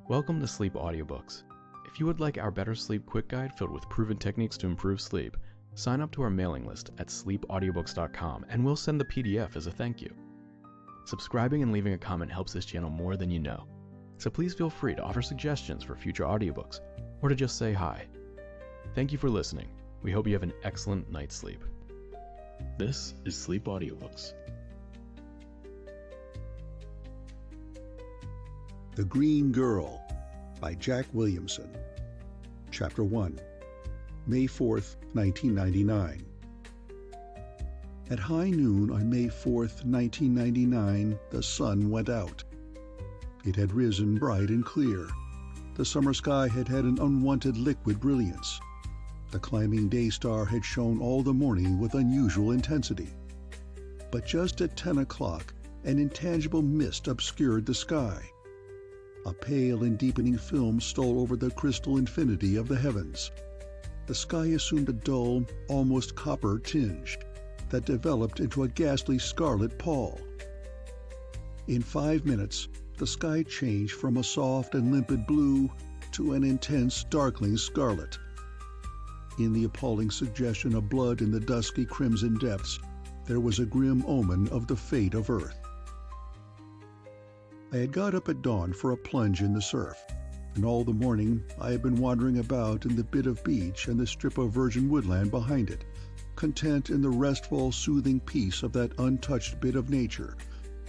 Welcome to Sleep Audiobooks. If you would like our Better Sleep Quick Guide filled with proven techniques to improve sleep, sign up to our mailing list at sleepaudiobooks.com and we'll send the PDF as a thank you. Subscribing and leaving a comment helps this channel more than you know, so please feel free to offer suggestions for future audiobooks or to just say hi. Thank you for listening. We hope you have an excellent night's sleep. This is Sleep Audiobooks. The Green Girl by Jack Williamson. Chapter 1, May 4th, 1999. At high noon on May 4th, 1999, the sun went out. It had risen bright and clear. The summer sky had had an unwanted liquid brilliance. The climbing day star had shone all the morning with unusual intensity. But just at 10 o'clock, an intangible mist obscured the sky. A pale and deepening film stole over the crystal infinity of the heavens. The sky assumed a dull, almost copper tinge that developed into a ghastly scarlet pall. In 5 minutes, the sky changed from a soft and limpid blue to an intense, darkling scarlet. In the appalling suggestion of blood in the dusky crimson depths, there was a grim omen of the fate of Earth. I had got up at dawn for a plunge in the surf, and all the morning I had been wandering about in the bit of beach and the strip of virgin woodland behind it, content in the restful, soothing peace of that untouched bit of nature,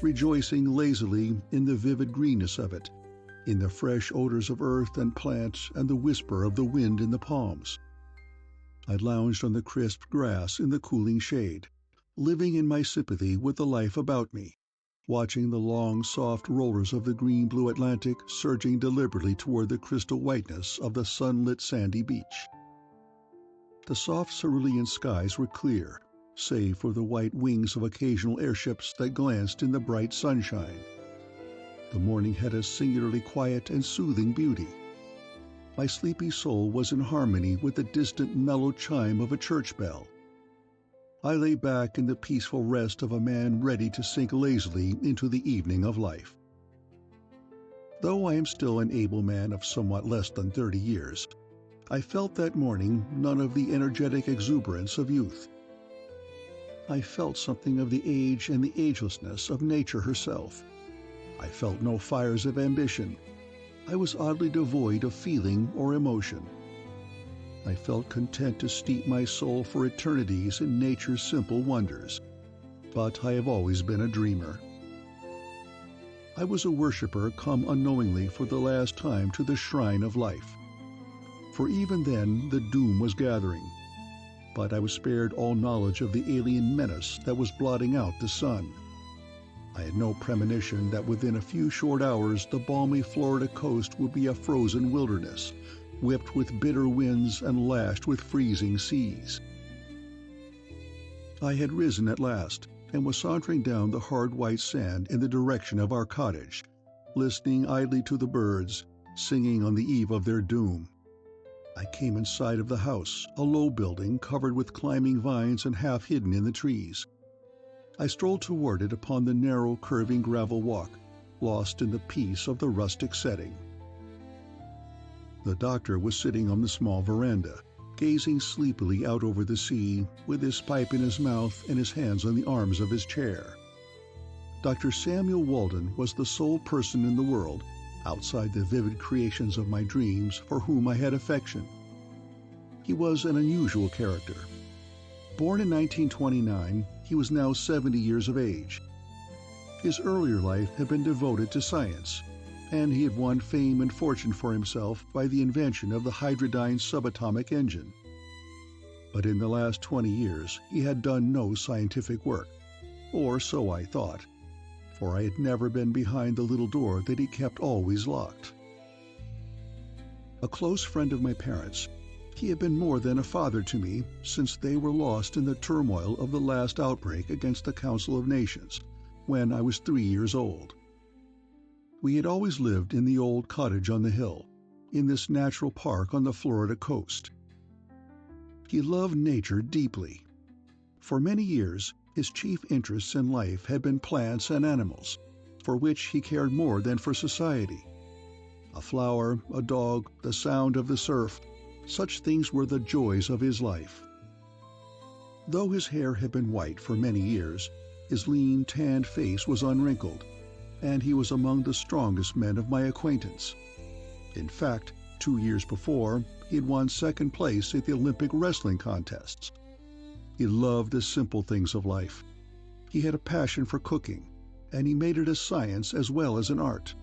rejoicing lazily in the vivid greenness of it, in the fresh odors of earth and plants and the whisper of the wind in the palms. I lounged on the crisp grass in the cooling shade, living in my sympathy with the life about me, watching the long, soft rollers of the green-blue Atlantic surging deliberately toward the crystal whiteness of the sunlit sandy beach. The soft cerulean skies were clear, save for the white wings of occasional airships that glanced in the bright sunshine. The morning had a singularly quiet and soothing beauty. My sleepy soul was in harmony with the distant mellow chime of a church bell. I lay back in the peaceful rest of a man ready to sink lazily into the evening of life. Though I am still an able man of somewhat less than 30 years, I felt that morning none of the energetic exuberance of youth. I felt something of the age and the agelessness of nature herself. I felt no fires of ambition. I was oddly devoid of feeling or emotion. I felt content to steep my soul for eternities in nature's simple wonders. But I have always been a dreamer. I was a worshipper come unknowingly for the last time to the shrine of life. For even then the doom was gathering. But I was spared all knowledge of the alien menace that was blotting out the sun. I had no premonition that within a few short hours the balmy Florida coast would be a frozen wilderness, whipped with bitter winds and lashed with freezing seas. I had risen at last, and was sauntering down the hard white sand in the direction of our cottage, listening idly to the birds, singing on the eve of their doom. I came in sight of the house, a low building covered with climbing vines and half hidden in the trees. I strolled toward it upon the narrow, curving gravel walk, lost in the peace of the rustic setting. The doctor was sitting on the small veranda, gazing sleepily out over the sea, with his pipe in his mouth and his hands on the arms of his chair. Dr. Samuel Walden was the sole person in the world, outside the vivid creations of my dreams, for whom I had affection. He was an unusual character. Born in 1929, he was now 70 years of age. His earlier life had been devoted to science, and he had won fame and fortune for himself by the invention of the hydrodyne subatomic engine. But in the last 20 years he had done no scientific work, or so I thought, for I had never been behind the little door that he kept always locked. A close friend of my parents, he had been more than a father to me since they were lost in the turmoil of the last outbreak against the Council of Nations, when I was 3 years old. We had always lived in the old cottage on the hill, in this natural park on the Florida coast. He loved nature deeply. For many years, his chief interests in life had been plants and animals, for which he cared more than for society. A flower, a dog, the sound of the surf, such things were the joys of his life. Though his hair had been white for many years, his lean, tanned face was unwrinkled, and he was among the strongest men of my acquaintance. In fact, 2 years before, he had won second place at the Olympic wrestling contests. He loved the simple things of life. He had a passion for cooking, and he made it a science as well as an art.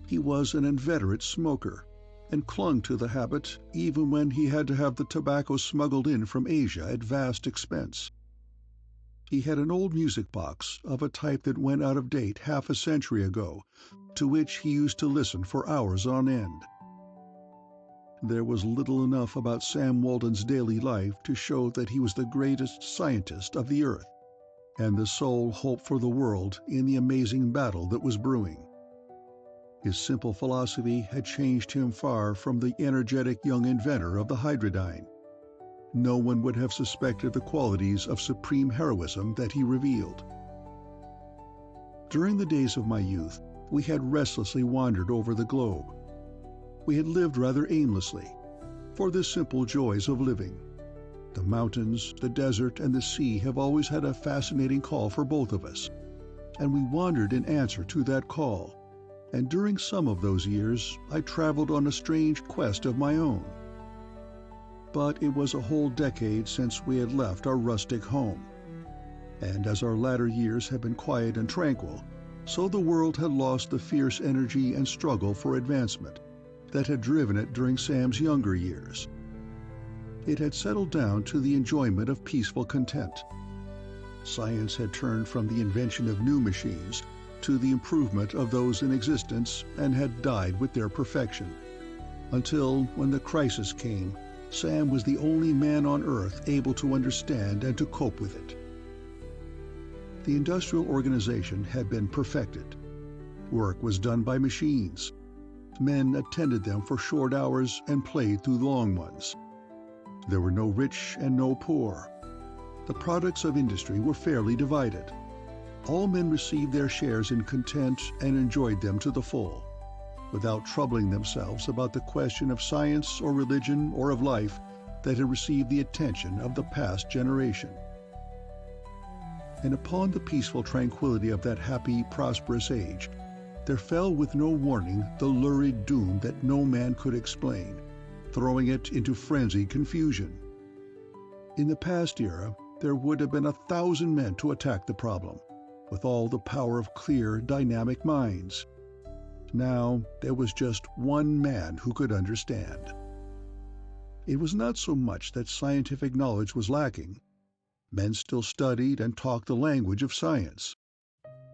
He was an inveterate smoker, and clung to the habit even when he had to have the tobacco smuggled in from Asia at vast expense. He had an old music box of a type that went out of date half a century ago, to which he used to listen for hours on end. There was little enough about Sam Walton's daily life to show that he was the greatest scientist of the earth, and the sole hope for the world in the amazing battle that was brewing. His simple philosophy had changed him far from the energetic young inventor of the hydrodyne. No one would have suspected the qualities of supreme heroism that he revealed. During the days of my youth, we had restlessly wandered over the globe. We had lived rather aimlessly, for the simple joys of living. The mountains, the desert, and the sea have always had a fascinating call for both of us, and we wandered in answer to that call. And during some of those years, I traveled on a strange quest of my own. But it was a whole decade since we had left our rustic home. And as our latter years had been quiet and tranquil, so the world had lost the fierce energy and struggle for advancement that had driven it during Sam's younger years. It had settled down to the enjoyment of peaceful content. Science had turned from the invention of new machines to the improvement of those in existence and had died with their perfection. Until, when the crisis came, Sam was the only man on Earth able to understand and to cope with it. The industrial organization had been perfected. Work was done by machines. Men attended them for short hours and played through long ones. There were no rich and no poor. The products of industry were fairly divided. All men received their shares in content and enjoyed them to the full, without troubling themselves about the question of science or religion or of life that had received the attention of the past generation. And upon the peaceful tranquility of that happy, prosperous age, there fell with no warning the lurid doom that no man could explain, throwing it into frenzied confusion. In the past era, there would have been 1,000 men to attack the problem, with all the power of clear, dynamic minds. Now, there was just one man who could understand. It was not so much that scientific knowledge was lacking. Men still studied and talked the language of science.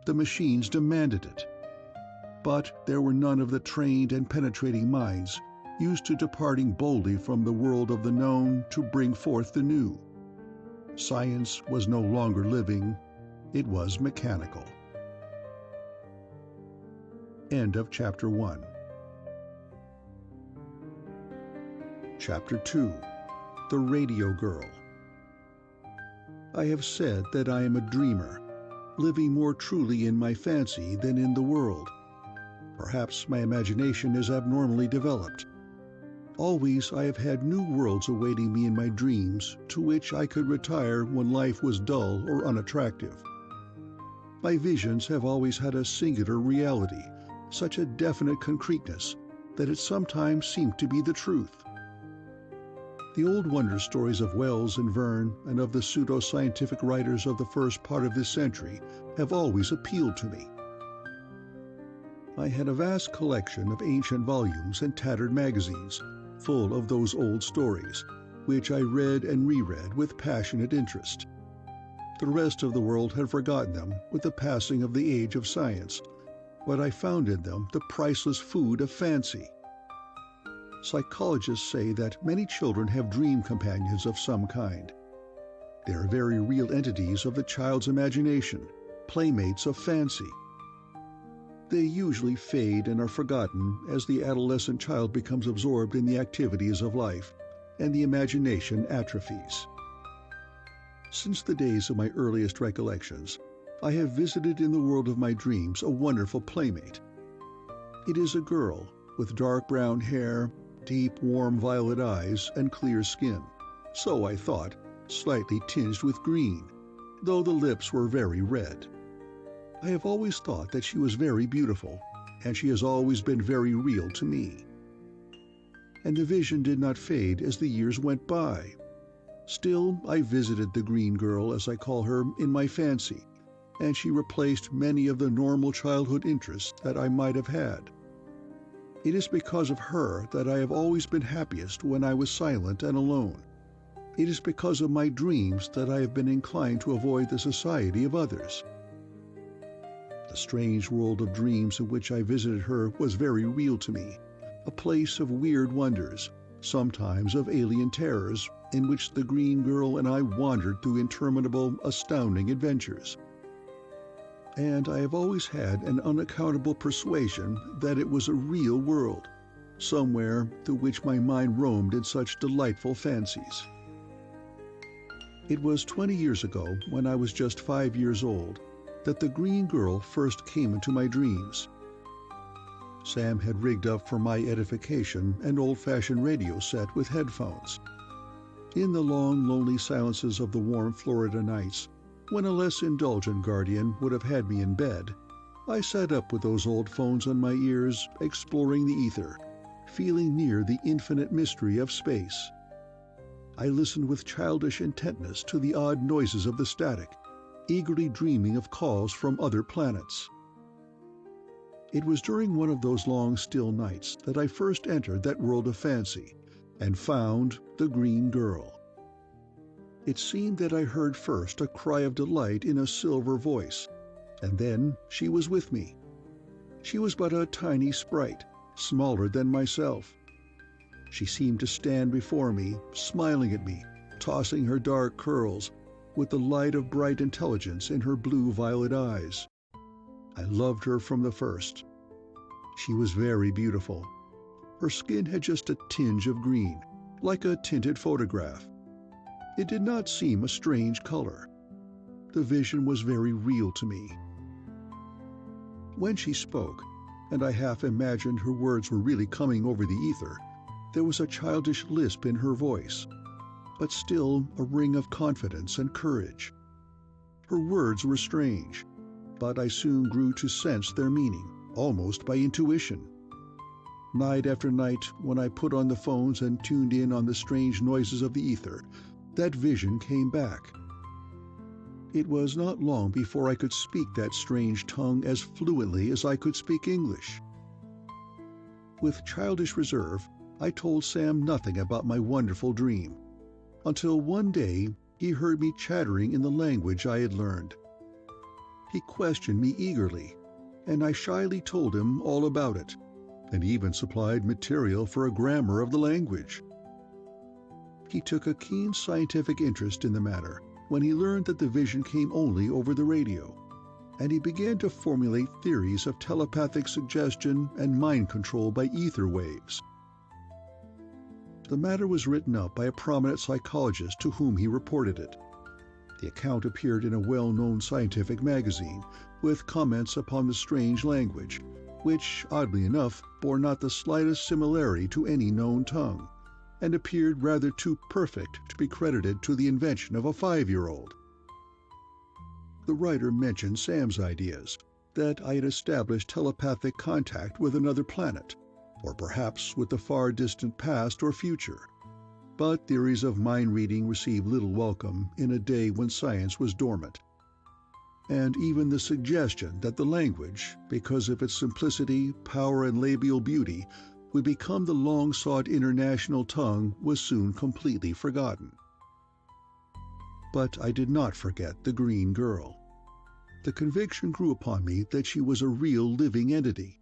The machines demanded it. But there were none of the trained and penetrating minds used to departing boldly from the world of the known to bring forth the new. Science was no longer living, it was mechanical. End of Chapter 1. Chapter 2. The Radio Girl. I have said that I am a dreamer, living more truly in my fancy than in the world. Perhaps my imagination is abnormally developed. Always I have had new worlds awaiting me in my dreams, to which I could retire when life was dull or unattractive. My visions have always had a singular reality, such a definite concreteness, that it sometimes seemed to be the truth. The old wonder stories of Wells and Verne and of the pseudo-scientific writers of the first part of this century have always appealed to me. I had a vast collection of ancient volumes and tattered magazines, full of those old stories, which I read and reread with passionate interest. The rest of the world had forgotten them with the passing of the age of science, but I found in them the priceless food of fancy. Psychologists say that many children have dream companions of some kind. They are very real entities of the child's imagination, playmates of fancy. They usually fade and are forgotten as the adolescent child becomes absorbed in the activities of life, and the imagination atrophies. Since the days of my earliest recollections, I have visited in the world of my dreams a wonderful playmate. It is a girl with dark brown hair, deep warm violet eyes, and clear skin. So I thought, slightly tinged with green, though the lips were very red. I have always thought that she was very beautiful, and she has always been very real to me. And the vision did not fade as the years went by. Still, I visited the green girl, as I call her, in my fancy, and she replaced many of the normal childhood interests that I might have had. It is because of her that I have always been happiest when I was silent and alone. It is because of my dreams that I have been inclined to avoid the society of others. The strange world of dreams in which I visited her was very real to me, a place of weird wonders, sometimes of alien terrors, in which the green girl and I wandered through interminable, astounding adventures. And I have always had an unaccountable persuasion that it was a real world, somewhere through which my mind roamed in such delightful fancies. It was 20 years ago, when I was just 5 years old, that the green girl first came into my dreams. Sam had rigged up for my edification an old-fashioned radio set with headphones. In the long, lonely silences of the warm Florida nights, when a less indulgent guardian would have had me in bed, I sat up with those old phones on my ears, exploring the ether, feeling near the infinite mystery of space. I listened with childish intentness to the odd noises of the static, eagerly dreaming of calls from other planets. It was during one of those long, still nights that I first entered that world of fancy and found the green girl. It seemed that I heard first a cry of delight in a silver voice, and then she was with me. She was but a tiny sprite, smaller than myself. She seemed to stand before me, smiling at me, tossing her dark curls, with the light of bright intelligence in her blue-violet eyes. I loved her from the first. She was very beautiful. Her skin had just a tinge of green, like a tinted photograph. It did not seem a strange color. The vision was very real to me. When she spoke, and I half imagined her words were really coming over the ether, there was a childish lisp in her voice, but still a ring of confidence and courage. Her words were strange, but I soon grew to sense their meaning, almost by intuition. Night after night, when I put on the phones and tuned in on the strange noises of the ether, that vision came back. It was not long before I could speak that strange tongue as fluently as I could speak English. With childish reserve, I told Sam nothing about my wonderful dream, until one day he heard me chattering in the language I had learned. He questioned me eagerly, and I shyly told him all about it, and even supplied material for a grammar of the language. He took a keen scientific interest in the matter when he learned that the vision came only over the radio, and he began to formulate theories of telepathic suggestion and mind control by ether waves. The matter was written up by a prominent psychologist to whom he reported it. The account appeared in a well-known scientific magazine, with comments upon the strange language, which, oddly enough, bore not the slightest similarity to any known tongue, and appeared rather too perfect to be credited to the invention of a 5-year-old. The writer mentioned Sam's ideas, that I had established telepathic contact with another planet, or perhaps with the far distant past or future. But theories of mind reading received little welcome in a day when science was dormant. And even the suggestion that the language, because of its simplicity, power, and labial beauty, would become the long-sought international tongue was soon completely forgotten. But I did not forget the green girl. The conviction grew upon me that she was a real living entity.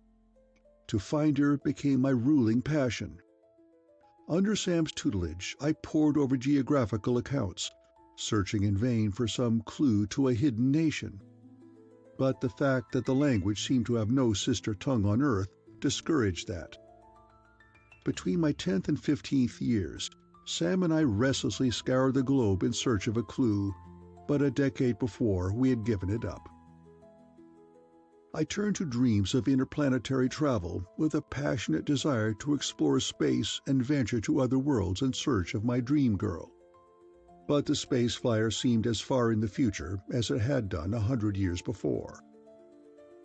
To find her became my ruling passion. Under Sam's tutelage, I pored over geographical accounts, searching in vain for some clue to a hidden nation. But the fact that the language seemed to have no sister tongue on Earth discouraged that. Between my 10th and 15th years, Sam and I restlessly scoured the globe in search of a clue, but a decade before we had given it up. I turned to dreams of interplanetary travel with a passionate desire to explore space and venture to other worlds in search of my dream girl. But the space flyer seemed as far in the future as it had done 100 years before.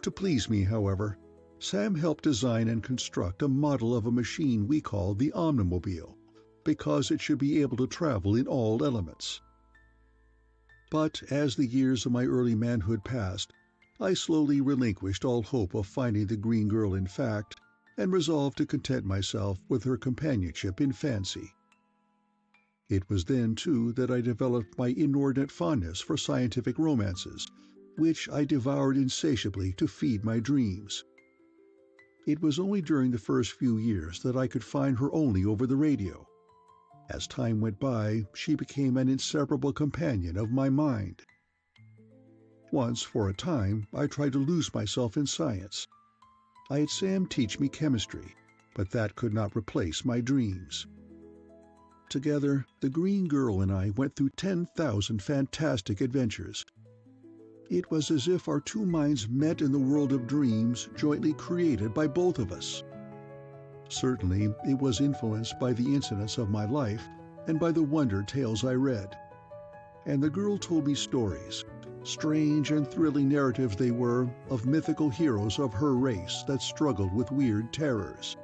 To please me, however, Sam helped design and construct a model of a machine we called the Omnimobile, because it should be able to travel in all elements. But as the years of my early manhood passed, I slowly relinquished all hope of finding the green girl in fact, and resolved to content myself with her companionship in fancy. It was then, too, that I developed my inordinate fondness for scientific romances, which I devoured insatiably to feed my dreams. It was only during the first few years that I could find her only over the radio. As time went by, she became an inseparable companion of my mind. Once, for a time, I tried to lose myself in science. I had Sam teach me chemistry, but that could not replace my dreams. Together, the green girl and I went through 10,000 fantastic adventures. It was as if our two minds met in the world of dreams jointly created by both of us. Certainly, it was influenced by the incidents of my life and by the wonder tales I read. And the girl told me stories, strange and thrilling narratives they were, of mythical heroes of her race that struggled with weird terrors.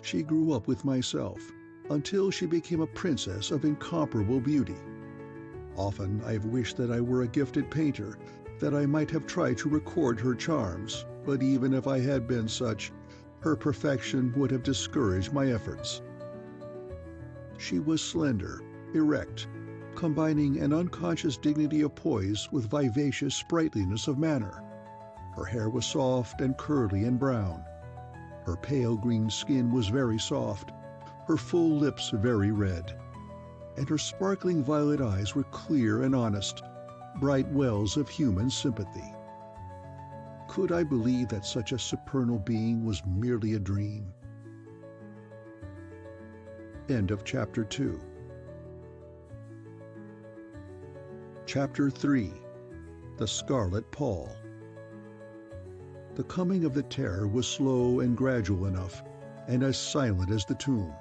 She grew up with myself, until she became a princess of incomparable beauty. Often I have wished that I were a gifted painter, that I might have tried to record her charms, but even if I had been such, her perfection would have discouraged my efforts. She was slender, erect, combining an unconscious dignity of poise with vivacious sprightliness of manner. Her hair was soft and curly and brown. Her pale green skin was very soft, her full lips very red, and her sparkling violet eyes were clear and honest, bright wells of human sympathy. Could I believe that such a supernal being was merely a dream? End of Chapter 2. Chapter 3. The Scarlet Pall. The coming of the terror was slow and gradual enough, and as silent as the tomb.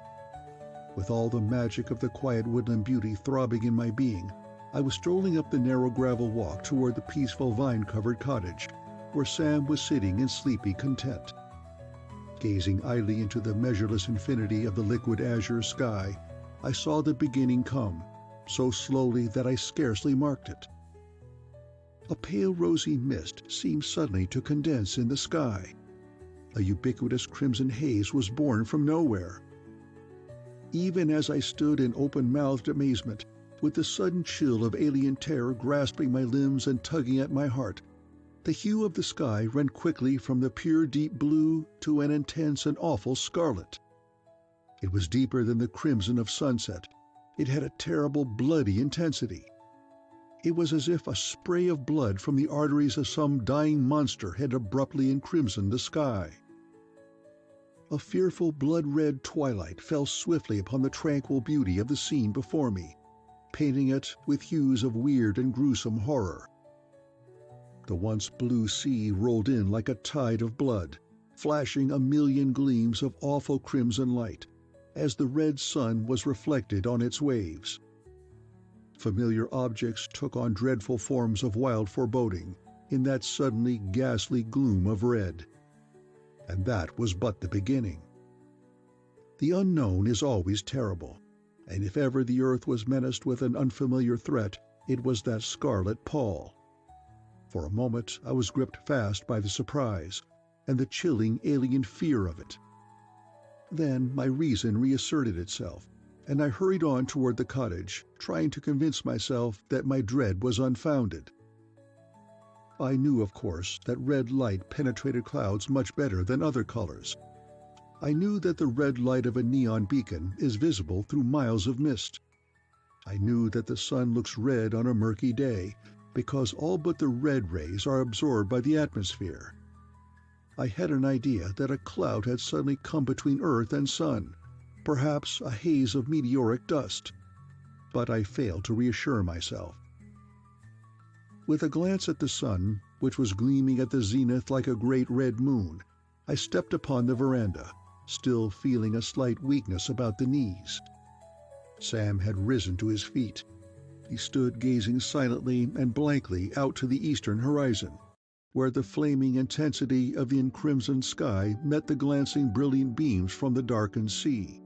With all the magic of the quiet woodland beauty throbbing in my being, I was strolling up the narrow gravel walk toward the peaceful vine-covered cottage, where Sam was sitting in sleepy content. Gazing idly into the measureless infinity of the liquid azure sky, I saw the beginning come, so slowly that I scarcely marked it. A pale rosy mist seemed suddenly to condense in the sky. A ubiquitous crimson haze was born from nowhere. Even as I stood in open-mouthed amazement, with the sudden chill of alien terror grasping my limbs and tugging at my heart, the hue of the sky ran quickly from the pure deep blue to an intense and awful scarlet. It was deeper than the crimson of sunset. It had a terrible bloody intensity. It was as if a spray of blood from the arteries of some dying monster had abruptly encrimsoned the sky. A fearful blood-red twilight fell swiftly upon the tranquil beauty of the scene before me, painting it with hues of weird and gruesome horror. The once blue sea rolled in like a tide of blood, flashing a million gleams of awful crimson light, as the red sun was reflected on its waves. Familiar objects took on dreadful forms of wild foreboding in that suddenly ghastly gloom of red. And that was but the beginning. The unknown is always terrible, and if ever the earth was menaced with an unfamiliar threat, it was that scarlet pall. For a moment I was gripped fast by the surprise, and the chilling alien fear of it. Then my reason reasserted itself, and I hurried on toward the cottage, trying to convince myself that my dread was unfounded. I knew, of course, that red light penetrated clouds much better than other colors. I knew that the red light of a neon beacon is visible through miles of mist. I knew that the sun looks red on a murky day, because all but the red rays are absorbed by the atmosphere. I had an idea that a cloud had suddenly come between earth and sun, perhaps a haze of meteoric dust. But I failed to reassure myself. With a glance at the sun, which was gleaming at the zenith like a great red moon, I stepped upon the veranda, still feeling a slight weakness about the knees. Sam had risen to his feet. He stood gazing silently and blankly out to the eastern horizon, where the flaming intensity of the encrimsoned sky met the glancing brilliant beams from the darkened sea.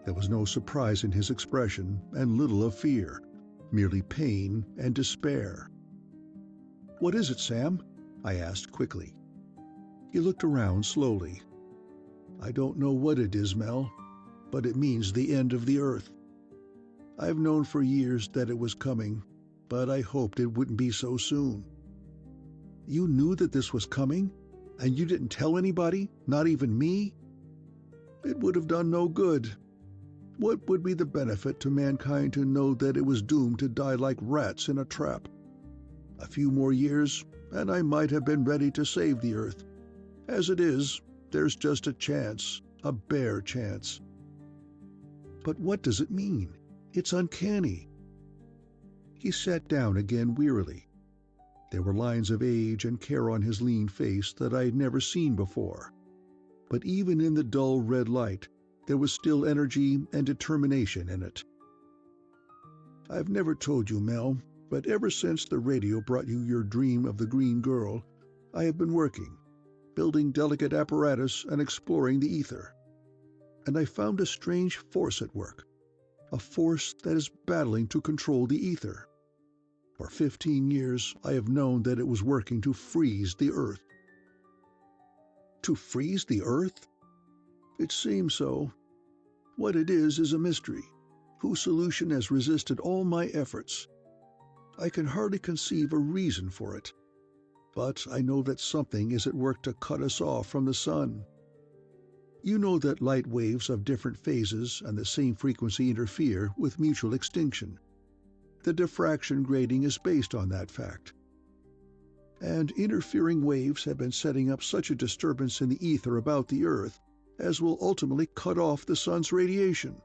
There was no surprise in his expression, and little of fear, merely pain and despair. "What is it, Sam?" I asked quickly. He looked around slowly. "I don't know what it is, Mel, but it means the end of the Earth. I've known for years that it was coming, but I hoped it wouldn't be so soon." "You knew that this was coming? And you didn't tell anybody? Not even me?" "It would have done no good. What would be the benefit to mankind to know that it was doomed to die like rats in a trap? A few more years, and I might have been ready to save the Earth. As it is, there's just a chance, a bare chance." "But what does it mean? It's uncanny." He sat down again wearily. There were lines of age and care on his lean face that I had never seen before. But even in the dull red light, there was still energy and determination in it. "I've never told you, Mel, but ever since the radio brought you your dream of the green girl, I have been working, building delicate apparatus and exploring the ether. And I found a strange force at work, a force that is battling to control the ether. For 15 years I have known that it was working to freeze the Earth." "To freeze the Earth?" "It seems so. What it is a mystery, whose solution has resisted all my efforts. I can hardly conceive a reason for it. But I know that something is at work to cut us off from the sun. You know that light waves of different phases and the same frequency interfere with mutual extinction. The diffraction grating is based on that fact. And interfering waves have been setting up such a disturbance in the ether about the Earth as will ultimately cut off the sun's radiation.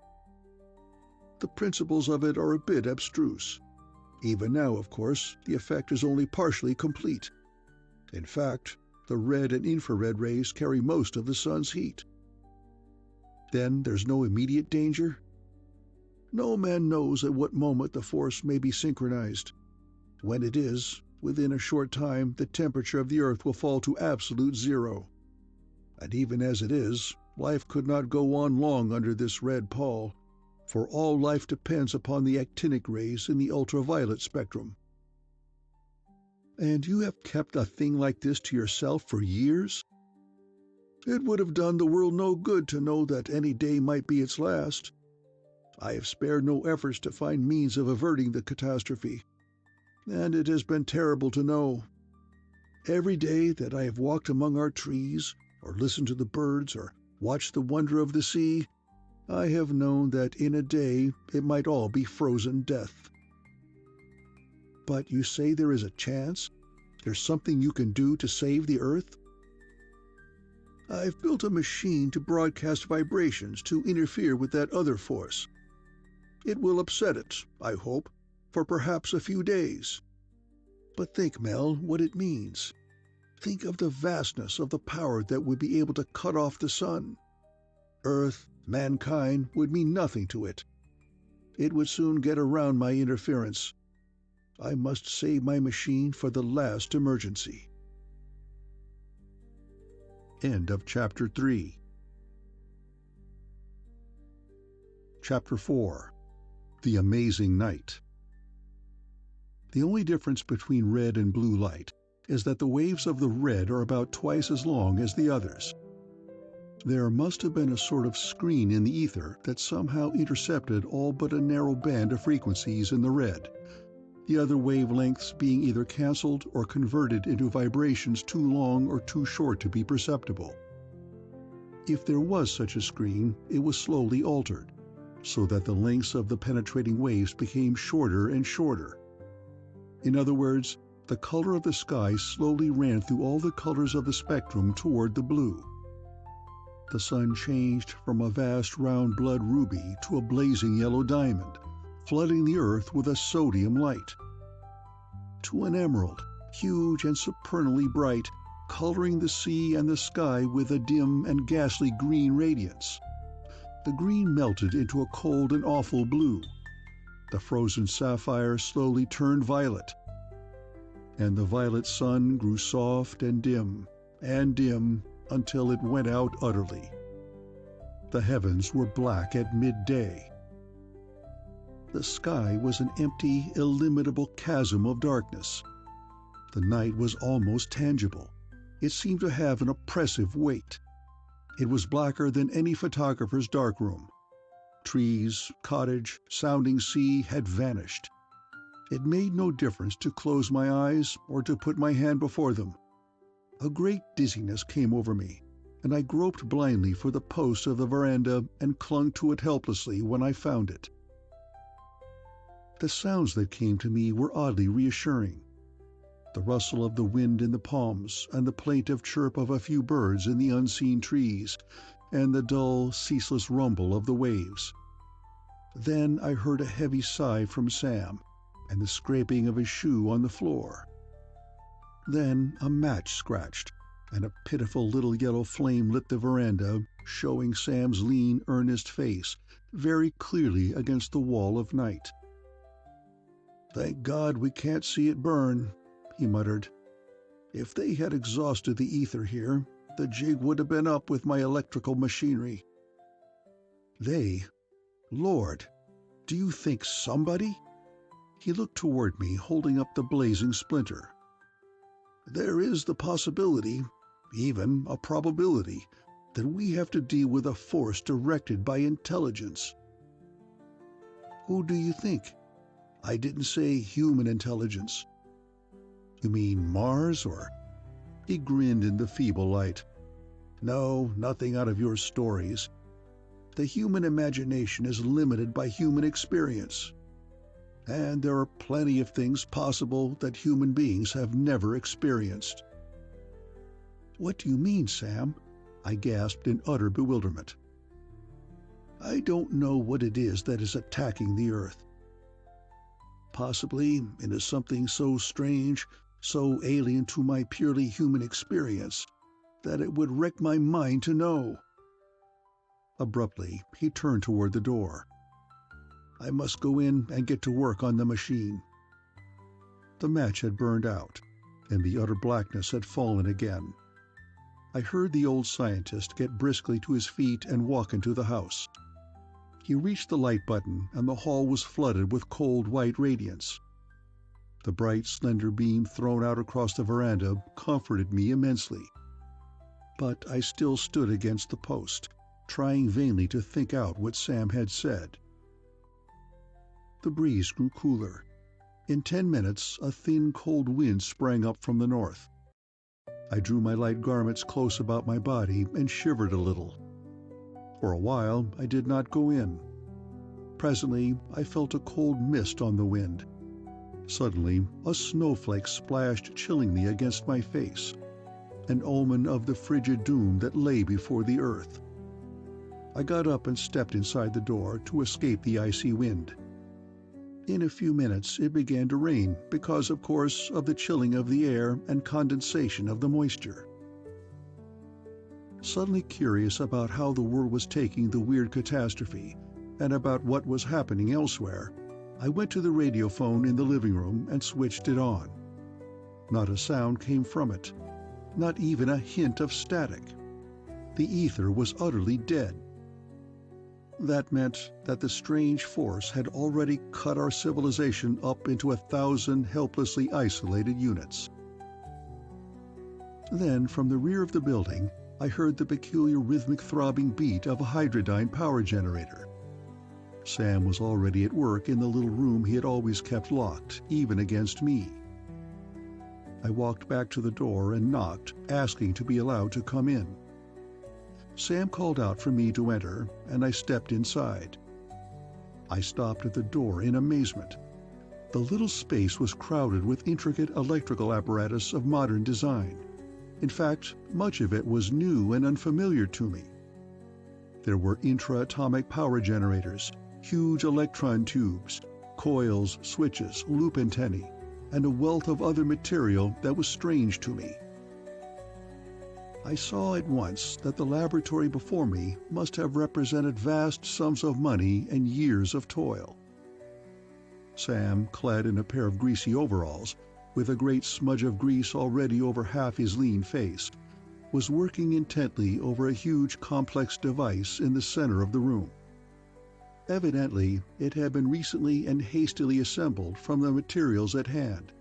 The principles of it are a bit abstruse. Even now, of course, the effect is only partially complete. In fact, the red and infrared rays carry most of the sun's heat." "Then there's no immediate danger?" "No man knows at what moment the force may be synchronized. When it is, within a short time the temperature of the Earth will fall to absolute zero. And even as it is, life could not go on long under this red pall, for all life depends upon the actinic rays in the ultraviolet spectrum." "And you have kept a thing like this to yourself for years?" "It would have done the world no good to know that any day might be its last. I have spared no efforts to find means of averting the catastrophe, and it has been terrible to know. Every day that I have walked among our trees, or listened to the birds, or watched the wonder of the sea, I have known that in a day it might all be frozen death." "But you say there is a chance? There's something you can do to save the Earth?" "I've built a machine to broadcast vibrations to interfere with that other force. It will upset it, I hope, for perhaps a few days. But think, Mel, what it means. Think of the vastness of the power that would be able to cut off the sun. Earth, mankind, would mean nothing to it. It would soon get around my interference. I must save my machine for the last emergency." End of Chapter 3. Chapter 4. The Amazing Night. The only difference between red and blue light is that the waves of the red are about twice as long as the others. There must have been a sort of screen in the ether that somehow intercepted all but a narrow band of frequencies in the red, the other wavelengths being either cancelled or converted into vibrations too long or too short to be perceptible. If there was such a screen, it was slowly altered, so that the lengths of the penetrating waves became shorter and shorter. In other words, the color of the sky slowly ran through all the colors of the spectrum toward the blue. The sun changed from a vast round blood ruby to a blazing yellow diamond, flooding the Earth with a sodium light. To an emerald, huge and supernally bright, coloring the sea and the sky with a dim and ghastly green radiance. The green melted into a cold and awful blue. The frozen sapphire slowly turned violet, and the violet sun grew soft and dim until it went out utterly. The heavens were black at midday. The sky was an empty, illimitable chasm of darkness. The night was almost tangible. It seemed to have an oppressive weight. It was blacker than any photographer's darkroom. Trees, cottage, sounding sea had vanished. It made no difference to close my eyes or to put my hand before them. A great dizziness came over me, and I groped blindly for the post of the veranda and clung to it helplessly when I found it. The sounds that came to me were oddly reassuring. The rustle of the wind in the palms, and the plaintive chirp of a few birds in the unseen trees, and the dull, ceaseless rumble of the waves. Then I heard a heavy sigh from Sam, and the scraping of his shoe on the floor. Then a match scratched, and a pitiful little yellow flame lit the veranda, showing Sam's lean, earnest face very clearly against the wall of night. "Thank God we can't see it burn," he muttered. "If they had exhausted the ether here, the jig would have been up with my electrical machinery." "They? Lord, do you think somebody?" He looked toward me, holding up the blazing splinter. "There is the possibility, even a probability, that we have to deal with a force directed by intelligence." "Who do you think?" "I didn't say human intelligence." "You mean Mars, or—" He grinned in the feeble light. "No, nothing out of your stories. The human imagination is limited by human experience. And there are plenty of things possible that human beings have never experienced." "What do you mean, Sam?" I gasped in utter bewilderment. "I don't know what it is that is attacking the Earth. Possibly it is something so strange, so alien to my purely human experience, that it would wreck my mind to know." Abruptly, he turned toward the door. "I must go in and get to work on the machine." The match had burned out, and the utter blackness had fallen again. I heard the old scientist get briskly to his feet and walk into the house. He reached the light button, and the hall was flooded with cold white radiance. The bright, slender beam thrown out across the veranda comforted me immensely. But I still stood against the post, trying vainly to think out what Sam had said. The breeze grew cooler. In 10 minutes, a thin, cold wind sprang up from the north. I drew my light garments close about my body and shivered a little. For a while, I did not go in. Presently, I felt a cold mist on the wind. Suddenly, a snowflake splashed chillingly against my face, an omen of the frigid doom that lay before the earth. I got up and stepped inside the door to escape the icy wind. In a few minutes it began to rain because, of course, of the chilling of the air and condensation of the moisture. Suddenly curious about how the world was taking the weird catastrophe and about what was happening elsewhere, I went to the radiophone in the living room and switched it on. Not a sound came from it, not even a hint of static. The ether was utterly dead. That meant that the strange force had already cut our civilization up into 1,000 helplessly isolated units. Then, from the rear of the building, I heard the peculiar rhythmic throbbing beat of a hydrodyne power generator. Sam was already at work in the little room he had always kept locked, even against me. I walked back to the door and knocked, asking to be allowed to come in. Sam called out for me to enter, and I stepped inside. I stopped at the door in amazement. The little space was crowded with intricate electrical apparatus of modern design. In fact, much of it was new and unfamiliar to me. There were intra-atomic power generators, huge electron tubes, coils, switches, loop antennae, and a wealth of other material that was strange to me. I saw at once that the laboratory before me must have represented vast sums of money and years of toil. Sam, clad in a pair of greasy overalls, with a great smudge of grease already over half his lean face, was working intently over a huge complex device in the center of the room. Evidently, it had been recently and hastily assembled from the materials at hand,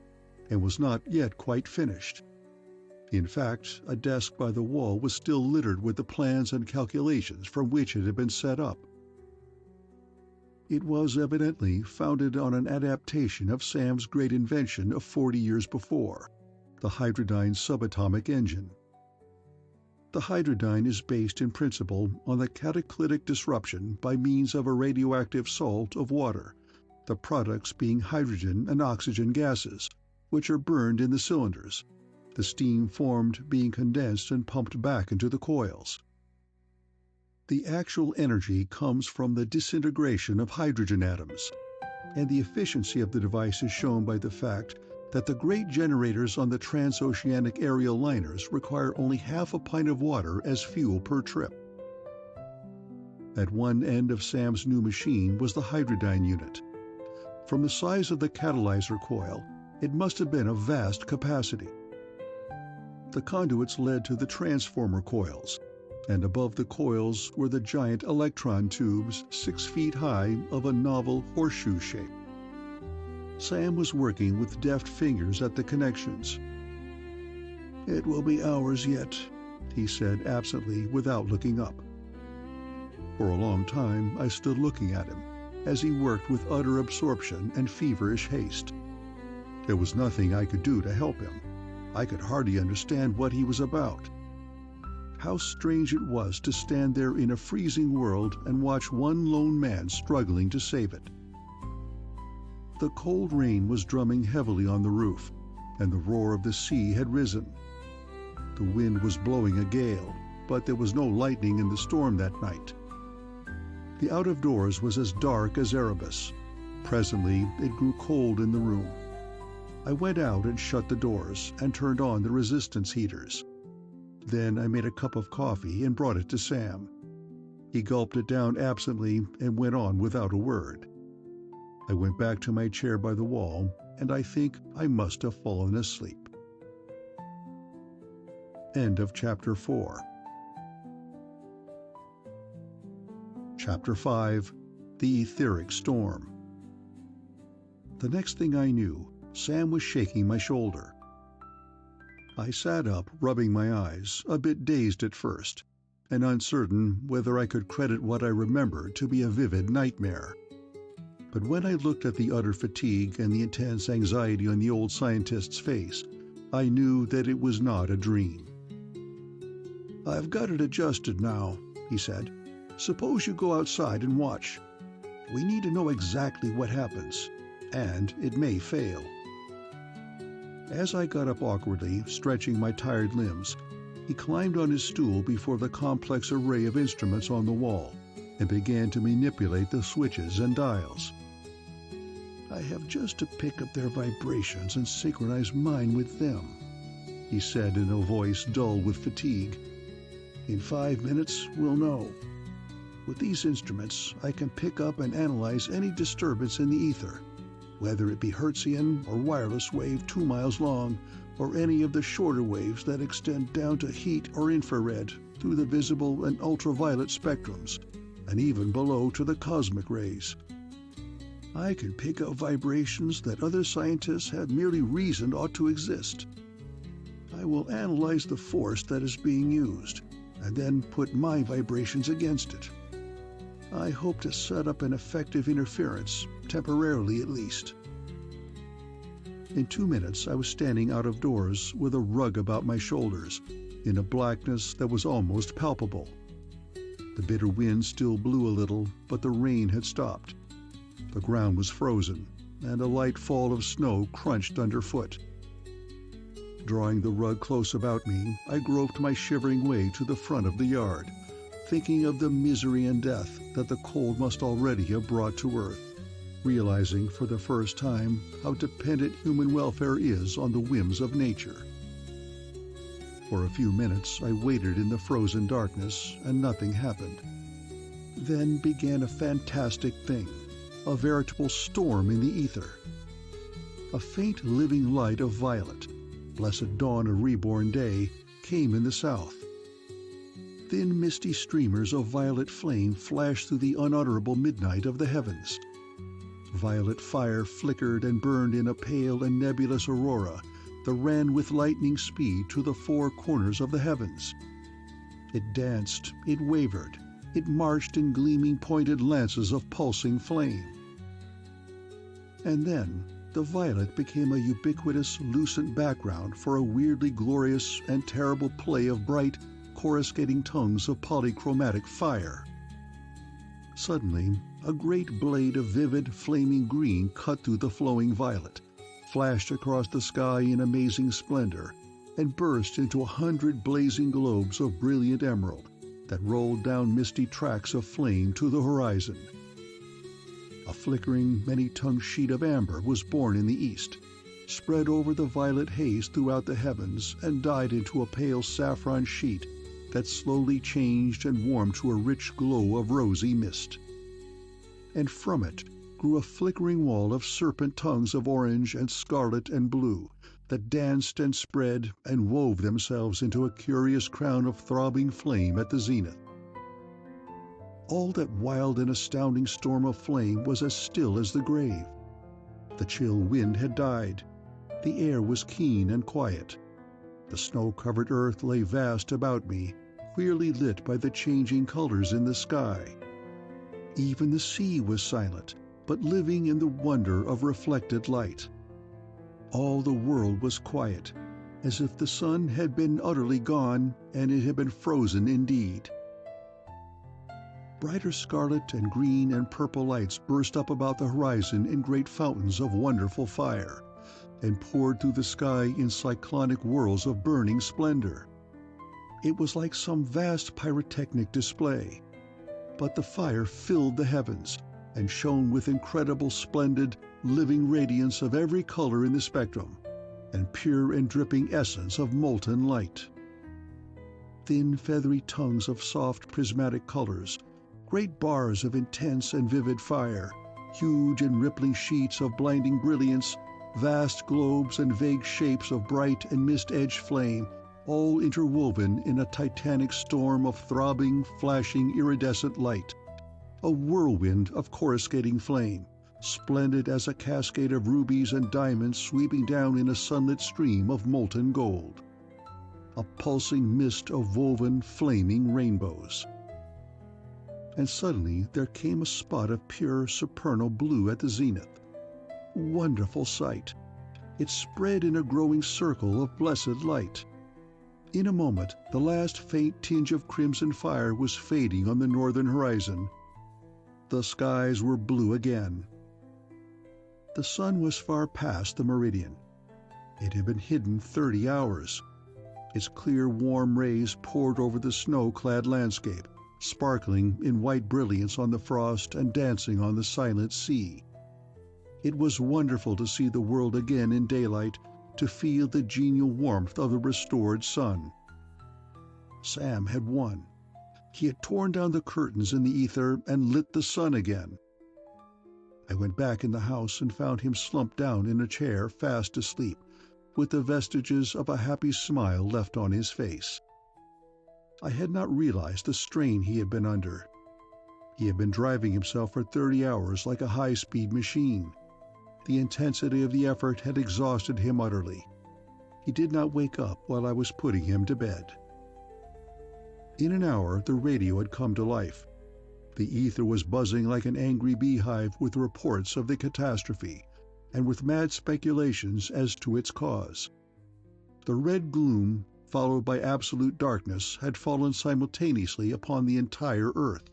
and was not yet quite finished. In fact, a desk by the wall was still littered with the plans and calculations from which it had been set up. It was evidently founded on an adaptation of Sam's great invention of 40 years before, the hydrodyne subatomic engine. The hydrodyne is based in principle on the catalytic disruption by means of a radioactive salt of water, the products being hydrogen and oxygen gases, which are burned in the cylinders, the steam formed being condensed and pumped back into the coils. The actual energy comes from the disintegration of hydrogen atoms, and the efficiency of the device is shown by the fact that the great generators on the transoceanic aerial liners require only half a pint of water as fuel per trip. At one end of Sam's new machine was the hydrodyne unit. From the size of the catalyzer coil, it must have been of vast capacity. The conduits led to the transformer coils, and above the coils were the giant electron tubes 6 feet high of a novel horseshoe shape. Sam was working with deft fingers at the connections. "It will be hours yet," he said absently without looking up. For a long time I stood looking at him, as he worked with utter absorption and feverish haste. There was nothing I could do to help him. I could hardly understand what he was about. How strange it was to stand there in a freezing world and watch one lone man struggling to save it. The cold rain was drumming heavily on the roof, and the roar of the sea had risen. The wind was blowing a gale, but there was no lightning in the storm that night. The out-of-doors was as dark as Erebus. Presently it grew cold in the room. I went out and shut the doors and turned on the resistance heaters. Then I made a cup of coffee and brought it to Sam. He gulped it down absently and went on without a word. I went back to my chair by the wall, and I think I must have fallen asleep. End of Chapter 4. Chapter 5. The Etheric Storm. The next thing I knew, Sam was shaking my shoulder. I sat up, rubbing my eyes, a bit dazed at first, and uncertain whether I could credit what I remembered to be a vivid nightmare. But when I looked at the utter fatigue and the intense anxiety on the old scientist's face, I knew that it was not a dream. "I've got it adjusted now," he said. "Suppose you go outside and watch. We need to know exactly what happens, and it may fail." As I got up awkwardly, stretching my tired limbs, he climbed on his stool before the complex array of instruments on the wall and began to manipulate the switches and dials. "I have just to pick up their vibrations and synchronize mine with them," he said in a voice dull with fatigue. "In 5 minutes we'll know. With these instruments I can pick up and analyze any disturbance in the ether, whether it be Hertzian or wireless wave 2 miles long, or any of the shorter waves that extend down to heat or infrared through the visible and ultraviolet spectrums, and even below to the cosmic rays. I can pick up vibrations that other scientists have merely reasoned ought to exist. I will analyze the force that is being used, and then put my vibrations against it. I hope to set up an effective interference, temporarily at least." In 2 minutes I was standing out of doors with a rug about my shoulders, in a blackness that was almost palpable. The bitter wind still blew a little, but the rain had stopped. The ground was frozen, and a light fall of snow crunched underfoot. Drawing the rug close about me, I groped my shivering way to the front of the yard, thinking of the misery and death that the cold must already have brought to earth. realizing for the first time how dependent human welfare is on the whims of nature. For a few minutes I waited in the frozen darkness, and nothing happened. Then began a fantastic thing, a veritable storm in the ether. A faint living light of violet, blessed dawn of reborn day, came in the south. Thin misty streamers of violet flame flashed through the unutterable midnight of the heavens. Violet fire flickered and burned in a pale and nebulous aurora that ran with lightning speed to the four corners of the heavens. It danced, it wavered, it marched in gleaming pointed lances of pulsing flame. And then the violet became a ubiquitous, lucent background for a weirdly glorious and terrible play of bright, coruscating tongues of polychromatic fire. Suddenly, a great blade of vivid, flaming green cut through the flowing violet, flashed across the sky in amazing splendor, and burst into 100 blazing globes of brilliant emerald that rolled down misty tracks of flame to the horizon. A flickering, many-tongued sheet of amber was born in the east, spread over the violet haze throughout the heavens, and died into a pale saffron sheet that slowly changed and warmed to a rich glow of rosy mist. And from it grew a flickering wall of serpent tongues of orange and scarlet and blue that danced and spread and wove themselves into a curious crown of throbbing flame at the zenith. All that wild and astounding storm of flame was as still as the grave. The chill wind had died. The air was keen and quiet. The snow-covered earth lay vast about me, queerly lit by the changing colors in the sky. Even the sea was silent, but living in the wonder of reflected light. All the world was quiet, as if the sun had been utterly gone and it had been frozen indeed. Brighter scarlet and green and purple lights burst up about the horizon in great fountains of wonderful fire, and poured through the sky in cyclonic whirls of burning splendor. It was like some vast pyrotechnic display, but the fire filled the heavens and shone with incredible, splendid, living radiance of every color in the spectrum, and pure and dripping essence of molten light. Thin, feathery tongues of soft, prismatic colors, great bars of intense and vivid fire, huge and rippling sheets of blinding brilliance, vast globes and vague shapes of bright and mist-edged flame, all interwoven in a titanic storm of throbbing, flashing, iridescent light. A whirlwind of coruscating flame, splendid as a cascade of rubies and diamonds sweeping down in a sunlit stream of molten gold. A pulsing mist of woven, flaming rainbows. And suddenly there came a spot of pure supernal blue at the zenith. Wonderful sight! It spread in a growing circle of blessed light. In a moment, the last faint tinge of crimson fire was fading on the northern horizon. The skies were blue again. The sun was far past the meridian. It had been hidden 30 hours. Its clear, warm rays poured over the snow-clad landscape, sparkling in white brilliance on the frost and dancing on the silent sea. It was wonderful to see the world again in daylight, to feel the genial warmth of the restored sun. Sam had won. He had torn down the curtains in the ether and lit the sun again. I went back in the house and found him slumped down in a chair, fast asleep, with the vestiges of a happy smile left on his face. I had not realized the strain he had been under. He had been driving himself for 30 hours like a high-speed machine. The intensity of the effort had exhausted him utterly. He did not wake up while I was putting him to bed. In an hour, the radio had come to life. The ether was buzzing like an angry beehive with reports of the catastrophe, and with mad speculations as to its cause. The red gloom, followed by absolute darkness, had fallen simultaneously upon the entire Earth.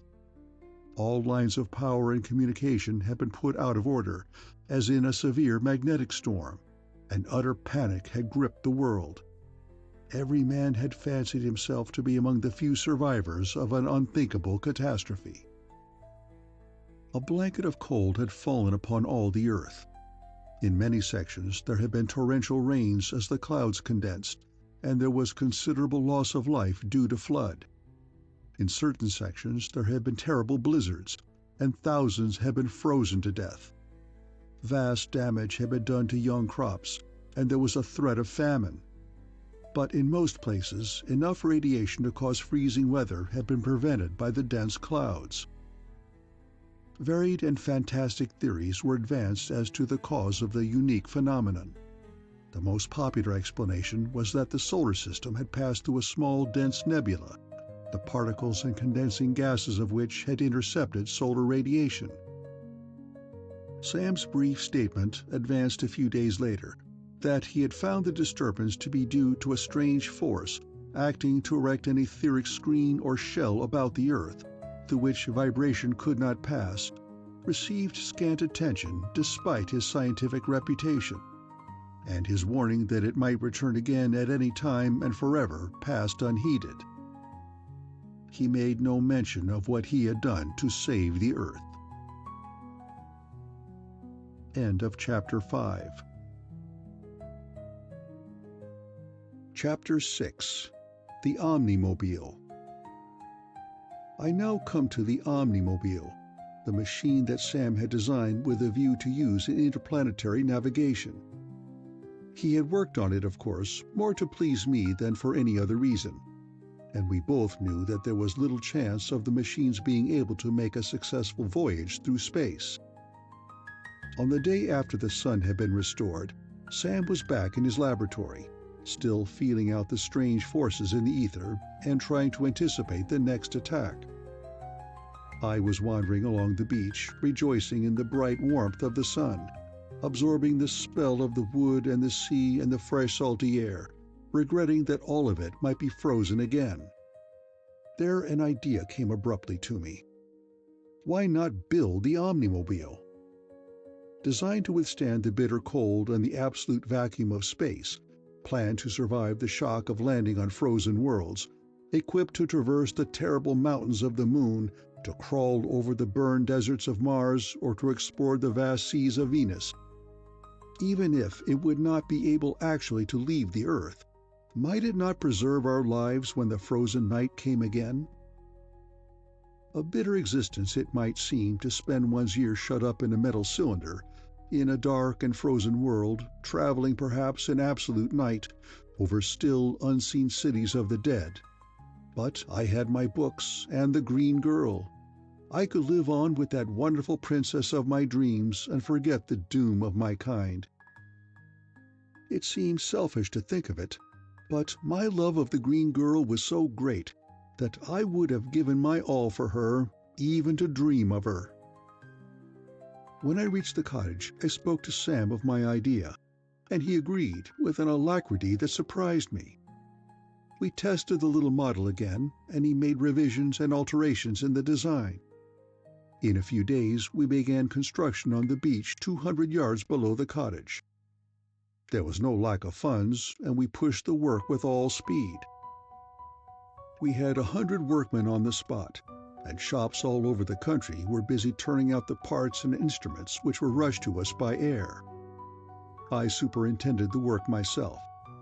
All lines of power and communication had been put out of order, as in a severe magnetic storm, and utter panic had gripped the world. Every man had fancied himself to be among the few survivors of an unthinkable catastrophe. A blanket of cold had fallen upon all the earth. In many sections there had been torrential rains as the clouds condensed, and there was considerable loss of life due to flood. In certain sections there had been terrible blizzards, and thousands had been frozen to death. Vast damage had been done to young crops, and there was a threat of famine. But in most places, enough radiation to cause freezing weather had been prevented by the dense clouds. Varied and fantastic theories were advanced as to the cause of the unique phenomenon. The most popular explanation was that the solar system had passed through a small dense nebula, the particles and condensing gases of which had intercepted solar radiation. Sam's brief statement advanced a few days later that he had found the disturbance to be due to a strange force acting to erect an etheric screen or shell about the Earth, through which vibration could not pass, received scant attention despite his scientific reputation, and his warning that it might return again at any time and forever passed unheeded. He made no mention of what he had done to save the Earth. End of Chapter 5. Chapter 6. The Omnimobile. I now come to the Omnimobile, the machine that Sam had designed with a view to use in interplanetary navigation. He had worked on it, of course, more to please me than for any other reason, and we both knew that there was little chance of the machine's being able to make a successful voyage through space. On the day after the sun had been restored, Sam was back in his laboratory, still feeling out the strange forces in the ether and trying to anticipate the next attack. I was wandering along the beach, rejoicing in the bright warmth of the sun, absorbing the spell of the wood and the sea and the fresh salty air, regretting that all of it might be frozen again. There an idea came abruptly to me. Why not build the Omnimobile? Designed to withstand the bitter cold and the absolute vacuum of space, planned to survive the shock of landing on frozen worlds, equipped to traverse the terrible mountains of the moon, to crawl over the burned deserts of Mars, or to explore the vast seas of Venus. Even if it would not be able actually to leave the Earth, might it not preserve our lives when the frozen night came again? A bitter existence it might seem to spend one's years shut up in a metal cylinder, in a dark and frozen world, traveling perhaps in absolute night, over still, unseen cities of the dead. But I had my books and the Green Girl. I could live on with that wonderful princess of my dreams and forget the doom of my kind. It seems selfish to think of it, but my love of the Green Girl was so great that I would have given my all for her, even to dream of her. When I reached the cottage, I spoke to Sam of my idea, and he agreed with an alacrity that surprised me. We tested the little model again, and he made revisions and alterations in the design. In a few days, we began construction on the beach 200 yards below the cottage. There was no lack of funds, and we pushed the work with all speed. We had 100 workmen on the spot, and shops all over the country were busy turning out the parts and instruments which were rushed to us by air. I superintended the work myself,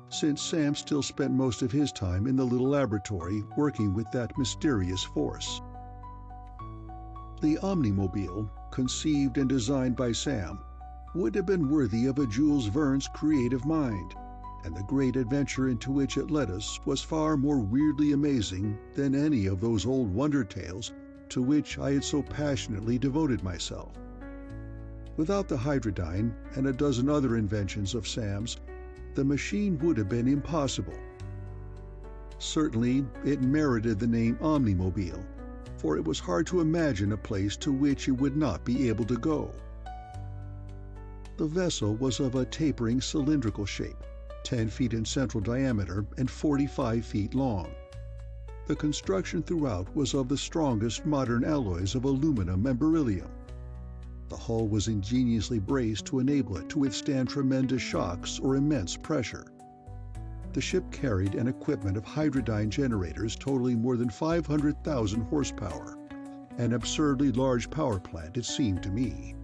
since Sam still spent most of his time in the little laboratory working with that mysterious force. The Omnimobile, conceived and designed by Sam, would have been worthy of a Jules Verne's creative mind, and the great adventure into which it led us was far more weirdly amazing than any of those old wonder tales to which I had so passionately devoted myself. Without the Hydrodyne and a dozen other inventions of Sam's, the machine would have been impossible. Certainly, it merited the name Omnimobile, for it was hard to imagine a place to which it would not be able to go. The vessel was of a tapering cylindrical shape, 10 feet in central diameter and 45 feet long. The construction throughout was of the strongest modern alloys of aluminum and beryllium. The hull was ingeniously braced to enable it to withstand tremendous shocks or immense pressure. The ship carried an equipment of Hydrodyne generators totaling more than 500,000 horsepower, An absurdly large power plant, it seemed to me.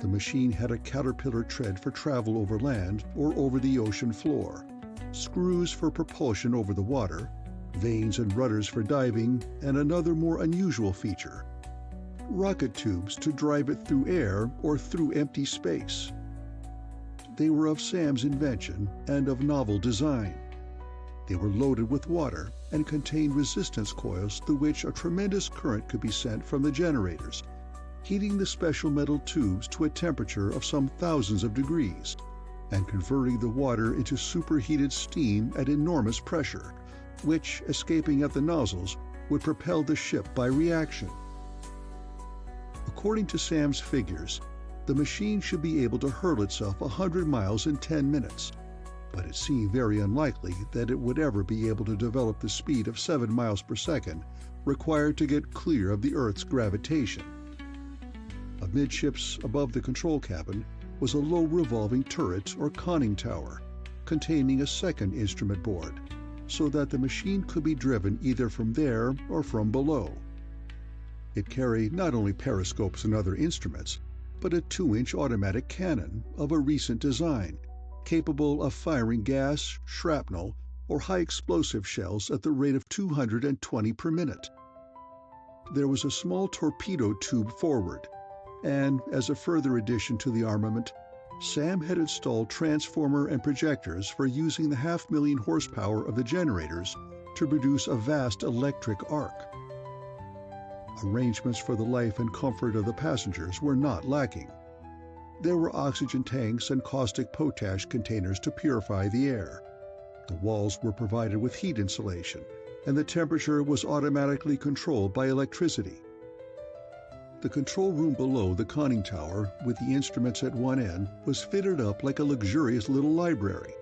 The machine had a caterpillar tread for travel over land or over the ocean floor, screws for propulsion over the water, vanes and rudders for diving, and another more unusual feature: rocket tubes to drive it through air or through empty space. They were of Sam's invention and of novel design. They were loaded with water and contained resistance coils through which a tremendous current could be sent from the generators, heating the special metal tubes to a temperature of some thousands of degrees, and converting the water into superheated steam at enormous pressure, which, escaping at the nozzles, would propel the ship by reaction. According to Sam's figures, the machine should be able to hurl itself 100 miles in 10 minutes, but it seemed very unlikely that it would ever be able to develop the speed of 7 miles per second required to get clear of the Earth's gravitation. Amidships, above the control cabin, was a low revolving turret or conning tower, containing a second instrument board, so that the machine could be driven either from there or from below. It carried not only periscopes and other instruments, but a 2-inch automatic cannon of a recent design, capable of firing gas, shrapnel, or high explosive shells at the rate of 220 per minute. There was a small torpedo tube forward, and, as a further addition to the armament, Sam had installed transformer and projectors for using the 500,000 horsepower of the generators to produce a vast electric arc. Arrangements for the life and comfort of the passengers were not lacking. There were oxygen tanks and caustic potash containers to purify the air. The walls were provided with heat insulation, and the temperature was automatically controlled by electricity. The control room below the conning tower, with the instruments at one end, was fitted up like a luxurious little library.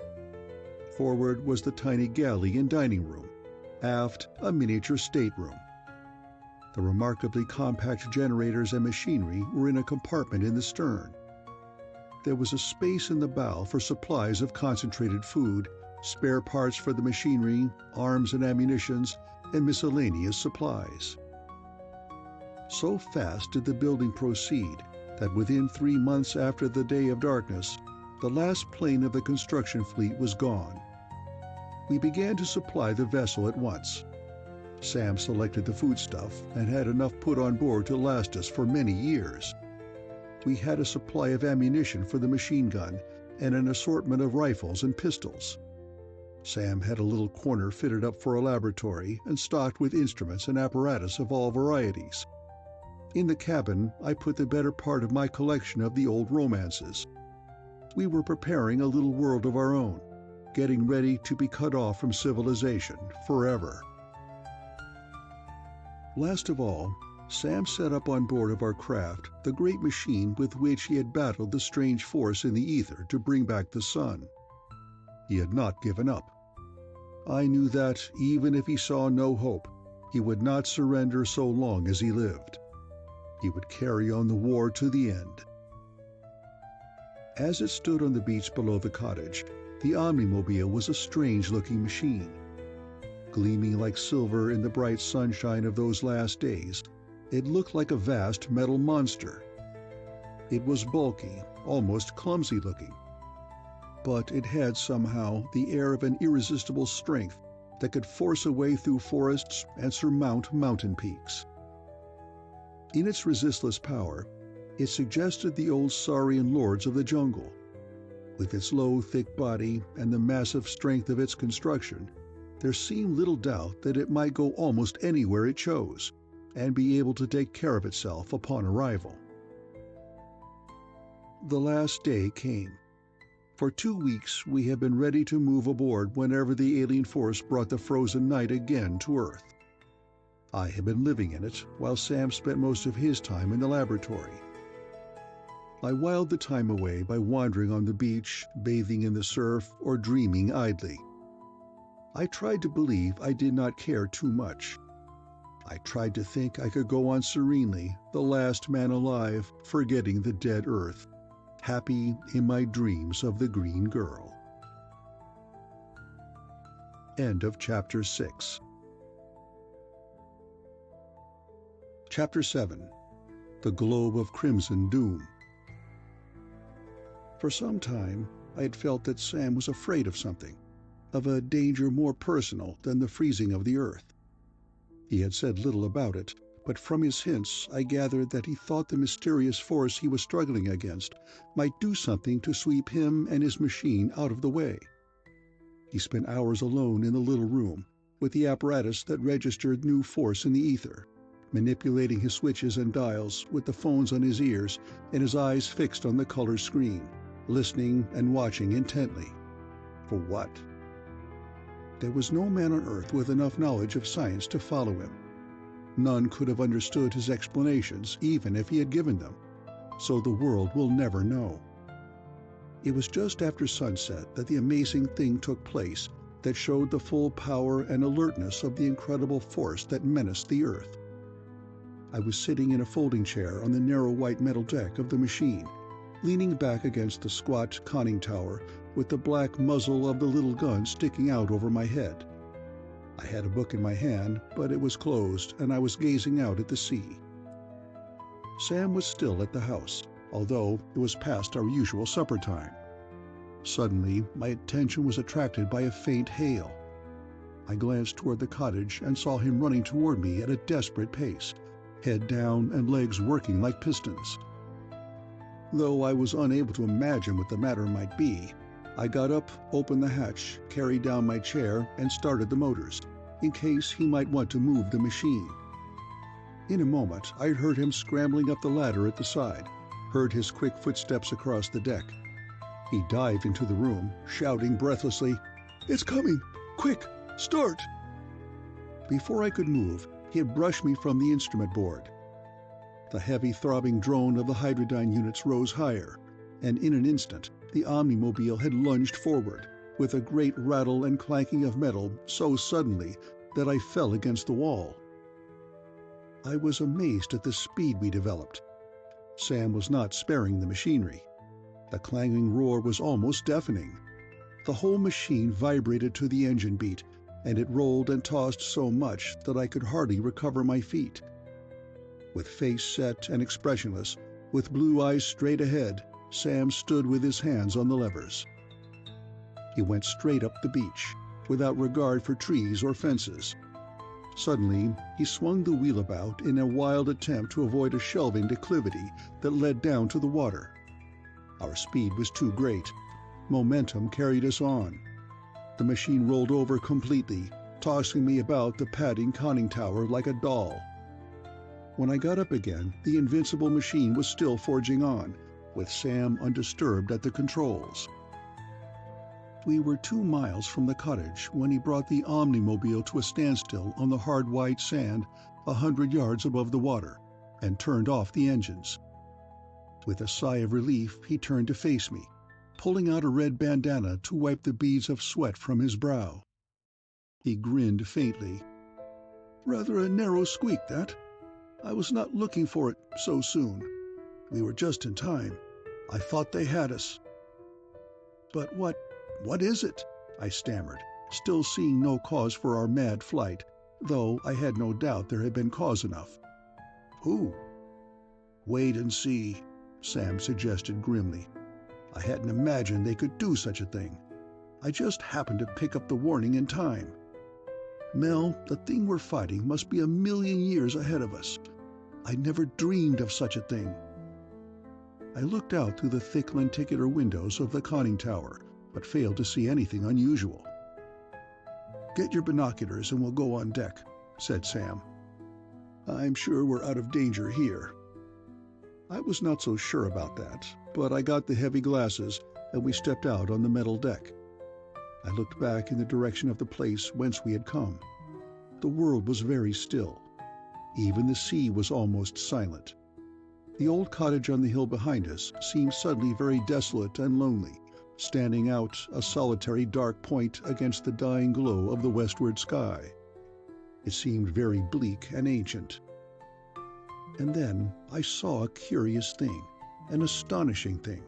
Forward was the tiny galley and dining room, aft a miniature stateroom. The remarkably compact generators and machinery were in a compartment in the stern. There was a space in the bow for supplies of concentrated food, spare parts for the machinery, arms and ammunitions, and miscellaneous supplies. So fast did the building proceed that within 3 months after the day of darkness, the last plane of the construction fleet was gone. We began to supply the vessel at once. Sam selected the foodstuff and had enough put on board to last us for many years. We had a supply of ammunition for the machine gun and an assortment of rifles and pistols. Sam had a little corner fitted up for a laboratory and stocked with instruments and apparatus of all varieties. In the cabin, I put the better part of my collection of the old romances. We were preparing a little world of our own, getting ready to be cut off from civilization forever. Last of all, Sam set up on board of our craft the great machine with which he had battled the strange force in the ether to bring back the sun. He had not given up. I knew that, even if he saw no hope, he would not surrender so long as he lived. He would carry on the war to the end. As it stood on the beach below the cottage, the Omnimobile was a strange-looking machine. Gleaming like silver in the bright sunshine of those last days, it looked like a vast metal monster. It was bulky, almost clumsy-looking, but it had somehow the air of an irresistible strength that could force a way through forests and surmount mountain peaks. In its resistless power, it suggested the old Saurian lords of the jungle. With its low, thick body and the massive strength of its construction, there seemed little doubt that it might go almost anywhere it chose, and be able to take care of itself upon arrival. The last day came. For 2 weeks we had been ready to move aboard whenever the alien force brought the frozen night again to Earth. I had been living in it, while Sam spent most of his time in the laboratory. I whiled the time away by wandering on the beach, bathing in the surf, or dreaming idly. I tried to believe I did not care too much. I tried to think I could go on serenely, the last man alive, forgetting the dead Earth, happy in my dreams of the green girl. End of chapter 6. Chapter 7. The Globe of Crimson Doom. For some time, I had felt that Sam was afraid of something, of a danger more personal than the freezing of the earth. He had said little about it, but from his hints I gathered that he thought the mysterious force he was struggling against might do something to sweep him and his machine out of the way. He spent hours alone in the little room, with the apparatus that registered new force in the ether, manipulating his switches and dials with the phones on his ears and his eyes fixed on the color screen, listening and watching intently. For what? There was no man on Earth with enough knowledge of science to follow him. None could have understood his explanations even if he had given them, so the world will never know. It was just after sunset that the amazing thing took place that showed the full power and alertness of the incredible force that menaced the Earth. I was sitting in a folding chair on the narrow white metal deck of the machine, leaning back against the squat conning tower with the black muzzle of the little gun sticking out over my head. I had a book in my hand, but it was closed and I was gazing out at the sea. Sam was still at the house, although it was past our usual supper time. Suddenly, my attention was attracted by a faint hail. I glanced toward the cottage and saw him running toward me at a desperate pace, head down and legs working like pistons. Though I was unable to imagine what the matter might be, I got up, opened the hatch, carried down my chair, and started the motors, in case he might want to move the machine. In a moment, I heard him scrambling up the ladder at the side, heard his quick footsteps across the deck. He dived into the room, shouting breathlessly, "It's coming! Quick! Start!" Before I could move, he had brushed me from the instrument board. The heavy throbbing drone of the hydrodyne units rose higher, and in an instant the omnimobile had lunged forward, with a great rattle and clanking of metal so suddenly that I fell against the wall. I was amazed at the speed we developed. Sam was not sparing the machinery. The clanging roar was almost deafening. The whole machine vibrated to the engine beat, and it rolled and tossed so much that I could hardly recover my feet. With face set and expressionless, with blue eyes straight ahead, Sam stood with his hands on the levers. He went straight up the beach, without regard for trees or fences. Suddenly, he swung the wheel about in a wild attempt to avoid a shelving declivity that led down to the water. Our speed was too great. Momentum carried us on. The machine rolled over completely, tossing me about the padding conning tower like a doll. When I got up again, the invincible machine was still forging on, with Sam undisturbed at the controls. We were 2 miles from the cottage when he brought the omnimobile to a standstill on the hard white sand 100 yards above the water, and turned off the engines. With a sigh of relief, he turned to face me, pulling out a red bandana to wipe the beads of sweat from his brow. He grinned faintly. "Rather a narrow squeak, that. I was not looking for it so soon. We were just in time. I thought they had us." "But what is it?" I stammered, still seeing no cause for our mad flight, though I had no doubt there had been cause enough. "Who?" "Wait and see," Sam suggested grimly. "I hadn't imagined they could do such a thing. I just happened to pick up the warning in time. Mel, the thing we're fighting must be 1,000,000 years ahead of us. I never dreamed of such a thing." I looked out through the thick lenticular windows of the conning tower, but failed to see anything unusual. "Get your binoculars and we'll go on deck," said Sam. "I'm sure we're out of danger here." I was not so sure about that, but I got the heavy glasses and we stepped out on the metal deck. I looked back in the direction of the place whence we had come. The world was very still. Even the sea was almost silent. The old cottage on the hill behind us seemed suddenly very desolate and lonely, standing out a solitary dark point against the dying glow of the westward sky. It seemed very bleak and ancient. And then I saw a curious thing, an astonishing thing.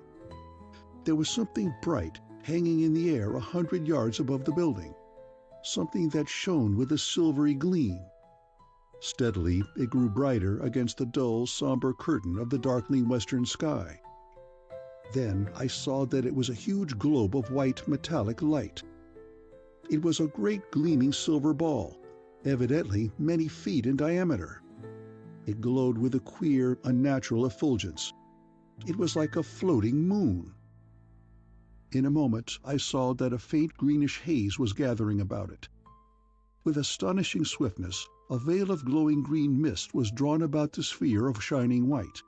There was something bright hanging in the air 100 yards above the building, something that shone with a silvery gleam. Steadily, it grew brighter against the dull, somber curtain of the darkening western sky. Then I saw that it was a huge globe of white metallic light. It was a great gleaming silver ball, evidently many feet in diameter. It glowed with a queer, unnatural effulgence. It was like a floating moon. In a moment I saw that a faint greenish haze was gathering about it. With astonishing swiftness, a veil of glowing green mist was drawn about the sphere of shining white.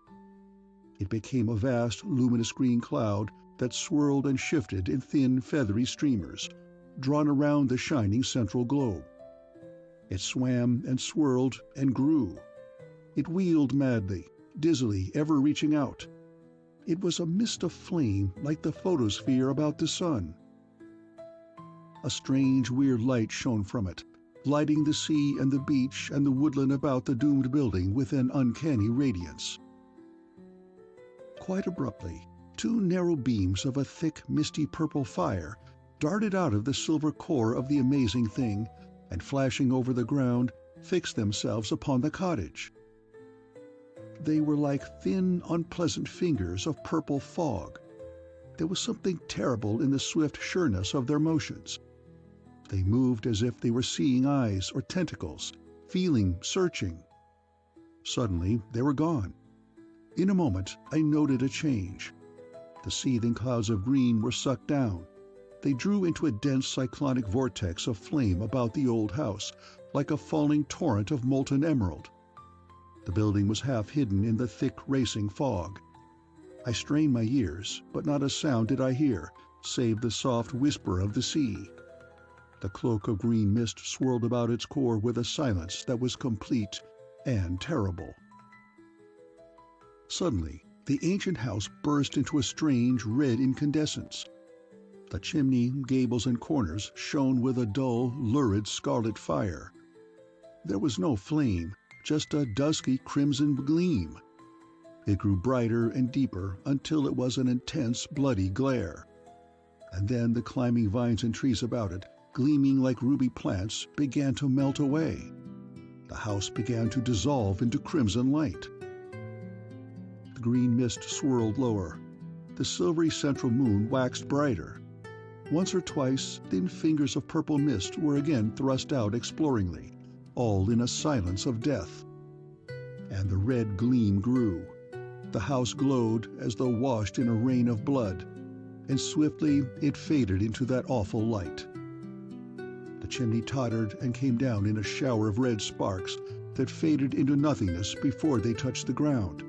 It became a vast, luminous green cloud that swirled and shifted in thin, feathery streamers, drawn around the shining central globe. It swam and swirled and grew. It wheeled madly, dizzily, ever reaching out. It was a mist of flame like the photosphere about the sun. A strange, weird light shone from it, lighting the sea and the beach and the woodland about the doomed building with an uncanny radiance. Quite abruptly, two narrow beams of a thick, misty purple fire darted out of the silver core of the amazing thing and, flashing over the ground, fixed themselves upon the cottage. They were like thin, unpleasant fingers of purple fog. There was something terrible in the swift sureness of their motions. They moved as if they were seeing eyes or tentacles, feeling, searching. Suddenly, they were gone. In a moment, I noted a change. The seething clouds of green were sucked down. They drew into a dense cyclonic vortex of flame about the old house, like a falling torrent of molten emerald. The building was half hidden in the thick, racing fog. I strained my ears, but not a sound did I hear, save the soft whisper of the sea. The cloak of green mist swirled about its core with a silence that was complete and terrible. Suddenly, the ancient house burst into a strange red incandescence. The chimney, gables, and corners shone with a dull, lurid scarlet fire. There was no flame, just a dusky crimson gleam. It grew brighter and deeper until it was an intense, bloody glare. And then the climbing vines and trees about it, gleaming like ruby plants, began to melt away. The house began to dissolve into crimson light. The green mist swirled lower. The silvery central moon waxed brighter. Once or twice, thin fingers of purple mist were again thrust out exploringly, all in a silence of death. And the red gleam grew. The house glowed as though washed in a rain of blood, and swiftly it faded into that awful light. The chimney tottered and came down in a shower of red sparks that faded into nothingness before they touched the ground.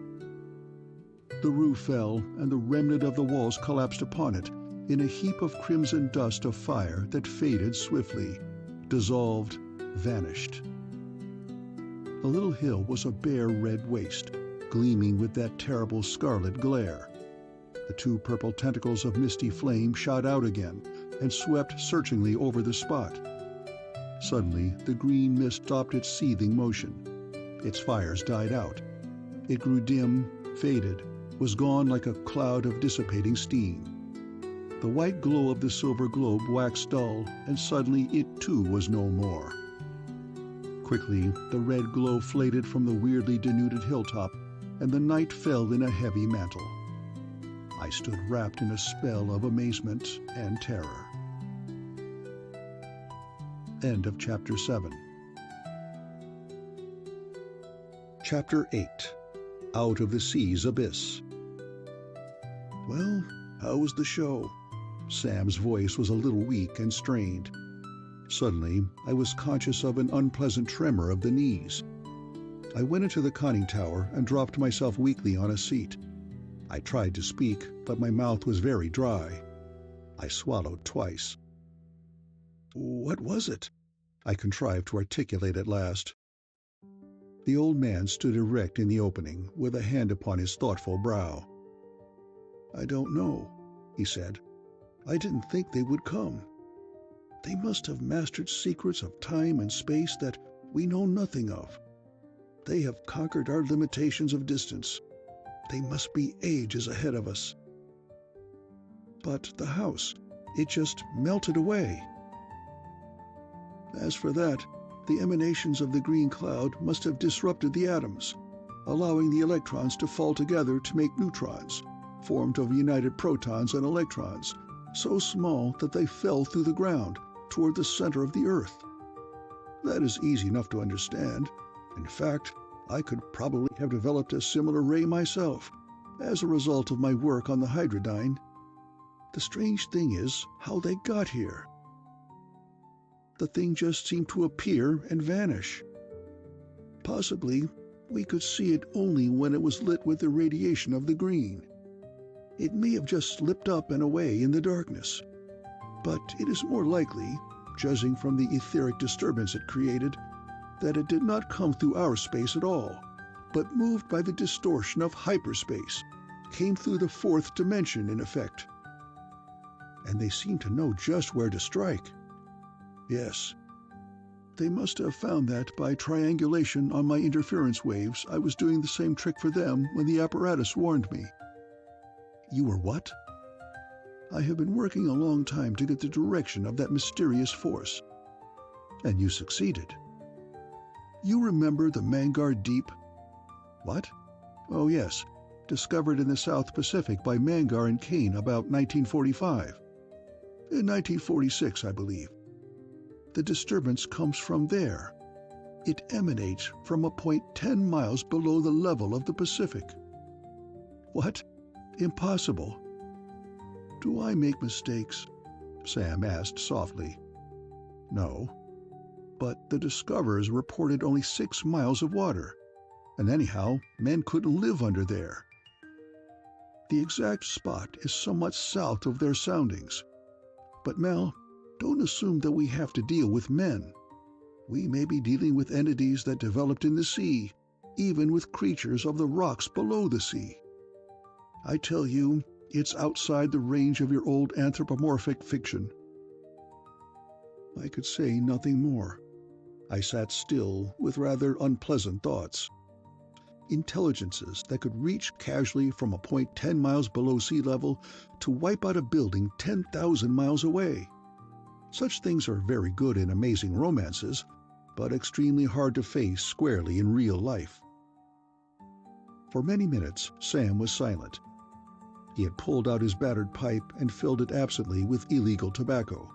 The roof fell, and the remnant of the walls collapsed upon it in a heap of crimson dust of fire that faded swiftly, dissolved, vanished. The little hill was a bare red waste, gleaming with that terrible scarlet glare. The two purple tentacles of misty flame shot out again and swept searchingly over the spot. Suddenly, the green mist stopped its seething motion. Its fires died out. It grew dim, faded, was gone like a cloud of dissipating steam. The white glow of the silver globe waxed dull, and suddenly it too was no more. Quickly, the red glow faded from the weirdly denuded hilltop, and the night fell in a heavy mantle. I stood wrapped in a spell of amazement and terror. End of Chapter 7. Chapter 8. Out of the Sea's Abyss. "Well, how was the show?" Sam's voice was a little weak and strained. Suddenly, I was conscious of an unpleasant tremor of the knees. I went into the conning tower and dropped myself weakly on a seat. I tried to speak, but my mouth was very dry. I swallowed twice. "What was it?" I contrived to articulate at last. The old man stood erect in the opening, with a hand upon his thoughtful brow. "I don't know," he said. "I didn't think they would come. They must have mastered secrets of time and space that we know nothing of. They have conquered our limitations of distance. They must be ages ahead of us. But the house, it just melted away. As for that, The emanations of the green cloud must have disrupted the atoms, allowing the electrons to fall together to make neutrons, formed of united protons and electrons, so small that they fell through the ground toward the center of the Earth. That is easy enough to understand. In fact, I could probably have developed a similar ray myself, as a result of my work on the hydrodyne. The strange thing is how they got here. The thing just seemed to appear and vanish. Possibly, we could see it only when it was lit with the radiation of the green. It may have just slipped up and away in the darkness, but it is more likely, judging from the etheric disturbance it created, that it did not come through our space at all, but moved by the distortion of hyperspace, came through the fourth dimension in effect. And they seem to know just where to strike. Yes, they must have found that by triangulation on my interference waves. I was doing the same trick for them when the apparatus warned me. You were what? I have been working a long time to get the direction of that mysterious force. And you succeeded. You remember the Mangar Deep? What? Oh yes, discovered in the South Pacific by Mangar and Kane about 1945. In 1946, I believe. The disturbance comes from there. It emanates from a point 10 miles below the level of the Pacific. What? Impossible. Do I make mistakes? Sam asked softly. No. But the discoverers reported only 6 miles of water, and anyhow, men couldn't live under there. The exact spot is somewhat south of their soundings. But Mel, don't assume that we have to deal with men. We may be dealing with entities that developed in the sea, even with creatures of the rocks below the sea. I tell you, it's outside the range of your old anthropomorphic fiction. I could say nothing more. I sat still with rather unpleasant thoughts. Intelligences that could reach casually from a point 10 miles below sea level to wipe out a building 10,000 miles away. Such things are very good in amazing romances, but extremely hard to face squarely in real life. For many minutes, Sam was silent. He had pulled out his battered pipe and filled it absently with illegal tobacco.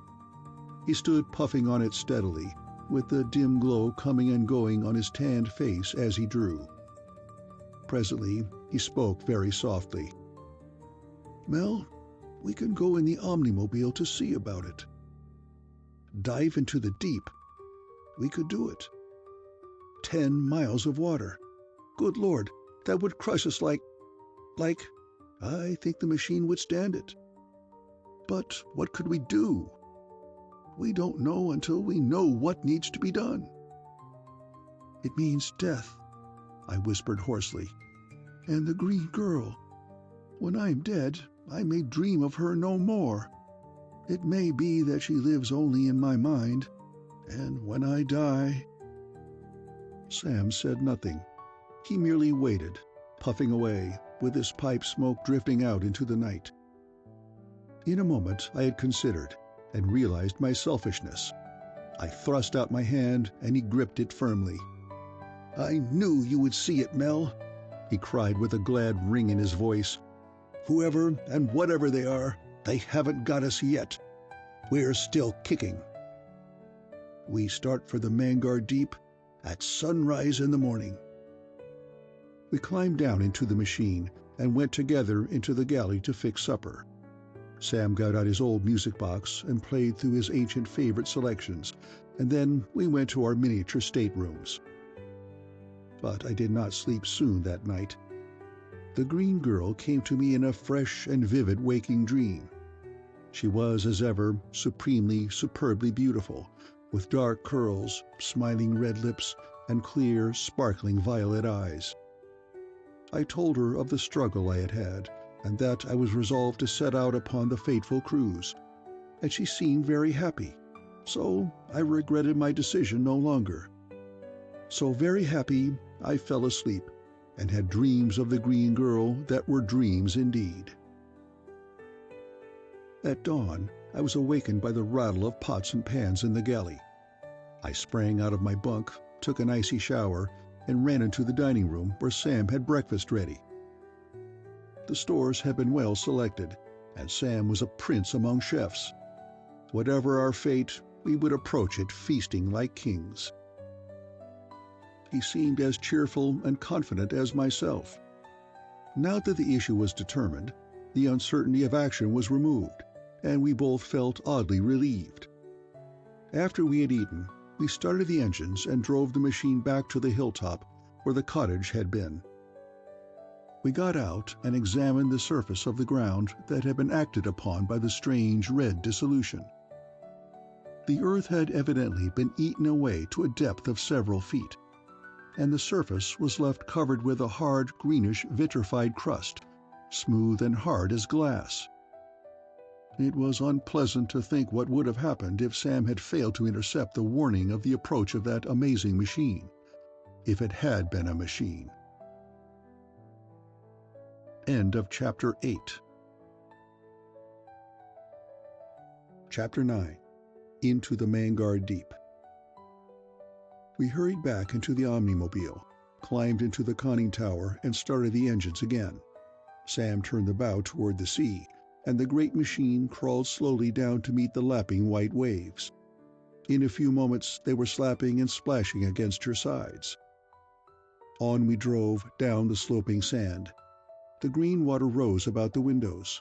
He stood puffing on it steadily, with the dim glow coming and going on his tanned face as he drew. Presently, he spoke very softly. Mel, we can go in the Omnimobile to see about it. Dive into the deep. We could do it. 10 miles of water. Good Lord, that would crush us like... I think the machine would stand it. But what could we do? We don't know until we know what needs to be done. It means death, I whispered hoarsely. And the green girl. When I'm dead, I may dream of her no more. It may be that she lives only in my mind, and when I die... Sam said nothing. He merely waited, puffing away, with his pipe smoke drifting out into the night. In a moment I had considered, and realized my selfishness. I thrust out my hand, and he gripped it firmly. I knew you would see it, Mel, he cried with a glad ring in his voice. Whoever and whatever they are, they haven't got us yet. We're still kicking. We start for the Mangar Deep at sunrise in the morning. We climbed down into the machine and went together into the galley to fix supper. Sam got out his old music box and played through his ancient favorite selections, and then we went to our miniature staterooms. But I did not sleep soon that night. The green girl came to me in a fresh and vivid waking dream. She was, as ever, supremely, superbly beautiful, with dark curls, smiling red lips, and clear, sparkling violet eyes. I told her of the struggle I had had, and that I was resolved to set out upon the fateful cruise, and she seemed very happy, so I regretted my decision no longer. So very happy, I fell asleep, and had dreams of the green girl that were dreams indeed. At dawn, I was awakened by the rattle of pots and pans in the galley. I sprang out of my bunk, took an icy shower, and ran into the dining room where Sam had breakfast ready. The stores had been well selected, and Sam was a prince among chefs. Whatever our fate, we would approach it feasting like kings. He seemed as cheerful and confident as myself. Now that the issue was determined, the uncertainty of action was removed, and we both felt oddly relieved. After we had eaten, we started the engines and drove the machine back to the hilltop where the cottage had been. We got out and examined the surface of the ground that had been acted upon by the strange red dissolution. The earth had evidently been eaten away to a depth of several feet, and the surface was left covered with a hard, greenish, vitrified crust, smooth and hard as glass. It was unpleasant to think what would have happened if Sam had failed to intercept the warning of the approach of that amazing machine, if it had been a machine. End of Chapter 8. Chapter 9. Into the Mangard Deep. We hurried back into the omnimobile, climbed into the conning tower, and started the engines again. Sam turned the bow toward the sea, and the great machine crawled slowly down to meet the lapping white waves. In a few moments they were slapping and splashing against her sides. On we drove, down the sloping sand. The green water rose about the windows.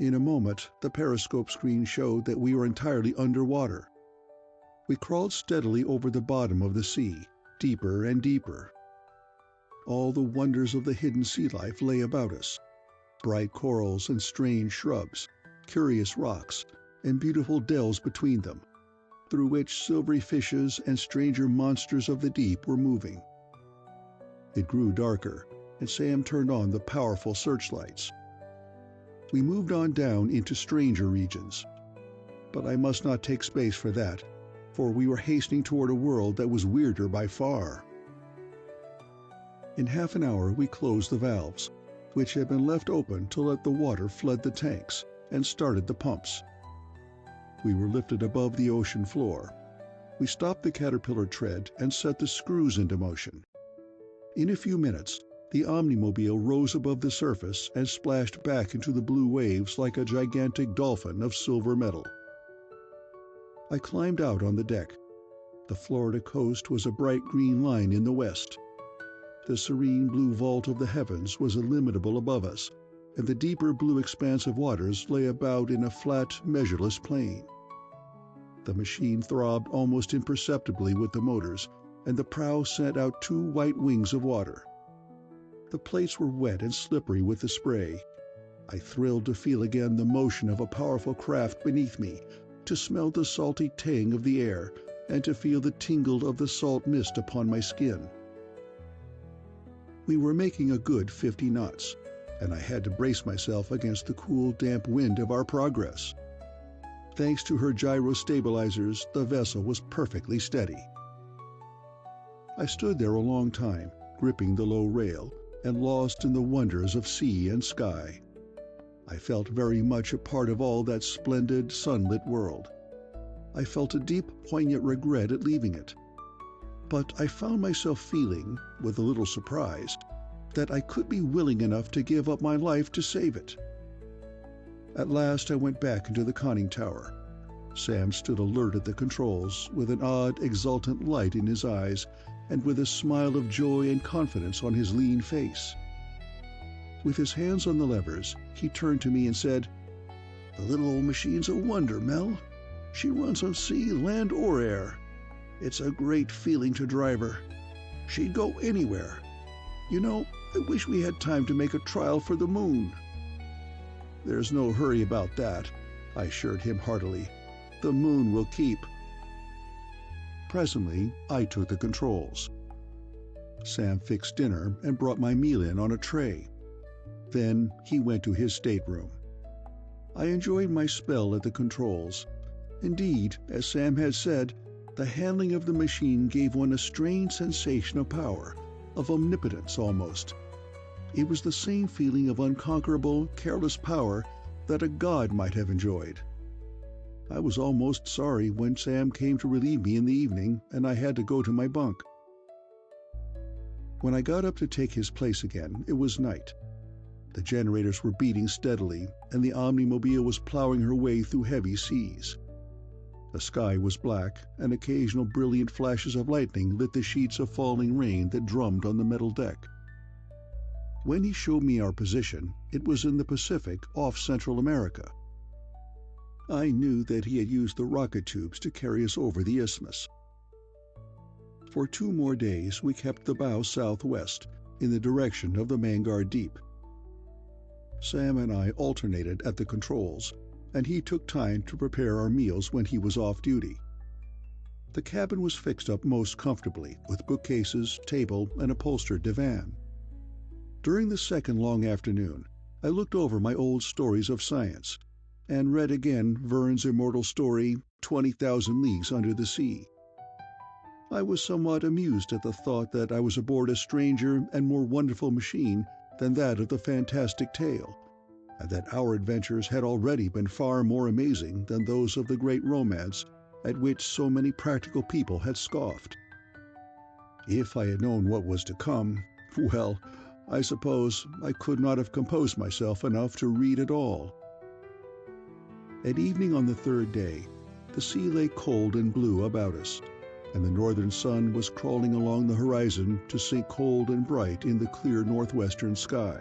In a moment the periscope screen showed that we were entirely underwater. We crawled steadily over the bottom of the sea, deeper and deeper. All the wonders of the hidden sea life lay about us. Bright corals and strange shrubs, curious rocks, and beautiful dells between them, through which silvery fishes and stranger monsters of the deep were moving. It grew darker, and Sam turned on the powerful searchlights. We moved on down into stranger regions. But I must not take space for that, for we were hastening toward a world that was weirder by far. In half an hour we closed the valves, which had been left open to let the water flood the tanks, and started the pumps. We were lifted above the ocean floor. We stopped the caterpillar tread and set the screws into motion. In a few minutes, the omnimobile rose above the surface and splashed back into the blue waves like a gigantic dolphin of silver metal. I climbed out on the deck. The Florida coast was a bright green line in the west. The serene blue vault of the heavens was illimitable above us, and the deeper blue expanse of waters lay about in a flat, measureless plain. The machine throbbed almost imperceptibly with the motors, and the prow sent out 2 white wings of water. The plates were wet and slippery with the spray. I thrilled to feel again the motion of a powerful craft beneath me, to smell the salty tang of the air, and to feel the tingle of the salt mist upon my skin. We were making a good 50 knots, and I had to brace myself against the cool, damp wind of our progress. Thanks to her gyro stabilizers, the vessel was perfectly steady. I stood there a long time, gripping the low rail, and lost in the wonders of sea and sky. I felt very much a part of all that splendid, sunlit world. I felt a deep, poignant regret at leaving it. But I found myself feeling, with a little surprise, that I could be willing enough to give up my life to save it. At last I went back into the conning tower. Sam stood alert at the controls, with an odd, exultant light in his eyes, and with a smile of joy and confidence on his lean face. With his hands on the levers, he turned to me and said, "The little old machine's a wonder, Mel. She runs on sea, land, or air. It's a great feeling to drive her. She'd go anywhere. You know, I wish we had time to make a trial for the moon." "There's no hurry about that," I assured him heartily. "The moon will keep." Presently, I took the controls. Sam fixed dinner and brought my meal in on a tray. Then he went to his stateroom. I enjoyed my spell at the controls. Indeed, as Sam had said, the handling of the machine gave one a strange sensation of power, of omnipotence almost. It was the same feeling of unconquerable, careless power that a god might have enjoyed. I was almost sorry when Sam came to relieve me in the evening and I had to go to my bunk. When I got up to take his place again, it was night. The generators were beating steadily, and the Omnimobile was plowing her way through heavy seas. The sky was black, and occasional brilliant flashes of lightning lit the sheets of falling rain that drummed on the metal deck. When he showed me our position, it was in the Pacific off Central America. I knew that he had used the rocket tubes to carry us over the isthmus. For 2 more days we kept the bow southwest, in the direction of the Mangar Deep. Sam and I alternated at the controls, and he took time to prepare our meals when he was off duty. The cabin was fixed up most comfortably, with bookcases, table, and upholstered divan. During the second long afternoon, I looked over my old stories of science, and read again Verne's immortal story, 20,000 Leagues Under the Sea. I was somewhat amused at the thought that I was aboard a stranger and more wonderful machine than that of the fantastic tale, and that our adventures had already been far more amazing than those of the great romance at which so many practical people had scoffed. If I had known what was to come, well, I suppose I could not have composed myself enough to read at all. At evening on the 3rd day, the sea lay cold and blue about us, and the northern sun was crawling along the horizon to sink cold and bright in the clear northwestern sky,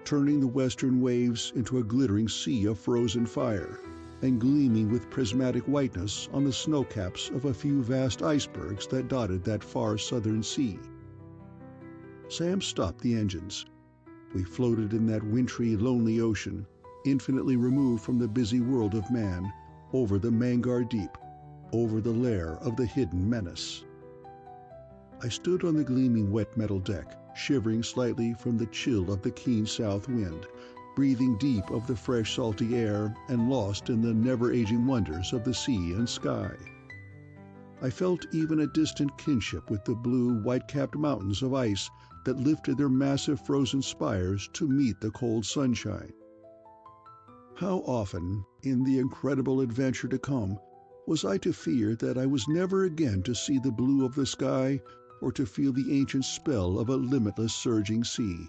turning the western waves into a glittering sea of frozen fire, and gleaming with prismatic whiteness on the snowcaps of a few vast icebergs that dotted that far southern sea. Sam stopped the engines. We floated in that wintry, lonely ocean, infinitely removed from the busy world of man, over the Mangar Deep, over the lair of the hidden menace. I stood on the gleaming wet metal deck, shivering slightly from the chill of the keen south wind, breathing deep of the fresh salty air and lost in the never-aging wonders of the sea and sky. I felt even a distant kinship with the blue, white-capped mountains of ice that lifted their massive frozen spires to meet the cold sunshine. How often, in the incredible adventure to come, was I to fear that I was never again to see the blue of the sky or to feel the ancient spell of a limitless surging sea.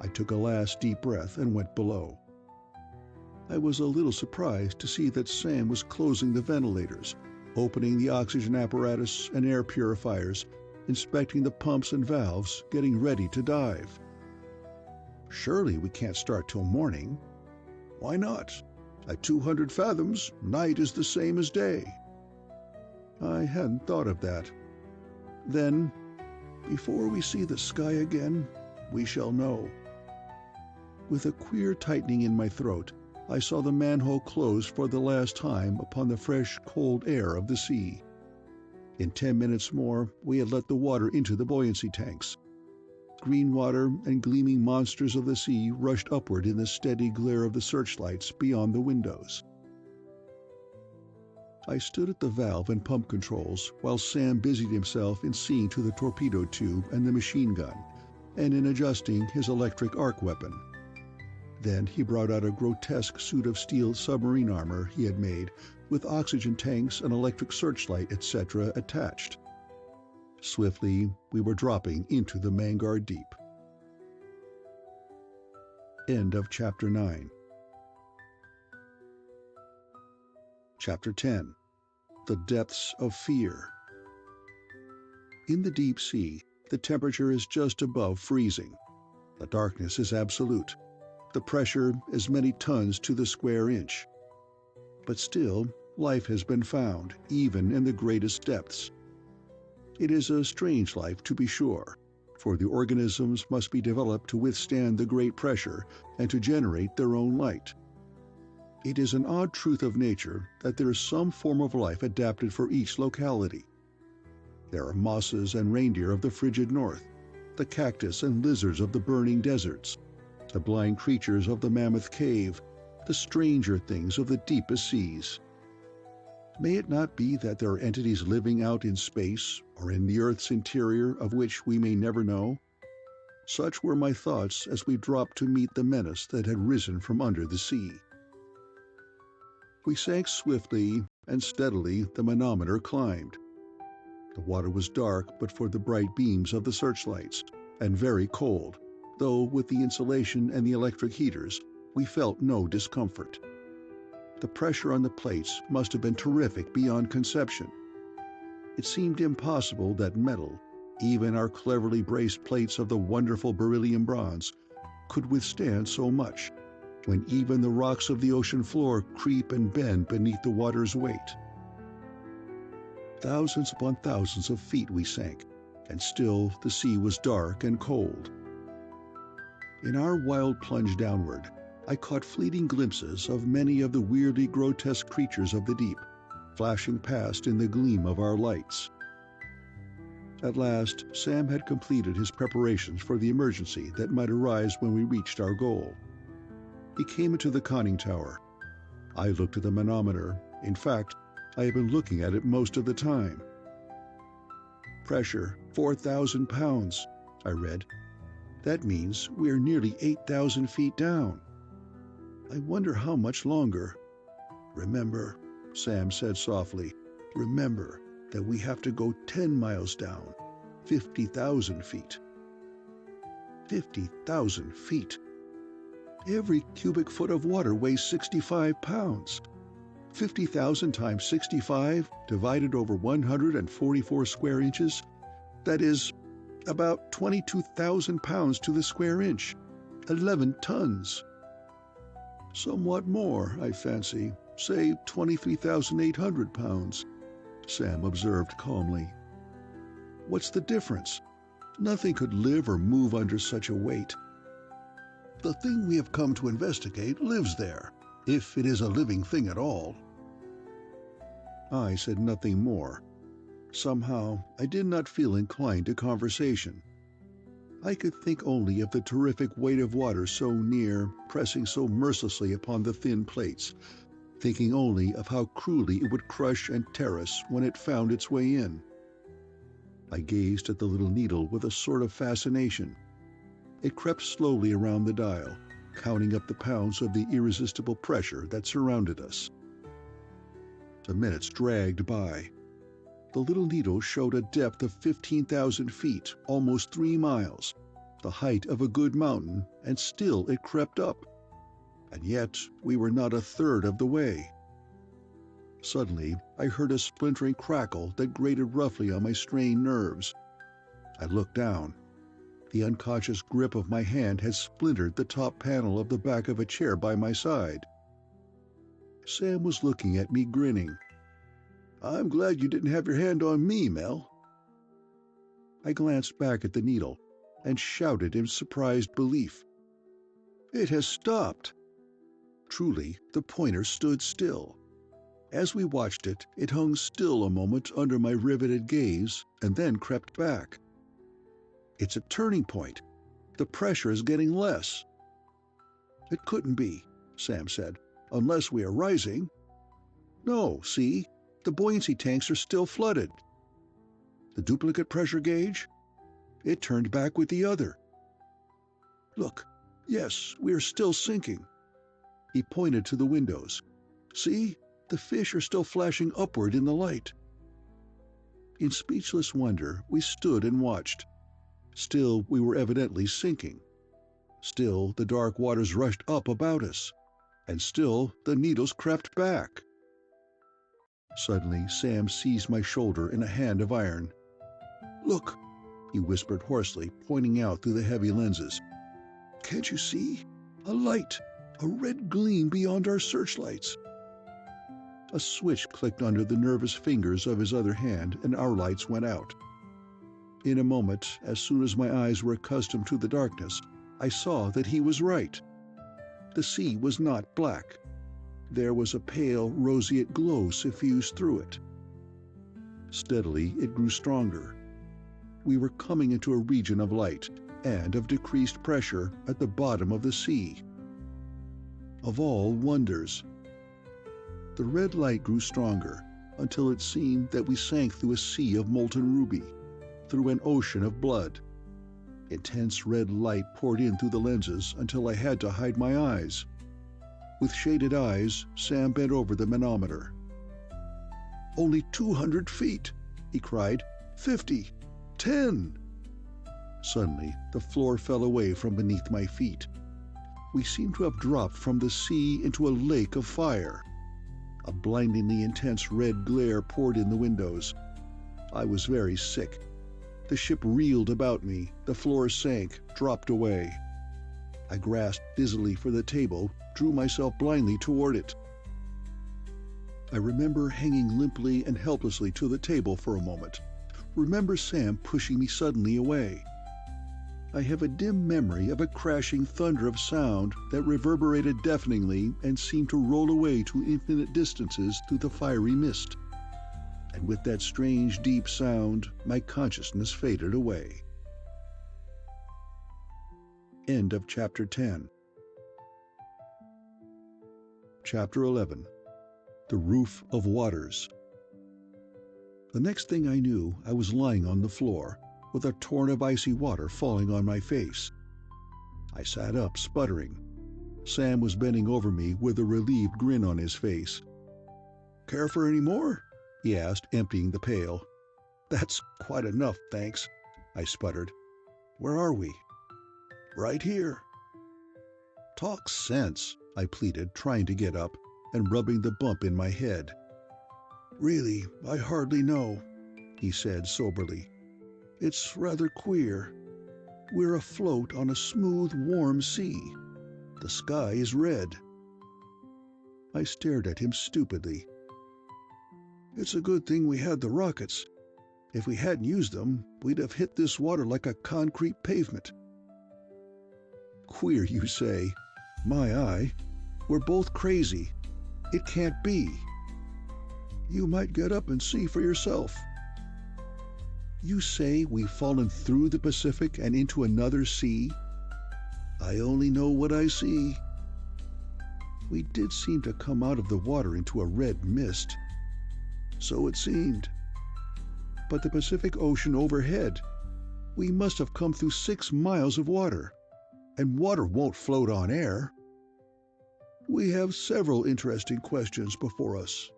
I took a last deep breath and went below. I was a little surprised to see that Sam was closing the ventilators, opening the oxygen apparatus and air purifiers, inspecting the pumps and valves, getting ready to dive. Surely we can't start till morning. Why not? At 200 fathoms, night is the same as day. I hadn't thought of that. Then, before we see the sky again, we shall know. With a queer tightening in my throat, I saw the manhole close for the last time upon the fresh, cold air of the sea. In 10 minutes more, we had let the water into the buoyancy tanks. Green water and gleaming monsters of the sea rushed upward in the steady glare of the searchlights beyond the windows. I stood at the valve and pump controls while Sam busied himself in seeing to the torpedo tube and the machine gun, and in adjusting his electric arc weapon. Then he brought out a grotesque suit of steel submarine armor he had made, with oxygen tanks and electric searchlight, etc. attached. Swiftly, we were dropping into the Mangar Deep. End of Chapter 9. Chapter 10. The Depths of Fear. In the deep sea, the temperature is just above freezing. The darkness is absolute. The pressure is many tons to the square inch. But still, life has been found, even in the greatest depths. It is a strange life, to be sure, for the organisms must be developed to withstand the great pressure and to generate their own light. It is an odd truth of nature that there is some form of life adapted for each locality. There are mosses and reindeer of the frigid north, the cactus and lizards of the burning deserts, the blind creatures of the mammoth cave, the stranger things of the deepest seas. May it not be that there are entities living out in space or in the Earth's interior of which we may never know? Such were my thoughts as we dropped to meet the menace that had risen from under the sea. We sank swiftly, and steadily the manometer climbed. The water was dark but for the bright beams of the searchlights, and very cold, though with the insulation and the electric heaters, we felt no discomfort. The pressure on the plates must have been terrific beyond conception. It seemed impossible that metal, even our cleverly braced plates of the wonderful beryllium bronze, could withstand so much, when even the rocks of the ocean floor creep and bend beneath the water's weight. Thousands upon thousands of feet we sank, and still the sea was dark and cold. In our wild plunge downward, I caught fleeting glimpses of many of the weirdly grotesque creatures of the deep, flashing past in the gleam of our lights. At last, Sam had completed his preparations for the emergency that might arise when we reached our goal. He came into the conning tower. I looked at the manometer. In fact, I had been looking at it most of the time. Pressure, 4,000 pounds, I read. That means we are nearly 8,000 feet down. I wonder how much longer. Remember, Sam said softly, remember that we have to go 10 miles down, 50,000 feet. 50,000 feet. Every cubic foot of water weighs 65 pounds. 50,000 times 65 divided over 144 square inches, that is about 22,000 pounds to the square inch, 11 tons. Somewhat more, I fancy, say 23,800 pounds, Sam observed calmly. What's the difference? Nothing could live or move under such a weight. The thing we have come to investigate lives there, if it is a living thing at all. I said nothing more. Somehow, I did not feel inclined to conversation. I could think only of the terrific weight of water so near, pressing so mercilessly upon the thin plates, thinking only of how cruelly it would crush and tear us when it found its way in. I gazed at the little needle with a sort of fascination. It crept slowly around the dial, counting up the pounds of the irresistible pressure that surrounded us. The minutes dragged by. The little needle showed a depth of 15,000 feet, almost 3 miles, the height of a good mountain, and still it crept up. And yet we were not a third of the way. Suddenly, I heard a splintering crackle that grated roughly on my strained nerves. I looked down. The unconscious grip of my hand had splintered the top panel of the back of a chair by my side. Sam was looking at me, grinning. "I'm glad you didn't have your hand on me, Mel." I glanced back at the needle and shouted in surprised belief. "It has stopped!" Truly, the pointer stood still. As we watched it, it hung still a moment under my riveted gaze and then crept back. "It's a turning point. The pressure is getting less." "It couldn't be," Sam said, "unless we are rising." "No, see? The buoyancy tanks are still flooded." "The duplicate pressure gauge?" "It turned back with the other." "Look, yes, we are still sinking." He pointed to the windows. "See? The fish are still flashing upward in the light." In speechless wonder, we stood and watched. Still, we were evidently sinking. Still, the dark waters rushed up about us. And still, the needles crept back. Suddenly, Sam seized my shoulder in a hand of iron. "Look," he whispered hoarsely, pointing out through the heavy lenses. "Can't you see? A light, a red gleam beyond our searchlights." A switch clicked under the nervous fingers of his other hand, and our lights went out. In a moment, as soon as my eyes were accustomed to the darkness, I saw that he was right. The sea was not black. There was a pale, roseate glow suffused through it. Steadily, it grew stronger. We were coming into a region of light and of decreased pressure at the bottom of the sea. Of all wonders! The red light grew stronger until it seemed that we sank through a sea of molten ruby, through an ocean of blood. Intense red light poured in through the lenses until I had to hide my eyes. With shaded eyes, Sam bent over the manometer. "Only 200 feet!" he cried. "50! 10!" Suddenly, the floor fell away from beneath my feet. We seemed to have dropped from the sea into a lake of fire. A blindingly intense red glare poured in the windows. I was very sick. The ship reeled about me, the floor sank, dropped away. I grasped dizzily for the table, drew myself blindly toward it. I remember hanging limply and helplessly to the table for a moment. Remember Sam pushing me suddenly away. I have a dim memory of a crashing thunder of sound that reverberated deafeningly and seemed to roll away to infinite distances through the fiery mist. And with that strange, deep sound, my consciousness faded away. End of Chapter 10. Chapter 11. The Roof of Waters. The next thing I knew, I was lying on the floor, with a torrent of icy water falling on my face. I sat up, sputtering. Sam was bending over me with a relieved grin on his face. "Care for any more?" he asked, emptying the pail. "That's quite enough, thanks," I sputtered. "Where are we?" "Right here." "Talk sense," I pleaded, trying to get up, and rubbing the bump in my head. "Really, I hardly know," he said soberly. "It's rather queer. We're afloat on a smooth, warm sea. The sky is red." I stared at him stupidly. "It's a good thing we had the rockets. If we hadn't used them, we'd have hit this water like a concrete pavement." "Queer, you say? My eye. We're both crazy. It can't be." "You might get up and see for yourself." "You say we've fallen through the Pacific and into another sea?" "I only know what I see." "We did seem to come out of the water into a red mist." "So it seemed." "But the Pacific Ocean overhead. We must have come through 6 miles of water. And water won't float on air." "We have several interesting questions before us."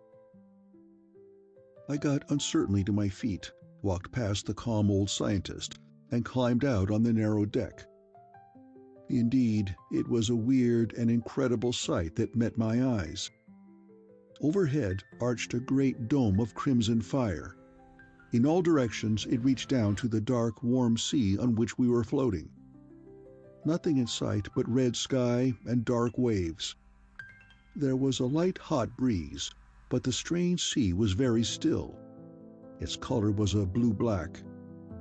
I got uncertainly to my feet, walked past the calm old scientist, and climbed out on the narrow deck. Indeed, it was a weird and incredible sight that met my eyes. Overhead arched a great dome of crimson fire. In all directions it reached down to the dark, warm sea on which we were floating. Nothing in sight but red sky and dark waves. There was a light, hot breeze, but the strange sea was very still. Its color was a blue-black,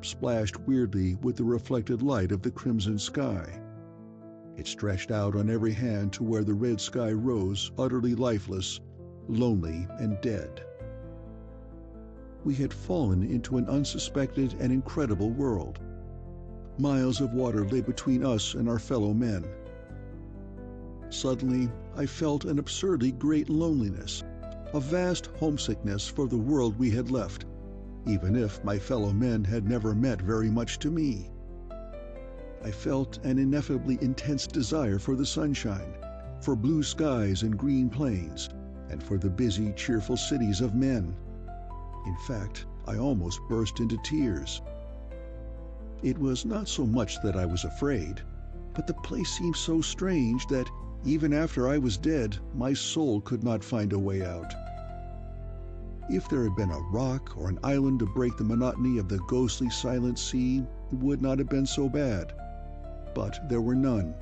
splashed weirdly with the reflected light of the crimson sky. It stretched out on every hand to where the red sky rose, utterly lifeless, lonely and dead. We had fallen into an unsuspected and incredible world. Miles of water lay between us and our fellow men. Suddenly, I felt an absurdly great loneliness, a vast homesickness for the world we had left, even if my fellow men had never meant very much to me. I felt an ineffably intense desire for the sunshine, for blue skies and green plains, and for the busy, cheerful cities of men. In fact, I almost burst into tears. It was not so much that I was afraid, but the place seemed so strange that, even after I was dead, my soul could not find a way out. If there had been a rock or an island to break the monotony of the ghostly silent sea, it would not have been so bad. But there were none.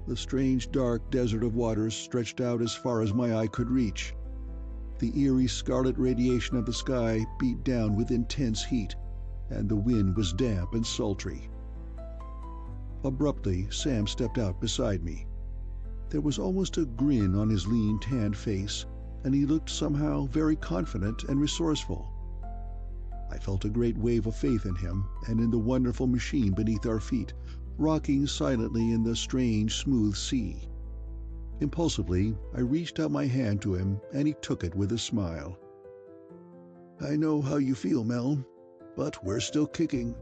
The strange dark desert of waters stretched out as far as my eye could reach. The eerie scarlet radiation of the sky beat down with intense heat, and the wind was damp and sultry. Abruptly, Sam stepped out beside me. There was almost a grin on his lean, tanned face, and he looked somehow very confident and resourceful. I felt a great wave of faith in him and in the wonderful machine beneath our feet, rocking silently in the strange, smooth sea. Impulsively, I reached out my hand to him, and he took it with a smile. "I know how you feel, Mel, but we're still kicking."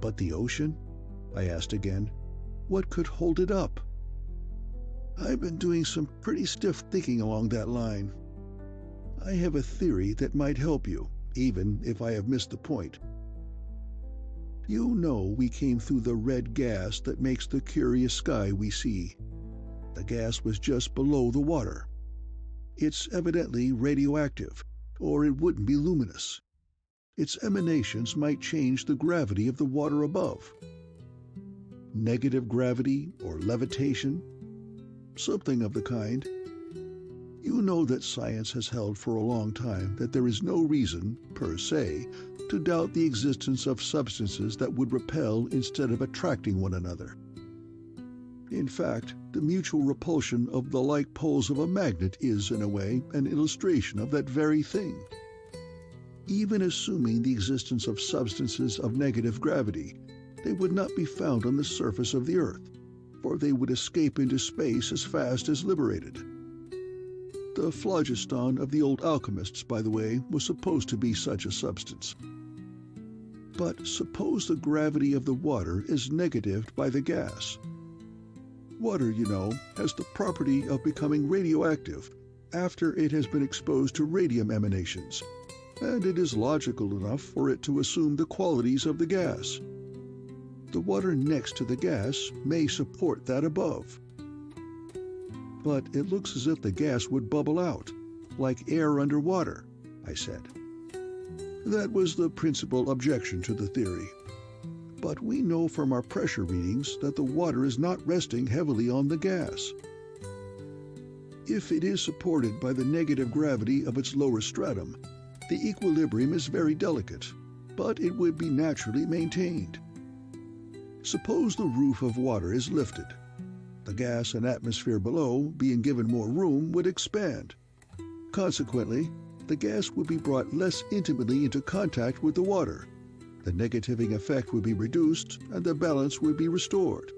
"But the ocean?" I asked again. "What could hold it up?" I've been doing some pretty stiff thinking along that line. I have a theory that might help you, even if I have missed the point. You know we came through the red gas that makes the curious sky we see. The gas was just below the water. It's evidently radioactive, or it wouldn't be luminous. Its emanations might change the gravity of the water above. Negative gravity or levitation, something of the kind. You know that science has held for a long time that there is no reason, per se, to doubt the existence of substances that would repel instead of attracting one another. In fact, the mutual repulsion of the like poles of a magnet is, in a way, an illustration of that very thing. Even assuming the existence of substances of negative gravity, they would not be found on the surface of the Earth, for they would escape into space as fast as liberated. The phlogiston of the old alchemists, by the way, was supposed to be such a substance. But suppose the gravity of the water is negatived by the gas. Water, you know, has the property of becoming radioactive after it has been exposed to radium emanations, and it is logical enough for it to assume the qualities of the gas. The water next to the gas may support that above. But it looks as if the gas would bubble out, like air underwater, I said. That was the principal objection to the theory. But we know from our pressure readings that the water is not resting heavily on the gas. If it is supported by the negative gravity of its lower stratum, the equilibrium is very delicate, but it would be naturally maintained. Suppose the roof of water is lifted. The gas and atmosphere below, being given more room, would expand. Consequently, the gas would be brought less intimately into contact with the water. The negativing effect would be reduced, and the balance would be restored.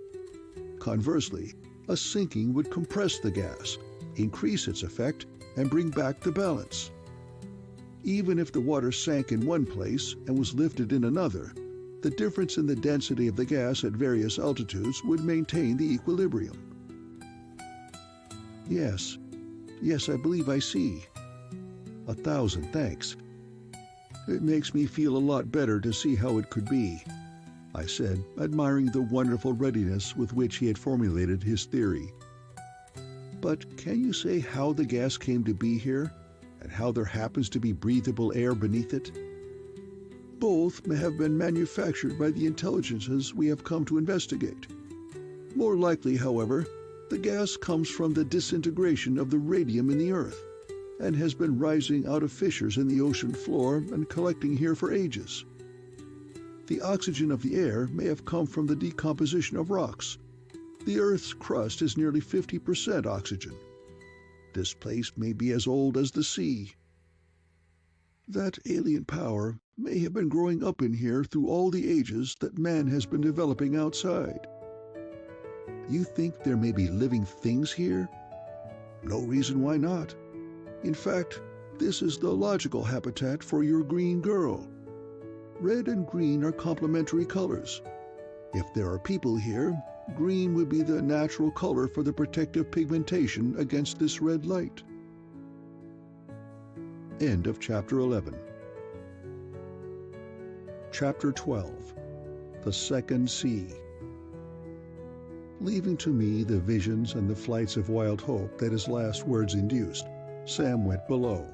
Conversely, a sinking would compress the gas, increase its effect, and bring back the balance. Even if the water sank in one place and was lifted in another, the difference in the density of the gas at various altitudes would maintain the equilibrium. Yes, I believe I see. 1,000 thanks. It makes me feel a lot better to see how it could be, I said, admiring the wonderful readiness with which he had formulated his theory. But can you say how the gas came to be here, and how there happens to be breathable air beneath it? Both may have been manufactured by the intelligences we have come to investigate. More likely, however, the gas comes from the disintegration of the radium in the Earth, and has been rising out of fissures in the ocean floor and collecting here for ages. The oxygen of the air may have come from the decomposition of rocks. The Earth's crust is nearly 50% oxygen. This place may be as old as the sea. That alien power may have been growing up in here through all the ages that man has been developing outside. You think there may be living things here? No reason why not. In fact, this is the logical habitat for your green girl. Red and green are complementary colors. If there are people here, green would be the natural color for the protective pigmentation against this red light. End of Chapter 11. Chapter 12. The Second Sea. Leaving to me the visions and the flights of wild hope that his last words induced, Sam went below.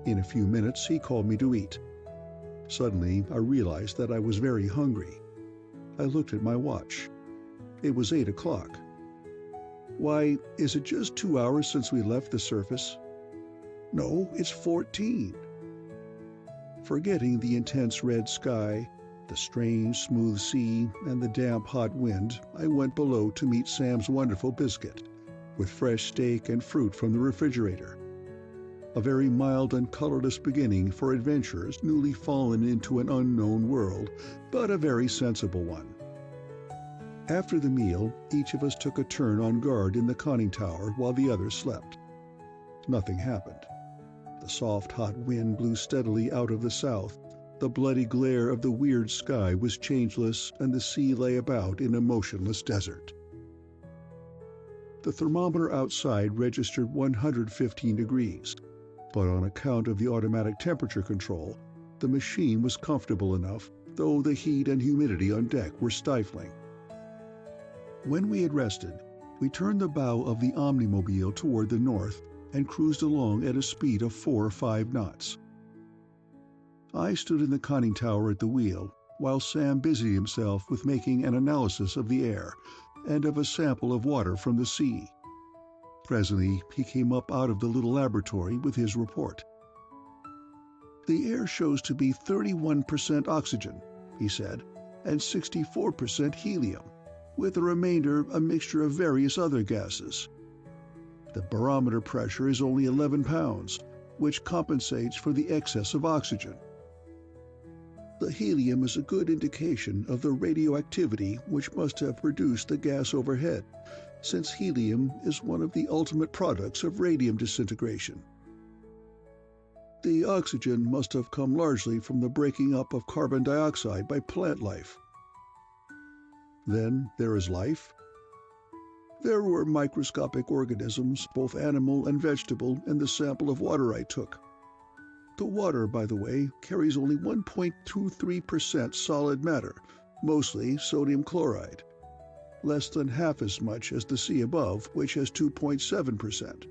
In a few minutes he called me to eat. Suddenly I realized that I was very hungry. I looked at my watch. It was 8 o'clock. Why, is it just 2 hours since we left the surface? No, it's 14. Forgetting the intense red sky, the strange smooth sea, and the damp hot wind, I went below to meet Sam's wonderful biscuit, with fresh steak and fruit from the refrigerator. A very mild and colorless beginning for adventurers newly fallen into an unknown world, but a very sensible one. After the meal, each of us took a turn on guard in the conning tower while the others slept. Nothing happened. The soft hot wind blew steadily out of the south. The bloody glare of the weird sky was changeless, and the sea lay about in a motionless desert. The thermometer outside registered 115 degrees, but on account of the automatic temperature control, the machine was comfortable enough, though the heat and humidity on deck were stifling. When we had rested, we turned the bow of the Omnimobile toward the north and cruised along at a speed of 4 or 5 knots. I stood in the conning tower at the wheel, while Sam busied himself with making an analysis of the air and of a sample of water from the sea. Presently he came up out of the little laboratory with his report. "The air shows to be 31% oxygen," he said, "and 64% helium, with the remainder a mixture of various other gases. The barometer pressure is only 11 pounds, which compensates for the excess of oxygen. The helium is a good indication of the radioactivity which must have produced the gas overhead, since helium is one of the ultimate products of radium disintegration. The oxygen must have come largely from the breaking up of carbon dioxide by plant life." "Then there is life?" "There were microscopic organisms, both animal and vegetable, in the sample of water I took. The water, by the way, carries only 1.23% solid matter, mostly sodium chloride, less than half as much as the sea above, which has 2.7%.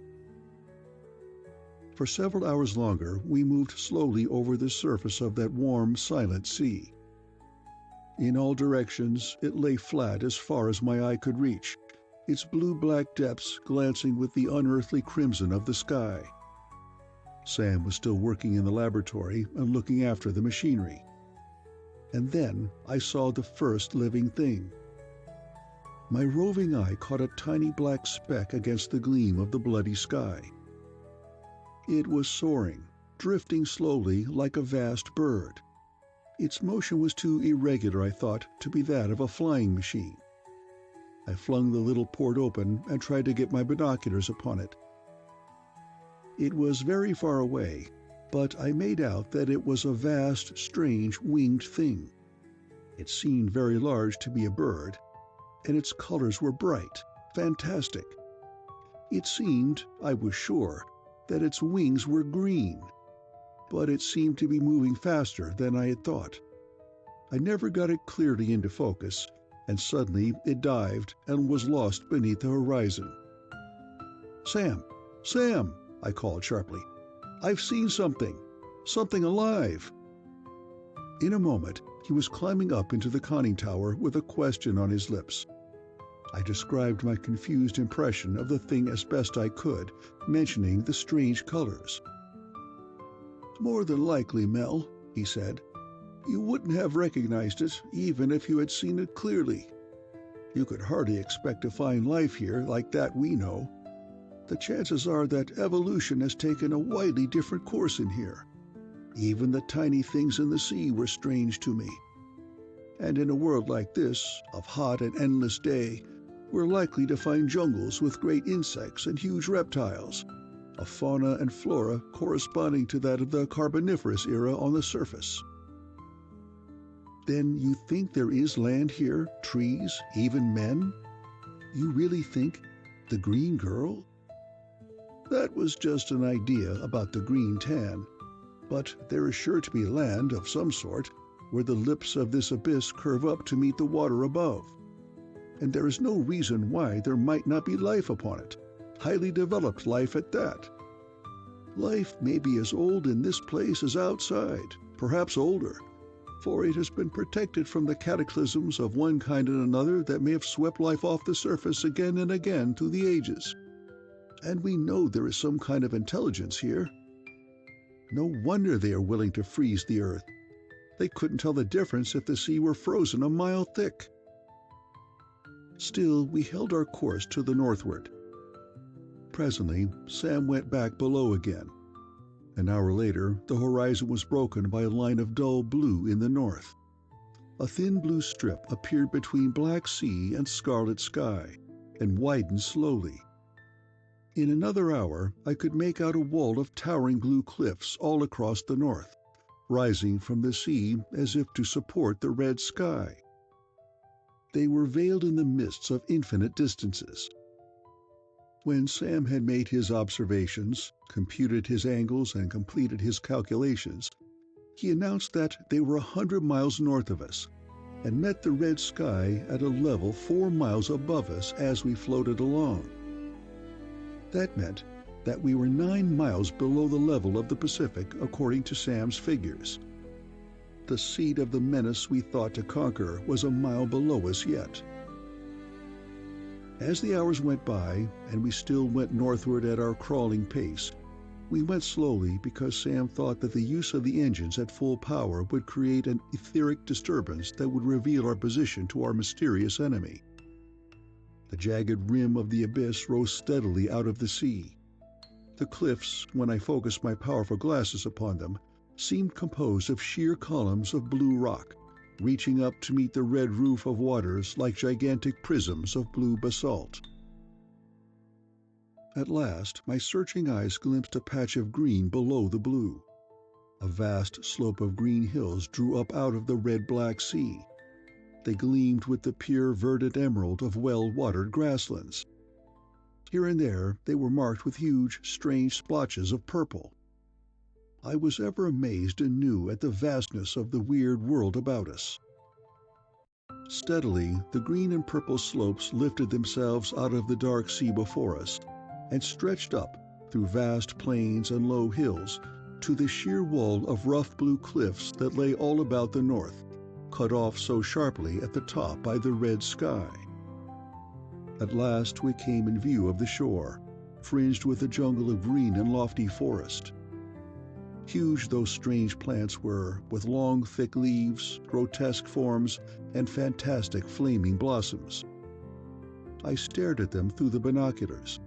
For several hours longer we moved slowly over the surface of that warm, silent sea. In all directions it lay flat as far as my eye could reach, its blue-black depths glancing with the unearthly crimson of the sky. Sam was still working in the laboratory and looking after the machinery. And then I saw the first living thing. My roving eye caught a tiny black speck against the gleam of the bloody sky. It was soaring, drifting slowly like a vast bird. Its motion was too irregular, I thought, to be that of a flying machine. I flung the little port open and tried to get my binoculars upon it. It was very far away, but I made out that it was a vast, strange, winged thing. It seemed very large to be a bird, and its colors were bright, fantastic. It seemed, I was sure, that its wings were green, but it seemed to be moving faster than I had thought. I never got it clearly into focus, and suddenly it dived and was lost beneath the horizon. "Sam! Sam!" I called sharply. "I've seen something! Something alive!" In a moment he was climbing up into the conning tower with a question on his lips. I described my confused impression of the thing as best I could, mentioning the strange colors. "More than likely, Mel," he said. "You wouldn't have recognized it, even if you had seen it clearly. You could hardly expect to find life here like that we know. The chances are that evolution has taken a widely different course in here. Even the tiny things in the sea were strange to me. And in a world like this, of hot and endless day, we're likely to find jungles with great insects and huge reptiles, a fauna and flora corresponding to that of the Carboniferous era on the surface." "Then you think there is land here, trees, even men? You really think the Green Girl?" "That was just an idea about the green tan. But there is sure to be land of some sort, where the lips of this abyss curve up to meet the water above. And there is no reason why there might not be life upon it, highly developed life at that. Life may be as old in this place as outside, perhaps older, for it has been protected from the cataclysms of one kind and another that may have swept life off the surface again and again through the ages. And we know there is some kind of intelligence here. No wonder they are willing to freeze the earth. They couldn't tell the difference if the sea were frozen a mile thick." Still we held our course to the northward. Presently Sam went back below again. An hour later the horizon was broken by a line of dull blue in the north. A thin blue strip appeared between black sea and scarlet sky, and widened slowly. In another hour I could make out a wall of towering blue cliffs all across the north, rising from the sea as if to support the red sky. They were veiled in the mists of infinite distances. When Sam had made his observations, computed his angles, and completed his calculations, he announced that they were 100 miles north of us, and met the red sky at a level 4 miles above us as we floated along. That meant that we were 9 miles below the level of the Pacific according to Sam's figures. The seat of the menace we thought to conquer was a mile below us yet. As the hours went by, and we still went northward at our crawling pace, we went slowly because Sam thought that the use of the engines at full power would create an etheric disturbance that would reveal our position to our mysterious enemy. The jagged rim of the abyss rose steadily out of the sea. The cliffs, when I focused my powerful glasses upon them, seemed composed of sheer columns of blue rock, reaching up to meet the red roof of waters like gigantic prisms of blue basalt. At last, my searching eyes glimpsed a patch of green below the blue. A vast slope of green hills drew up out of the red-black sea. They gleamed with the pure verdant emerald of well-watered grasslands. Here and there they were marked with huge, strange splotches of purple. I was ever amazed anew at the vastness of the weird world about us. Steadily, the green and purple slopes lifted themselves out of the dark sea before us, and stretched up, through vast plains and low hills, to the sheer wall of rough blue cliffs that lay all about the north, cut off so sharply at the top by the red sky. At last we came in view of the shore, fringed with a jungle of green and lofty forest. Huge those strange plants were, with long, thick leaves, grotesque forms, and fantastic flaming blossoms. I stared at them through the binoculars.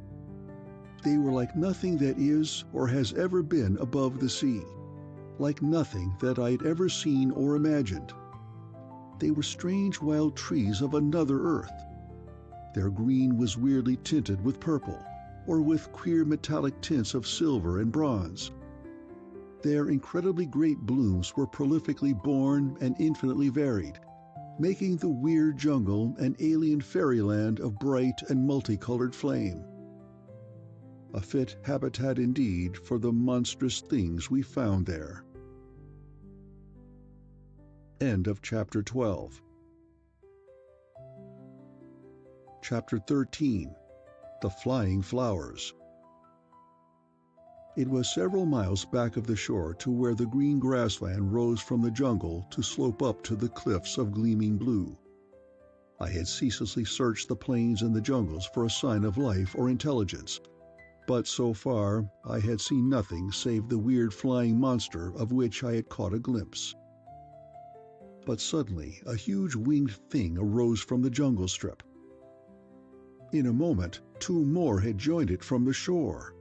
They were like nothing that is or has ever been above the sea, like nothing that I'd ever seen or imagined. They were strange wild trees of another earth. Their green was weirdly tinted with purple, or with queer metallic tints of silver and bronze. Their incredibly great blooms were prolifically born and infinitely varied, making the weird jungle an alien fairyland of bright and multicolored flame. A fit habitat indeed for the monstrous things we found there. End of Chapter 12. Chapter 13. The Flying Flowers. It was several miles back of the shore to where the green grassland rose from the jungle to slope up to the cliffs of gleaming blue. I had ceaselessly searched the plains and the jungles for a sign of life or intelligence, but so far I had seen nothing save the weird flying monster of which I had caught a glimpse. But suddenly a huge winged thing arose from the jungle strip. In a moment, 2 more had joined it from the shore.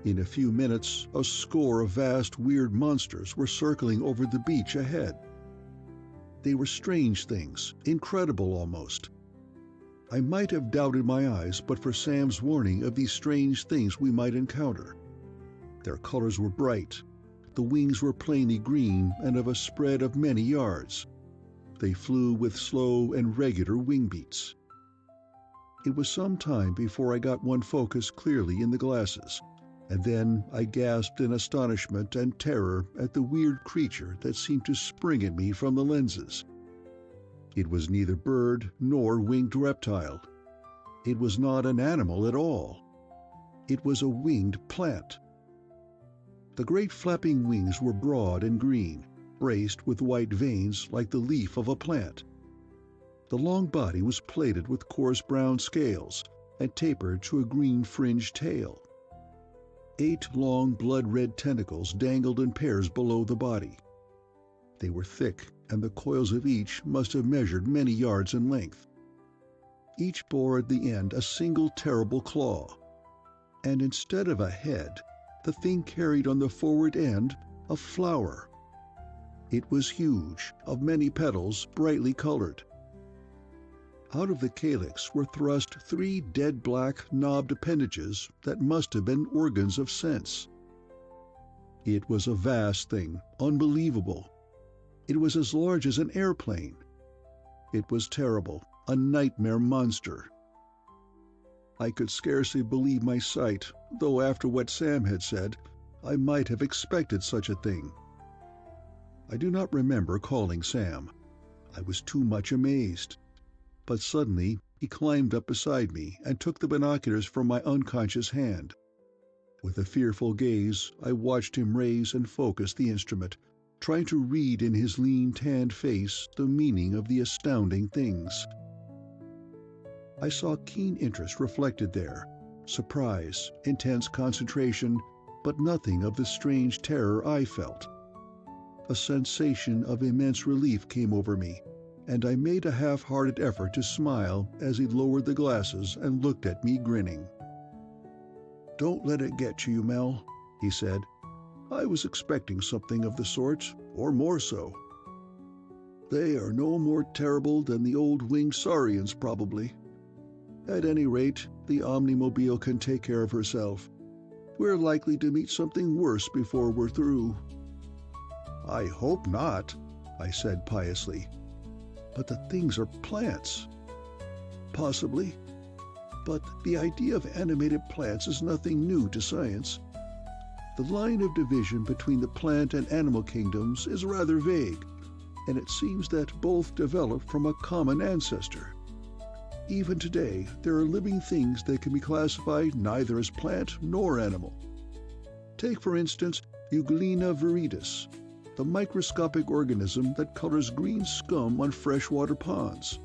In a few minutes, a score of vast, weird monsters were circling over the beach ahead. They were strange things, incredible almost. I might have doubted my eyes but for Sam's warning of these strange things we might encounter. Their colors were bright. The wings were plainly green and of a spread of many yards. They flew with slow and regular wing beats. It was some time before I got one focus clearly in the glasses, and then I gasped in astonishment and terror at the weird creature that seemed to spring at me from the lenses. It was neither bird nor winged reptile. It was not an animal at all. It was a winged plant. The great flapping wings were broad and green, braced with white veins like the leaf of a plant. The long body was plated with coarse brown scales and tapered to a green fringed tail. 8 long blood-red tentacles dangled in pairs below the body. They were thick, and the coils of each must have measured many yards in length. Each bore at the end a single terrible claw, and instead of a head, the thing carried on the forward end a flower. It was huge, of many petals, brightly colored. Out of the calyx were thrust 3 dead black, knobbed appendages that must have been organs of sense. It was a vast thing, unbelievable. It was as large as an airplane. It was terrible, a nightmare monster. I could scarcely believe my sight, though after what Sam had said, I might have expected such a thing. I do not remember calling Sam. I was too much amazed. But suddenly he climbed up beside me and took the binoculars from my unconscious hand. With a fearful gaze, I watched him raise and focus the instrument, trying to read in his lean, tanned face the meaning of the astounding things. I saw keen interest reflected there, surprise, intense concentration, but nothing of the strange terror I felt. A sensation of immense relief came over me, and I made a half-hearted effort to smile as he lowered the glasses and looked at me grinning. "Don't let it get to you, Mel," he said. "I was expecting something of the sort, or more so. They are no more terrible than the old winged saurians, probably. At any rate, the Omnimobile can take care of herself. We're likely to meet something worse before we're through." "I hope not," I said piously. "But the things are plants." "Possibly. But the idea of animated plants is nothing new to science. The line of division between the plant and animal kingdoms is rather vague, and it seems that both developed from a common ancestor. Even today, there are living things that can be classified neither as plant nor animal. Take, for instance, Euglena viridis, the microscopic organism that colors green scum on freshwater ponds.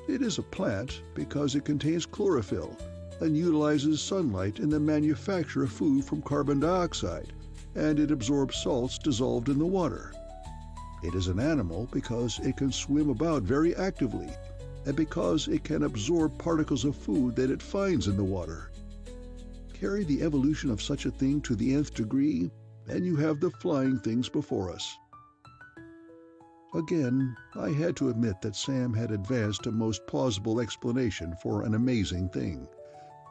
It is a plant because it contains chlorophyll and utilizes sunlight in the manufacture of food from carbon dioxide, and it absorbs salts dissolved in the water. It is an animal because it can swim about very actively, and because it can absorb particles of food that it finds in the water. Carry the evolution of such a thing to the nth degree, and you have the flying things before us." Again, I had to admit that Sam had advanced a most plausible explanation for an amazing thing,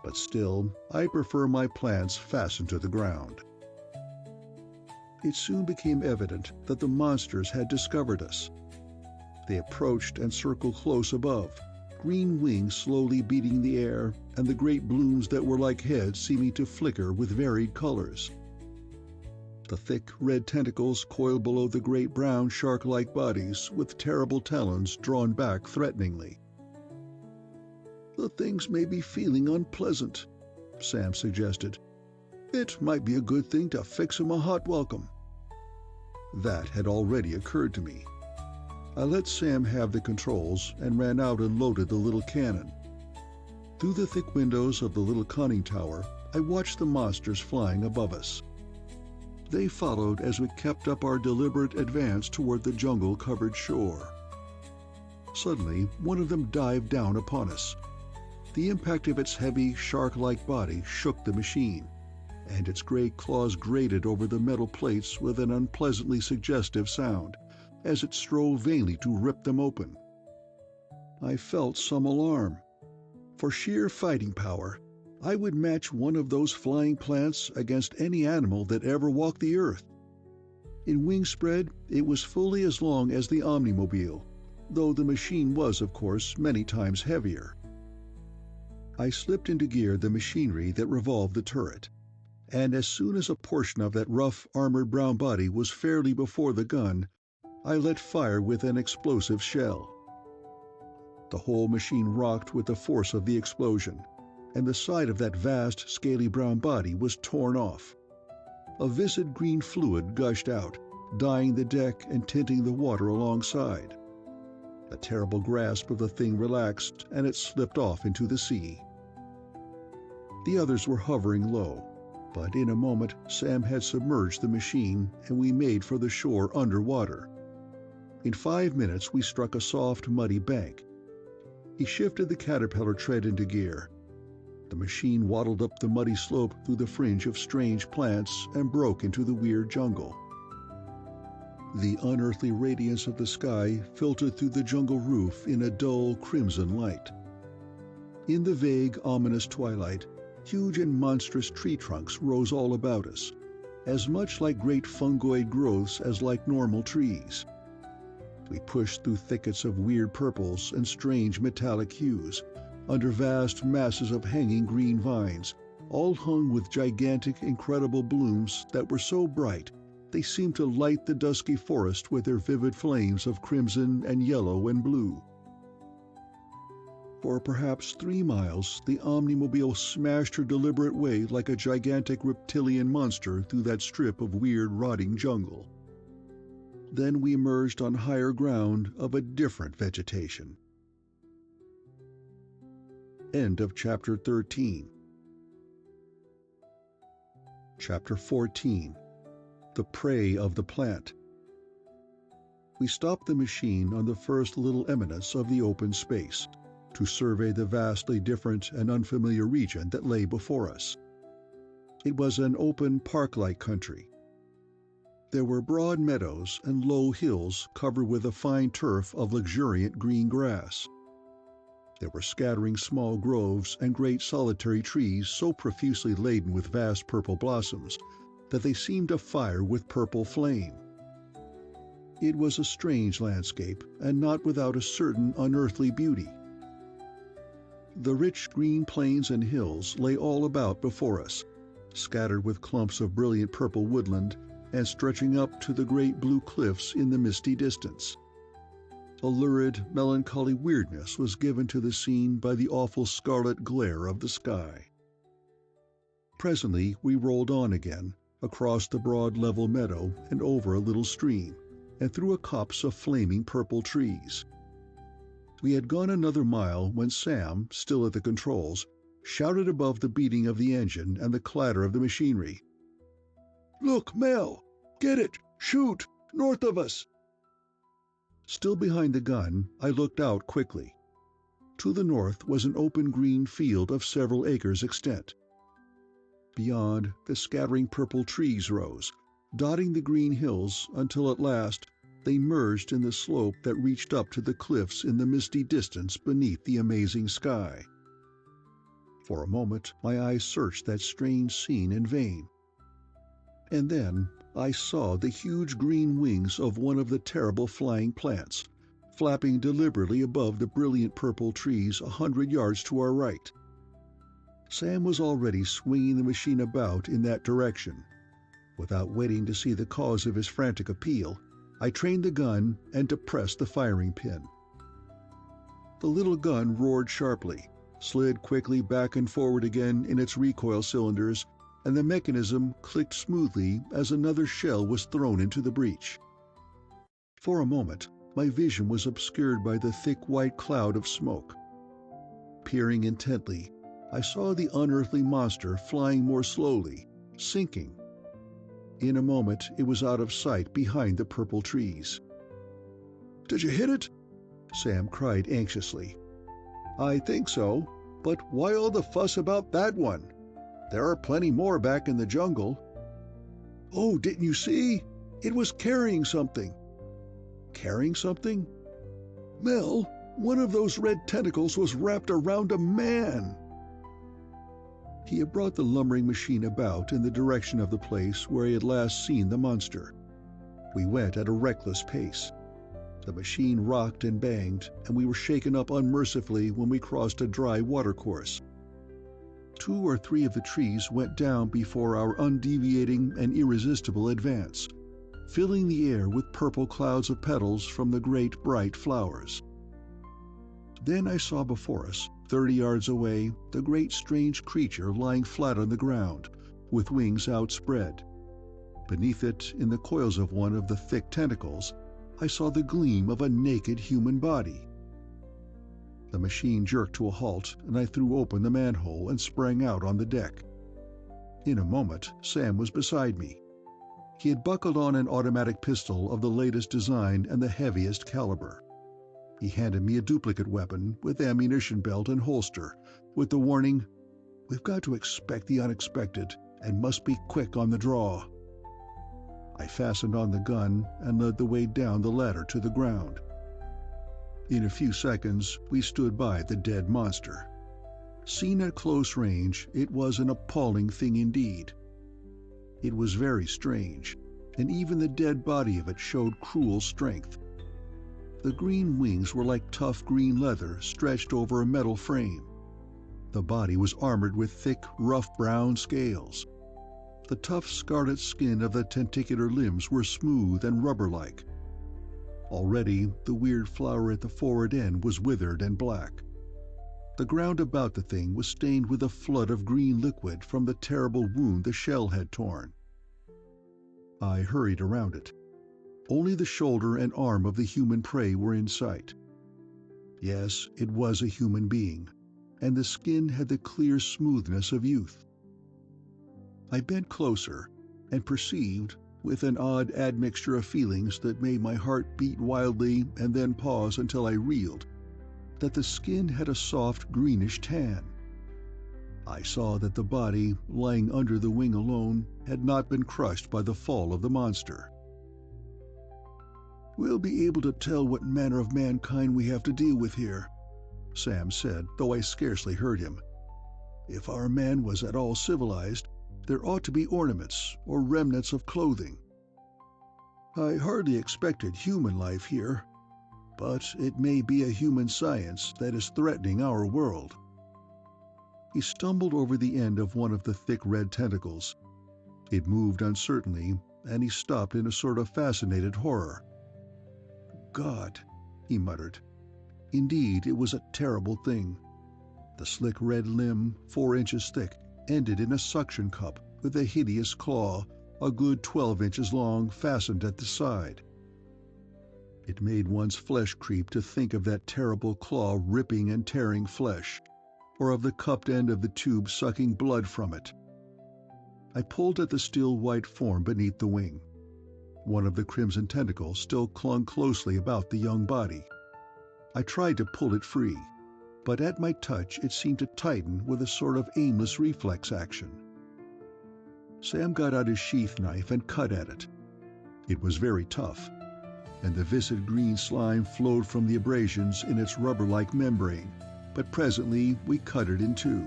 but still, I prefer my plants fastened to the ground. It soon became evident that the monsters had discovered us. They approached and circled close above, green wings slowly beating the air, and the great blooms that were like heads seeming to flicker with varied colors. The thick red tentacles coiled below the great brown shark-like bodies, with terrible talons drawn back threateningly. "The things may be feeling unpleasant," Sam suggested. "It might be a good thing to fix 'em a hot welcome." That had already occurred to me. I let Sam have the controls and ran out and loaded the little cannon. Through the thick windows of the little conning tower, I watched the monsters flying above us. They followed as we kept up our deliberate advance toward the jungle-covered shore. Suddenly, one of them dived down upon us. The impact of its heavy, shark-like body shook the machine, and its great claws grated over the metal plates with an unpleasantly suggestive sound, as it strove vainly to rip them open. I felt some alarm. For sheer fighting power, I would match one of those flying plants against any animal that ever walked the earth. In wingspread, it was fully as long as the Omnimobile, though the machine was, of course, many times heavier. I slipped into gear the machinery that revolved the turret, and as soon as a portion of that rough, armored brown body was fairly before the gun, I let fire with an explosive shell. The whole machine rocked with the force of the explosion, and the side of that vast, scaly brown body was torn off. A viscid green fluid gushed out, dyeing the deck and tinting the water alongside. The terrible grasp of the thing relaxed, and it slipped off into the sea. The others were hovering low, but in a moment Sam had submerged the machine, and we made for the shore underwater. In 5 minutes we struck a soft, muddy bank. He shifted the caterpillar tread into gear. The machine waddled up the muddy slope through the fringe of strange plants and broke into the weird jungle. The unearthly radiance of the sky filtered through the jungle roof in a dull crimson light. In the vague, ominous twilight, huge and monstrous tree trunks rose all about us, as much like great fungoid growths as like normal trees. We pushed through thickets of weird purples and strange metallic hues, under vast masses of hanging green vines, all hung with gigantic, incredible blooms that were so bright they seemed to light the dusky forest with their vivid flames of crimson and yellow and blue. For perhaps 3 miles, the omnimobile smashed her deliberate way like a gigantic reptilian monster through that strip of weird, rotting jungle. Then we emerged on higher ground of a different vegetation. End of Chapter 13. Chapter 14. The Prey of the Plant. We stopped the machine on the first little eminence of the open space, to survey the vastly different and unfamiliar region that lay before us. It was an open park-like country. There were broad meadows and low hills covered with a fine turf of luxuriant green grass. There were scattering small groves and great solitary trees so profusely laden with vast purple blossoms that they seemed afire with purple flame. It was a strange landscape, and not without a certain unearthly beauty. The rich green plains and hills lay all about before us, scattered with clumps of brilliant purple woodland and stretching up to the great blue cliffs in the misty distance. A lurid, melancholy weirdness was given to the scene by the awful scarlet glare of the sky. Presently we rolled on again, across the broad level meadow and over a little stream, and through a copse of flaming purple trees. We had gone another mile when Sam, still at the controls, shouted above the beating of the engine and the clatter of the machinery. "Look, Mel! Get it! Shoot! North of us!" Still behind the gun, I looked out quickly. To the north was an open green field of several acres extent. Beyond, the scattering purple trees rose, dotting the green hills until at last they merged in the slope that reached up to the cliffs in the misty distance beneath the amazing sky. For a moment my eyes searched that strange scene in vain. And then I saw the huge green wings of one of the terrible flying plants, flapping deliberately above the brilliant purple trees 100 yards to our right. Sam was already swinging the machine about in that direction. Without waiting to see the cause of his frantic appeal, I trained the gun and depressed the firing pin. The little gun roared sharply, slid quickly back and forward again in its recoil cylinders, and the mechanism clicked smoothly as another shell was thrown into the breech. For a moment, my vision was obscured by the thick white cloud of smoke. Peering intently, I saw the unearthly monster flying more slowly, sinking. In a moment it was out of sight behind the purple trees. "Did you hit it?" Sam cried anxiously. "I think so, but why all the fuss about that one? There are plenty more back in the jungle." "Oh, didn't you see? It was carrying something." "Carrying something?" "Mel, one of those red tentacles was wrapped around a man." He had brought the lumbering machine about in the direction of the place where he had last seen the monster. We went at a reckless pace. The machine rocked and banged, and we were shaken up unmercifully when we crossed a dry watercourse. 2 or 3 of the trees went down before our undeviating and irresistible advance, filling the air with purple clouds of petals from the great bright flowers. Then I saw before us, 30 yards away, the great strange creature lying flat on the ground, with wings outspread. Beneath it, in the coils of one of the thick tentacles, I saw the gleam of a naked human body. The machine jerked to a halt, and I threw open the manhole and sprang out on the deck. In a moment, Sam was beside me. He had buckled on an automatic pistol of the latest design and the heaviest caliber. He handed me a duplicate weapon with ammunition belt and holster, with the warning, "We've got to expect the unexpected and must be quick on the draw." I fastened on the gun and led the way down the ladder to the ground. In a few seconds, we stood by the dead monster. Seen at close range, it was an appalling thing indeed. It was very strange, and even the dead body of it showed cruel strength. The green wings were like tough green leather stretched over a metal frame, The body was armored with thick, rough brown scales. The tough scarlet skin of the tentacular limbs were smooth and rubber-like. Already, the weird flower at the forward end was withered and black. The ground about the thing was stained with a flood of green liquid from the terrible wound the shell had torn. I hurried around it. Only the shoulder and arm of the human prey were in sight. Yes, it was a human being, and the skin had the clear smoothness of youth. I bent closer and perceived, with an odd admixture of feelings that made my heart beat wildly and then pause until I reeled, that the skin had a soft greenish tan. I saw that the body, lying under the wing alone, had not been crushed by the fall of the monster. "We'll be able to tell what manner of mankind we have to deal with here," Sam said, though I scarcely heard him. "If our man was at all civilized, there ought to be ornaments or remnants of clothing. I hardly expected human life here, but it may be a human science that is threatening our world." He stumbled over the end of one of the thick red tentacles. It moved uncertainly, and he stopped in a sort of fascinated horror. "God," he muttered. Indeed, it was a terrible thing. The slick red limb, 4 inches thick, ended in a suction cup with a hideous claw, a good 12 inches long, fastened at the side. It made one's flesh creep to think of that terrible claw ripping and tearing flesh, or of the cupped end of the tube sucking blood from it. I pulled at the still white form beneath the wing. One of the crimson tentacles still clung closely about the young body. I tried to pull it free, but at my touch it seemed to tighten with a sort of aimless reflex action. Sam got out his sheath knife and cut at it. It was very tough, and the viscid green slime flowed from the abrasions in its rubber-like membrane, but presently we cut it in two.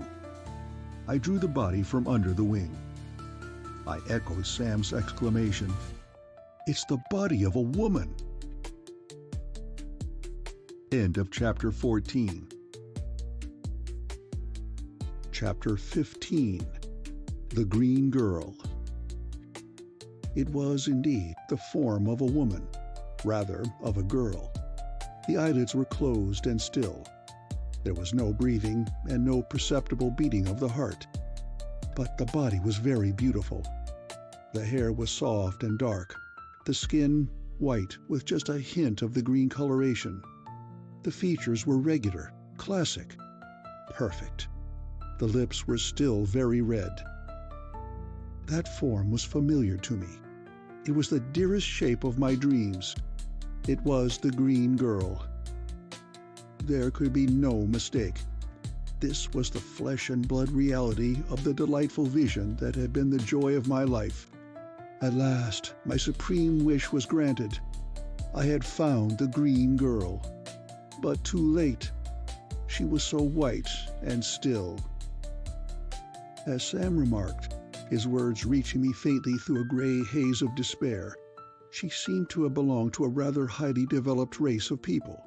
I drew the body from under the wing. I echoed Sam's exclamation. "It's the body of a woman!" End of Chapter 14. Chapter 15. The Green Girl. It was indeed the form of a woman, rather of a girl. The eyelids were closed and still. There was no breathing and no perceptible beating of the heart. But the body was very beautiful. The hair was soft and dark, the skin white with just a hint of the green coloration. The features were regular, classic, perfect. The lips were still very red. That form was familiar to me. It was the dearest shape of my dreams. It was the Green Girl. There could be no mistake. This was the flesh and blood reality of the delightful vision that had been the joy of my life. At last, my supreme wish was granted. I had found the Green Girl. But too late. She was so white and still. As Sam remarked, his words reaching me faintly through a gray haze of despair, she seemed to have belonged to a rather highly developed race of people.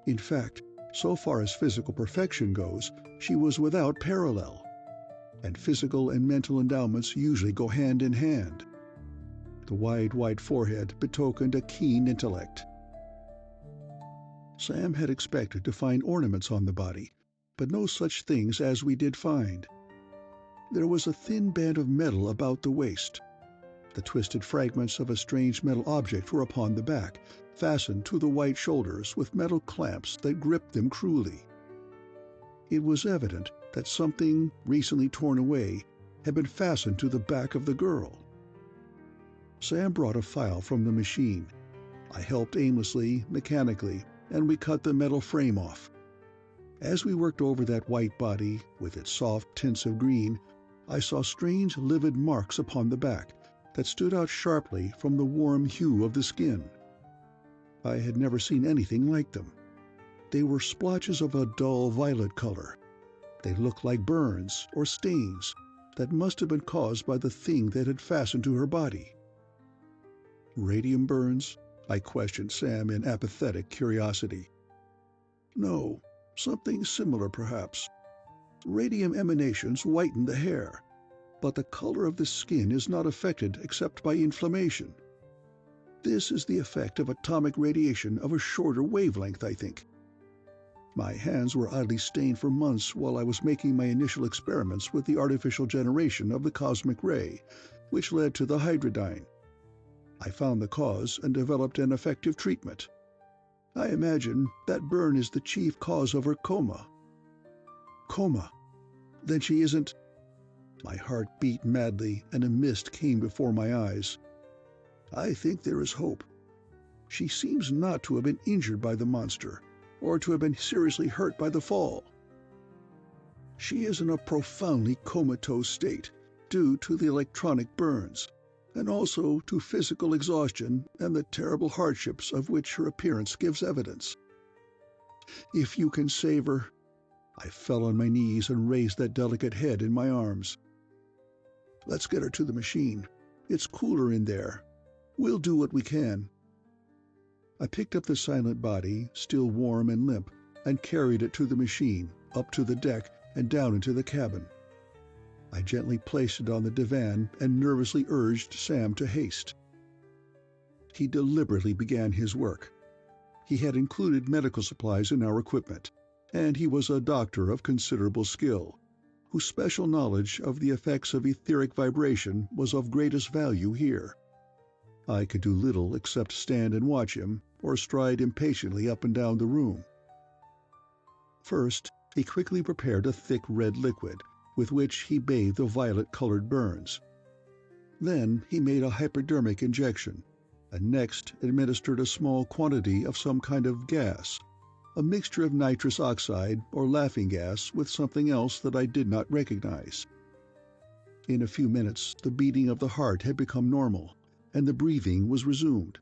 In fact, so far as physical perfection goes, she was without parallel. And physical and mental endowments usually go hand in hand. The wide white forehead betokened a keen intellect. Sam had expected to find ornaments on the body, but no such things as we did find. There was a thin band of metal about the waist. The twisted fragments of a strange metal object were upon the back, fastened to the white shoulders with metal clamps that gripped them cruelly. It was evident that something, recently torn away, had been fastened to the back of the girl. Sam brought a file from the machine. I helped aimlessly, mechanically, and we cut the metal frame off. As we worked over that white body, with its soft tints of green, I saw strange livid marks upon the back that stood out sharply from the warm hue of the skin. I had never seen anything like them. They were splotches of a dull violet color. They looked like burns or stains that must have been caused by the thing that had fastened to her body. "Radium burns?" I questioned Sam in apathetic curiosity. "No, something similar perhaps. Radium emanations whiten the hair, but the color of the skin is not affected except by inflammation. This is the effect of atomic radiation of a shorter wavelength, I think. My hands were oddly stained for months while I was making my initial experiments with the artificial generation of the cosmic ray, which led to the hydrodyne. I found the cause and developed an effective treatment. I imagine that burn is the chief cause of her coma. Coma? Then she isn't... My heart beat madly, and a mist came before my eyes. I think there is hope. She seems not to have been injured by the monster, or to have been seriously hurt by the fall. She is in a profoundly comatose state, due to the electronic burns, and also to physical exhaustion and the terrible hardships of which her appearance gives evidence. If you can save her... I fell on my knees and raised that delicate head in my arms. Let's get her to the machine. It's cooler in there. We'll do what we can. I picked up the silent body, still warm and limp, and carried it to the machine, up to the deck, and down into the cabin. I gently placed it on the divan and nervously urged Sam to haste. He deliberately began his work. He had included medical supplies in our equipment, and he was a doctor of considerable skill, whose special knowledge of the effects of etheric vibration was of greatest value here. I could do little except stand and watch him, or stride impatiently up and down the room. First, he quickly prepared a thick red liquid, with which he bathed the violet-colored burns. Then he made a hypodermic injection, and next administered a small quantity of some kind of gas, a mixture of nitrous oxide or laughing gas with something else that I did not recognize. In a few minutes, the beating of the heart had become normal, and the breathing was resumed.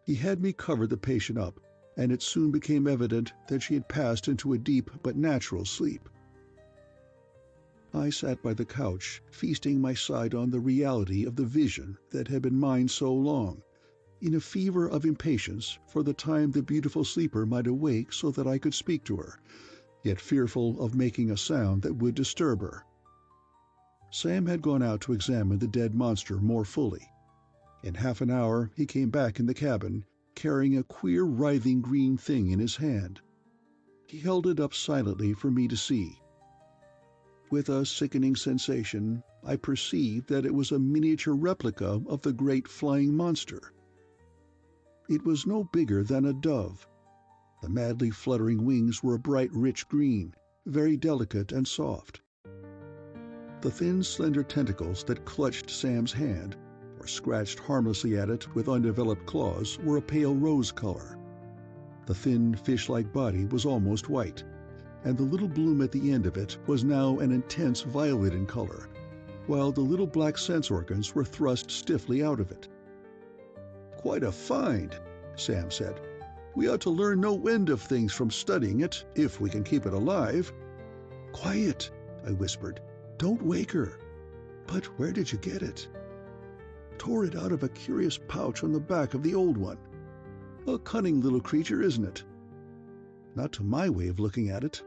He had me cover the patient up, and it soon became evident that she had passed into a deep but natural sleep. I sat by the couch, feasting my sight on the reality of the vision that had been mine so long, in a fever of impatience for the time the beautiful sleeper might awake so that I could speak to her, yet fearful of making a sound that would disturb her. Sam had gone out to examine the dead monster more fully. In half an hour he came back in the cabin, carrying a queer writhing green thing in his hand. He held it up silently for me to see. With a sickening sensation, I perceived that it was a miniature replica of the great flying monster. It was no bigger than a dove. The madly fluttering wings were a bright rich green, very delicate and soft. The thin slender tentacles that clutched Sam's hand, or scratched harmlessly at it with undeveloped claws, were a pale rose color. The thin fish-like body was almost white, and the little bloom at the end of it was now an intense violet in color, while the little black sense organs were thrust stiffly out of it. "Quite a find," Sam said. "We ought to learn no end of things from studying it, if we can keep it alive." "Quiet," I whispered. "Don't wake her." "But where did you get it?" "Tore it out of a curious pouch on the back of the old one. A cunning little creature, isn't it?" "Not to my way of looking at it."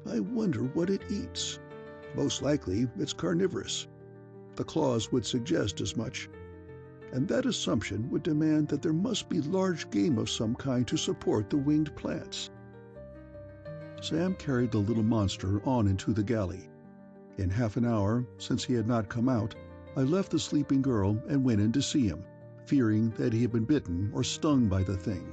"I wonder what it eats. Most likely it's carnivorous. The claws would suggest as much. And that assumption would demand that there must be large game of some kind to support the winged plants." Sam carried the little monster on into the galley. In half an hour, since he had not come out, I left the sleeping girl and went in to see him, fearing that he had been bitten or stung by the thing.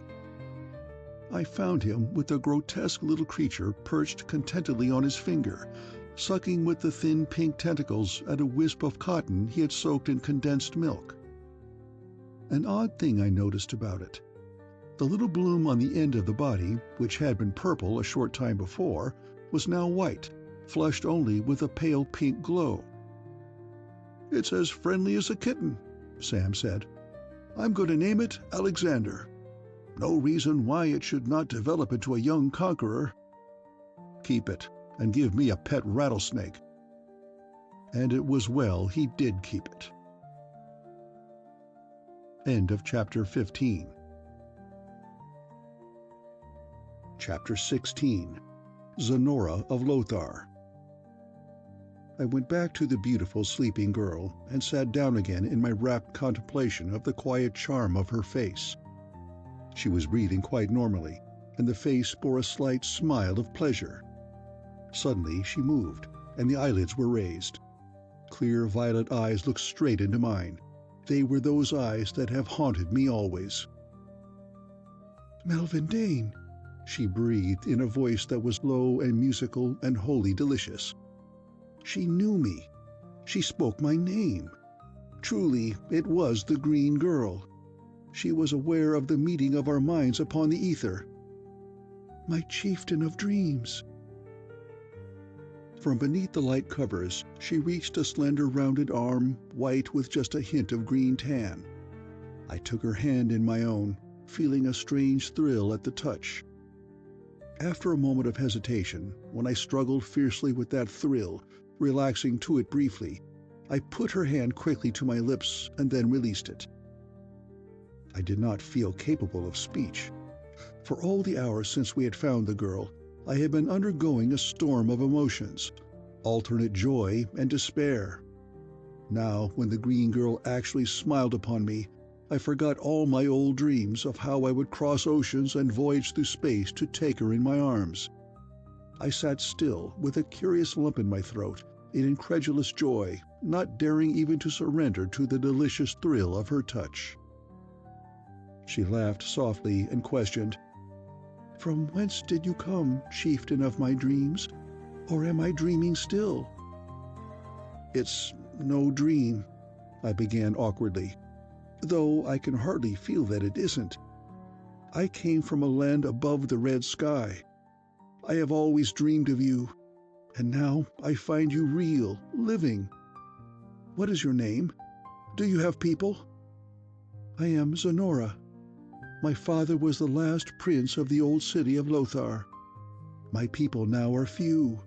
I found him with the grotesque little creature perched contentedly on his finger, sucking with the thin pink tentacles at a wisp of cotton he had soaked in condensed milk. An odd thing I noticed about it. The little bloom on the end of the body, which had been purple a short time before, was now white, flushed only with a pale pink glow. "It's as friendly as a kitten," Sam said. "I'm going to name it Alexander. No reason why it should not develop into a young conqueror." "Keep it, and give me a pet rattlesnake." And it was well he did keep it. End of Chapter 15. Chapter 16. Zenora of Lothar. I went back to the beautiful sleeping girl and sat down again in my rapt contemplation of the quiet charm of her face. She was breathing quite normally, and the face bore a slight smile of pleasure. Suddenly she moved, and the eyelids were raised. Clear violet eyes looked straight into mine. They were those eyes that have haunted me always. "Melvin Dane," she breathed in a voice that was low and musical and wholly delicious. She knew me. She spoke my name. Truly, it was the green girl. She was aware of the meeting of our minds upon the ether. "My chieftain of dreams." From beneath the light covers, she reached a slender rounded arm, white with just a hint of green tan. I took her hand in my own, feeling a strange thrill at the touch. After a moment of hesitation, when I struggled fiercely with that thrill, relaxing to it briefly, I put her hand quickly to my lips and then released it. I did not feel capable of speech. For all the hours since we had found the girl, I had been undergoing a storm of emotions, alternate joy and despair. Now, when the green girl actually smiled upon me, I forgot all my old dreams of how I would cross oceans and voyage through space to take her in my arms. I sat still, with a curious lump in my throat, in incredulous joy, not daring even to surrender to the delicious thrill of her touch. She laughed softly and questioned, "From whence did you come, chieftain of my dreams? Or am I dreaming still?" "It's no dream," I began awkwardly, "though I can hardly feel that it isn't. I came from a land above the red sky. I have always dreamed of you, and now I find you real, living. What is your name? Do you have people?" "I am Zenora. My father was the last prince of the old city of Lothar. My people now are few."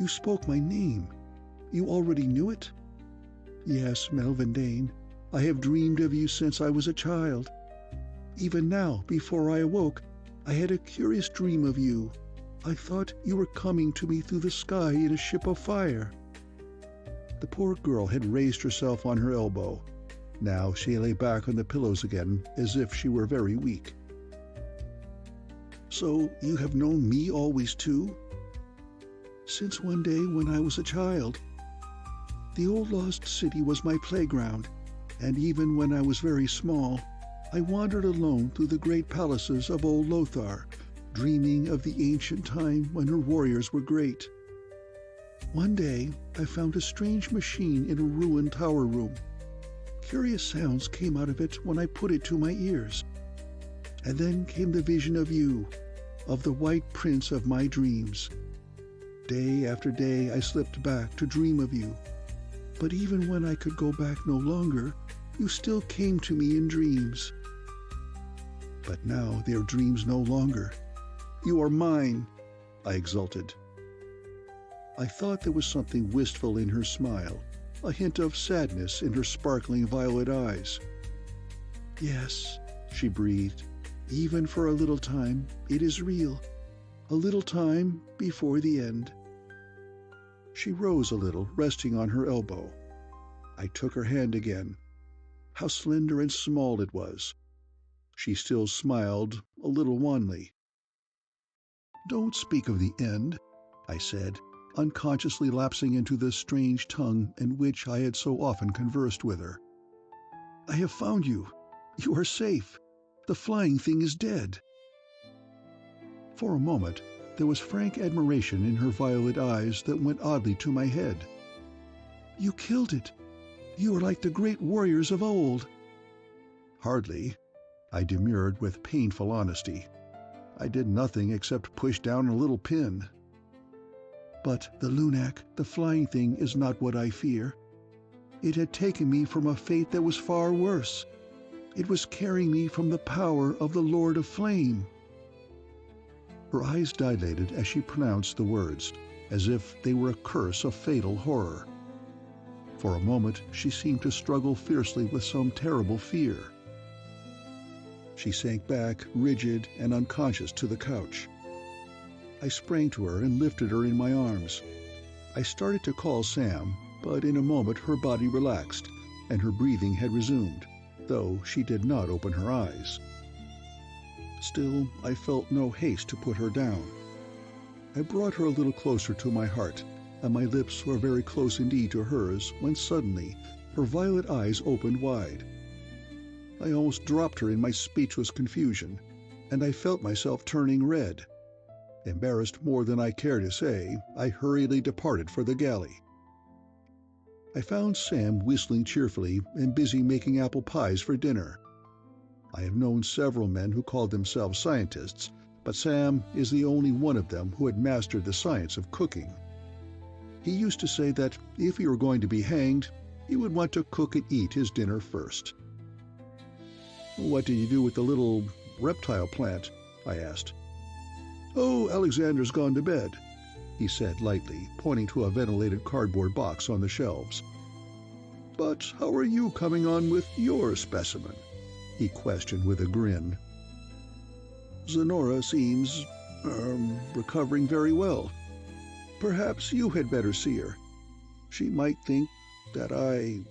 "You spoke my name. You already knew it?" "Yes, Melvin Dane. I have dreamed of you since I was a child. Even now, before I awoke, I had a curious dream of you. I thought you were coming to me through the sky in a ship of fire." The poor girl had raised herself on her elbow. Now she lay back on the pillows again, as if she were very weak. "So you have known me always too?" "Since one day when I was a child. The old lost city was my playground, and even when I was very small, I wandered alone through the great palaces of old Lothar, dreaming of the ancient time when her warriors were great. One day I found a strange machine in a ruined tower room. Curious sounds came out of it when I put it to my ears. And then came the vision of you, of the white prince of my dreams. Day after day I slipped back to dream of you. But even when I could go back no longer, you still came to me in dreams. But now they are dreams no longer. You are mine," I exulted. I thought there was something wistful in her smile, a hint of sadness in her sparkling violet eyes. "Yes," she breathed, "even for a little time it is real. A little time before the end." She rose a little, resting on her elbow. I took her hand again. How slender and small it was. She still smiled, a little wanly. "Don't speak of the end," I said, unconsciously lapsing into the strange tongue in which I had so often conversed with her. "I have found you. You are safe. The flying thing is dead." For a moment, there was frank admiration in her violet eyes that went oddly to my head. "You killed it. You are like the great warriors of old." "Hardly," I demurred with painful honesty. "I did nothing except push down a little pin." "But the Lunac, the flying thing, is not what I fear. It had taken me from a fate that was far worse. It was carrying me from the power of the Lord of Flame." Her eyes dilated as she pronounced the words, as if they were a curse of fatal horror. For a moment she seemed to struggle fiercely with some terrible fear. She sank back, rigid and unconscious, to the couch. I sprang to her and lifted her in my arms. I started to call Sam, but in a moment her body relaxed, and her breathing had resumed, though she did not open her eyes. Still, I felt no haste to put her down. I brought her a little closer to my heart, and my lips were very close indeed to hers when suddenly her violet eyes opened wide. I almost dropped her in my speechless confusion, and I felt myself turning red. Embarrassed more than I care to say, I hurriedly departed for the galley. I found Sam whistling cheerfully and busy making apple pies for dinner. I have known several men who called themselves scientists, but Sam is the only one of them who had mastered the science of cooking. He used to say that if he were going to be hanged, he would want to cook and eat his dinner first. "What did you do with the little reptile plant?" I asked. "Oh, Alexander's gone to bed," he said lightly, pointing to a ventilated cardboard box on the shelves. "But how are you coming on with your specimen?" he questioned with a grin. "Zenora seems, recovering very well. Perhaps you had better see her. She might think that I—"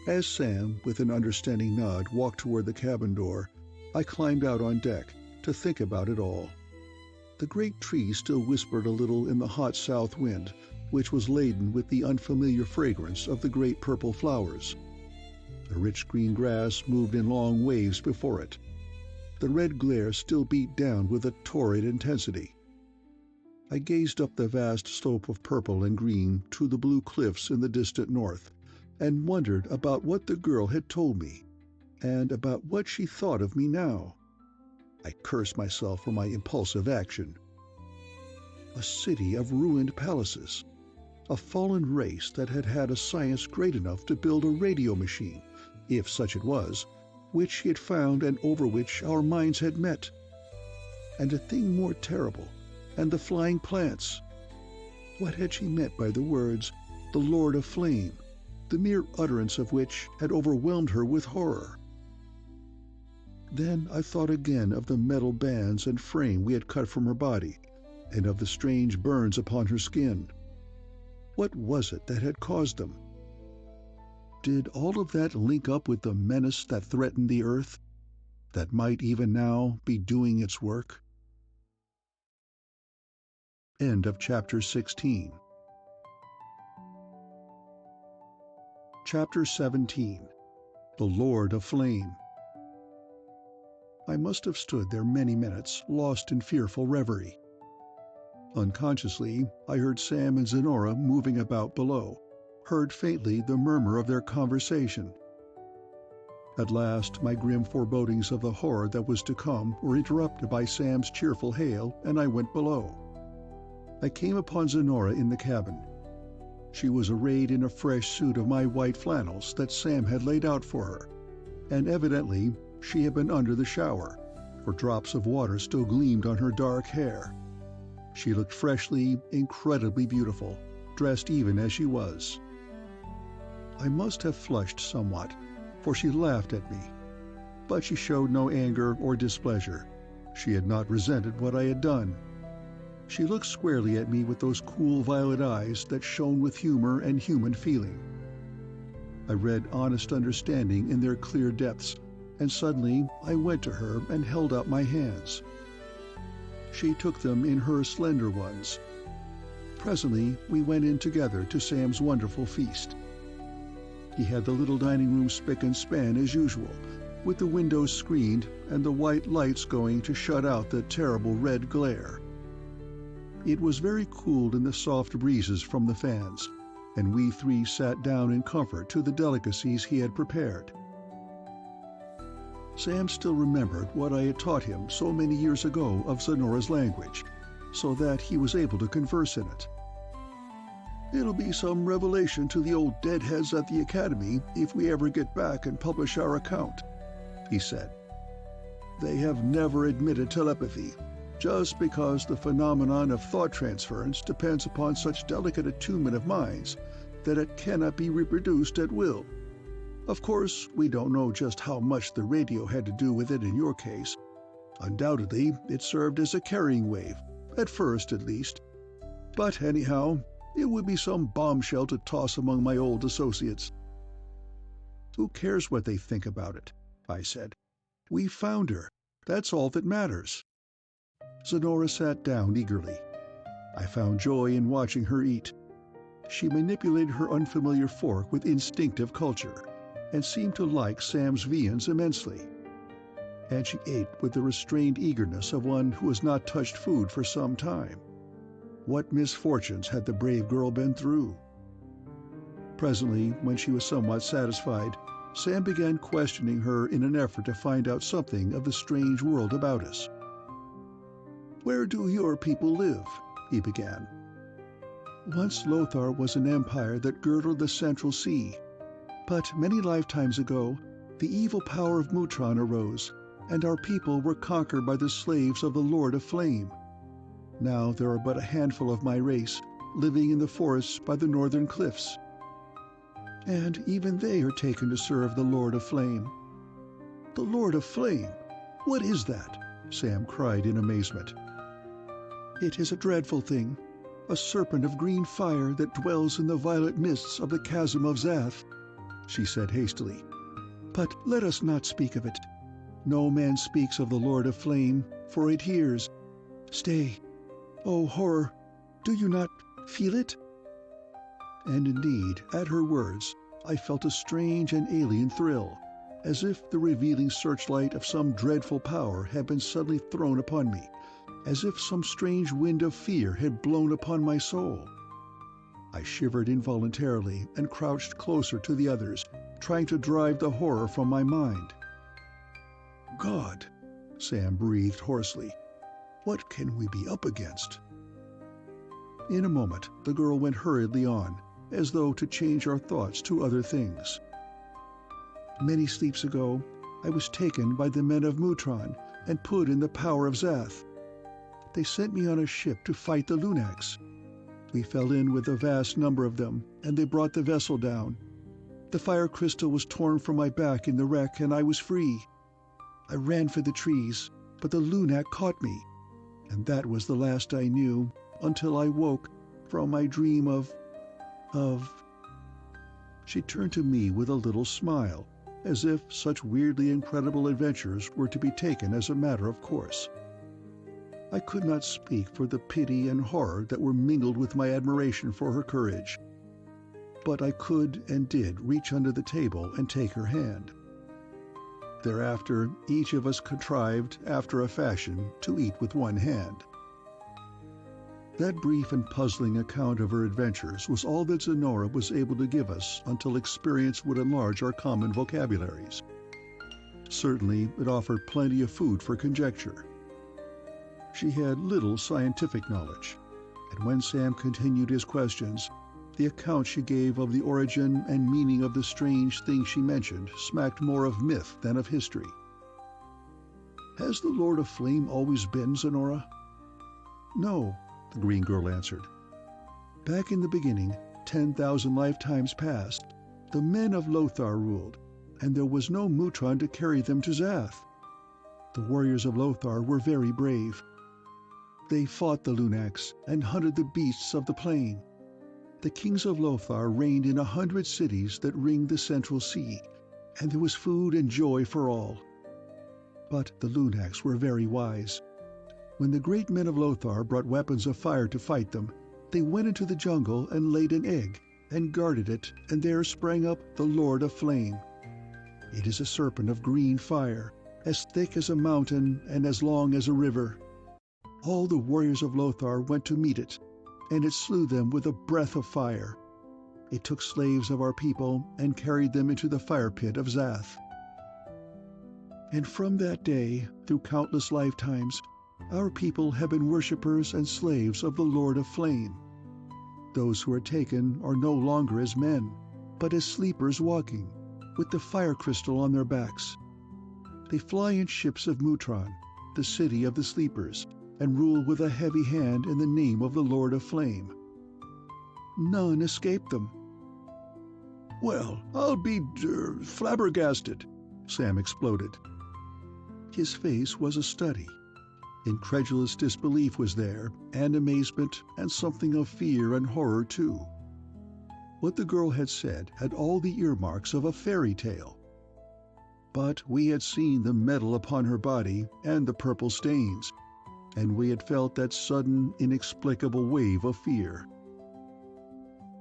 As Sam, with an understanding nod, walked toward the cabin door, I climbed out on deck to think about it all. The great trees still whispered a little in the hot south wind, which was laden with the unfamiliar fragrance of the great purple flowers. The rich green grass moved in long waves before it. The red glare still beat down with a torrid intensity. I gazed up the vast slope of purple and green to the blue cliffs in the distant north, and wondered about what the girl had told me, and about what she thought of me now. I cursed myself for my impulsive action. A city of ruined palaces, a fallen race that had had a science great enough to build a radio machine, if such it was, which she had found and over which our minds had met. And a thing more terrible, and the flying plants. What had she meant by the words, "the Lord of Flame," the mere utterance of which had overwhelmed her with horror? Then I thought again of the metal bands and frame we had cut from her body, and of the strange burns upon her skin. What was it that had caused them? Did all of that link up with the menace that threatened the Earth, that might even now be doing its work? End of Chapter 16. Chapter 17. The Lord of Flame. I must have stood there many minutes, lost in fearful reverie. Unconsciously, I heard Sam and Zenora moving about below, heard faintly the murmur of their conversation. At last, my grim forebodings of the horror that was to come were interrupted by Sam's cheerful hail, and I went below. I came upon Zenora in the cabin. She was arrayed in a fresh suit of my white flannels that Sam had laid out for her, and evidently she had been under the shower, for drops of water still gleamed on her dark hair. She looked freshly, incredibly beautiful, dressed even as she was. I must have flushed somewhat, for she laughed at me, but she showed no anger or displeasure. She had not resented what I had done. She looked squarely at me with those cool violet eyes that shone with humor and human feeling. I read honest understanding in their clear depths, and suddenly I went to her and held out my hands. She took them in her slender ones. Presently we went in together to Sam's wonderful feast. He had the little dining room spick and span as usual, with the windows screened and the white lights going to shut out the terrible red glare. It was very cool in the soft breezes from the fans, and we three sat down in comfort to the delicacies he had prepared. Sam still remembered what I had taught him so many years ago of Zenora's language, so that he was able to converse in it. "It'll be some revelation to the old deadheads at the Academy if we ever get back and publish our account," he said. "They have never admitted telepathy, just because the phenomenon of thought transference depends upon such delicate attunement of minds that it cannot be reproduced at will. Of course, we don't know just how much the radio had to do with it in your case. Undoubtedly, it served as a carrying wave, at first at least. But anyhow, it would be some bombshell to toss among my old associates." "Who cares what they think about it?" I said. "We found her. That's all that matters." Zenora sat down eagerly. I found joy in watching her eat. She manipulated her unfamiliar fork with instinctive culture, and seemed to like Sam's viands immensely. And she ate with the restrained eagerness of one who has not touched food for some time. What misfortunes had the brave girl been through? Presently, when she was somewhat satisfied, Sam began questioning her in an effort to find out something of the strange world about us. "Where do your people live?" he began. "Once Lothar was an empire that girdled the Central Sea. But many lifetimes ago, the evil power of Mutron arose, and our people were conquered by the slaves of the Lord of Flame. Now there are but a handful of my race, living in the forests by the northern cliffs. And even they are taken to serve the Lord of Flame." "The Lord of Flame? What is that?" Sam cried in amazement. "It is a dreadful thing, a serpent of green fire that dwells in the violet mists of the chasm of Zath," she said hastily. "But let us not speak of it. No man speaks of the Lord of Flame, for it hears. Stay. Oh, horror! Do you not feel it?" And indeed, at her words, I felt a strange and alien thrill, as if the revealing searchlight of some dreadful power had been suddenly thrown upon me, as if some strange wind of fear had blown upon my soul. I shivered involuntarily and crouched closer to the others, trying to drive the horror from my mind. "God," Sam breathed hoarsely, "what can we be up against?" In a moment the girl went hurriedly on, as though to change our thoughts to other things. "Many sleeps ago, I was taken by the men of Mutron and put in the power of Zath. They sent me on a ship to fight the Lunacs. We fell in with a vast number of them, and they brought the vessel down. The fire crystal was torn from my back in the wreck, and I was free. I ran for the trees, but the Lunac caught me, and that was the last I knew until I woke from my dream of... She turned to me with a little smile, as if such weirdly incredible adventures were to be taken as a matter of course. I could not speak for the pity and horror that were mingled with my admiration for her courage. But I could and did reach under the table and take her hand. Thereafter, each of us contrived, after a fashion, to eat with one hand. That brief and puzzling account of her adventures was all that Zenora was able to give us until experience would enlarge our common vocabularies. Certainly, it offered plenty of food for conjecture. She had little scientific knowledge, and when Sam continued his questions, the account she gave of the origin and meaning of the strange thing she mentioned smacked more of myth than of history. "Has the Lord of Flame always been, Zenora?" "No," the green girl answered. "Back in the beginning, 10,000 lifetimes past, the men of Lothar ruled, and there was no Mutron to carry them to Zath. The warriors of Lothar were very brave. They fought the Lunacs and hunted the beasts of the plain. The kings of Lothar reigned in 100 cities that ring the Central Sea, and there was food and joy for all. But the Lunacs were very wise. When the great men of Lothar brought weapons of fire to fight them, they went into the jungle and laid an egg, and guarded it, and there sprang up the Lord of Flame. It is a serpent of green fire, as thick as a mountain and as long as a river. All the warriors of Lothar went to meet it, and it slew them with a breath of fire. It took slaves of our people and carried them into the fire pit of Zath. And from that day, through countless lifetimes, our people have been worshippers and slaves of the Lord of Flame. Those who are taken are no longer as men, but as sleepers walking, with the fire crystal on their backs. They fly in ships of Mutron, the city of the sleepers, and rule with a heavy hand in the name of the Lord of Flame. None escape them." "Well, I'll be flabbergasted," Sam exploded. His face was a study. Incredulous disbelief was there, and amazement, and something of fear and horror too. What the girl had said had all the earmarks of a fairy tale. But we had seen the metal upon her body and the purple stains, and we had felt that sudden, inexplicable wave of fear.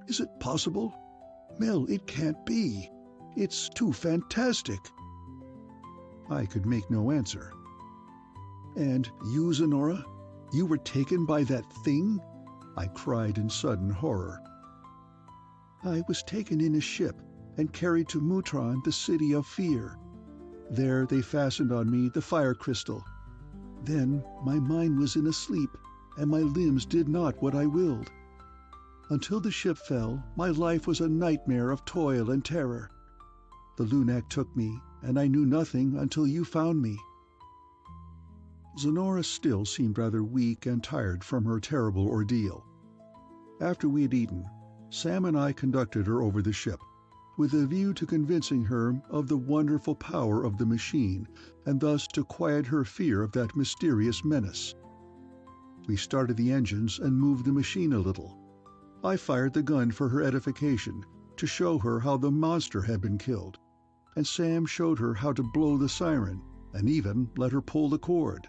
"Is it possible? Mel, it can't be. It's too fantastic." I could make no answer. "And you, Zenora? You were taken by that thing?" I cried in sudden horror. "I was taken in a ship and carried to Mutron, the city of fear. There they fastened on me the fire crystal. Then my mind was in a sleep, and my limbs did not what I willed. Until the ship fell, my life was a nightmare of toil and terror. The Lunac took me, and I knew nothing until you found me." Zenora still seemed rather weak and tired from her terrible ordeal. After we had eaten, Sam and I conducted her over the ship, with a view to convincing her of the wonderful power of the machine, and thus to quiet her fear of that mysterious menace. We started the engines and moved the machine a little. I fired the gun for her edification, to show her how the monster had been killed, and Sam showed her how to blow the siren, and even let her pull the cord.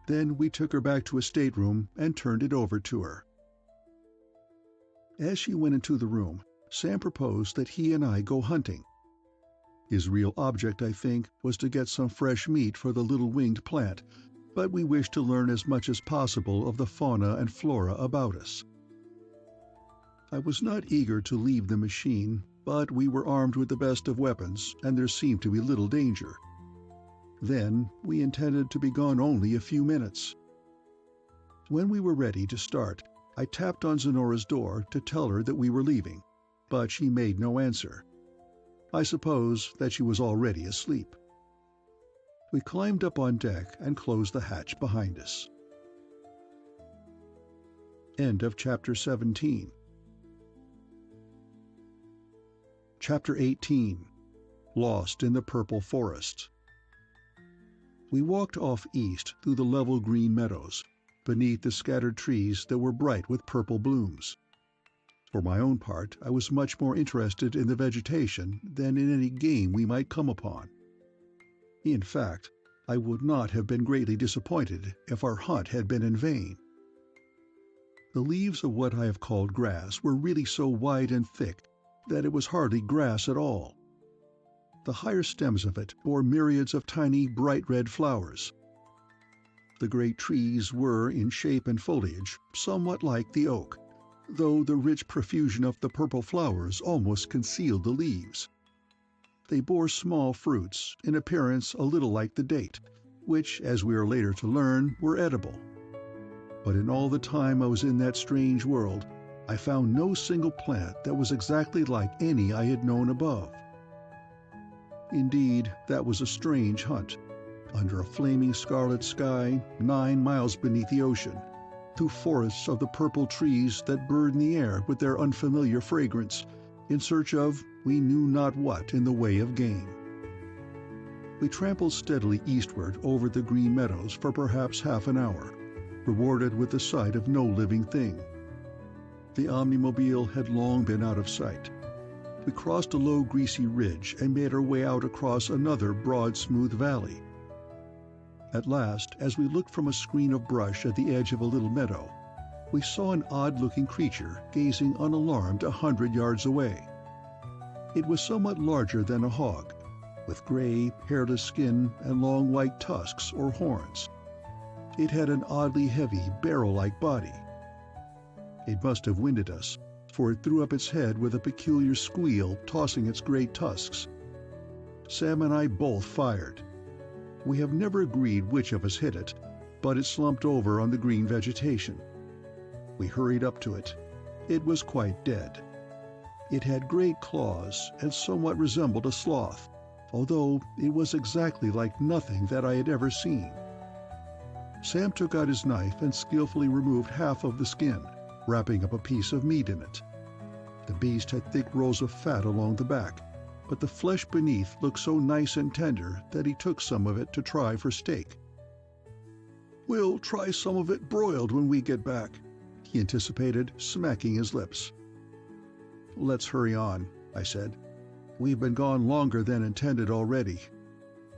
Then we took her back to a stateroom and turned it over to her. As she went into the room, Sam proposed that he and I go hunting. His real object, I think, was to get some fresh meat for the little winged plant, but we wished to learn as much as possible of the fauna and flora about us. I was not eager to leave the machine, but we were armed with the best of weapons, and there seemed to be little danger. Then we intended to be gone only a few minutes. When we were ready to start, I tapped on Zenora's door to tell her that we were leaving, but she made no answer. I suppose that she was already asleep. We climbed up on deck and closed the hatch behind us. End of Chapter 17. Chapter 18. Lost in the Purple Forest. We walked off east through the level green meadows, beneath the scattered trees that were bright with purple blooms. For my own part, I was much more interested in the vegetation than in any game we might come upon. In fact, I would not have been greatly disappointed if our hunt had been in vain. The leaves of what I have called grass were really so wide and thick that it was hardly grass at all. The higher stems of it bore myriads of tiny bright red flowers. The great trees were, in shape and foliage, somewhat like the oak, though the rich profusion of the purple flowers almost concealed the leaves. They bore small fruits, in appearance a little like the date, which, as we are later to learn, were edible. But in all the time I was in that strange world, I found no single plant that was exactly like any I had known above. Indeed, that was a strange hunt, under a flaming scarlet sky 9 miles beneath the ocean, through forests of the purple trees that burdened the air with their unfamiliar fragrance, in search of we knew not what in the way of game. We trampled steadily eastward over the green meadows for perhaps half an hour, rewarded with the sight of no living thing. The omnimobile had long been out of sight. We crossed a low greasy ridge and made our way out across another broad smooth valley. At last, as we looked from a screen of brush at the edge of a little meadow, we saw an odd-looking creature gazing unalarmed 100 yards away. It was somewhat larger than a hog, with gray, hairless skin and long white tusks or horns. It had an oddly heavy, barrel-like body. It must have winded us, for it threw up its head with a peculiar squeal, tossing its great tusks. Sam and I both fired. We have never agreed which of us hit it, but it slumped over on the green vegetation. We hurried up to it. It was quite dead. It had great claws and somewhat resembled a sloth, although it was exactly like nothing that I had ever seen. Sam took out his knife and skillfully removed half of the skin, wrapping up a piece of meat in it. The beast had thick rolls of fat along the back, but the flesh beneath looked so nice and tender that he took some of it to try for steak. "We'll try some of it broiled when we get back," he anticipated, smacking his lips. "Let's hurry on," I said. "We've been gone longer than intended already.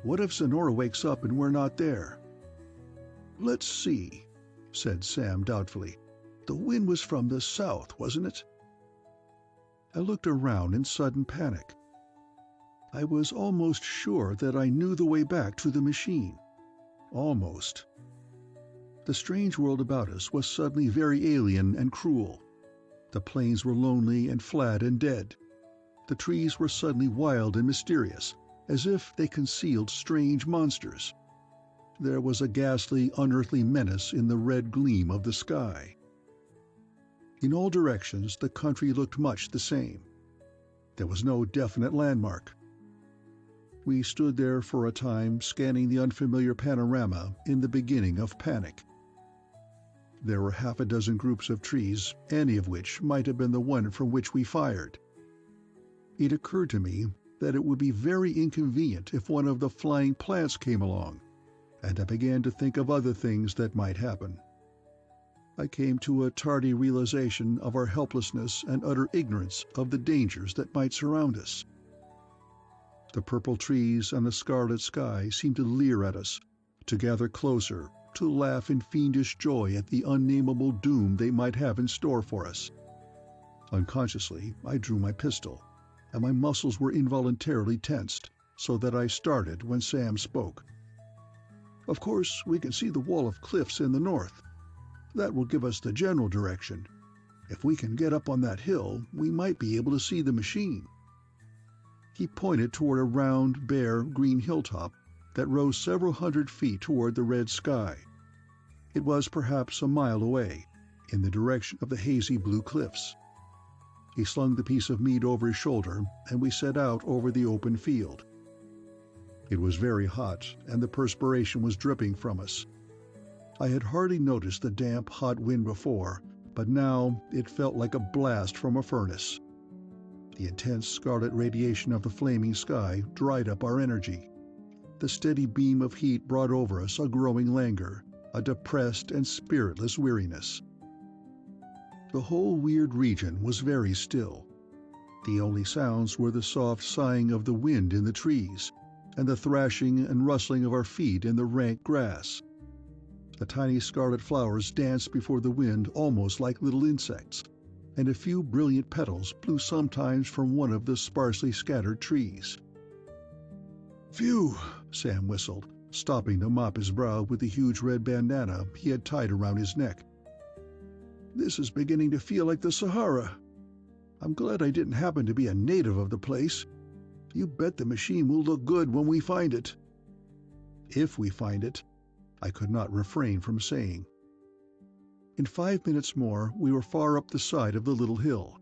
What if Sonora wakes up and we're not there?" "Let's see," said Sam doubtfully. "The wind was from the south, wasn't it?" I looked around in sudden panic. I was almost sure that I knew the way back to the machine. Almost. The strange world about us was suddenly very alien and cruel. The plains were lonely and flat and dead. The trees were suddenly wild and mysterious, as if they concealed strange monsters. There was a ghastly, unearthly menace in the red gleam of the sky. In all directions the country looked much the same. There was no definite landmark. We stood there for a time, scanning the unfamiliar panorama in the beginning of panic. There were half a dozen groups of trees, any of which might have been the one from which we fired. It occurred to me that it would be very inconvenient if one of the flying plants came along, and I began to think of other things that might happen. I came to a tardy realization of our helplessness and utter ignorance of the dangers that might surround us. The purple trees and the scarlet sky seemed to leer at us, to gather closer, to laugh in fiendish joy at the unnameable doom they might have in store for us. Unconsciously, I drew my pistol, and my muscles were involuntarily tensed, so that I started when Sam spoke. "Of course, we can see the wall of cliffs in the north. That will give us the general direction. If we can get up on that hill, we might be able to see the machine." He pointed toward a round, bare, green hilltop that rose several hundred feet toward the red sky. It was perhaps a mile away, in the direction of the hazy blue cliffs. He slung the piece of meat over his shoulder, and we set out over the open field. It was very hot, and the perspiration was dripping from us. I had hardly noticed the damp, hot wind before, but now it felt like a blast from a furnace. The intense scarlet radiation of the flaming sky dried up our energy. The steady beam of heat brought over us a growing languor, a depressed and spiritless weariness. The whole weird region was very still. The only sounds were the soft sighing of the wind in the trees, and the thrashing and rustling of our feet in the rank grass. The tiny scarlet flowers danced before the wind almost like little insects, and a few brilliant petals blew sometimes from one of the sparsely scattered trees. "Phew," Sam whistled, stopping to mop his brow with the huge red bandana he had tied around his neck. "This is beginning to feel like the Sahara. I'm glad I didn't happen to be a native of the place. You bet the machine will look good when we find it." "If we find it," I could not refrain from saying. In 5 minutes more we were far up the side of the little hill.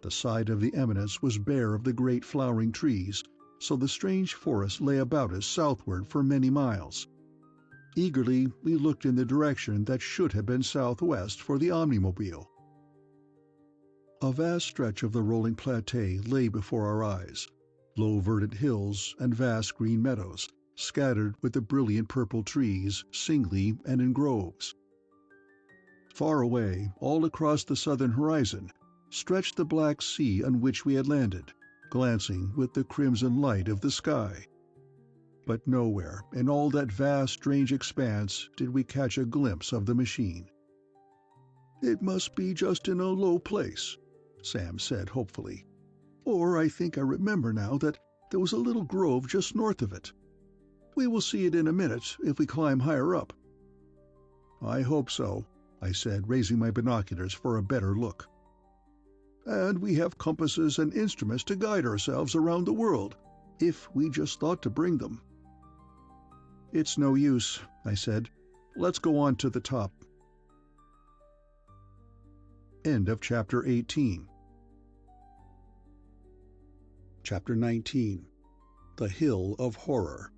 The side of the eminence was bare of the great flowering trees, so the strange forest lay about us southward for many miles. Eagerly we looked in the direction that should have been southwest for the omnimobile. A vast stretch of the rolling plateau lay before our eyes, low verdant hills and vast green meadows, scattered with the brilliant purple trees, singly and in groves. Far away, all across the southern horizon, stretched the black sea on which we had landed, glancing with the crimson light of the sky. But nowhere in all that vast, strange expanse did we catch a glimpse of the machine. "It must be just in a low place," Sam said hopefully. "Or I think I remember now that there was a little grove just north of it. We will see it in a minute if we climb higher up." "I hope so," I said, raising my binoculars for a better look. "And we have compasses and instruments to guide ourselves around the world, if we just thought to bring them." "It's no use," I said. "Let's go on to the top." End of Chapter 18. Chapter 19. The Hill of Horror.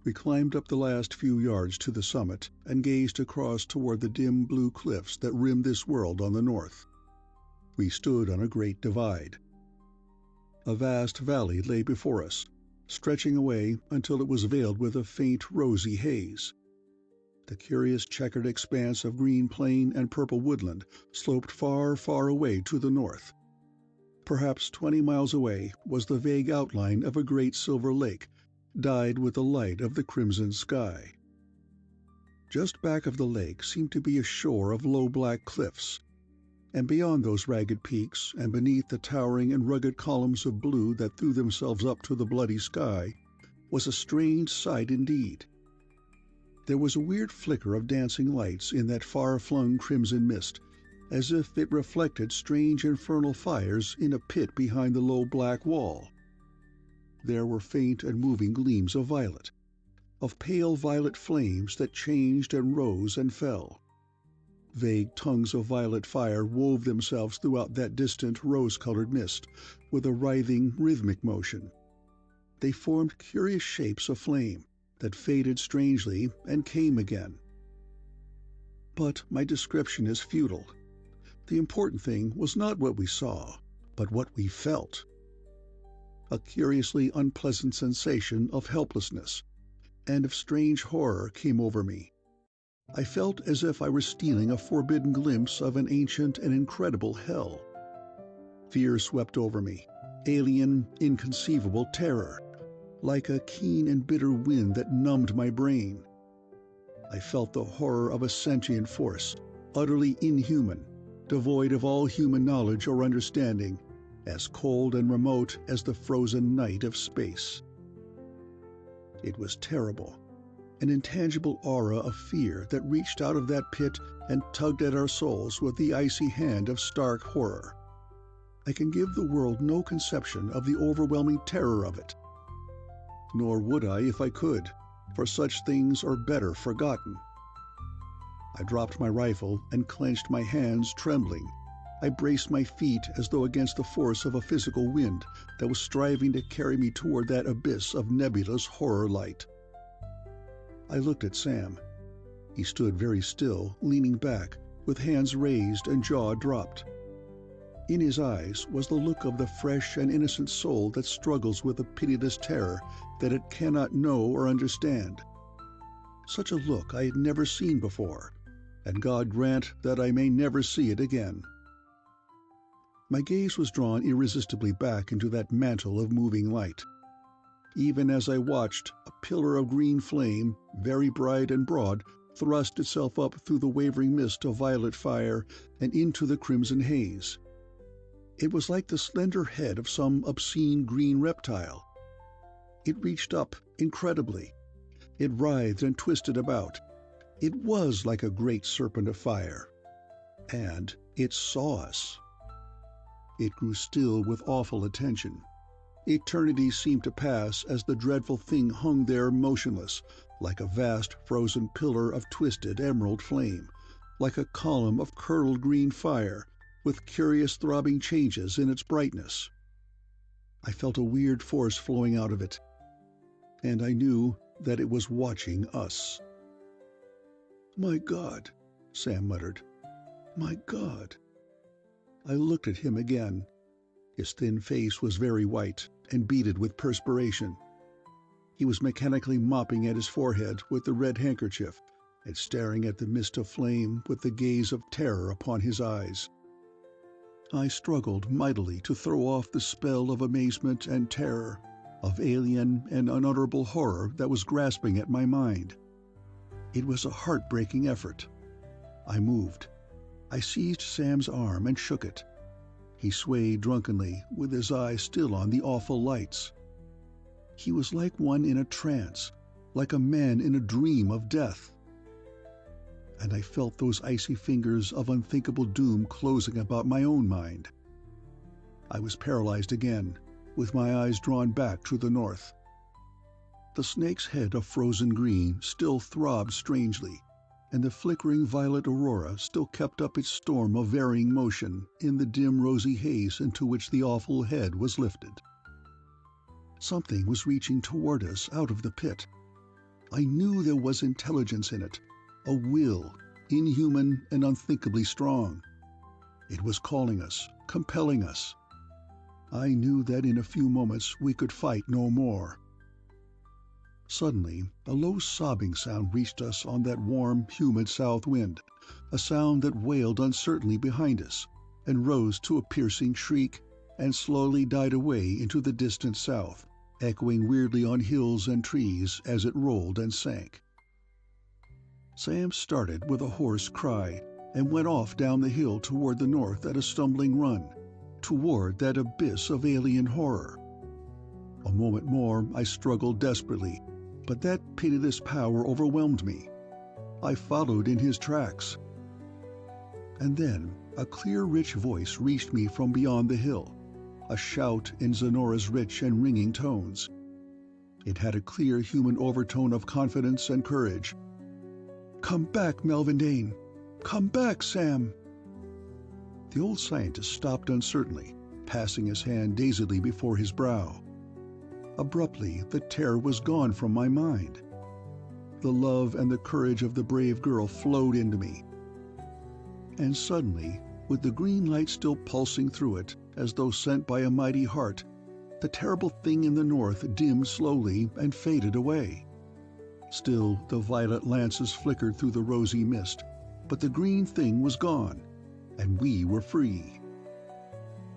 We climbed up the last few yards to the summit and gazed across toward the dim blue cliffs that rimmed this world on the north. We stood on a great divide. A vast valley lay before us, stretching away until it was veiled with a faint rosy haze. The curious checkered expanse of green plain and purple woodland sloped far, far away to the north. Perhaps 20 miles away was the vague outline of a great silver lake, dyed with the light of the crimson sky. Just back of the lake seemed to be a shore of low black cliffs, and beyond those ragged peaks and beneath the towering and rugged columns of blue that threw themselves up to the bloody sky was a strange sight indeed. There was a weird flicker of dancing lights in that far-flung crimson mist, as if it reflected strange infernal fires in a pit behind the low black wall. There were faint and moving gleams of violet, of pale violet flames that changed and rose and fell. Vague tongues of violet fire wove themselves throughout that distant rose-colored mist with a writhing, rhythmic motion. They formed curious shapes of flame that faded strangely and came again. But my description is futile. The important thing was not what we saw, but what we felt. A curiously unpleasant sensation of helplessness and of strange horror came over me. I felt as if I were stealing a forbidden glimpse of an ancient and incredible hell. Fear swept over me, alien, inconceivable terror, like a keen and bitter wind that numbed my brain. I felt the horror of a sentient force, utterly inhuman, devoid of all human knowledge or understanding, as cold and remote as the frozen night of space. It was terrible, an intangible aura of fear that reached out of that pit and tugged at our souls with the icy hand of stark horror. I can give the world no conception of the overwhelming terror of it. Nor would I if I could, for such things are better forgotten. I dropped my rifle and clenched my hands, trembling. I braced my feet as though against the force of a physical wind that was striving to carry me toward that abyss of nebulous horror light. I looked at Sam. He stood very still, leaning back, with hands raised and jaw dropped. In his eyes was the look of the fresh and innocent soul that struggles with a pitiless terror that it cannot know or understand. Such a look I had never seen before, and God grant that I may never see it again. My gaze was drawn irresistibly back into that mantle of moving light. Even as I watched, a pillar of green flame, very bright and broad, thrust itself up through the wavering mist of violet fire and into the crimson haze. It was like the slender head of some obscene green reptile. It reached up incredibly. It writhed and twisted about. It was like a great serpent of fire. And it saw us. It grew still with awful attention. Eternity seemed to pass as the dreadful thing hung there motionless, like a vast frozen pillar of twisted emerald flame, like a column of curdled green fire, with curious throbbing changes in its brightness. I felt a weird force flowing out of it, and I knew that it was watching us. "My God," Sam muttered. "My God." I looked at him again. His thin face was very white and beaded with perspiration. He was mechanically mopping at his forehead with the red handkerchief and staring at the mist of flame with the gaze of terror upon his eyes. I struggled mightily to throw off the spell of amazement and terror, of alien and unutterable horror that was grasping at my mind. It was a heartbreaking effort. I moved. I seized Sam's arm and shook it. He swayed drunkenly, with his eyes still on the awful lights. He was like one in a trance, like a man in a dream of death. And I felt those icy fingers of unthinkable doom closing about my own mind. I was paralyzed again, with my eyes drawn back to the north. The snake's head of frozen green still throbbed strangely, and the flickering violet aurora still kept up its storm of varying motion in the dim rosy haze into which the awful head was lifted. Something was reaching toward us out of the pit. I knew there was intelligence in it, a will, inhuman and unthinkably strong. It was calling us, compelling us. I knew that in a few moments we could fight no more. Suddenly, a low sobbing sound reached us on that warm, humid south wind, a sound that wailed uncertainly behind us, and rose to a piercing shriek, and slowly died away into the distant south, echoing weirdly on hills and trees as it rolled and sank. Sam started with a hoarse cry and went off down the hill toward the north at a stumbling run, toward that abyss of alien horror. A moment more I struggled desperately, but that pitiless power overwhelmed me. I followed in his tracks. And then a clear, rich voice reached me from beyond the hill, a shout in Zenora's rich and ringing tones. It had a clear human overtone of confidence and courage. "Come back, Melvin Dane! Come back, Sam!" The old scientist stopped uncertainly, passing his hand dazedly before his brow. Abruptly, the terror was gone from my mind. The love and the courage of the brave girl flowed into me. And suddenly, with the green light still pulsing through it, as though sent by a mighty heart, the terrible thing in the north dimmed slowly and faded away. Still, the violet lances flickered through the rosy mist, but the green thing was gone, and we were free.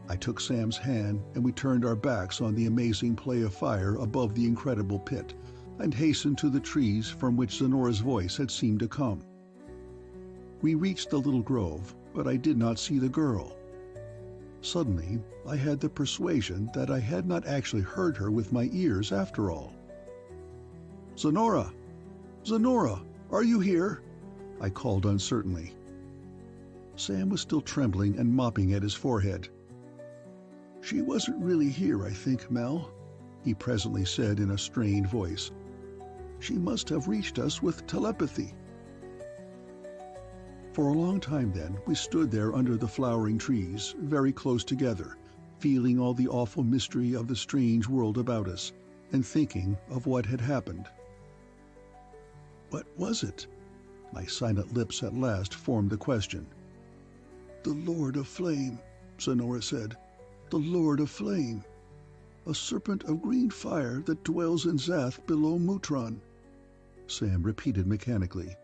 I took Sam's hand, and we turned our backs on the amazing play of fire above the incredible pit, and hastened to the trees from which Zenora's voice had seemed to come. We reached the little grove, but I did not see the girl. Suddenly, I had the persuasion that I had not actually heard her with my ears after all. "Zenora! Zenora! Are you here?" I called uncertainly. Sam was still trembling and mopping at his forehead. "She wasn't really here, I think, Mel," he presently said in a strained voice. "She must have reached us with telepathy." For a long time then we stood there under the flowering trees, very close together, feeling all the awful mystery of the strange world about us, and thinking of what had happened. What was it? My silent lips at last formed the question. "The Lord of Flame," Zenora said. "The Lord of Flame. A serpent of green fire that dwells in Zath below Mutron," Sam repeated mechanically.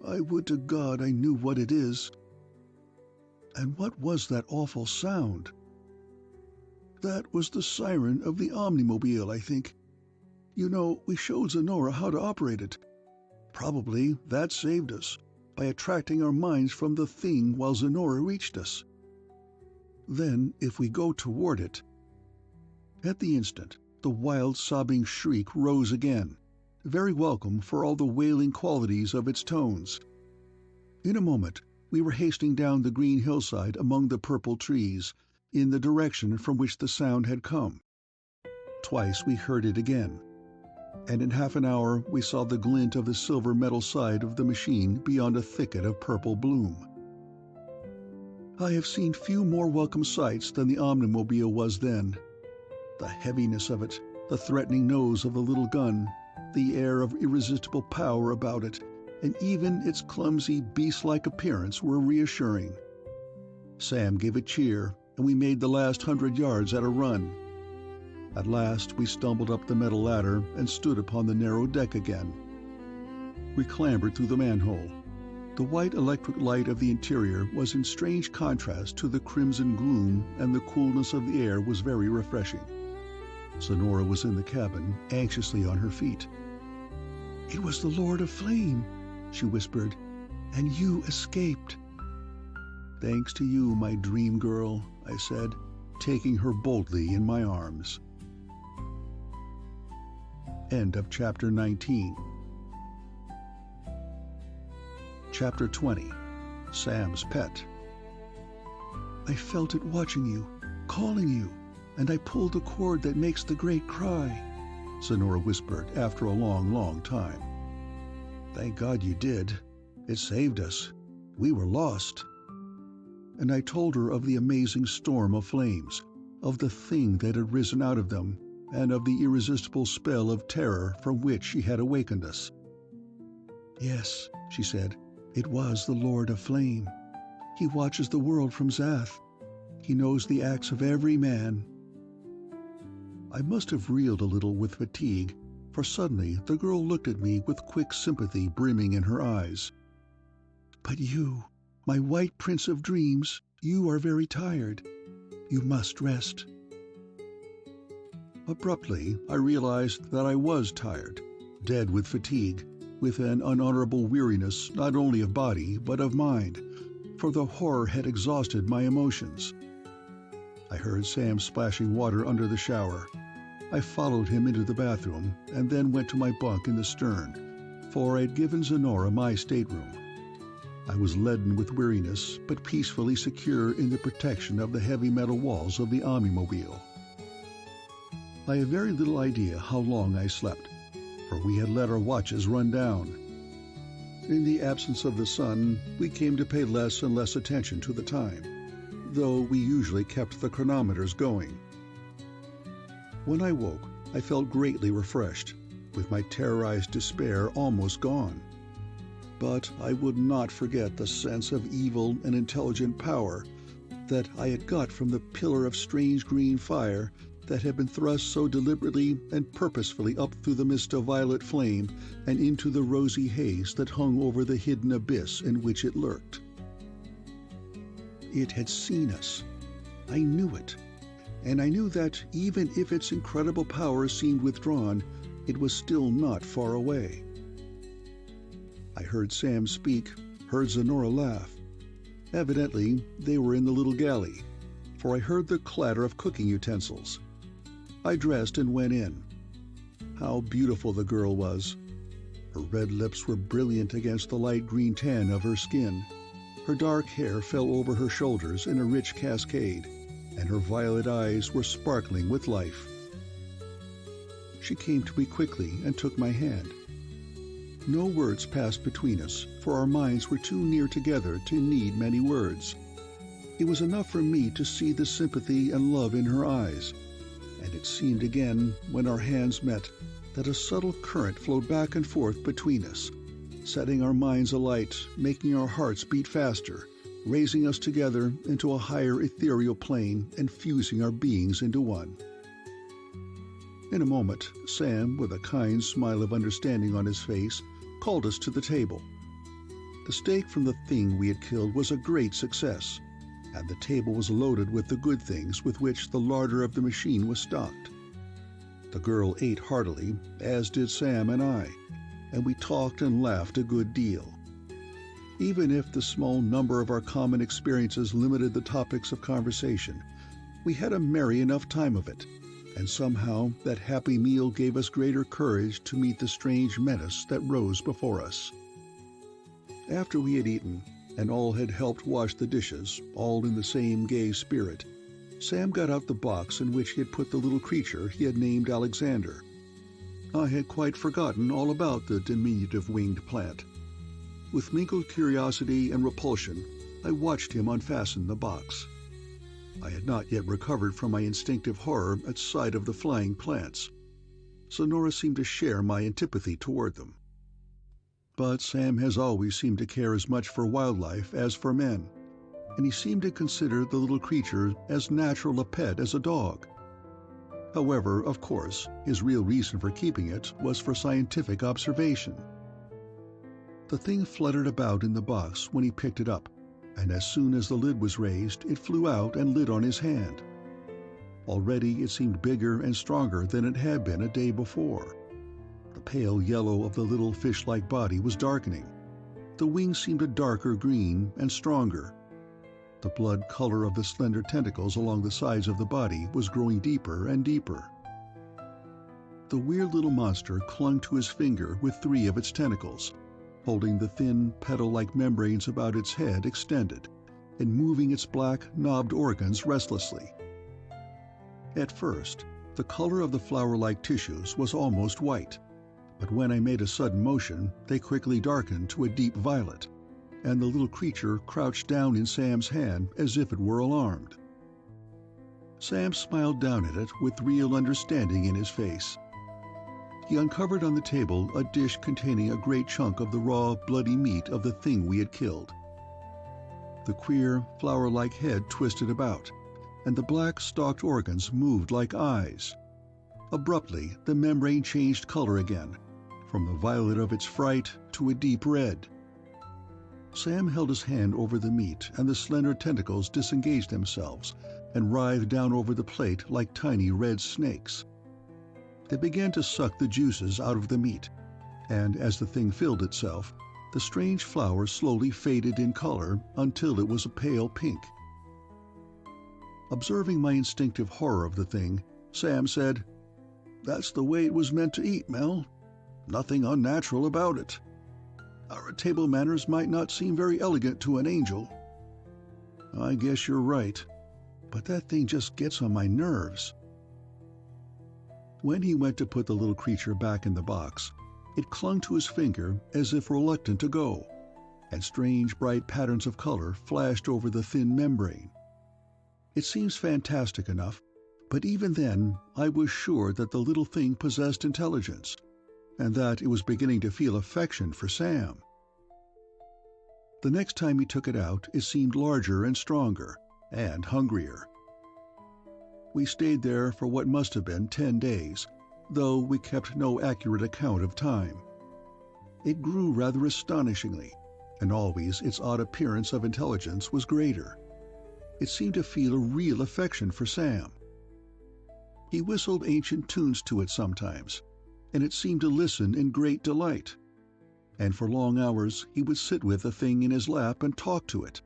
"I would to God I knew what it is." And what was that awful sound? "That was the siren of the Omnimobile, I think. You know, we showed Zenora how to operate it. Probably that saved us, by attracting our minds from the thing while Zenora reached us. Then, if we go toward it—" At the instant, the wild sobbing shriek rose again, very welcome for all the wailing qualities of its tones. In a moment, we were hastening down the green hillside among the purple trees, in the direction from which the sound had come. Twice we heard it again, and in half an hour we saw the glint of the silver metal side of the machine beyond a thicket of purple bloom. I have seen few more welcome sights than the Omnimobile was then. The heaviness of it, the threatening nose of the little gun, the air of irresistible power about it, and even its clumsy, beast-like appearance were reassuring. Sam gave a cheer, and we made the last 100 yards at a run. At last we stumbled up the metal ladder and stood upon the narrow deck again. We clambered through the manhole. The white electric light of the interior was in strange contrast to the crimson gloom, and the coolness of the air was very refreshing. Zenora was in the cabin, anxiously on her feet. "It was the Lord of Flame," she whispered, "and you escaped." "Thanks to you, my dream girl," I said, taking her boldly in my arms. End of Chapter 19. Chapter 20. Sam's Pet. "I felt it watching you, calling you, and I pulled the cord that makes the great cry," Zenora whispered after a long, long time. "Thank God you did. It saved us. We were lost." And I told her of the amazing storm of flames, of the thing that had risen out of them, and of the irresistible spell of terror from which she had awakened us. "Yes," she said, "it was the Lord of Flame. He watches the world from Zath. He knows the acts of every man." I must have reeled a little with fatigue, for suddenly the girl looked at me with quick sympathy brimming in her eyes. "But you, my white prince of dreams, you are very tired. You must rest." Abruptly, I realized that I was tired, dead with fatigue, with an unutterable weariness not only of body but of mind, for the horror had exhausted my emotions. I heard Sam splashing water under the shower. I followed him into the bathroom and then went to my bunk in the stern, for I had given Zenora my stateroom. I was leaden with weariness, but peacefully secure in the protection of the heavy metal walls of the Omnimobile. I have very little idea how long I slept, for we had let our watches run down. In the absence of the sun, we came to pay less and less attention to the time, though we usually kept the chronometers going. When I woke, I felt greatly refreshed, with my terrorized despair almost gone. But I would not forget the sense of evil and intelligent power that I had got from the pillar of strange green fire that had been thrust so deliberately and purposefully up through the mist of violet flame and into the rosy haze that hung over the hidden abyss in which it lurked. It had seen us. I knew it. And I knew that even if its incredible power seemed withdrawn, it was still not far away. I heard Sam speak, heard Zenora laugh. Evidently, they were in the little galley, for I heard the clatter of cooking utensils. I dressed and went in. How beautiful the girl was. Her red lips were brilliant against the light green tan of her skin. Her dark hair fell over her shoulders in a rich cascade, and her violet eyes were sparkling with life. She came to me quickly and took my hand. No words passed between us, for our minds were too near together to need many words. It was enough for me to see the sympathy and love in her eyes, and it seemed again, when our hands met, that a subtle current flowed back and forth between us, setting our minds alight, making our hearts beat faster, raising us together into a higher ethereal plane and fusing our beings into one. In a moment, Sam, with a kind smile of understanding on his face, called us to the table. The steak from the thing we had killed was a great success, and the table was loaded with the good things with which the larder of the machine was stocked. The girl ate heartily, as did Sam and I, and we talked and laughed a good deal. Even if the small number of our common experiences limited the topics of conversation, we had a merry enough time of it, and somehow that happy meal gave us greater courage to meet the strange menace that rose before us. After we had eaten, and all had helped wash the dishes, all in the same gay spirit, Sam got out the box in which he had put the little creature he had named Alexander. I had quite forgotten all about the diminutive winged plant. With mingled curiosity and repulsion, I watched him unfasten the box. I had not yet recovered from my instinctive horror at sight of the flying plants. Zenora seemed to share my antipathy toward them. But Sam has always seemed to care as much for wildlife as for men, and he seemed to consider the little creature as natural a pet as a dog. However, of course, his real reason for keeping it was for scientific observation. The thing fluttered about in the box when he picked it up, and as soon as the lid was raised, it flew out and lit on his hand. Already it seemed bigger and stronger than it had been a day before. The pale yellow of the little fish-like body was darkening. The wings seemed a darker green and stronger. The blood color of the slender tentacles along the sides of the body was growing deeper and deeper. The weird little monster clung to his finger with 3 of its tentacles, holding the thin, petal-like membranes about its head extended, and moving its black, knobbed organs restlessly. At first, the color of the flower-like tissues was almost white, but when I made a sudden motion, they quickly darkened to a deep violet, and the little creature crouched down in Sam's hand as if it were alarmed. Sam smiled down at it with real understanding in his face. He uncovered on the table a dish containing a great chunk of the raw, bloody meat of the thing we had killed. The queer, flower-like head twisted about, and the black, stalked organs moved like eyes. Abruptly, the membrane changed color again, from the violet of its fright to a deep red. Sam held his hand over the meat, and the slender tentacles disengaged themselves and writhed down over the plate like tiny red snakes. They began to suck the juices out of the meat, and as the thing filled itself, the strange flower slowly faded in color until it was a pale pink. Observing my instinctive horror of the thing, Sam said, "That's the way it was meant to eat, Mel. Nothing unnatural about it. Our table manners might not seem very elegant to an angel." "I guess you're right, but that thing just gets on my nerves." When he went to put the little creature back in the box, it clung to his finger as if reluctant to go, and strange bright patterns of color flashed over the thin membrane. It seems fantastic enough, but even then I was sure that the little thing possessed intelligence, and that it was beginning to feel affection for Sam. The next time he took it out, it seemed larger and stronger, and hungrier. We stayed there for what must have been 10 days, though we kept no accurate account of time. It grew rather astonishingly, and always its odd appearance of intelligence was greater. It seemed to feel a real affection for Sam. He whistled ancient tunes to it sometimes, and it seemed to listen in great delight. And for long hours he would sit with the thing in his lap and talk to it.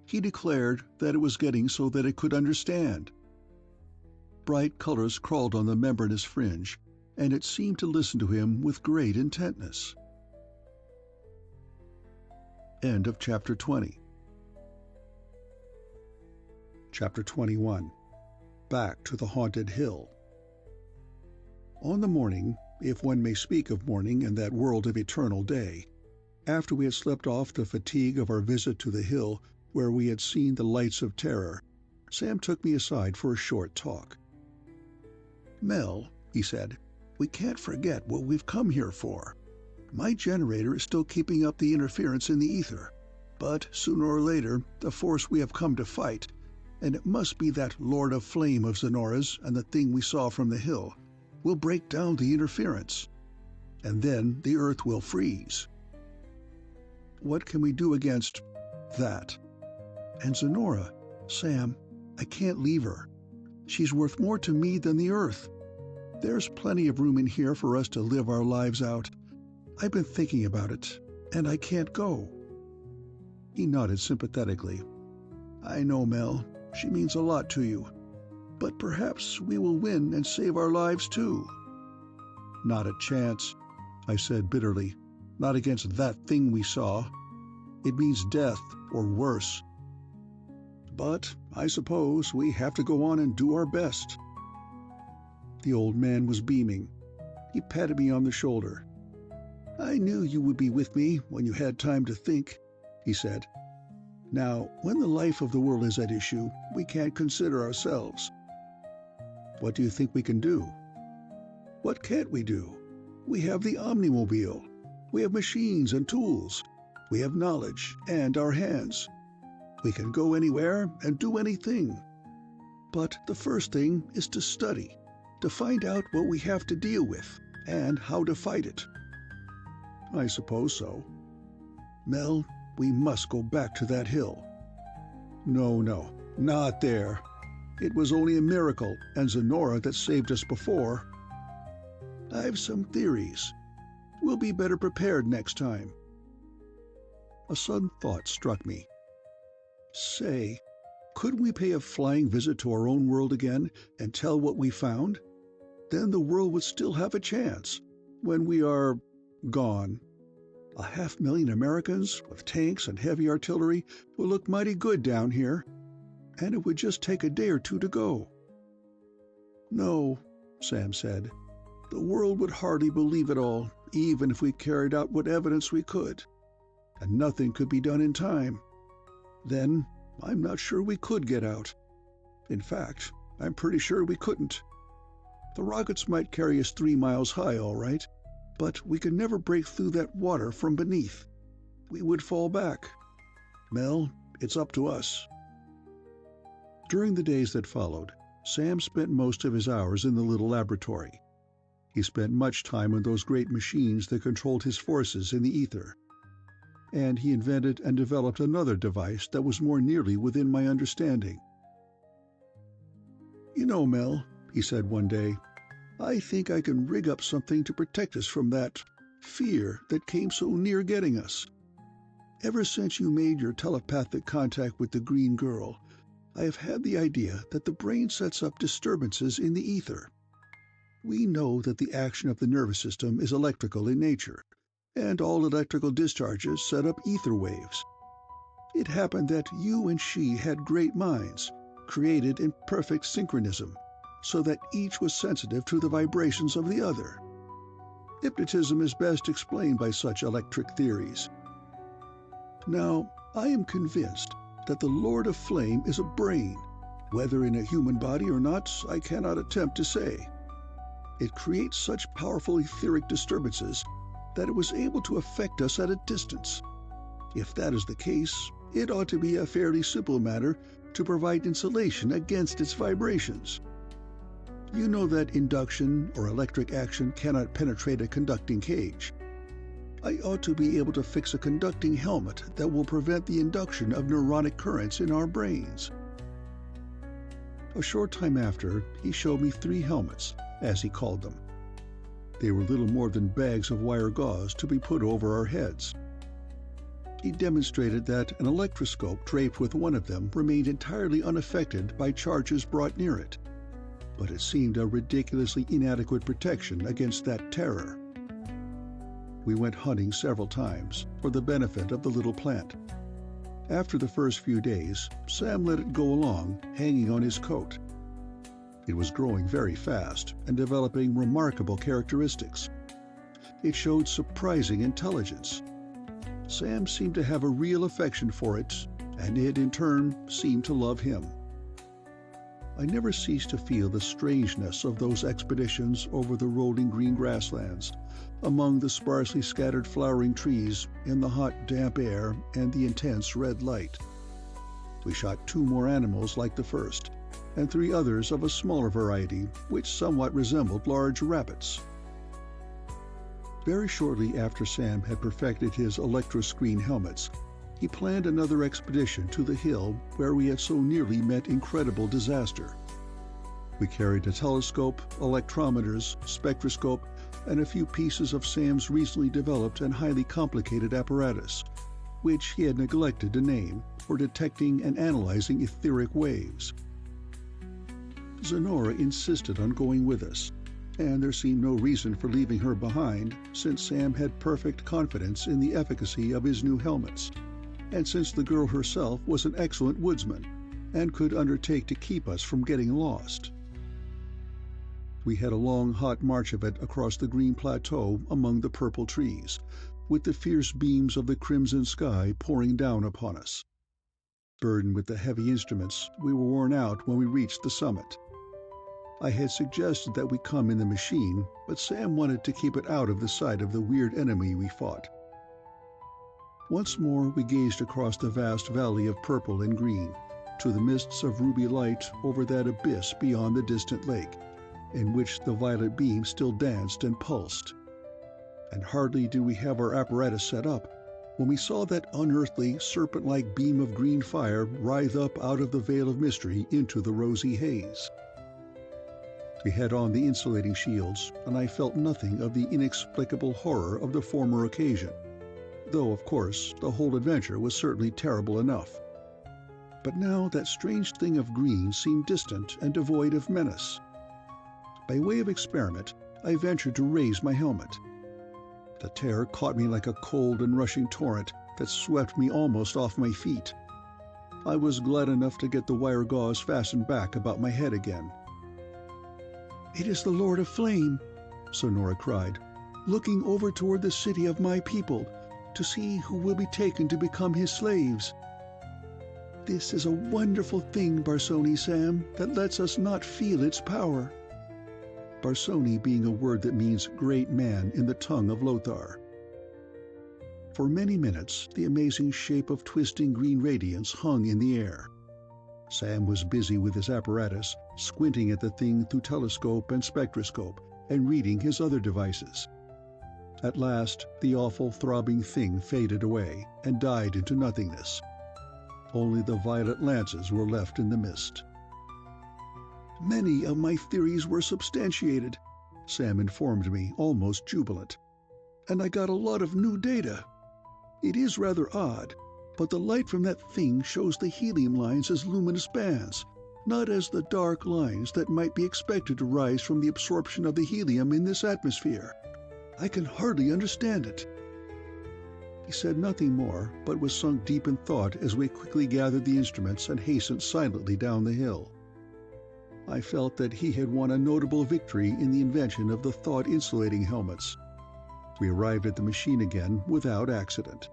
He declared that it was getting so that it could understand. Bright colors crawled on the membranous fringe, and it seemed to listen to him with great intentness. End of Chapter 20. Chapter 21. Back to the Haunted Hill. On the morning, if one may speak of morning in that world of eternal day, after we had slept off the fatigue of our visit to the hill where we had seen the lights of terror, Sam took me aside for a short talk. "Mel," he said, "we can't forget what we've come here for. My generator is still keeping up the interference in the ether, but sooner or later the force we have come to fight, and it must be that Lord of Flame of Zenora's and the thing we saw from the hill, will break down the interference, and then the Earth will freeze. What can we do against that? And Zenora, Sam, I can't leave her. She's worth more to me than the Earth. There's plenty of room in here for us to live our lives out. I've been thinking about it, and I can't go." He nodded sympathetically. "I know, Mel. She means a lot to you. But perhaps we will win and save our lives too." "Not a chance," I said bitterly. "Not against that thing we saw. It means death, or worse. But I suppose we have to go on and do our best." The old man was beaming. He patted me on the shoulder. "I knew you would be with me when you had time to think," he said. "Now, when the life of the world is at issue, we can't consider ourselves." "What do you think we can do?" "What can't we do? We have the Omnimobile. We have machines and tools. We have knowledge and our hands. We can go anywhere and do anything. But the first thing is to study, to find out what we have to deal with and how to fight it." "I suppose so." "Mel, we must go back to that hill." No, not there. It was only a miracle and Zenora that saved us before." "I've some theories. We'll be better prepared next time." A sudden thought struck me. Say, couldn't we pay a flying visit to our own world again and tell what we found? Then the world would still have a chance, when we are gone. 500,000 Americans with tanks and heavy artillery will look mighty good down here, and it would just take a day or two to go." "No," Sam said. "The world would hardly believe it all, even if we carried out what evidence we could. And nothing could be done in time. Then I'm not sure we could get out. In fact, I'm pretty sure we couldn't. The rockets might carry us 3 miles high, all right, but we could never break through that water from beneath. We would fall back. Mel, it's up to us." During the days that followed, Sam spent most of his hours in the little laboratory. He spent much time on those great machines that controlled his forces in the ether. And he invented and developed another device that was more nearly within my understanding. "You know, Mel," he said one day, "I think I can rig up something to protect us from that fear that came so near getting us. Ever since you made your telepathic contact with the green girl, I have had the idea that the brain sets up disturbances in the ether. We know that the action of the nervous system is electrical in nature, and all electrical discharges set up ether waves. It happened that you and she had great minds, created in perfect synchronism, so that each was sensitive to the vibrations of the other. Hypnotism is best explained by such electric theories. Now, I am convinced that the Lord of Flame is a brain. Whether in a human body or not, I cannot attempt to say. It creates such powerful etheric disturbances that it was able to affect us at a distance. If that is the case, it ought to be a fairly simple matter to provide insulation against its vibrations. You know that induction or electric action cannot penetrate a conducting cage. I ought to be able to fix a conducting helmet that will prevent the induction of neuronic currents in our brains." A short time after, he showed me 3 helmets, as he called them. They were little more than bags of wire gauze to be put over our heads. He demonstrated that an electroscope draped with one of them remained entirely unaffected by charges brought near it, but it seemed a ridiculously inadequate protection against that terror. We went hunting several times for the benefit of the little plant. After the first few days, Sam let it go along, hanging on his coat. It was growing very fast and developing remarkable characteristics. It showed surprising intelligence. Sam seemed to have a real affection for it, and it in turn seemed to love him. I never ceased to feel the strangeness of those expeditions over the rolling green grasslands, among the sparsely scattered flowering trees, in the hot, damp air and the intense red light. We shot 2 more animals like the first, and 3 others of a smaller variety, which somewhat resembled large rabbits. Very shortly after Sam had perfected his electroscreen helmets, he planned another expedition to the hill where we had so nearly met incredible disaster. We carried a telescope, electrometers, spectroscope, and a few pieces of Sam's recently developed and highly complicated apparatus, which he had neglected to name, for detecting and analyzing etheric waves. Zenora insisted on going with us, and there seemed no reason for leaving her behind, since Sam had perfect confidence in the efficacy of his new helmets, and since the girl herself was an excellent woodsman and could undertake to keep us from getting lost. We had a long, hot march of it across the green plateau among the purple trees, with the fierce beams of the crimson sky pouring down upon us. Burdened with the heavy instruments, we were worn out when we reached the summit. I had suggested that we come in the machine, but Sam wanted to keep it out of the sight of the weird enemy we fought. Once more we gazed across the vast valley of purple and green, to the mists of ruby light over that abyss beyond the distant lake, in which the violet beam still danced and pulsed. And hardly did we have our apparatus set up, when we saw that unearthly, serpent-like beam of green fire writhe up out of the veil of mystery into the rosy haze. We had on the insulating shields, and I felt nothing of the inexplicable horror of the former occasion, though, of course, the whole adventure was certainly terrible enough. But now that strange thing of green seemed distant and devoid of menace. By way of experiment, I ventured to raise my helmet. The terror caught me like a cold and rushing torrent that swept me almost off my feet. I was glad enough to get the wire gauze fastened back about my head again. "It is the Lord of Flame," Sonora cried, "looking over toward the city of my people, to see who will be taken to become his slaves. This is a wonderful thing, Barsoni Sam, that lets us not feel its power." Barsoni being a word that means great man in the tongue of Lothar. For many minutes the amazing shape of twisting green radiance hung in the air. Sam was busy with his apparatus, squinting at the thing through telescope and spectroscope, and reading his other devices. At last, the awful throbbing thing faded away and died into nothingness. Only the violet lances were left in the mist. "Many of my theories were substantiated," Sam informed me, almost jubilant. "And I got a lot of new data. It is rather odd, but the light from that thing shows the helium lines as luminous bands, not as the dark lines that might be expected to rise from the absorption of the helium in this atmosphere. I can hardly understand it." He said nothing more, but was sunk deep in thought as we quickly gathered the instruments and hastened silently down the hill. I felt that he had won a notable victory in the invention of the thought-insulating helmets. We arrived at the machine again without accident.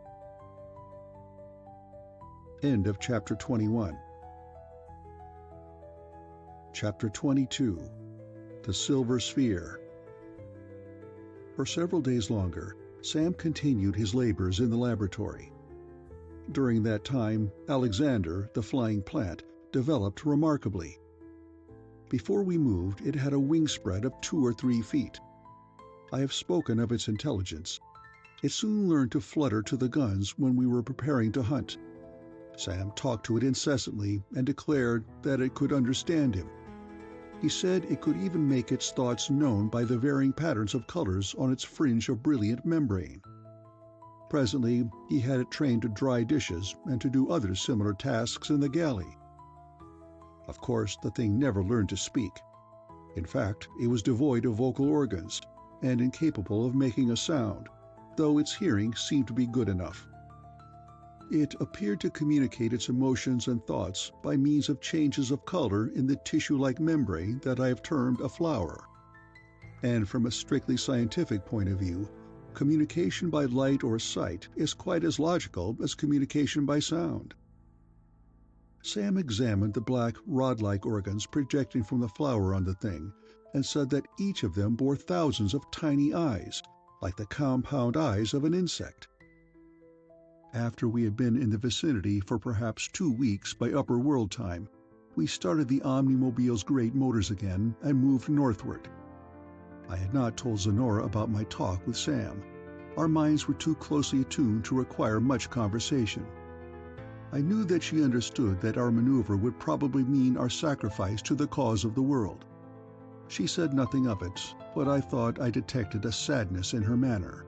End of Chapter 21. Chapter 22. The Silver Sphere. For several days longer, Sam continued his labors in the laboratory. During that time, Alexander, the flying plant, developed remarkably. Before we moved, it had a wingspread of 2 or 3 feet. I have spoken of its intelligence. It soon learned to flutter to the guns when we were preparing to hunt. Sam talked to it incessantly and declared that it could understand him. He said it could even make its thoughts known by the varying patterns of colors on its fringe of brilliant membrane. Presently, he had it trained to dry dishes and to do other similar tasks in the galley. Of course, the thing never learned to speak. In fact, it was devoid of vocal organs and incapable of making a sound, though its hearing seemed to be good enough. It appeared to communicate its emotions and thoughts by means of changes of color in the tissue-like membrane that I have termed a flower. And from a strictly scientific point of view, communication by light or sight is quite as logical as communication by sound. Sam examined the black, rod-like organs projecting from the flower on the thing, and said that each of them bore thousands of tiny eyes, like the compound eyes of an insect. After we had been in the vicinity for perhaps 2 weeks by upper world time, we started the Omnimobile's great motors again and moved northward. I had not told Zenora about my talk with Sam. Our minds were too closely attuned to require much conversation. I knew that she understood that our maneuver would probably mean our sacrifice to the cause of the world. She said nothing of it, but I thought I detected a sadness in her manner.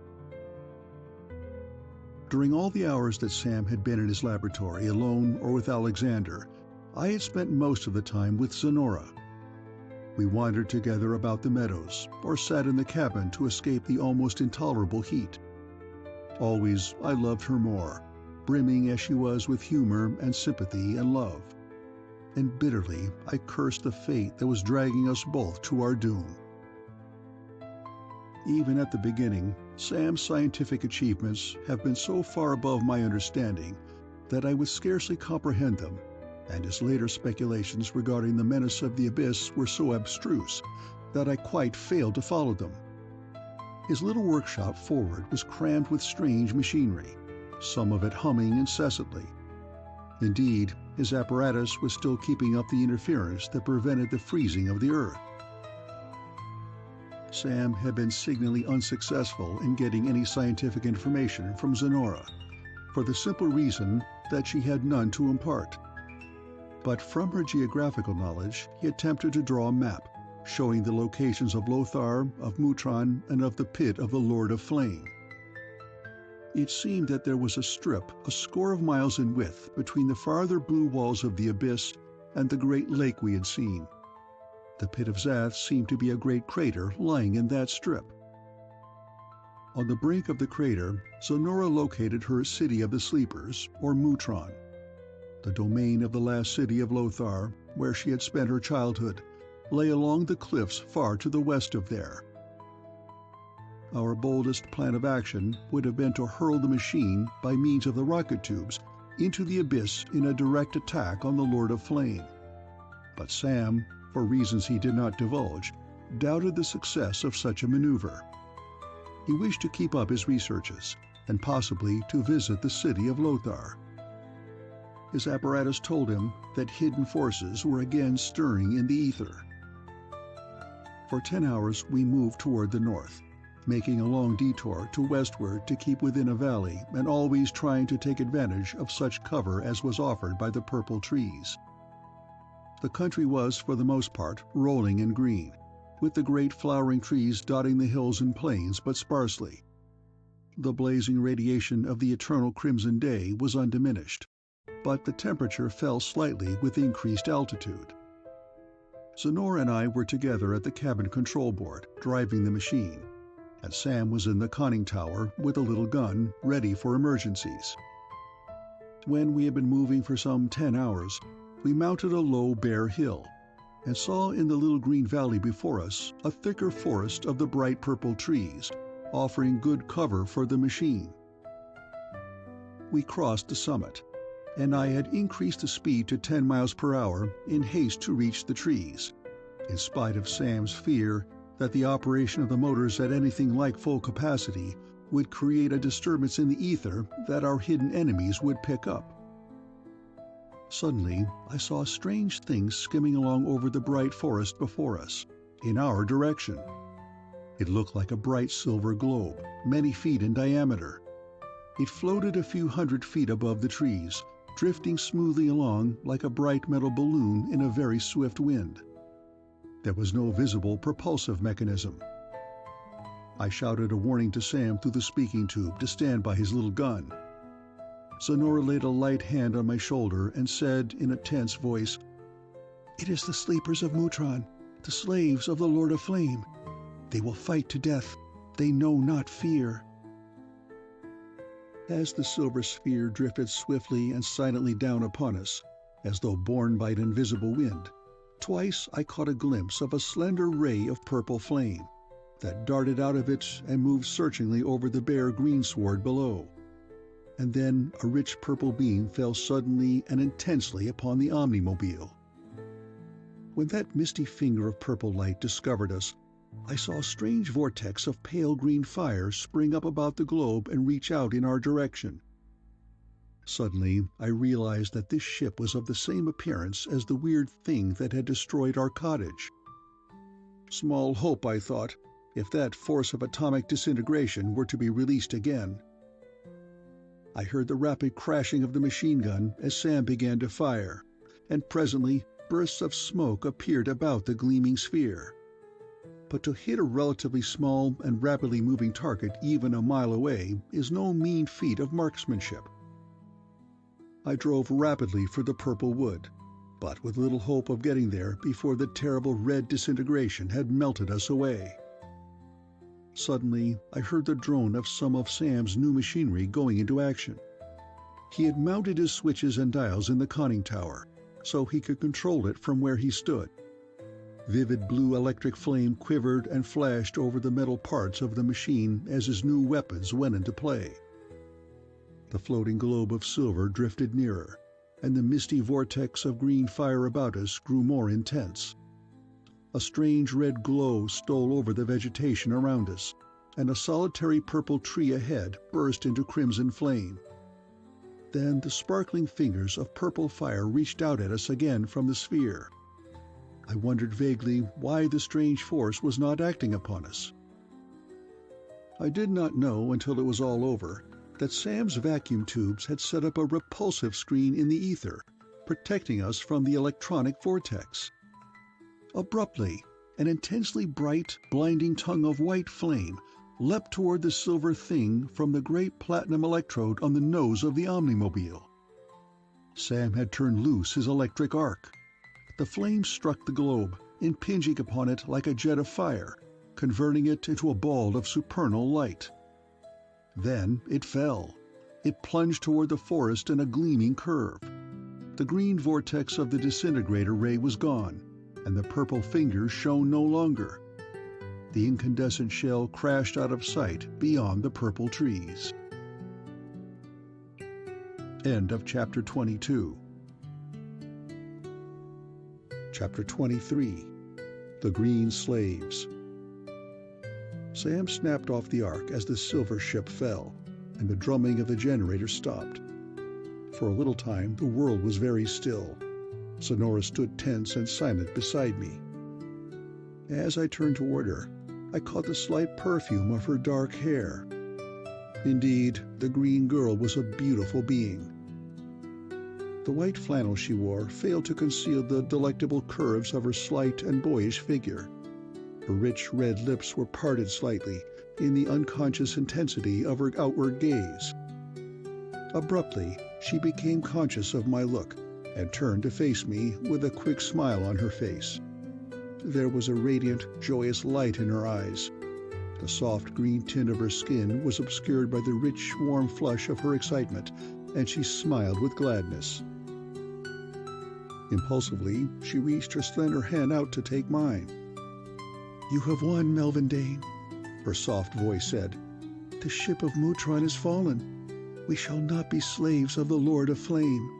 During all the hours that Sam had been in his laboratory, alone or with Alexander, I had spent most of the time with Zenora. We wandered together about the meadows, or sat in the cabin to escape the almost intolerable heat. Always I loved her more, brimming as she was with humor and sympathy and love. And bitterly I cursed the fate that was dragging us both to our doom. Even at the beginning, Sam's scientific achievements have been so far above my understanding that I would scarcely comprehend them, and his later speculations regarding the menace of the abyss were so abstruse that I quite failed to follow them. His little workshop forward was crammed with strange machinery, some of it humming incessantly. Indeed, his apparatus was still keeping up the interference that prevented the freezing of the earth. Sam had been signally unsuccessful in getting any scientific information from Zenora, for the simple reason that she had none to impart. But from her geographical knowledge, he attempted to draw a map, showing the locations of Lothar, of Mutron, and of the pit of the Lord of Flame. It seemed that there was a strip a score of miles in width between the farther blue walls of the abyss and the great lake we had seen. The pit of Zath seemed to be a great crater lying in that strip. On the brink of the crater, Zenora located her City of the Sleepers, or Mutron. The domain of the last city of Lothar, where she had spent her childhood, lay along the cliffs far to the west of there. Our boldest plan of action would have been to hurl the machine by means of the rocket tubes into the abyss in a direct attack on the Lord of Flame. But Sam, for reasons he did not divulge, doubted the success of such a maneuver. He wished to keep up his researches, and possibly to visit the city of Lothar. his apparatus told him that hidden forces were again stirring in the ether. For 10 hours we moved toward the north, making a long detour to westward to keep within a valley and always trying to take advantage of such cover as was offered by the purple trees. The country was, for the most part, rolling in green, with the great flowering trees dotting the hills and plains but sparsely. The blazing radiation of the eternal crimson day was undiminished, but the temperature fell slightly with increased altitude. Zenora and I were together at the cabin control board, driving the machine, and Sam was in the conning tower with a little gun, ready for emergencies. When we had been moving for some 10 hours, we mounted a low, bare hill, and saw in the little green valley before us a thicker forest of the bright purple trees, offering good cover for the machine. We crossed the summit, and I had increased the speed to 10 miles per hour in haste to reach the trees, in spite of Sam's fear that the operation of the motors at anything like full capacity would create a disturbance in the ether that our hidden enemies would pick up. Suddenly, I saw strange things skimming along over the bright forest before us, in our direction. It looked like a bright silver globe, many feet in diameter. It floated a few 100 feet above the trees, drifting smoothly along like a bright metal balloon in a very swift wind. There was no visible propulsive mechanism. I shouted a warning to Sam through the speaking tube to stand by his little gun. Zenora laid a light hand on my shoulder and said in a tense voice, "It is the sleepers of Mutron, the slaves of the Lord of Flame. They will fight to death. They know not fear." As the silver sphere drifted swiftly and silently down upon us, as though borne by an invisible wind, twice I caught a glimpse of a slender ray of purple flame that darted out of it and moved searchingly over the bare greensward below. And then a rich purple beam fell suddenly and intensely upon the omnimobile. When that misty finger of purple light discovered us, I saw a strange vortex of pale green fire spring up about the globe and reach out in our direction. Suddenly, I realized that this ship was of the same appearance as the weird thing that had destroyed our cottage. Small hope, I thought, if that force of atomic disintegration were to be released again. I heard the rapid crashing of the machine gun as Sam began to fire, and presently bursts of smoke appeared about the gleaming sphere. But to hit a relatively small and rapidly moving target even a mile away is no mean feat of marksmanship. I drove rapidly for the purple wood, but with little hope of getting there before the terrible red disintegration had melted us away. Suddenly, I heard the drone of some of Sam's new machinery going into action. He had mounted his switches and dials in the conning tower, so he could control it from where he stood. Vivid blue electric flame quivered and flashed over the metal parts of the machine as his new weapons went into play. The floating globe of silver drifted nearer, and the misty vortex of green fire about us grew more intense. A strange red glow stole over the vegetation around us, and a solitary purple tree ahead burst into crimson flame. Then the sparkling fingers of purple fire reached out at us again from the sphere. I wondered vaguely why the strange force was not acting upon us. I did not know until it was all over that Sam's vacuum tubes had set up a repulsive screen in the ether, protecting us from the electronic vortex. Abruptly, an intensely bright, blinding tongue of white flame leapt toward the silver thing from the great platinum electrode on the nose of the omnimobile. Sam had turned loose his electric arc. The flame struck the globe, impinging upon it like a jet of fire, converting it into a ball of supernal light. Then it fell. It plunged toward the forest in a gleaming curve. The green vortex of the disintegrator ray was gone, and the purple fingers shone no longer. The incandescent shell crashed out of sight beyond the purple trees. End of Chapter 22. Chapter 23. The Green Slaves. Sam snapped off the arc as the silver ship fell, and the drumming of the generator stopped. For a little time, the world was very still. Sonora stood tense and silent beside me. As I turned toward her, I caught the slight perfume of her dark hair. Indeed, the green girl was a beautiful being. The white flannel she wore failed to conceal the delectable curves of her slight and boyish figure. Her rich red lips were parted slightly in the unconscious intensity of her outward gaze. Abruptly, she became conscious of my look and turned to face me with a quick smile on her face. There was a radiant, joyous light in her eyes. The soft green tint of her skin was obscured by the rich, warm flush of her excitement, and she smiled with gladness. Impulsively, she reached her slender hand out to take mine. "You have won, Melvin Dane," her soft voice said. "The ship of Mutron has fallen. We shall not be slaves of the Lord of Flame.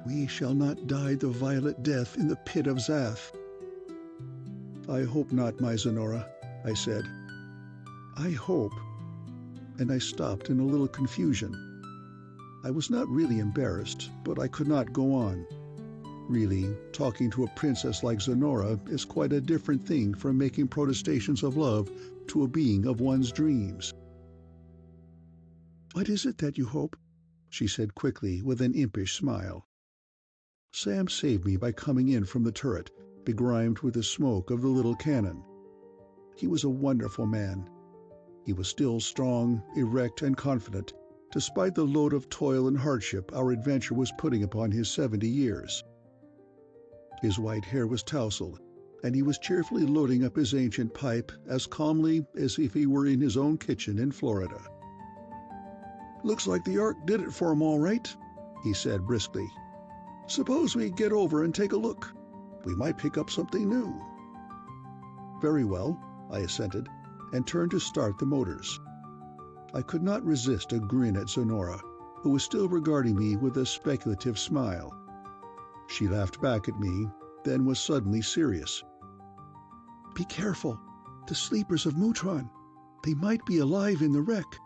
We shall not die the violent death in the pit of Zath." "I hope not, my Zenora," I said. "I hope," and I stopped in a little confusion. I was not really embarrassed, but I could not go on. Really, talking to a princess like Zenora is quite a different thing from making protestations of love to a being of one's dreams. "What is it that you hope?" she said quickly with an impish smile. Sam saved me by coming in from the turret, begrimed with the smoke of the little cannon. He was a wonderful man. He was still strong, erect, and confident, despite the load of toil and hardship our adventure was putting upon his 70 years. His white hair was tousled, and he was cheerfully loading up his ancient pipe as calmly as if he were in his own kitchen in Florida. "Looks like the Ark did it for him all right," he said briskly. "Suppose we get over and take a look. We might pick up something new." "Very well," I assented, and turned to start the motors. I could not resist a grin at Zenora, who was still regarding me with a speculative smile. She laughed back at me, then was suddenly serious. "Be careful. The sleepers of Mutron. They might be alive in the wreck.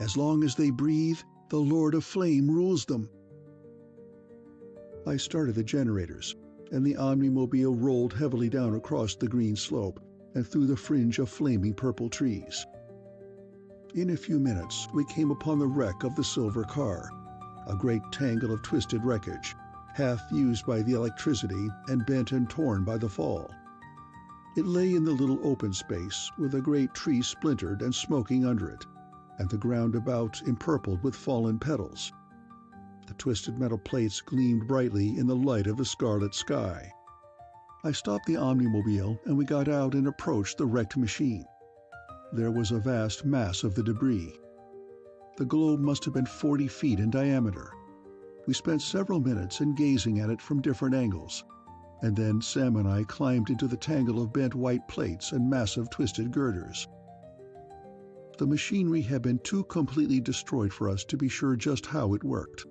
As long as they breathe, the Lord of Flame rules them." I started the generators, and the omnimobile rolled heavily down across the green slope and through the fringe of flaming purple trees. In a few minutes, we came upon the wreck of the silver car, a great tangle of twisted wreckage, half used by the electricity and bent and torn by the fall. It lay in the little open space with a great tree splintered and smoking under it, and the ground about empurpled with fallen petals. The twisted metal plates gleamed brightly in the light of the scarlet sky. I stopped the omnimobile and we got out and approached the wrecked machine. There was a vast mass of the debris. The globe must have been 40 feet in diameter. We spent several minutes in gazing at it from different angles, and then Sam and I climbed into the tangle of bent white plates and massive twisted girders. The machinery had been too completely destroyed for us to be sure just how it worked.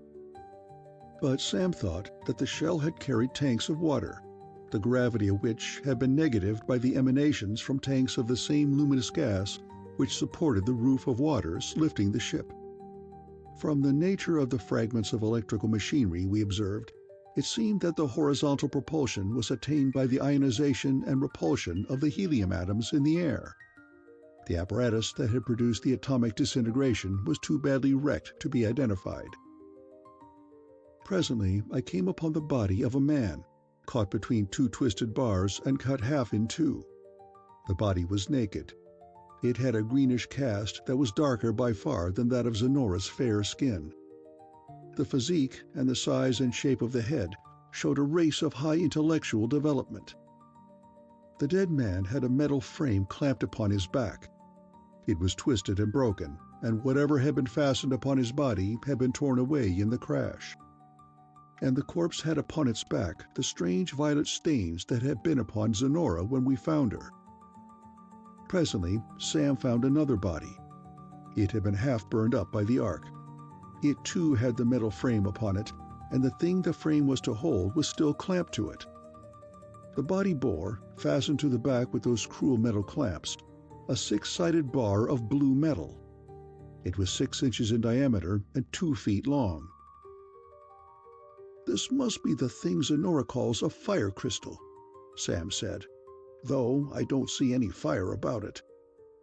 But Sam thought that the shell had carried tanks of water, the gravity of which had been negatived by the emanations from tanks of the same luminous gas which supported the roof of waters lifting the ship. From the nature of the fragments of electrical machinery we observed, it seemed that the horizontal propulsion was attained by the ionization and repulsion of the helium atoms in the air. The apparatus that had produced the atomic disintegration was too badly wrecked to be identified. Presently I came upon the body of a man, caught between two twisted bars and cut half in two. The body was naked. It had a greenish cast that was darker by far than that of Zenora's fair skin. The physique and the size and shape of the head showed a race of high intellectual development. The dead man had a metal frame clamped upon his back. It was twisted and broken, and whatever had been fastened upon his body had been torn away in the crash. And the corpse had upon its back the strange violet stains that had been upon Zenora when we found her. Presently, Sam found another body. It had been half burned up by the Ark. It too had the metal frame upon it, and the thing the frame was to hold was still clamped to it. The body bore, fastened to the back with those cruel metal clamps, a 6-sided bar of blue metal. It was 6 inches in diameter and 2 feet long. "This must be the thing Zenora calls a fire crystal," Sam said, "though I don't see any fire about it.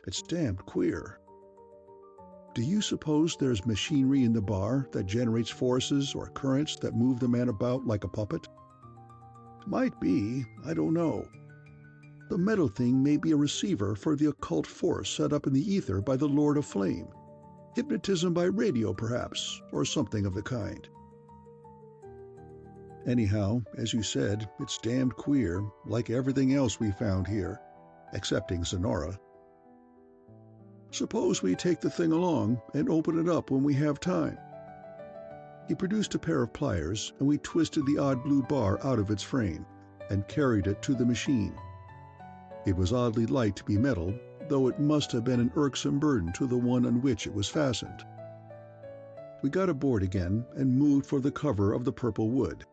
It's damned queer." "Do you suppose there's machinery in the bar that generates forces or currents that move the man about like a puppet?" "Might be. I don't know. The metal thing may be a receiver for the occult force set up in the ether by the Lord of Flame. Hypnotism by radio, perhaps, or something of the kind. Anyhow, as you said, it's damned queer, like everything else we found here, excepting Zenora. Suppose we take the thing along and open it up when we have time." He produced a pair of pliers, and we twisted the odd blue bar out of its frame and carried it to the machine. It was oddly light to be metal, though it must have been an irksome burden to the one on which it was fastened. We got aboard again and moved for the cover of the purple wood,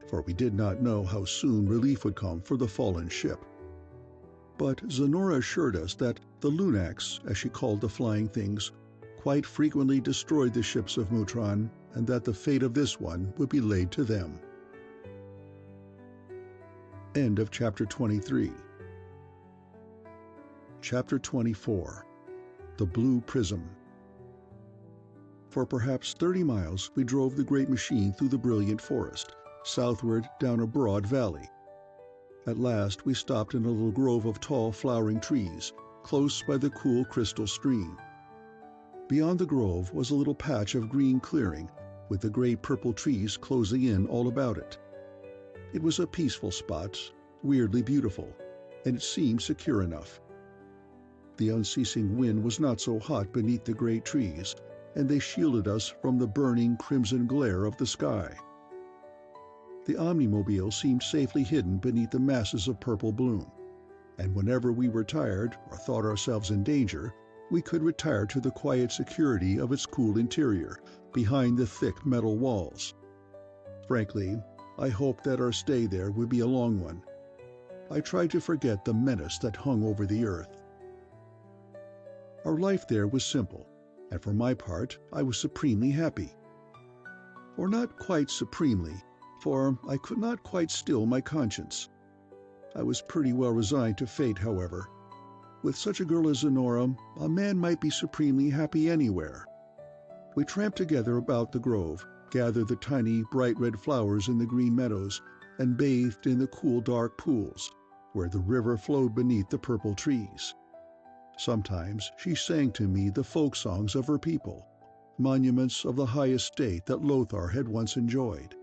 for we did not know how soon relief would come for the fallen ship. But Zenora assured us that the Lunacs, as she called the flying things, quite frequently destroyed the ships of Mutron, and that the fate of this one would be laid to them. End of Chapter 23. Chapter 24. The Blue Prism. For perhaps 30 miles we drove the great machine through the brilliant forest, southward down a broad valley. At last we stopped in a little grove of tall flowering trees, close by the cool crystal stream. Beyond the grove was a little patch of green clearing, with the great purple trees closing in all about it. It was a peaceful spot, weirdly beautiful, and it seemed secure enough. The unceasing wind was not so hot beneath the great trees, and they shielded us from the burning crimson glare of the sky. The Omnimobile seemed safely hidden beneath the masses of purple bloom, and whenever we were tired or thought ourselves in danger, we could retire to the quiet security of its cool interior, behind the thick metal walls. Frankly, I hoped that our stay there would be a long one. I tried to forget the menace that hung over the earth. Our life there was simple, and for my part, I was supremely happy. Or not quite supremely, for I could not quite still my conscience. I was pretty well resigned to fate, however. With such a girl as Zenora, a man might be supremely happy anywhere. We tramped together about the grove, gathered the tiny, bright red flowers in the green meadows, and bathed in the cool, dark pools, where the river flowed beneath the purple trees. Sometimes she sang to me the folk songs of her people, monuments of the high estate that Lothar had once enjoyed.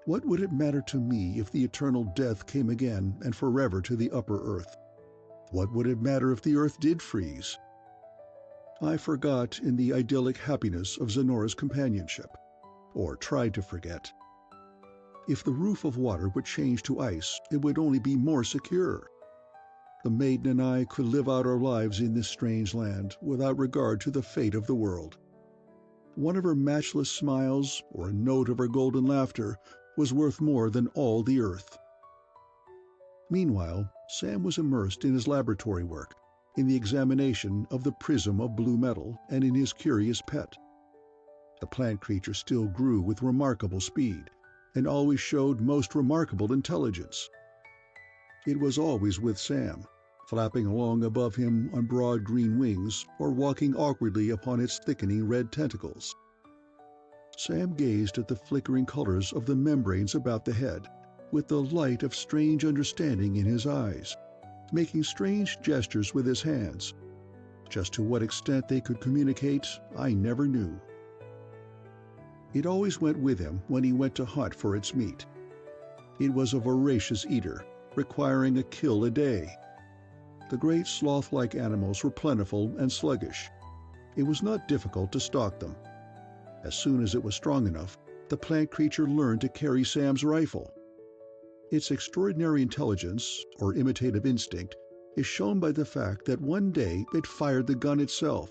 What would it matter to me if the eternal death came again and forever to the upper earth? What would it matter if the earth did freeze? I forgot in the idyllic happiness of Zenora's companionship, or tried to forget. If the roof of water would change to ice, it would only be more secure. The maiden and I could live out our lives in this strange land without regard to the fate of the world. One of her matchless smiles, or a note of her golden laughter, was worth more than all the earth. Meanwhile, Sam was immersed in his laboratory work, in the examination of the prism of blue metal, and in his curious pet. The plant creature still grew with remarkable speed, and always showed most remarkable intelligence. It was always with Sam, flapping along above him on broad green wings, or walking awkwardly upon its thickening red tentacles. Sam gazed at the flickering colors of the membranes about the head, with the light of strange understanding in his eyes, making strange gestures with his hands. Just to what extent they could communicate, I never knew. It always went with him when he went to hunt for its meat. It was a voracious eater, requiring a kill a day. The great sloth-like animals were plentiful and sluggish. It was not difficult to stalk them. As soon as it was strong enough, the plant creature learned to carry Sam's rifle. Its extraordinary intelligence, or imitative instinct, is shown by the fact that one day it fired the gun itself,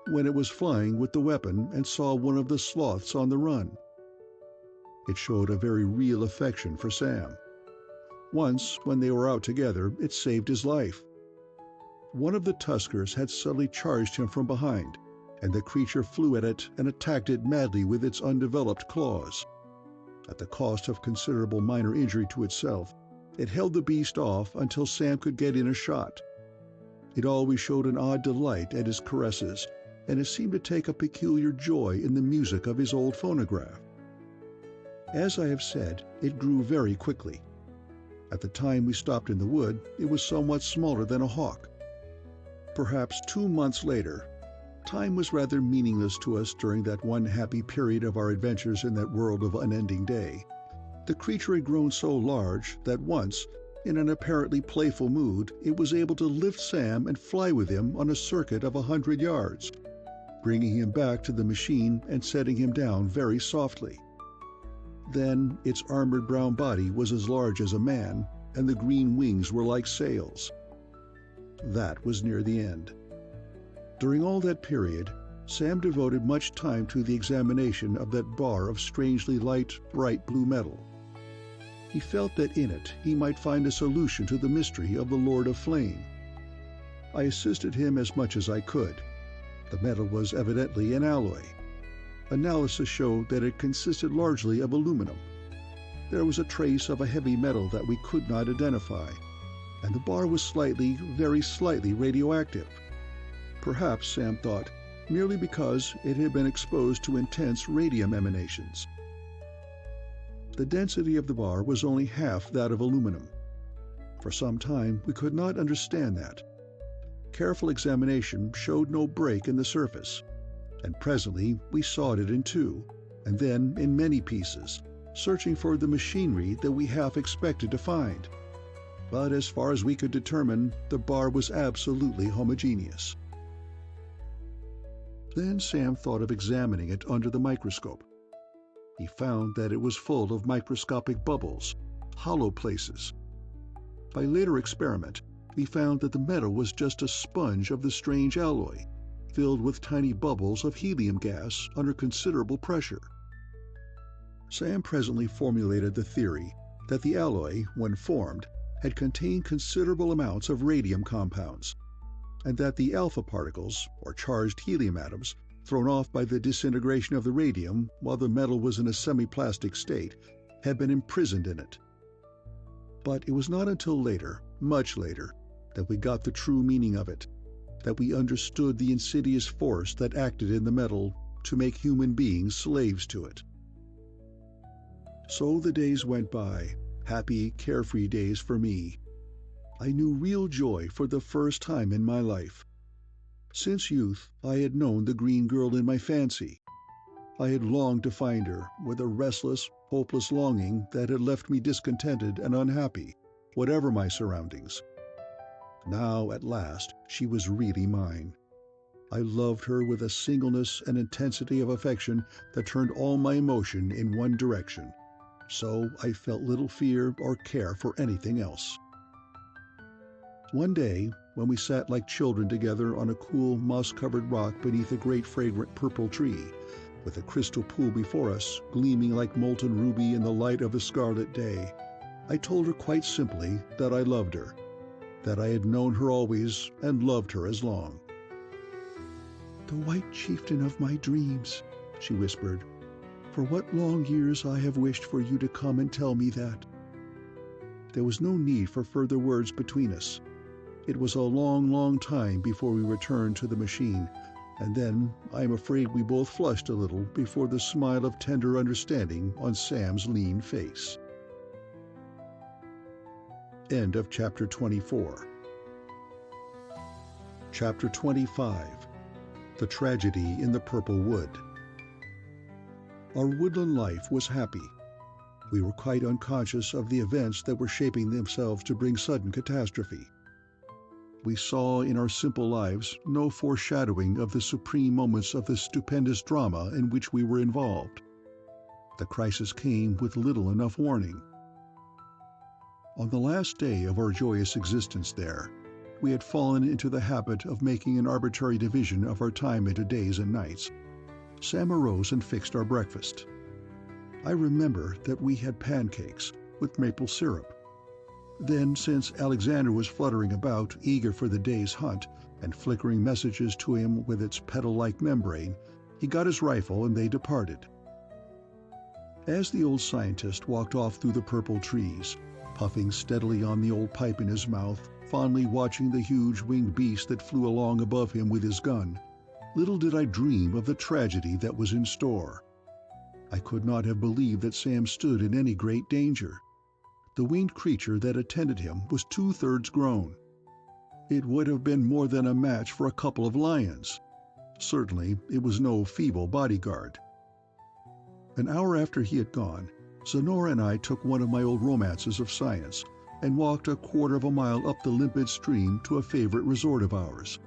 when it was flying with the weapon and saw one of the sloths on the run. It showed a very real affection for Sam. Once, when they were out together, it saved his life. One of the tuskers had suddenly charged him from behind, and the creature flew at it and attacked it madly with its undeveloped claws. At the cost of considerable minor injury to itself, it held the beast off until Sam could get in a shot. It always showed an odd delight at his caresses, and it seemed to take a peculiar joy in the music of his old phonograph. As I have said, it grew very quickly. At the time we stopped in the wood, it was somewhat smaller than a hawk. Perhaps 2 months later, time was rather meaningless to us during that one happy period of our adventures in that world of unending day. The creature had grown so large that once, in an apparently playful mood, it was able to lift Sam and fly with him on a circuit of 100 yards, bringing him back to the machine and setting him down very softly. Then its armored brown body was as large as a man, and the green wings were like sails. That was near the end. During all that period, Sam devoted much time to the examination of that bar of strangely light, bright blue metal. He felt that in it he might find a solution to the mystery of the Lord of Flame. I assisted him as much as I could. The metal was evidently an alloy. Analysis showed that it consisted largely of aluminum. There was a trace of a heavy metal that we could not identify, and the bar was slightly, very slightly radioactive. Perhaps, Sam thought, merely because it had been exposed to intense radium emanations. The density of the bar was only half that of aluminum. For some time we could not understand that. Careful examination showed no break in the surface, and presently we sawed it in two, and then in many pieces, searching for the machinery that we half expected to find. But as far as we could determine, the bar was absolutely homogeneous. Then Sam thought of examining it under the microscope. He found that it was full of microscopic bubbles, hollow places. By later experiment, we found that the metal was just a sponge of the strange alloy, filled with tiny bubbles of helium gas under considerable pressure. Sam presently formulated the theory that the alloy, when formed, had contained considerable amounts of radium compounds, and that the alpha particles, or charged helium atoms, thrown off by the disintegration of the radium while the metal was in a semi-plastic state, had been imprisoned in it. But it was not until later, much later, that we got the true meaning of it, that we understood the insidious force that acted in the metal to make human beings slaves to it. So the days went by, happy, carefree days for me. I knew real joy for the first time in my life. Since youth, I had known the green girl in my fancy. I had longed to find her, with a restless, hopeless longing that had left me discontented and unhappy, whatever my surroundings. Now, at last, she was really mine. I loved her with a singleness and intensity of affection that turned all my emotion in one direction. So I felt little fear or care for anything else. One day, when we sat like children together on a cool, moss-covered rock beneath a great fragrant purple tree, with a crystal pool before us, gleaming like molten ruby in the light of the scarlet day, I told her quite simply that I loved her, that I had known her always and loved her as long. "The white chieftain of my dreams," she whispered. "For what long years I have wished for you to come and tell me that." There was no need for further words between us. It was a long, long time before we returned to the machine, and then I am afraid we both flushed a little before the smile of tender understanding on Sam's lean face. End of Chapter 24. Chapter 25. The Tragedy in the Purple Wood. Our woodland life was happy. We were quite unconscious of the events that were shaping themselves to bring sudden catastrophe. We saw in our simple lives no foreshadowing of the supreme moments of the stupendous drama in which we were involved. The crisis came with little enough warning. On the last day of our joyous existence there, we had fallen into the habit of making an arbitrary division of our time into days and nights. Sam arose and fixed our breakfast. I remember that we had pancakes with maple syrup. Then, since Alexander was fluttering about, eager for the day's hunt, and flickering messages to him with its petal-like membrane, he got his rifle and they departed. As the old scientist walked off through the purple trees, puffing steadily on the old pipe in his mouth, fondly watching the huge winged beast that flew along above him with his gun, little did I dream of the tragedy that was in store. I could not have believed that Sam stood in any great danger. The winged creature that attended him was 2/3 grown. It would have been more than a match for a couple of lions. Certainly, it was no feeble bodyguard. An hour after he had gone, Sonora and I took one of my old romances of science and walked a quarter of a mile up the limpid stream to a favorite resort of ours.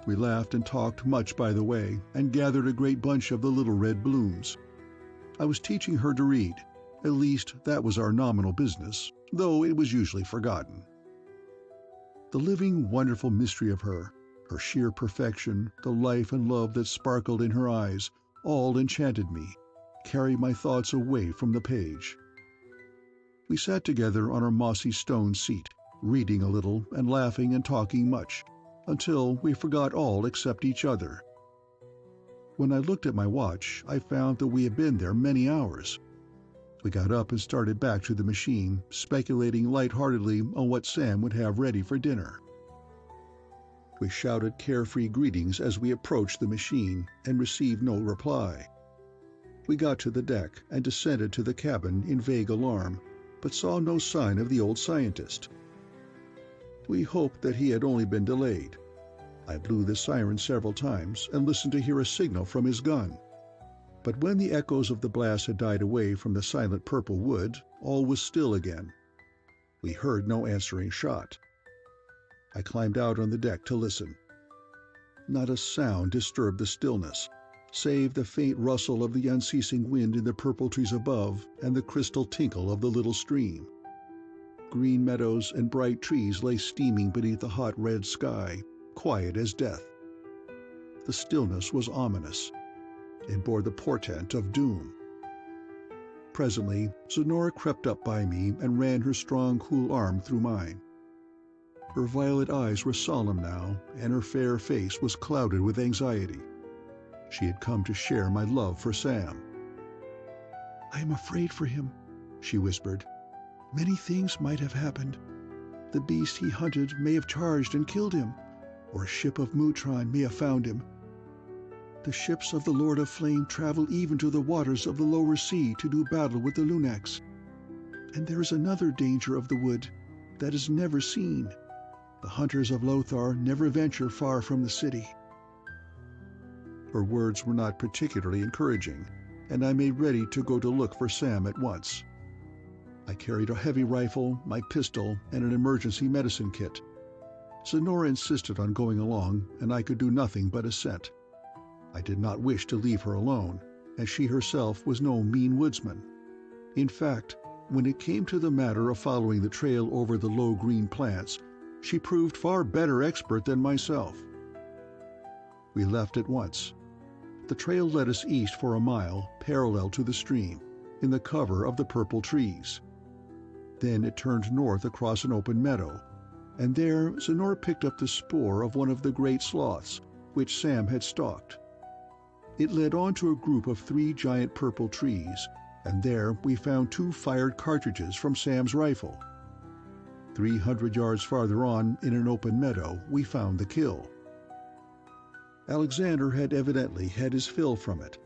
We laughed and talked much by the way and gathered a great bunch of the little red blooms. I was teaching her to read. At least that was our nominal business, though it was usually forgotten. The living, wonderful mystery of her sheer perfection, the life and love that sparkled in her eyes, all enchanted me, carried my thoughts away from the page. We sat together on our mossy stone seat, reading a little and laughing and talking much, until we forgot all except each other. When I looked at my watch, I found that we had been there many hours. We got up and started back to the machine, speculating lightheartedly on what Sam would have ready for dinner. We shouted carefree greetings as we approached the machine and received no reply. We got to the deck and descended to the cabin in vague alarm, but saw no sign of the old scientist. We hoped that he had only been delayed. I blew the siren several times and listened to hear a signal from his gun. But when the echoes of the blast had died away from the silent purple wood, all was still again. We heard no answering shot. I climbed out on the deck to listen. Not a sound disturbed the stillness, save the faint rustle of the unceasing wind in the purple trees above and the crystal tinkle of the little stream. Green meadows and bright trees lay steaming beneath the hot red sky, quiet as death. The stillness was ominous. It bore the portent of doom. Presently, Sonora crept up by me and ran her strong, cool arm through mine. Her violet eyes were solemn now, and her fair face was clouded with anxiety. She had come to share my love for Sam. "I am afraid for him," she whispered. "Many things might have happened. The beast he hunted may have charged and killed him, or a ship of Mutron may have found him. The ships of the Lord of Flame travel even to the waters of the lower sea to do battle with the Lunax. And there is another danger of the wood that is never seen. The hunters of Lothar never venture far from the city." Her words were not particularly encouraging, and I made ready to go to look for Sam at once. I carried a heavy rifle, my pistol, and an emergency medicine kit. Sonora insisted on going along, and I could do nothing but assent. I did not wish to leave her alone, as she herself was no mean woodsman. In fact, when it came to the matter of following the trail over the low green plants, she proved far better expert than myself. We left at once. The trail led us east for a mile, parallel to the stream, in the cover of the purple trees. Then it turned north across an open meadow, and there Sonora picked up the spoor of one of the great sloths, which Sam had stalked. It led on to a group of 3 giant purple trees, and there we found 2 fired cartridges from Sam's rifle. 300 yards farther on, in an open meadow, we found the kill. Alexander had evidently had his fill from it,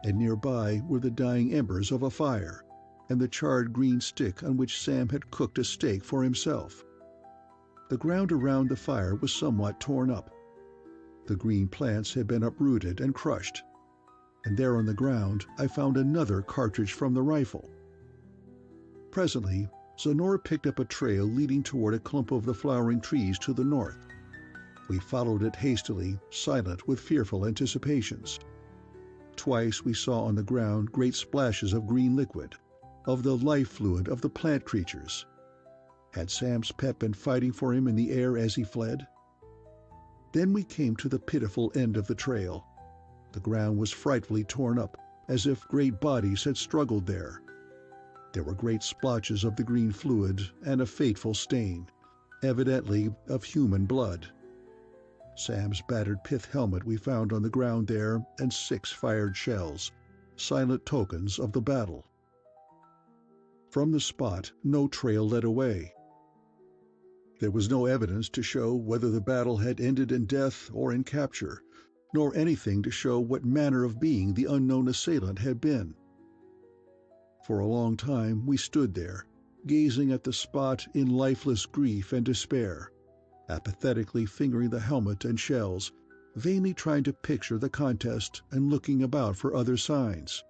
and nearby were the dying embers of a fire, and the charred green stick on which Sam had cooked a steak for himself. The ground around the fire was somewhat torn up. The green plants had been uprooted and crushed, and there on the ground I found another cartridge from the rifle. Presently, Sonora picked up a trail leading toward a clump of the flowering trees to the north. We followed it hastily, silent with fearful anticipations. Twice we saw on the ground great splashes of green liquid, of the life fluid of the plant creatures. Had Sam's pet been fighting for him in the air as he fled? Then we came to the pitiful end of the trail. The ground was frightfully torn up, as if great bodies had struggled there. There were great splotches of the green fluid and a fateful stain, evidently of human blood. Sam's battered pith helmet we found on the ground there, and 6 fired shells, silent tokens of the battle. From the spot, no trail led away. There was no evidence to show whether the battle had ended in death or in capture, nor anything to show what manner of being the unknown assailant had been. For a long time we stood there, gazing at the spot in lifeless grief and despair, apathetically fingering the helmet and shells, vainly trying to picture the contest and looking about for other signs.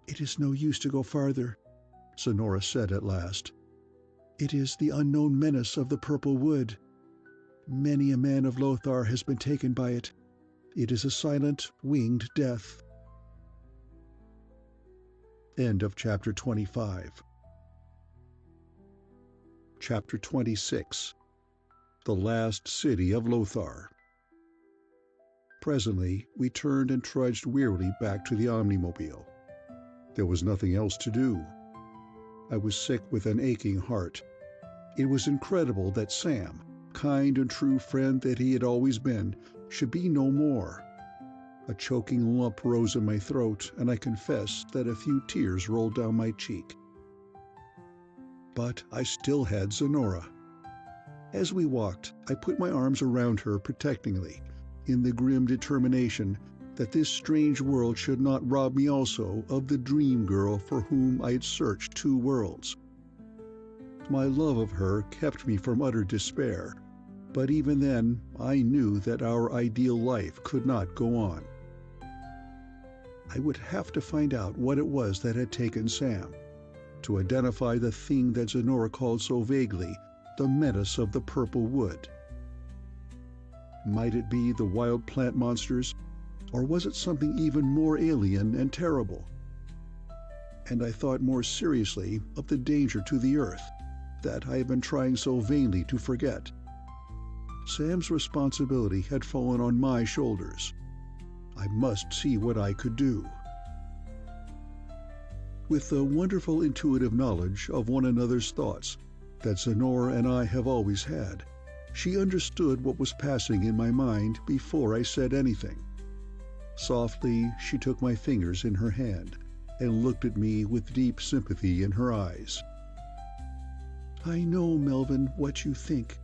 "It is no use to go farther," Sonora said at last. "It is the unknown menace of the Purple Wood. Many a man of Lothar has been taken by it. It is a silent, winged death." End of Chapter 25. Chapter 26. The Last City of Lothar. Presently we turned and trudged wearily back to the omnimobile. There was nothing else to do. I was sick with an aching heart. It was incredible that Sam, kind and true friend that he had always been, should be no more. A choking lump rose in my throat, and I confess that a few tears rolled down my cheek. But I still had Sonora. As we walked, I put my arms around her protectingly, in the grim determination that this strange world should not rob me also of the dream girl for whom I had searched 2 worlds. My love of her kept me from utter despair, but even then I knew that our ideal life could not go on. I would have to find out what it was that had taken Sam, to identify the thing that Sonora called so vaguely the menace of the Purple Wood. Might it be the wild plant monsters, or was it something even more alien and terrible? And I thought more seriously of the danger to the earth that I had been trying so vainly to forget. Sam's responsibility had fallen on my shoulders. I must see what I could do. With the wonderful intuitive knowledge of one another's thoughts that Sonora and I have always had, she understood what was passing in my mind before I said anything. Softly, she took my fingers in her hand and looked at me with deep sympathy in her eyes. "I know, Melvin, what you think,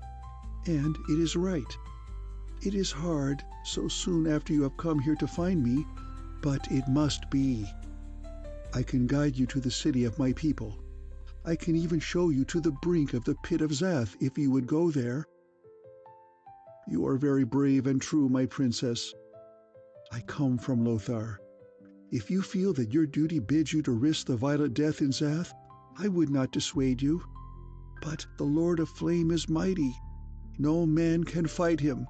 and it is right. It is hard, so soon after you have come here to find me, but it must be. I can guide you to the city of my people. I can even show you to the brink of the pit of Zath if you would go there. You are very brave and true, my princess. I come from Lothar. If you feel that your duty bids you to risk the violent death in Zath, I would not dissuade you. But the Lord of Flame is mighty. No man can fight him.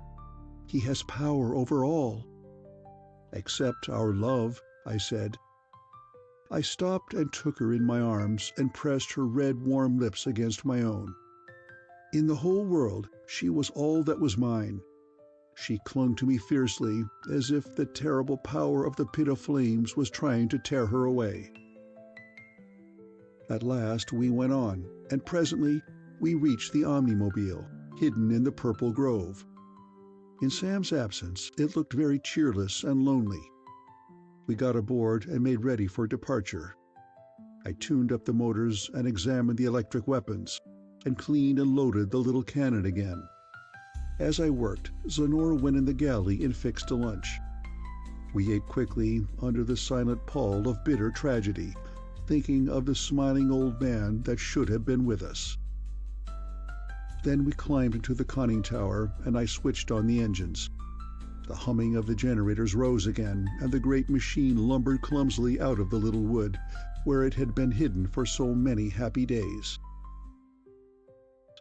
He has power over all." "Except our love," I said. I stopped and took her in my arms and pressed her red, warm lips against my own. In the whole world, she was all that was mine. She clung to me fiercely, as if the terrible power of the pit of flames was trying to tear her away. At last we went on, and presently we reached the omnimobile, hidden in the purple grove. In Sam's absence, it looked very cheerless and lonely. We got aboard and made ready for departure. I tuned up the motors and examined the electric weapons, and cleaned and loaded the little cannon again. As I worked, Sonora went in the galley and fixed a lunch. We ate quickly under the silent pall of bitter tragedy, thinking of the smiling old man that should have been with us. Then we climbed into the conning tower, and I switched on the engines. The humming of the generators rose again, and the great machine lumbered clumsily out of the little wood, where it had been hidden for so many happy days.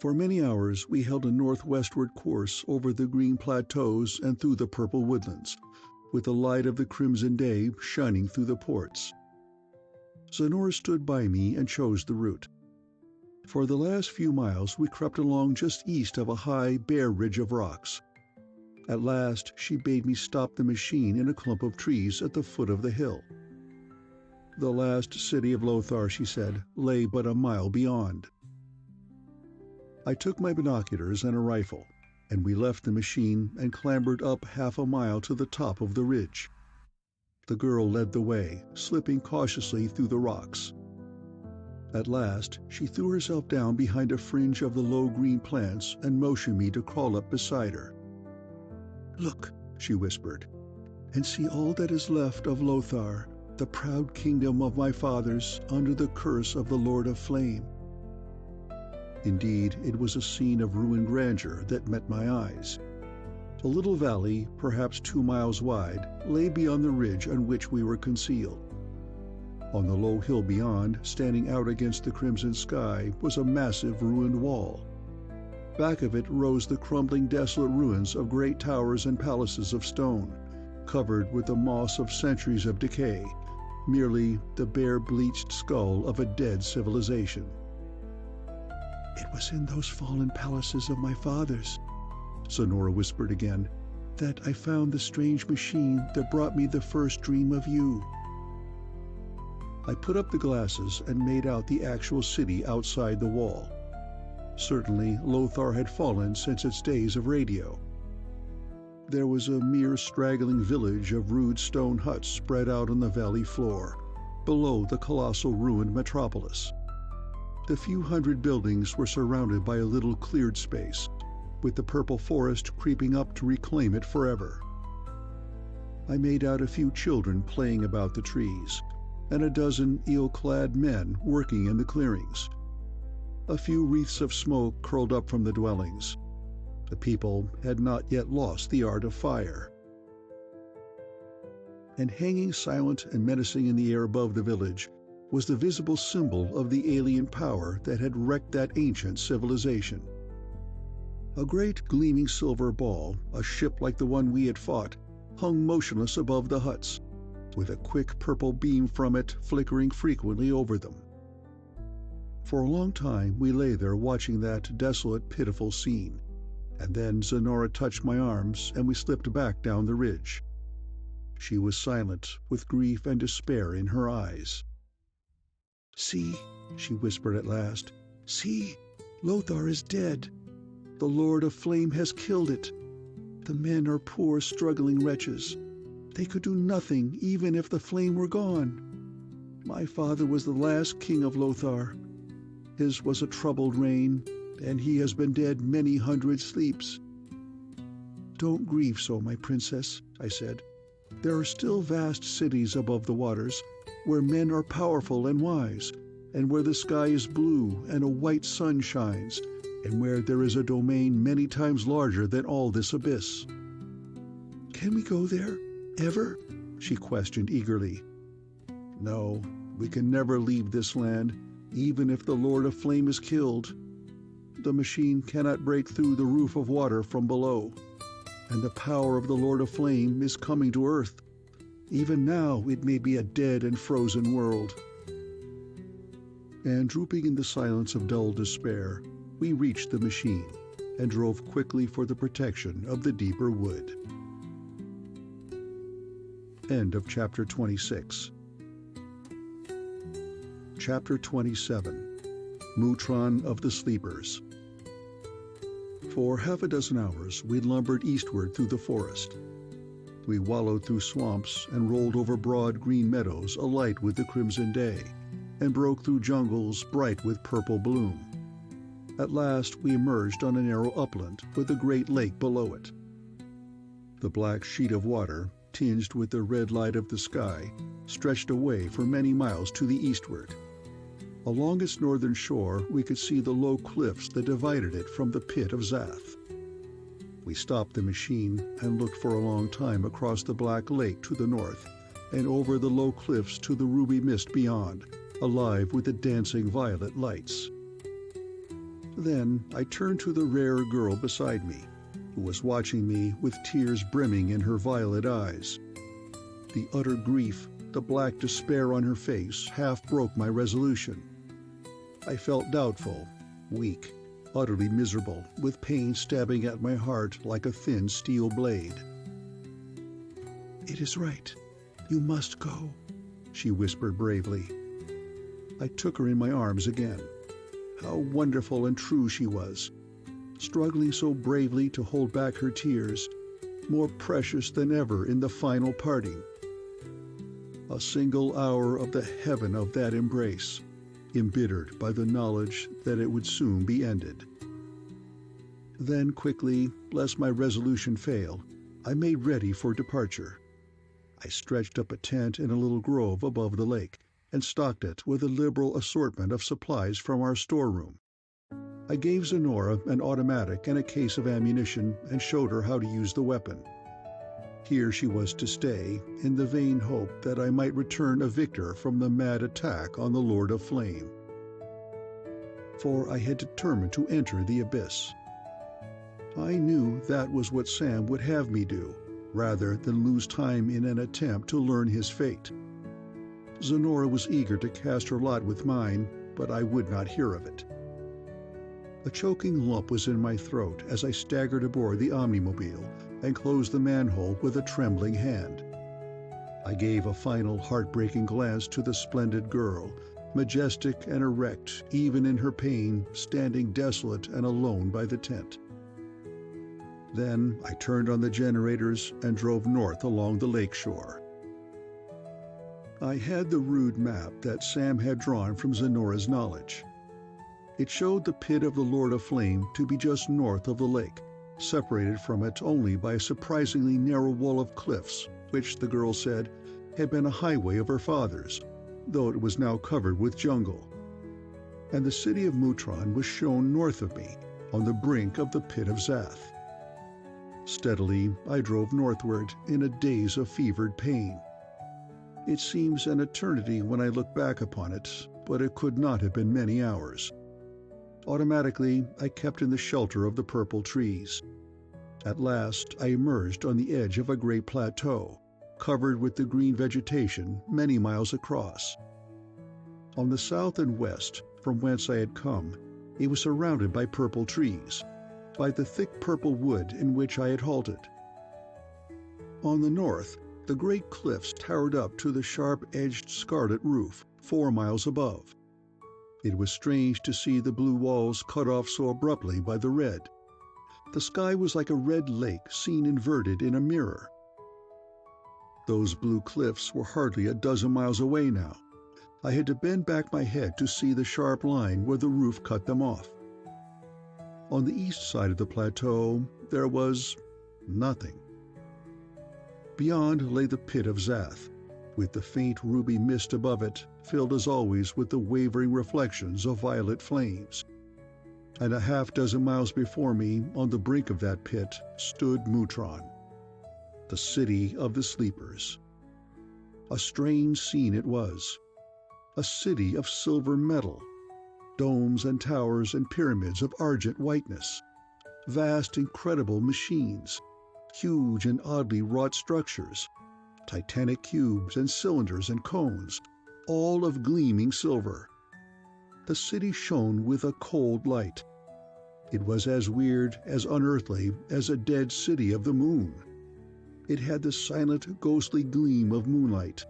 For many hours we held a northwestward course over the green plateaus and through the purple woodlands, with the light of the crimson day shining through the ports. Sonora stood by me and chose the route. For the last few miles we crept along just east of a high, bare ridge of rocks. At last she bade me stop the machine in a clump of trees at the foot of the hill. The last city of Lothar, she said, lay but a mile beyond. I took my binoculars and a rifle, and we left the machine and clambered up half a mile to the top of the ridge. The girl led the way, slipping cautiously through the rocks. At last, she threw herself down behind a fringe of the low green plants and motioned me to crawl up beside her. "Look," she whispered, "and see all that is left of Lothar, the proud kingdom of my fathers, under the curse of the Lord of Flame." Indeed, it was a scene of ruined grandeur that met my eyes. A little valley, perhaps 2 miles wide, lay beyond the ridge on which we were concealed. On the low hill beyond, standing out against the crimson sky, was a massive ruined wall. Back of it rose the crumbling, desolate ruins of great towers and palaces of stone, covered with the moss of centuries of decay, merely the bare bleached skull of a dead civilization. "It was in those fallen palaces of my fathers," Sonora whispered again, "that I found the strange machine that brought me the first dream of you." I put up the glasses and made out the actual city outside the wall. Certainly, Lothar had fallen since its days of radio. There was a mere straggling village of rude stone huts spread out on the valley floor, below the colossal ruined metropolis. The few hundred buildings were surrounded by a little cleared space, with the purple forest creeping up to reclaim it forever. I made out a few children playing about the trees, and a dozen eel-clad men working in the clearings. A few wreaths of smoke curled up from the dwellings. The people had not yet lost the art of fire. And hanging silent and menacing in the air above the village was the visible symbol of the alien power that had wrecked that ancient civilization. A great gleaming silver ball, a ship like the one we had fought, hung motionless above the huts, with a quick purple beam from it flickering frequently over them. For a long time we lay there watching that desolate, pitiful scene, and then Sonora touched my arms and we slipped back down the ridge. She was silent, with grief and despair in her eyes. "See," she whispered at last, "see, Lothar is dead. The Lord of Flame has killed it. The men are poor, struggling wretches. They could do nothing even if the flame were gone. My father was the last king of Lothar. His was a troubled reign, and he has been dead many hundred sleeps." "Don't grieve so, my princess," I said. "There are still vast cities above the waters, where men are powerful and wise, and where the sky is blue and a white sun shines, and where there is a domain many times larger than all this abyss." "Can we go there, ever?" she questioned eagerly. "No, we can never leave this land, even if the Lord of Flame is killed. The machine cannot break through the roof of water from below, and the power of the Lord of Flame is coming to Earth. Even now it may be a dead and frozen world." And drooping in the silence of dull despair, we reached the machine and drove quickly for the protection of the deeper wood. End of Chapter 26. Chapter 27. Mutron of the Sleepers. For half a dozen hours we lumbered eastward through the forest. We wallowed through swamps and rolled over broad green meadows alight with the crimson day, and broke through jungles bright with purple bloom. At last we emerged on a narrow upland with a great lake below it. The black sheet of water, tinged with the red light of the sky, stretched away for many miles to the eastward. Along its northern shore we could see the low cliffs that divided it from the pit of Zath. We stopped the machine and looked for a long time across the black lake to the north, and over the low cliffs to the ruby mist beyond, alive with the dancing violet lights. Then I turned to the rare girl beside me, who was watching me with tears brimming in her violet eyes. The utter grief, the black despair on her face half broke my resolution. I felt doubtful, weak, utterly miserable, with pain stabbing at my heart like a thin steel blade. "It is right. You must go," she whispered bravely. I took her in my arms again. How wonderful and true she was, struggling so bravely to hold back her tears, more precious than ever in the final parting. A single hour of the heaven of that embrace, embittered by the knowledge that it would soon be ended. Then quickly, lest my resolution fail, I made ready for departure. I stretched up a tent in a little grove above the lake, and stocked it with a liberal assortment of supplies from our storeroom. I gave Zenora an automatic and a case of ammunition and showed her how to use the weapon. Here she was to stay, in the vain hope that I might return a victor from the mad attack on the Lord of Flame. For I had determined to enter the abyss. I knew that was what Sam would have me do, rather than lose time in an attempt to learn his fate. Zenora was eager to cast her lot with mine, but I would not hear of it. A choking lump was in my throat as I staggered aboard the omnimobile and closed the manhole with a trembling hand. I gave a final heartbreaking glance to the splendid girl, majestic and erect even in her pain, standing desolate and alone by the tent. Then I turned on the generators and drove north along the lake shore. I had the rude map that Sam had drawn from Zenora's knowledge. It showed the pit of the Lord of Flame to be just north of the lake, separated from it only by a surprisingly narrow wall of cliffs, which, the girl said, had been a highway of her father's, though it was now covered with jungle. And the city of Mutron was shown north of me, on the brink of the pit of Zath. Steadily, I drove northward in a daze of fevered pain. It seems an eternity when I look back upon it, but it could not have been many hours. Automatically, I kept in the shelter of the purple trees. At last, I emerged on the edge of a great plateau, covered with the green vegetation many miles across. On the south and west, from whence I had come, it was surrounded by purple trees, by the thick purple wood in which I had halted. On the north, the great cliffs towered up to the sharp-edged scarlet roof 4 miles above. It was strange to see the blue walls cut off so abruptly by the red. The sky was like a red lake seen inverted in a mirror. Those blue cliffs were hardly a dozen miles away now. I had to bend back my head to see the sharp line where the roof cut them off. On the east side of the plateau, there was nothing. Beyond lay the pit of Zath, with the faint ruby mist above it, filled as always with the wavering reflections of violet flames. And a half-dozen miles before me, on the brink of that pit, stood Mutron, the city of the sleepers. A strange scene it was. A city of silver metal, domes and towers and pyramids of argent whiteness, vast incredible machines, huge and oddly wrought structures, titanic cubes and cylinders and cones, all of gleaming silver. The city shone with a cold light. It was as weird, as unearthly as a dead city of the moon. It had the silent, ghostly gleam of moonlight.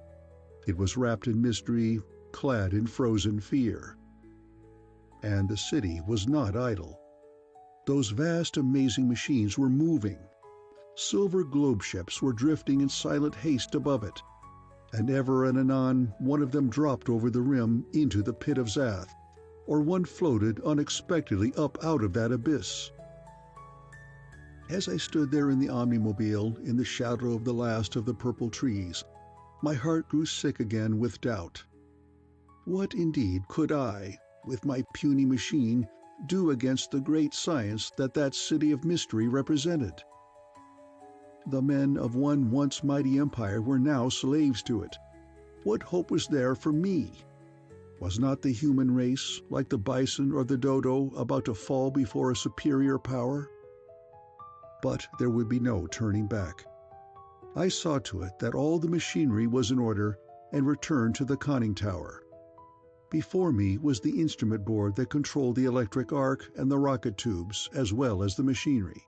It was wrapped in mystery, clad in frozen fear. And the city was not idle. Those vast, amazing machines were moving. Silver globe ships were drifting in silent haste above it, and ever and anon one of them dropped over the rim into the pit of Zath, or one floated unexpectedly up out of that abyss. As I stood there in the omnimobile, in the shadow of the last of the purple trees, my heart grew sick again with doubt. What indeed could I, with my puny machine, do against the great science that city of mystery represented? The men of one once mighty empire were now slaves to it. What hope was there for me? Was not the human race, like the bison or the dodo, about to fall before a superior power? But there would be no turning back. I saw to it that all the machinery was in order and returned to the conning tower. Before me was the instrument board that controlled the electric arc and the rocket tubes, as well as the machinery.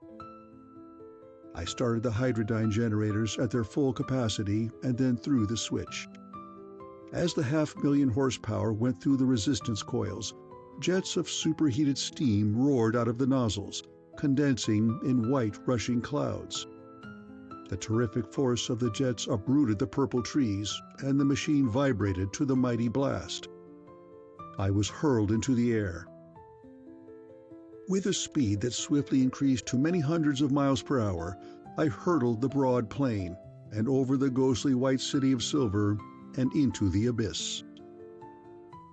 I started the hydrodyne generators at their full capacity and then threw the switch. As the 500,000 horsepower went through the resistance coils, jets of superheated steam roared out of the nozzles, condensing in white rushing clouds. The terrific force of the jets uprooted the purple trees, and the machine vibrated to the mighty blast. I was hurled into the air. With a speed that swiftly increased to many hundreds of miles per hour, I hurtled the broad plain, and over the ghostly white city of silver, and into the abyss.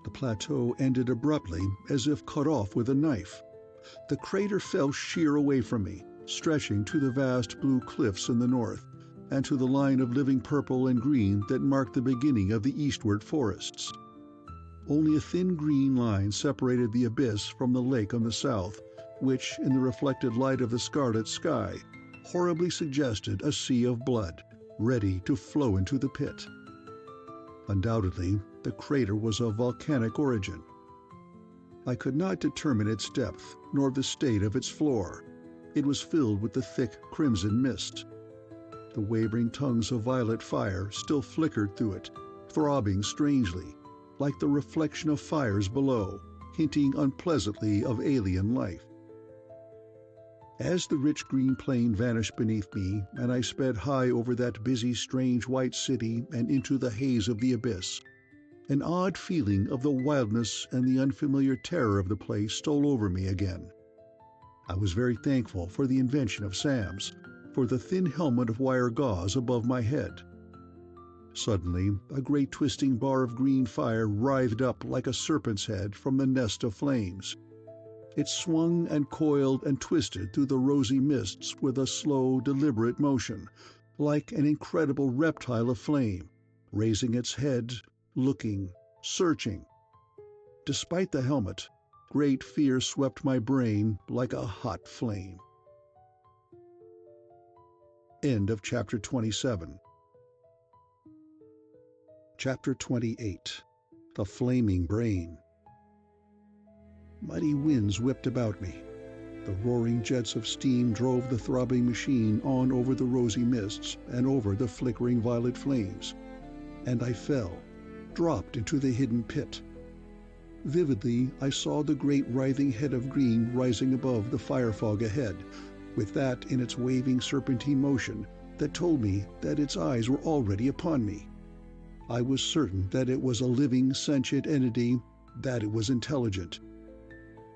The plateau ended abruptly, as if cut off with a knife. The crater fell sheer away from me, stretching to the vast blue cliffs in the north, and to the line of living purple and green that marked the beginning of the eastward forests. Only a thin green line separated the abyss from the lake on the south, which, in the reflected light of the scarlet sky, horribly suggested a sea of blood, ready to flow into the pit. Undoubtedly, the crater was of volcanic origin. I could not determine its depth, nor the state of its floor. It was filled with the thick crimson mist. The wavering tongues of violet fire still flickered through it, throbbing strangely, like the reflection of fires below, hinting unpleasantly of alien life. As the rich green plain vanished beneath me, and I sped high over that busy, strange white city and into the haze of the abyss, an odd feeling of the wildness and the unfamiliar terror of the place stole over me again. I was very thankful for the invention of Sam's, for the thin helmet of wire gauze above my head. Suddenly, a great twisting bar of green fire writhed up like a serpent's head from the nest of flames. It swung and coiled and twisted through the rosy mists with a slow, deliberate motion, like an incredible reptile of flame, raising its head, looking, searching. Despite the helmet, great fear swept my brain like a hot flame. End of Chapter 27. Chapter 28. The Flaming Brain. Mighty winds whipped about me. The roaring jets of steam drove the throbbing machine on over the rosy mists and over the flickering violet flames, and I fell, dropped into the hidden pit. Vividly, I saw the great writhing head of green rising above the fire fog ahead, with that in its waving serpentine motion that told me that its eyes were already upon me. I was certain that it was a living, sentient entity, that it was intelligent.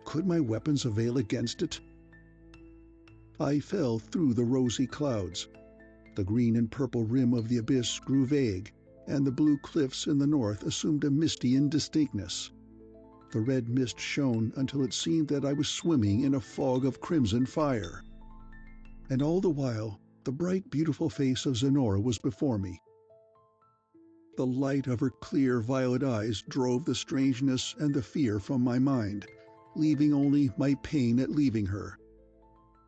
Could my weapons avail against it? I fell through the rosy clouds. The green and purple rim of the abyss grew vague, and the blue cliffs in the north assumed a misty indistinctness. The red mist shone until it seemed that I was swimming in a fog of crimson fire. And all the while, the bright, beautiful face of Zenora was before me. The light of her clear violet eyes drove the strangeness and the fear from my mind, leaving only my pain at leaving her.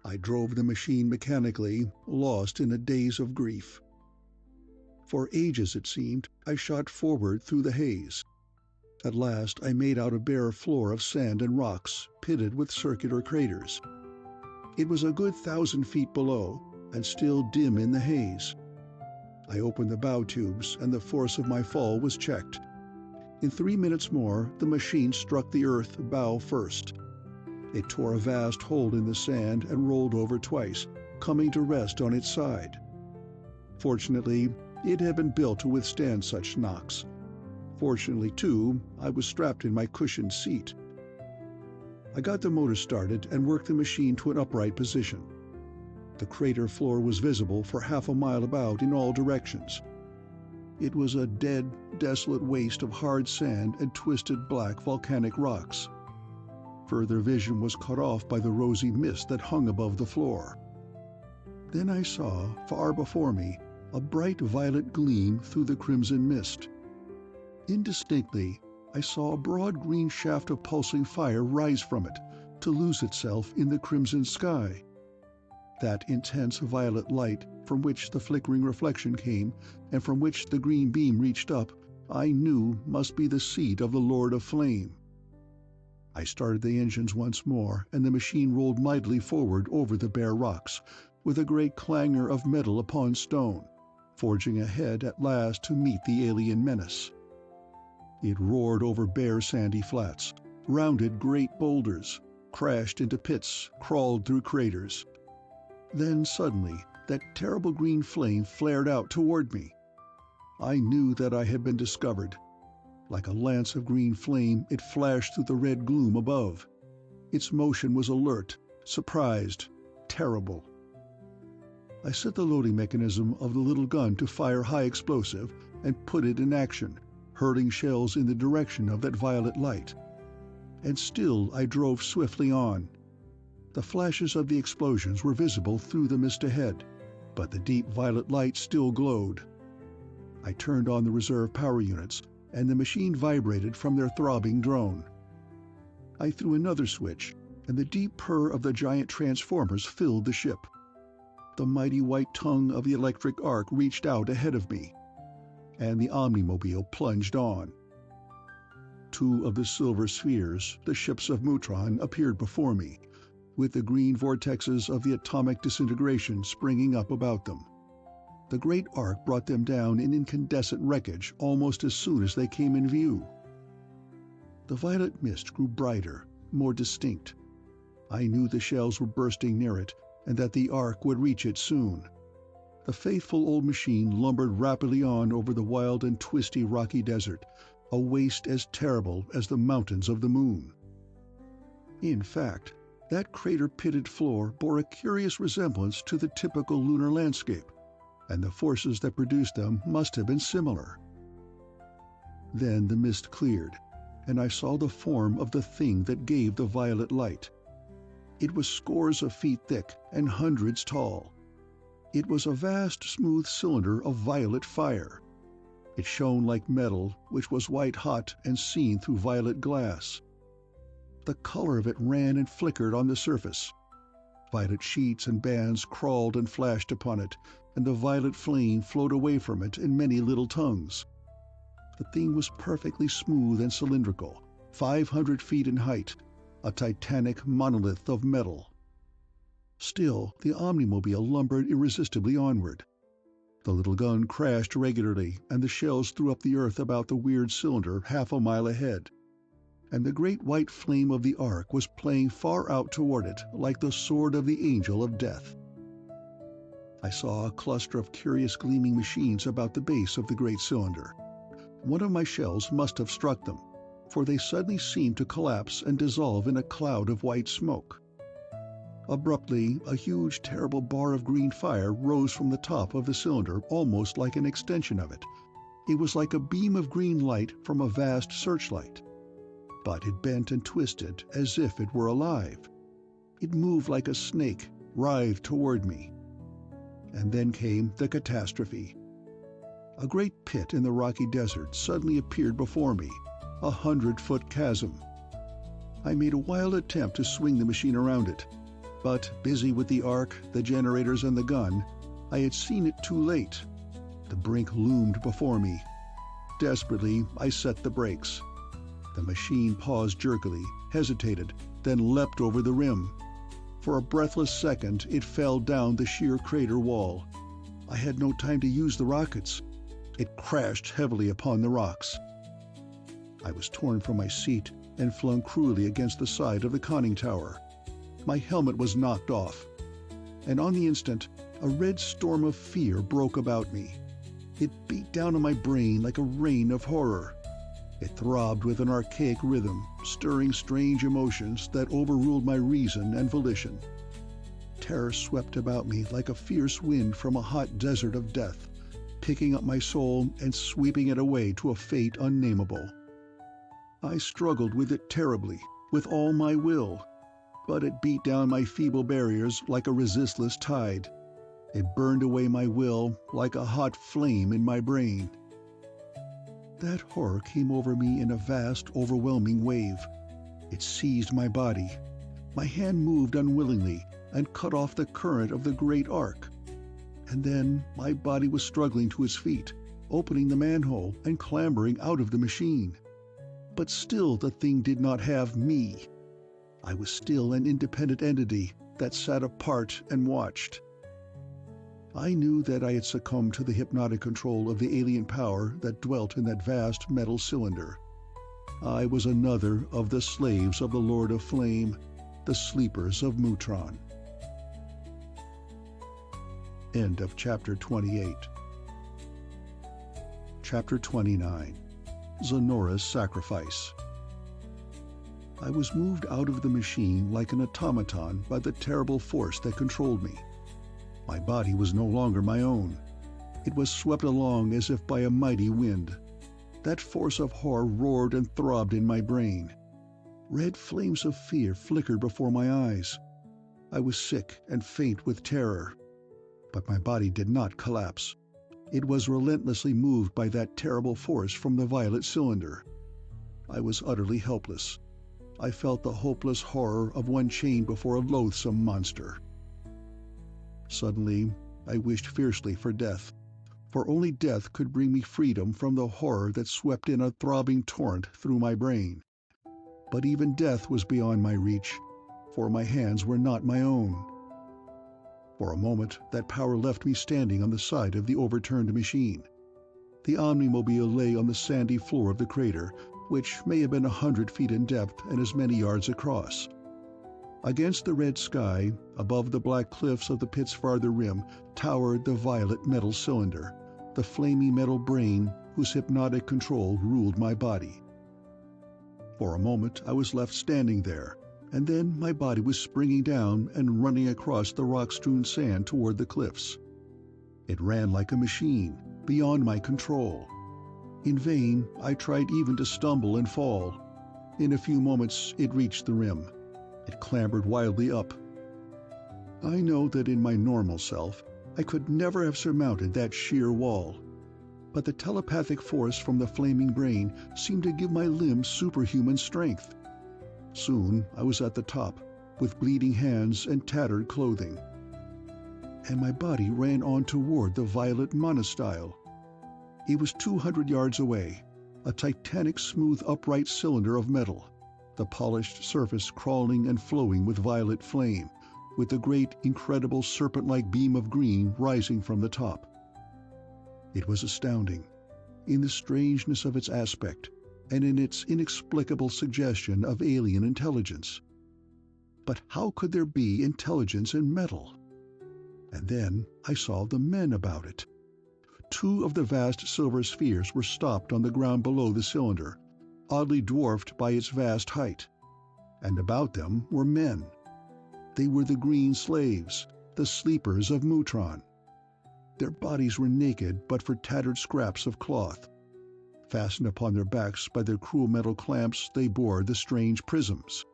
I drove the machine mechanically, lost in a daze of grief. For ages, it seemed, I shot forward through the haze. At last I made out a bare floor of sand and rocks, pitted with circular craters. It was a good 1,000 feet below, and still dim in the haze. I opened the bow tubes, and the force of my fall was checked. In 3 minutes more, the machine struck the earth bow first. It tore a vast hole in the sand and rolled over twice, coming to rest on its side. Fortunately, it had been built to withstand such knocks. Fortunately, too, I was strapped in my cushioned seat. I got the motor started and worked the machine to an upright position. The crater floor was visible for half a mile about in all directions. It was a dead, desolate waste of hard sand and twisted black volcanic rocks. Further vision was cut off by the rosy mist that hung above the floor. Then I saw, far before me, a bright violet gleam through the crimson mist. Indistinctly, I saw a broad green shaft of pulsing fire rise from it, to lose itself in the crimson sky. That intense violet light, from which the flickering reflection came, and from which the green beam reached up, I knew must be the seat of the Lord of Flame. I started the engines once more, and the machine rolled mightily forward over the bare rocks, with a great clangor of metal upon stone, forging ahead at last to meet the alien menace. It roared over bare sandy flats, rounded great boulders, crashed into pits, crawled through craters. Then suddenly, that terrible green flame flared out toward me. I knew that I had been discovered. Like a lance of green flame, it flashed through the red gloom above. Its motion was alert, surprised, terrible. I set the loading mechanism of the little gun to fire high explosive and put it in action, hurling shells in the direction of that violet light. And still I drove swiftly on. The flashes of the explosions were visible through the mist ahead, but the deep violet light still glowed. I turned on the reserve power units, and the machine vibrated from their throbbing drone. I threw another switch, and the deep purr of the giant transformers filled the ship. The mighty white tongue of the electric arc reached out ahead of me, and the Omnimobile plunged on. Two of the silver spheres, the ships of Mutron, appeared before me, with the green vortexes of the atomic disintegration springing up about them. The great arc brought them down in incandescent wreckage almost as soon as they came in view. The violet mist grew brighter, more distinct. I knew the shells were bursting near it, and that the arc would reach it soon. The faithful old machine lumbered rapidly on over the wild and twisty rocky desert, a waste as terrible as the mountains of the moon. In fact, that crater-pitted floor bore a curious resemblance to the typical lunar landscape, and the forces that produced them must have been similar. Then the mist cleared, and I saw the form of the thing that gave the violet light. It was scores of feet thick and hundreds tall. It was a vast, smooth cylinder of violet fire. It shone like metal, which was white-hot and seen through violet glass. The color of it ran and flickered on the surface. Violet sheets and bands crawled and flashed upon it, and the violet flame flowed away from it in many little tongues. The thing was perfectly smooth and cylindrical, 500 feet in height, a titanic monolith of metal. Still, the Omnimobile lumbered irresistibly onward. The little gun crashed regularly, and the shells threw up the earth about the weird cylinder half a mile ahead. And the great white flame of the arc was playing far out toward it like the sword of the angel of death. I saw a cluster of curious gleaming machines about the base of the great cylinder. One of my shells must have struck them, for they suddenly seemed to collapse and dissolve in a cloud of white smoke. Abruptly, a huge, terrible bar of green fire rose from the top of the cylinder almost like an extension of it. It was like a beam of green light from a vast searchlight. But it bent and twisted as if it were alive. It moved like a snake, writhed toward me. And then came the catastrophe. A great pit in the rocky desert suddenly appeared before me, 100-foot chasm. I made a wild attempt to swing the machine around it, but busy with the arc, the generators, and the gun, I had seen it too late. The brink loomed before me. Desperately, I set the brakes. The machine paused jerkily, hesitated, then leapt over the rim. For a breathless second, it fell down the sheer crater wall. I had no time to use the rockets. It crashed heavily upon the rocks. I was torn from my seat and flung cruelly against the side of the conning tower. My helmet was knocked off, and on the instant, a red storm of fear broke about me. It beat down on my brain like a rain of horror. It throbbed with an archaic rhythm, stirring strange emotions that overruled my reason and volition. Terror swept about me like a fierce wind from a hot desert of death, picking up my soul and sweeping it away to a fate unnameable. I struggled with it terribly, with all my will, but it beat down my feeble barriers like a resistless tide. It burned away my will like a hot flame in my brain. That horror came over me in a vast, overwhelming wave. It seized my body. My hand moved unwillingly and cut off the current of the great arc. And then my body was struggling to its feet, opening the manhole and clambering out of the machine. But still the thing did not have me. I was still an independent entity that sat apart and watched. I knew that I had succumbed to the hypnotic control of the alien power that dwelt in that vast metal cylinder. I was another of the slaves of the Lord of Flame, the sleepers of Mutron. End of Chapter 28. Chapter 29. Zenora's sacrifice. I was moved out of the machine like an automaton by the terrible force that controlled me. My body was no longer my own. It was swept along as if by a mighty wind. That force of horror roared and throbbed in my brain. Red flames of fear flickered before my eyes. I was sick and faint with terror. But my body did not collapse. It was relentlessly moved by that terrible force from the violet cylinder. I was utterly helpless. I felt the hopeless horror of one chained before a loathsome monster. Suddenly, I wished fiercely for death, for only death could bring me freedom from the horror that swept in a throbbing torrent through my brain. But even death was beyond my reach, for my hands were not my own. For a moment, that power left me standing on the side of the overturned machine. The omnimobile lay on the sandy floor of the crater, which may have been 100 feet in depth and as many yards across. Against the red sky, above the black cliffs of the pit's farther rim, towered the violet metal cylinder, the flaming metal brain whose hypnotic control ruled my body. For a moment I was left standing there, and then my body was springing down and running across the rock-strewn sand toward the cliffs. It ran like a machine, beyond my control. In vain I tried even to stumble and fall. In a few moments it reached the rim. It clambered wildly up. I know that in my normal self I could never have surmounted that sheer wall, but the telepathic force from the flaming brain seemed to give my limbs superhuman strength. Soon I was at the top, with bleeding hands and tattered clothing. And my body ran on toward the violet monostyle. It was 200 yards away, a titanic smooth upright cylinder of metal, the polished surface crawling and flowing with violet flame, with the great, incredible serpent-like beam of green rising from the top. It was astounding, in the strangeness of its aspect, and in its inexplicable suggestion of alien intelligence. But how could there be intelligence in metal? And then I saw the men about it. 2 of the vast silver spheres were stopped on the ground below the cylinder, oddly dwarfed by its vast height. And about them were men. They were the green slaves, the sleepers of Mutron. Their bodies were naked but for tattered scraps of cloth. Fastened upon their backs by their cruel metal clamps, they bore the strange prisms.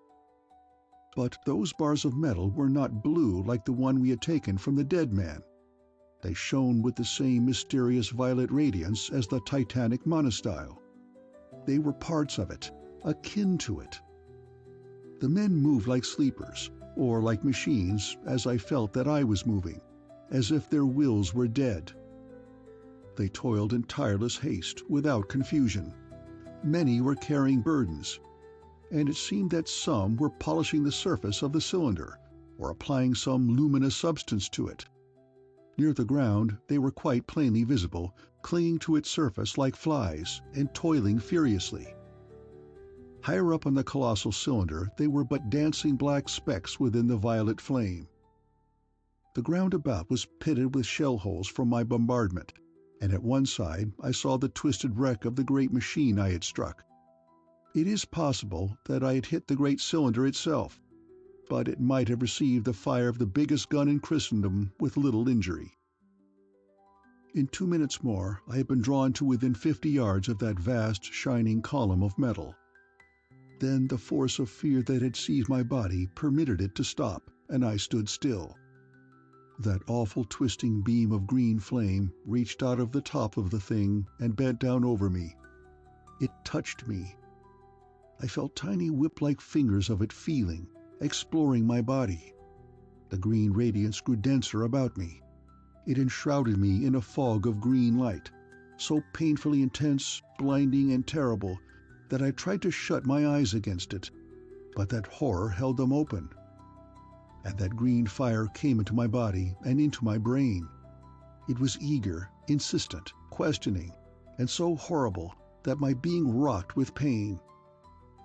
But those bars of metal were not blue like the one we had taken from the dead man. They shone with the same mysterious violet radiance as the titanic monostyle. They were parts of it, akin to it. The men moved like sleepers, or like machines, as I felt that I was moving, as if their wills were dead. They toiled in tireless haste, without confusion. Many were carrying burdens, and it seemed that some were polishing the surface of the cylinder, or applying some luminous substance to it. Near the ground they were quite plainly visible, clinging to its surface like flies, and toiling furiously. Higher up on the colossal cylinder they were but dancing black specks within the violet flame. The ground about was pitted with shell holes from my bombardment, and at one side I saw the twisted wreck of the great machine I had struck. It is possible that I had hit the great cylinder itself, but it might have received the fire of the biggest gun in Christendom with little injury. In 2 minutes more I had been drawn to within 50 yards of that vast, shining column of metal. Then the force of fear that had seized my body permitted it to stop, and I stood still. That awful twisting beam of green flame reached out of the top of the thing and bent down over me. It touched me. I felt tiny whip-like fingers of it feeling, exploring my body. The green radiance grew denser about me. It enshrouded me in a fog of green light, so painfully intense, blinding, and terrible that I tried to shut my eyes against it, but that horror held them open. And that green fire came into my body and into my brain. It was eager, insistent, questioning, and so horrible that my being rocked with pain.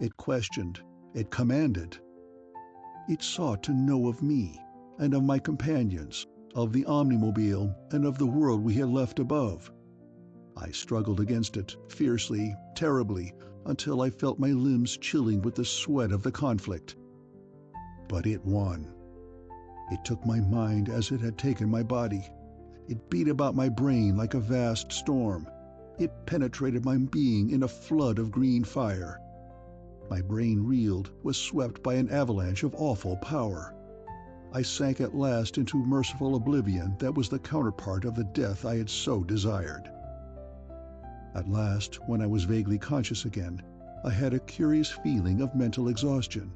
It questioned, it commanded. It sought to know of me, and of my companions, of the omnimobile, and of the world we had left above. I struggled against it, fiercely, terribly, until I felt my limbs chilling with the sweat of the conflict. But it won. It took my mind as it had taken my body. It beat about my brain like a vast storm. It penetrated my being in a flood of green fire. My brain reeled, was swept by an avalanche of awful power. I sank at last into merciful oblivion that was the counterpart of the death I had so desired. At last, when I was vaguely conscious again, I had a curious feeling of mental exhaustion.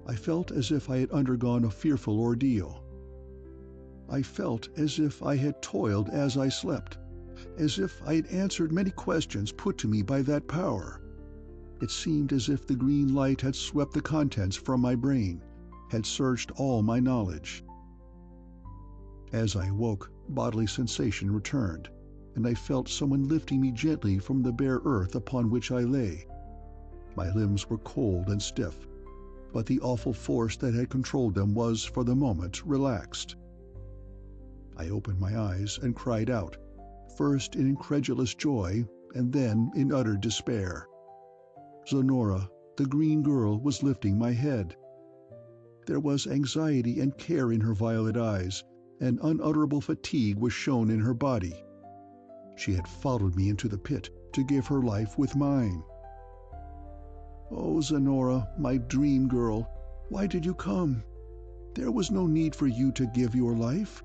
I felt as if I had undergone a fearful ordeal. I felt as if I had toiled as I slept, as if I had answered many questions put to me by that power. It seemed as if the green light had swept the contents from my brain, had searched all my knowledge. As I woke, bodily sensation returned, and I felt someone lifting me gently from the bare earth upon which I lay. My limbs were cold and stiff, but the awful force that had controlled them was, for the moment, relaxed. I opened my eyes and cried out, first in incredulous joy, and then in utter despair. Zenora, the green girl, was lifting my head. There was anxiety and care in her violet eyes, and unutterable fatigue was shown in her body. She had followed me into the pit to give her life with mine. Oh, Zenora, my dream girl, why did you come? There was no need for you to give your life.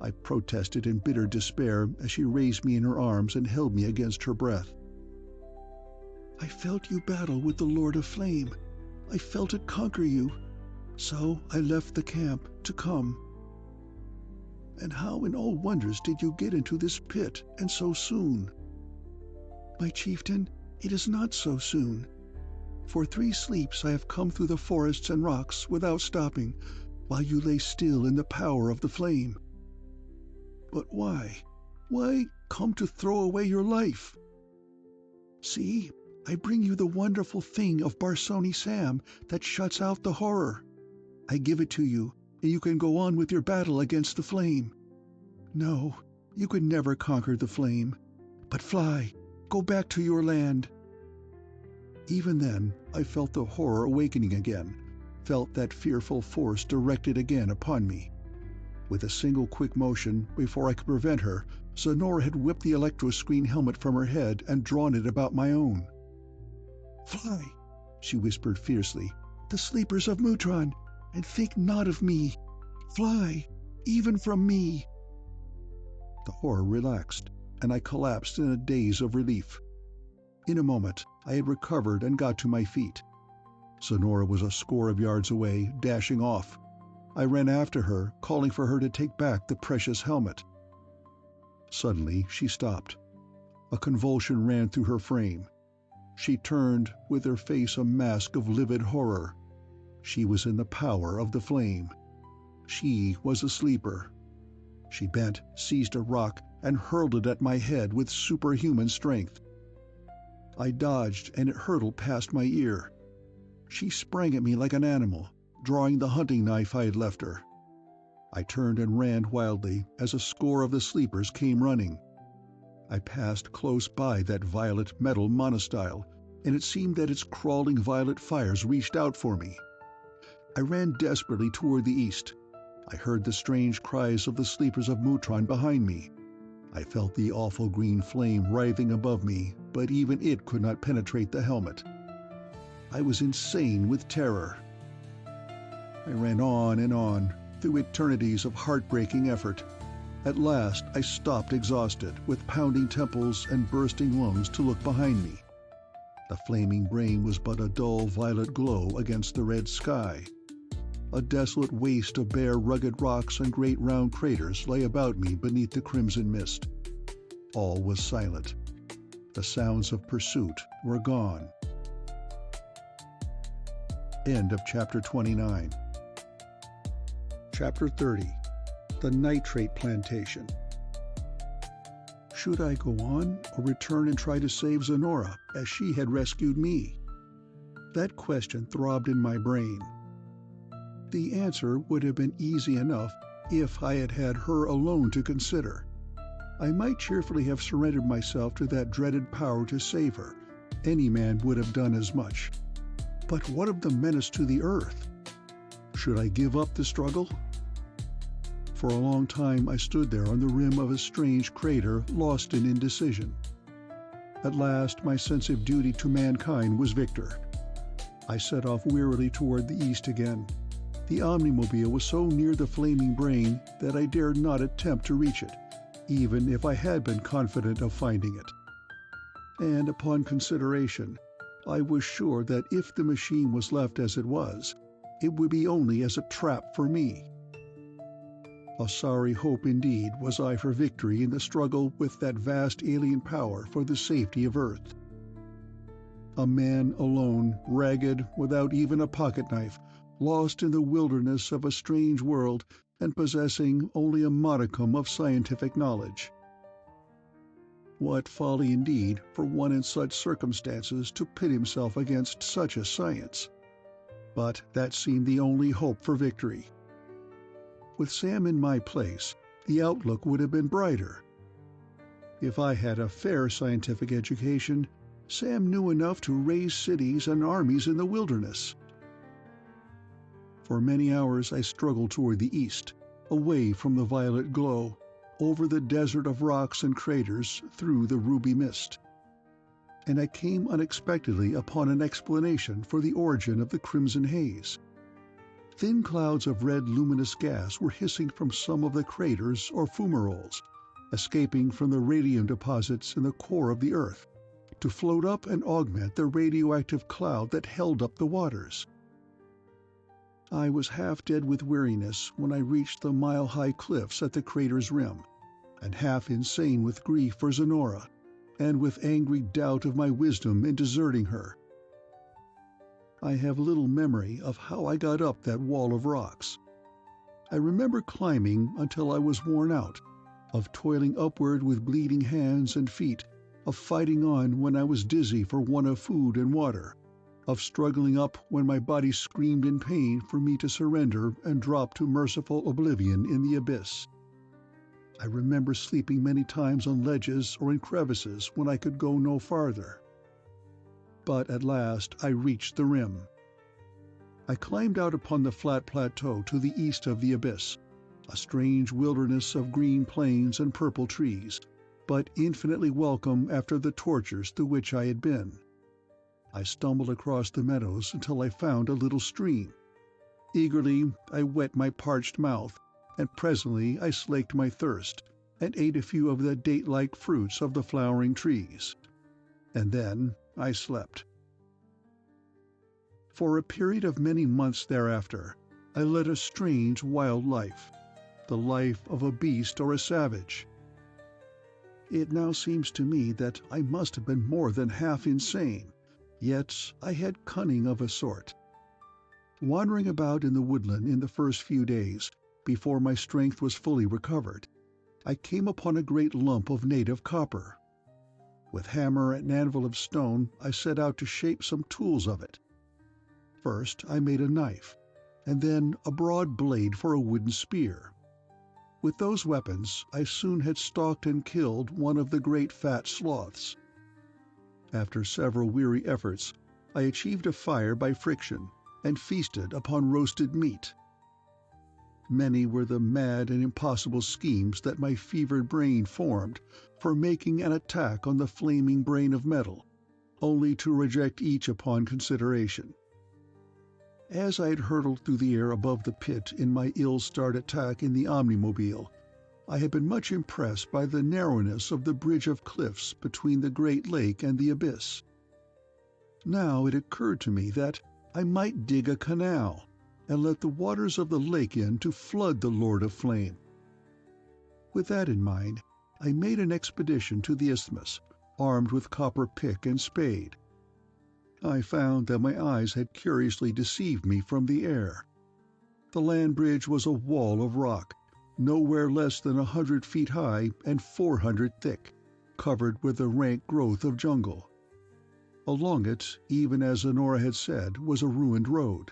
I protested in bitter despair as she raised me in her arms and held me against her breath. I felt you battle with the Lord of Flame. I felt it conquer you. So I left the camp to come. And how in all wonders did you get into this pit, and so soon? My chieftain, it is not so soon. For 3 sleeps I have come through the forests and rocks without stopping, while you lay still in the power of the flame. But why? Why come to throw away your life? See, I bring you the wonderful thing of Barsoni Sam that shuts out the horror. I give it to you, and you can go on with your battle against the flame. No, you could never conquer the flame. But fly, go back to your land. Even then, I felt the horror awakening again, felt that fearful force directed again upon me. With a single quick motion, before I could prevent her, Zenora had whipped the electro-screen helmet from her head and drawn it about my own. Fly, she whispered fiercely, the sleepers of Mutron, and think not of me. Fly, even from me. The horror relaxed, and I collapsed in a daze of relief. In a moment, I had recovered and got to my feet. Zenora was a score of yards away, dashing off. I ran after her, calling for her to take back the precious helmet. Suddenly, she stopped. A convulsion ran through her frame. She turned, with her face a mask of livid horror. She was in the power of the flame. She was a sleeper. She bent, seized a rock, and hurled it at my head with superhuman strength. I dodged, and it hurtled past my ear. She sprang at me like an animal, drawing the hunting knife I had left her. I turned and ran wildly as a score of the sleepers came running. I passed close by that violet metal monostyle, and it seemed that its crawling violet fires reached out for me. I ran desperately toward the east. I heard the strange cries of the sleepers of Mutron behind me. I felt the awful green flame writhing above me, but even it could not penetrate the helmet. I was insane with terror. I ran on, through eternities of heartbreaking effort. At last I stopped exhausted, with pounding temples and bursting lungs to look behind me. The flaming brain was but a dull violet glow against the red sky. A desolate waste of bare rugged rocks and great round craters lay about me beneath the crimson mist. All was silent. The sounds of pursuit were gone. End of Chapter 29. Chapter 30. The Nitrate Plantation. Should I go on, or return and try to save Zenora, as she had rescued me? That question throbbed in my brain. The answer would have been easy enough if I had had her alone to consider. I might cheerfully have surrendered myself to that dreaded power to save her. Any man would have done as much. But what of the menace to the Earth? Should I give up the struggle? For a long time I stood there on the rim of a strange crater, lost in indecision. At last my sense of duty to mankind was victor. I set off wearily toward the east again. The omnimobile was so near the flaming brain that I dared not attempt to reach it, even if I had been confident of finding it. And upon consideration, I was sure that if the machine was left as it was, it would be only as a trap for me. A sorry hope indeed was I for victory in the struggle with that vast alien power for the safety of Earth. A man alone, ragged, without even a pocket-knife, lost in the wilderness of a strange world and possessing only a modicum of scientific knowledge. What folly indeed for one in such circumstances to pit himself against such a science! But that seemed the only hope for victory. With Sam in my place, the outlook would have been brighter. If I had a fair scientific education, Sam knew enough to raise cities and armies in the wilderness. For many hours I struggled toward the east, away from the violet glow, over the desert of rocks and craters, through the ruby mist. And I came unexpectedly upon an explanation for the origin of the crimson haze. Thin clouds of red luminous gas were hissing from some of the craters or fumaroles, escaping from the radium deposits in the core of the Earth, to float up and augment the radioactive cloud that held up the waters. I was half dead with weariness when I reached the mile-high cliffs at the crater's rim, and half insane with grief for Zenora, and with angry doubt of my wisdom in deserting her. I have little memory of how I got up that wall of rocks. I remember climbing until I was worn out, of toiling upward with bleeding hands and feet, of fighting on when I was dizzy for want of food and water, of struggling up when my body screamed in pain for me to surrender and drop to merciful oblivion in the abyss. I remember sleeping many times on ledges or in crevices when I could go no farther. But at last I reached the rim. I climbed out upon the flat plateau to the east of the abyss, a strange wilderness of green plains and purple trees, but infinitely welcome after the tortures through which I had been. I stumbled across the meadows until I found a little stream. Eagerly I wet my parched mouth, and presently I slaked my thirst, and ate a few of the date-like fruits of the flowering trees. And then I slept. For a period of many months thereafter, I led a strange, wild life, the life of a beast or a savage. It now seems to me that I must have been more than half insane, yet I had cunning of a sort. Wandering about in the woodland in the first few days, before my strength was fully recovered, I came upon a great lump of native copper. With hammer and anvil of stone I set out to shape some tools of it. First I made a knife, and then a broad blade for a wooden spear. With those weapons I soon had stalked and killed one of the great fat sloths. After several weary efforts, I achieved a fire by friction, and feasted upon roasted meat. Many were the mad and impossible schemes that my fevered brain formed for making an attack on the flaming brain of metal, only to reject each upon consideration. As I had hurtled through the air above the pit in my ill-starred attack in the omnimobile, I had been much impressed by the narrowness of the bridge of cliffs between the great lake and the abyss. Now it occurred to me that I might dig a canal, and let the waters of the lake in to flood the Lord of Flame. With that in mind, I made an expedition to the isthmus, armed with copper pick and spade. I found that my eyes had curiously deceived me from the air. The land bridge was a wall of rock, nowhere less than 100 feet high and 400 thick, covered with a rank growth of jungle. Along it, even as Zenora had said, was a ruined road.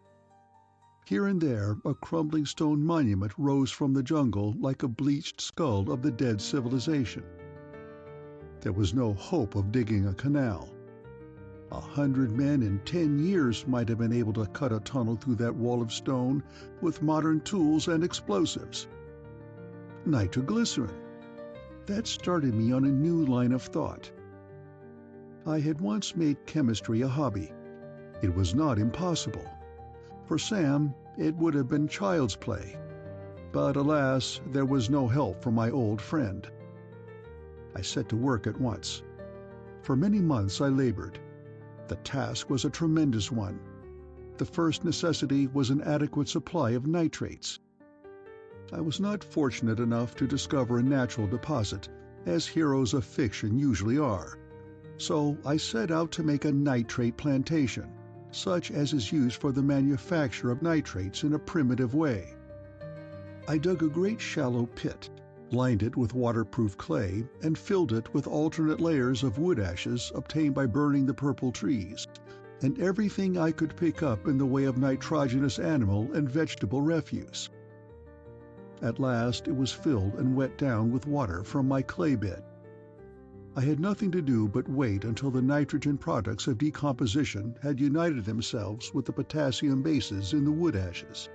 Here and there a crumbling stone monument rose from the jungle like a bleached skull of the dead civilization. There was no hope of digging a canal. 100 men in 10 years might have been able to cut a tunnel through that wall of stone with modern tools and explosives. Nitroglycerin. That started me on a new line of thought. I had once made chemistry a hobby. It was not impossible. For Sam, it would have been child's play. But alas, there was no help from my old friend. I set to work at once. For many months I labored. The task was a tremendous one. The first necessity was an adequate supply of nitrates. I was not fortunate enough to discover a natural deposit, as heroes of fiction usually are. So I set out to make a nitrate plantation, such as is used for the manufacture of nitrates in a primitive way. I dug a great shallow pit, lined it with waterproof clay, and filled it with alternate layers of wood ashes obtained by burning the purple trees, and everything I could pick up in the way of nitrogenous animal and vegetable refuse. At last it was filled and wet down with water from my clay bed. I had nothing to do but wait until the nitrogen products of decomposition had united themselves with the potassium bases in the wood ashes.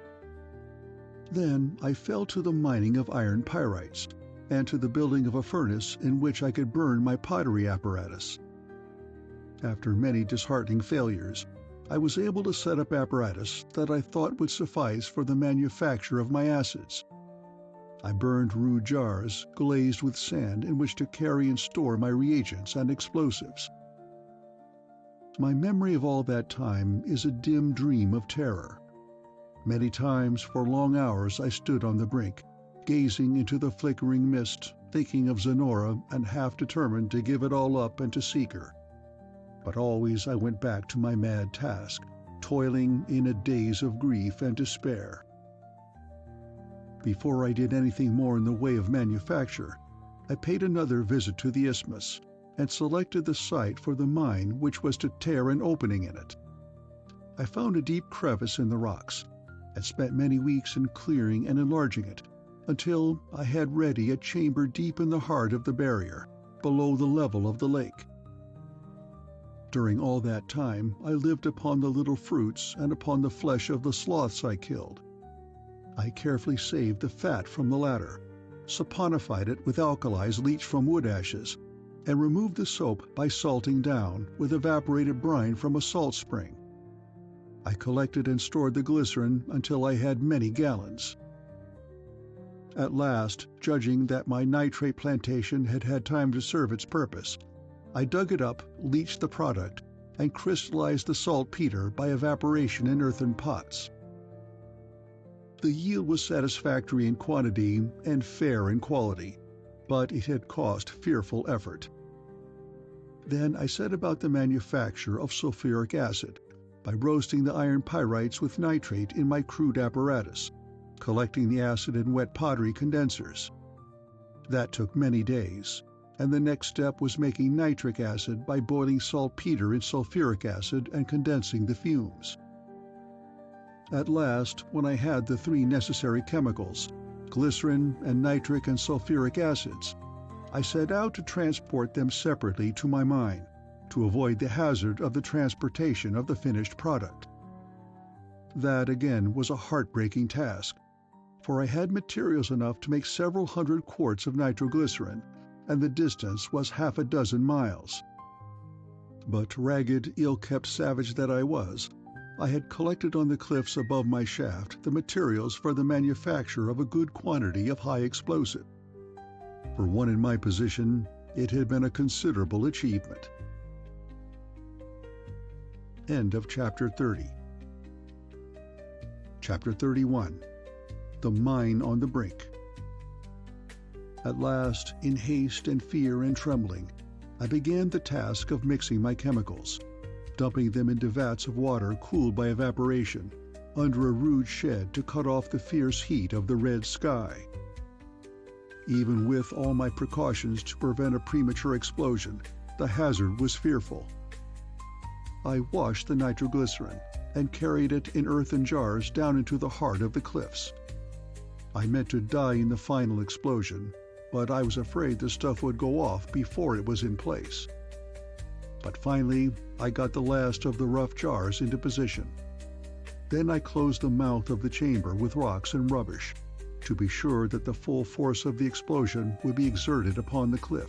Then I fell to the mining of iron pyrites, and to the building of a furnace in which I could burn my pottery apparatus. After many disheartening failures, I was able to set up apparatus that I thought would suffice for the manufacture of my acids. I burned rude jars glazed with sand in which to carry and store my reagents and explosives. My memory of all that time is a dim dream of terror. Many times for long hours I stood on the brink, gazing into the flickering mist, thinking of Zenora and half determined to give it all up and to seek her. But always I went back to my mad task, toiling in a daze of grief and despair. Before I did anything more in the way of manufacture, I paid another visit to the isthmus, and selected the site for the mine which was to tear an opening in it. I found a deep crevice in the rocks, and spent many weeks in clearing and enlarging it, until I had ready a chamber deep in the heart of the barrier, below the level of the lake. During all that time I lived upon the little fruits and upon the flesh of the sloths I killed. I carefully saved the fat from the latter, saponified it with alkalis leached from wood ashes, and removed the soap by salting down with evaporated brine from a salt spring. I collected and stored the glycerin until I had many gallons. At last, judging that my nitrate plantation had had time to serve its purpose, I dug it up, leached the product, and crystallized the saltpeter by evaporation in earthen pots. The yield was satisfactory in quantity and fair in quality, but it had cost fearful effort. Then I set about the manufacture of sulfuric acid by roasting the iron pyrites with nitrate in my crude apparatus, collecting the acid in wet pottery condensers. That took many days, and the next step was making nitric acid by boiling saltpeter in sulfuric acid and condensing the fumes. At last, when I had the three necessary chemicals, glycerin and nitric and sulfuric acids, I set out to transport them separately to my mine, to avoid the hazard of the transportation of the finished product. That again was a heartbreaking task, for I had materials enough to make several hundred quarts of nitroglycerin, and the distance was half a dozen miles. But ragged, ill-kept savage that I was, I had collected on the cliffs above my shaft the materials for the manufacture of a good quantity of high explosive. For one in my position, it had been a considerable achievement. End of Chapter 30. Chapter 31. The Mine on the Brink. At last, in haste and fear and trembling, I began the task of mixing my chemicals, dumping them into vats of water cooled by evaporation, under a rude shed to cut off the fierce heat of the red sky. Even with all my precautions to prevent a premature explosion, the hazard was fearful. I washed the nitroglycerin, and carried it in earthen jars down into the heart of the cliffs. I meant to die in the final explosion, but I was afraid the stuff would go off before it was in place. But finally, I got the last of the rough jars into position. Then I closed the mouth of the chamber with rocks and rubbish, to be sure that the full force of the explosion would be exerted upon the cliff.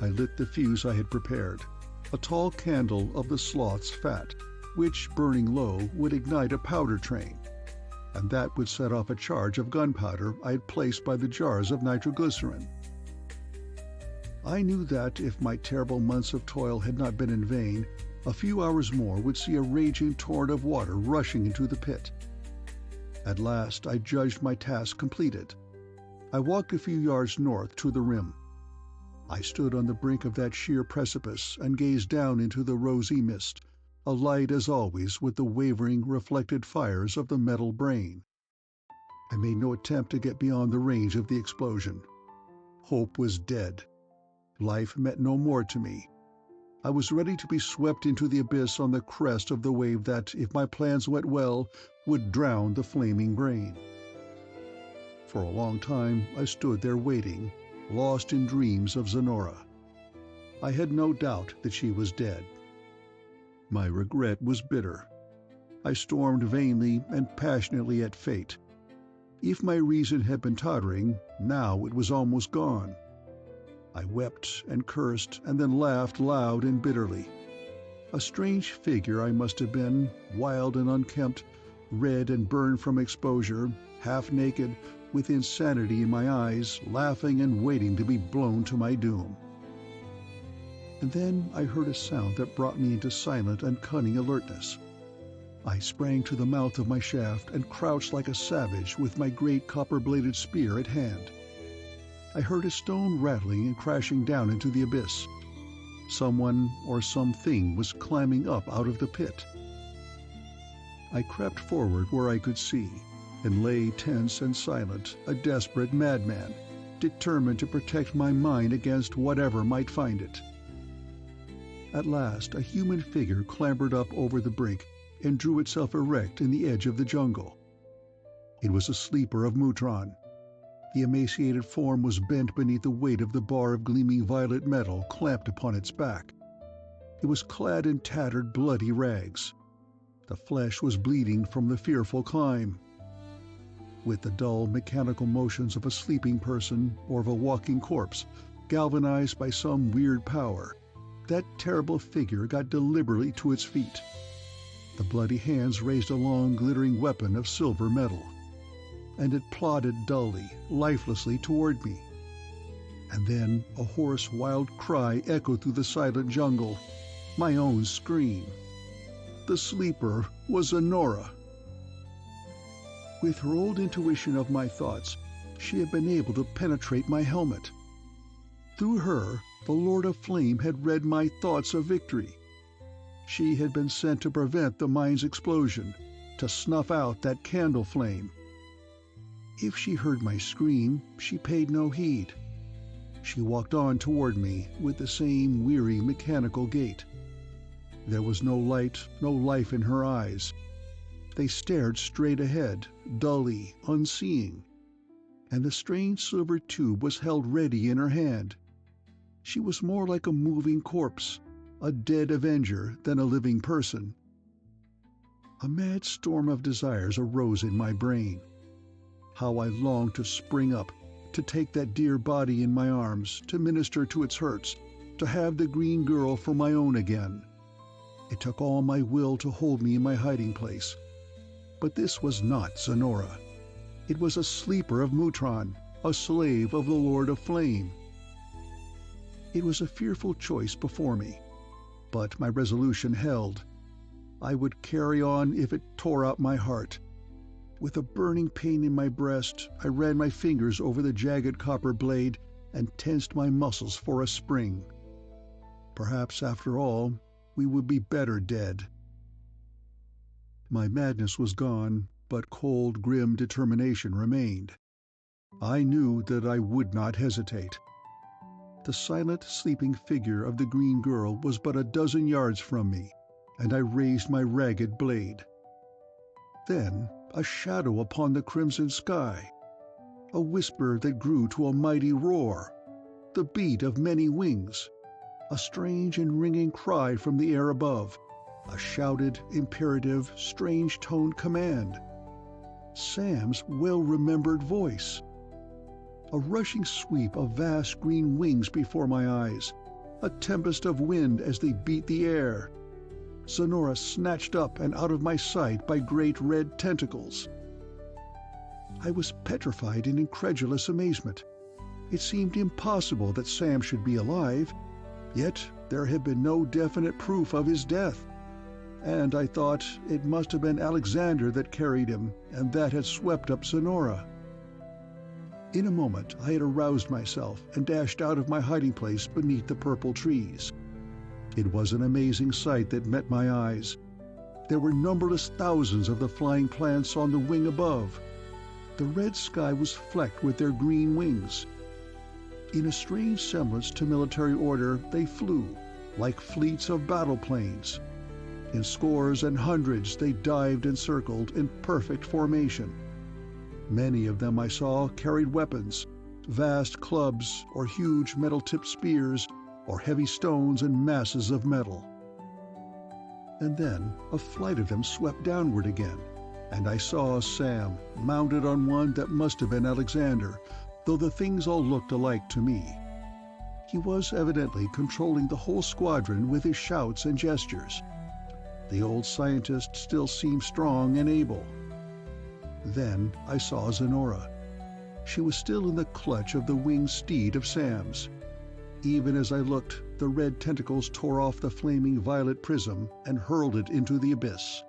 I lit the fuse I had prepared, a tall candle of the sloth's fat, which, burning low, would ignite a powder train, and that would set off a charge of gunpowder I had placed by the jars of nitroglycerin. I knew that, if my terrible months of toil had not been in vain, a few hours more would see a raging torrent of water rushing into the pit. At last I judged my task completed. I walked a few yards north to the rim. I stood on the brink of that sheer precipice and gazed down into the rosy mist, alight as always with the wavering, reflected fires of the metal brain. I made no attempt to get beyond the range of the explosion. Hope was dead. Life meant no more to me. I was ready to be swept into the abyss on the crest of the wave that, if my plans went well, would drown the flaming brain. For a long time I stood there waiting, lost in dreams of Zenora. I had no doubt that she was dead. My regret was bitter. I stormed vainly and passionately at fate. If my reason had been tottering, now it was almost gone. I wept and cursed and then laughed loud and bitterly. A strange figure I must have been, wild and unkempt, red and burned from exposure, half naked, with insanity in my eyes, laughing and waiting to be blown to my doom. And then I heard a sound that brought me into silent and cunning alertness. I sprang to the mouth of my shaft and crouched like a savage with my great copper-bladed spear at hand. I heard a stone rattling and crashing down into the abyss. Someone or something was climbing up out of the pit. I crept forward where I could see, and lay tense and silent, a desperate madman, determined to protect my mind against whatever might find it. At last a human figure clambered up over the brink and drew itself erect in the edge of the jungle. It was a sleeper of Mutron. The emaciated form was bent beneath the weight of the bar of gleaming violet metal clamped upon its back. It was clad in tattered, bloody rags. The flesh was bleeding from the fearful climb. With the dull, mechanical motions of a sleeping person or of a walking corpse, galvanized by some weird power, that terrible figure got deliberately to its feet. The bloody hands raised a long, glittering weapon of silver metal, and it plodded dully, lifelessly toward me. And then a hoarse, wild cry echoed through the silent jungle, my own scream. The sleeper was Zenora. With her old intuition of my thoughts, she had been able to penetrate my helmet. Through her, the Lord of Flame had read my thoughts of victory. She had been sent to prevent the mine's explosion, to snuff out that candle flame. If she heard my scream, she paid no heed. She walked on toward me with the same weary, mechanical gait. There was no light, no life in her eyes. They stared straight ahead, dully, unseeing. And the strange silver tube was held ready in her hand. She was more like a moving corpse, a dead avenger, than a living person. A mad storm of desires arose in my brain. How I longed to spring up, to take that dear body in my arms, to minister to its hurts, to have the green girl for my own again. It took all my will to hold me in my hiding place. But this was not Zenora. It was a sleeper of Mutron, a slave of the Lord of Flame. It was a fearful choice before me, but my resolution held. I would carry on if it tore out my heart. With a burning pain in my breast, I ran my fingers over the jagged copper blade and tensed my muscles for a spring. Perhaps, after all, we would be better dead. My madness was gone, but cold, grim determination remained. I knew that I would not hesitate. The silent, sleeping figure of the green girl was but a dozen yards from me, and I raised my ragged blade. Then a shadow upon the crimson sky, a whisper that grew to a mighty roar, the beat of many wings, a strange and ringing cry from the air above, a shouted, imperative, strange-toned command. Sam's well-remembered voice. A rushing sweep of vast green wings before my eyes, a tempest of wind as they beat the air. Sonora snatched up and out of my sight by great red tentacles. I was petrified in incredulous amazement. It seemed impossible that Sam should be alive, yet there had been no definite proof of his death. And I thought it must have been Alexander that carried him, and that had swept up Sonora. In a moment I had aroused myself and dashed out of my hiding place beneath the purple trees. It was an amazing sight that met my eyes. There were numberless thousands of the flying plants on the wing above. The red sky was flecked with their green wings. In a strange semblance to military order, they flew, like fleets of battle planes. In scores and hundreds they dived and circled in perfect formation. Many of them I saw carried weapons, vast clubs or huge metal-tipped spears, or heavy stones and masses of metal. And then a flight of them swept downward again, and I saw Sam mounted on one that must have been Alexander, though the things all looked alike to me. He was evidently controlling the whole squadron with his shouts and gestures. The old scientist still seemed strong and able. Then I saw Sonora. She was still in the clutch of the winged steed of Sam's. Even as I looked, the red tentacles tore off the flaming violet prism and hurled it into the abyss.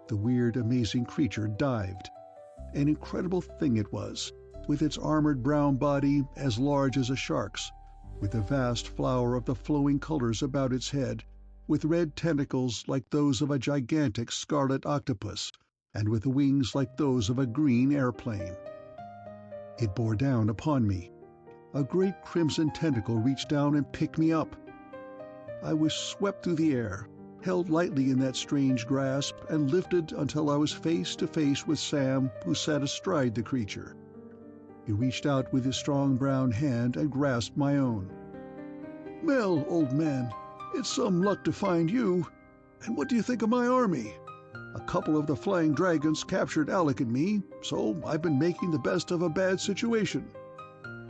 The weird, amazing creature dived. An incredible thing it was, with its armored brown body as large as a shark's, with a vast flower of the flowing colors about its head, with red tentacles like those of a gigantic scarlet octopus, and with wings like those of a green airplane. It bore down upon me. A great crimson tentacle reached down and picked me up. I was swept through the air, held lightly in that strange grasp, and lifted until I was face to face with Sam, who sat astride the creature. He reached out with his strong brown hand and grasped my own. "Mel, old man, it's some luck to find you. And what do you think of my army? A couple of the flying dragons captured Alec and me, so I've been making the best of a bad situation.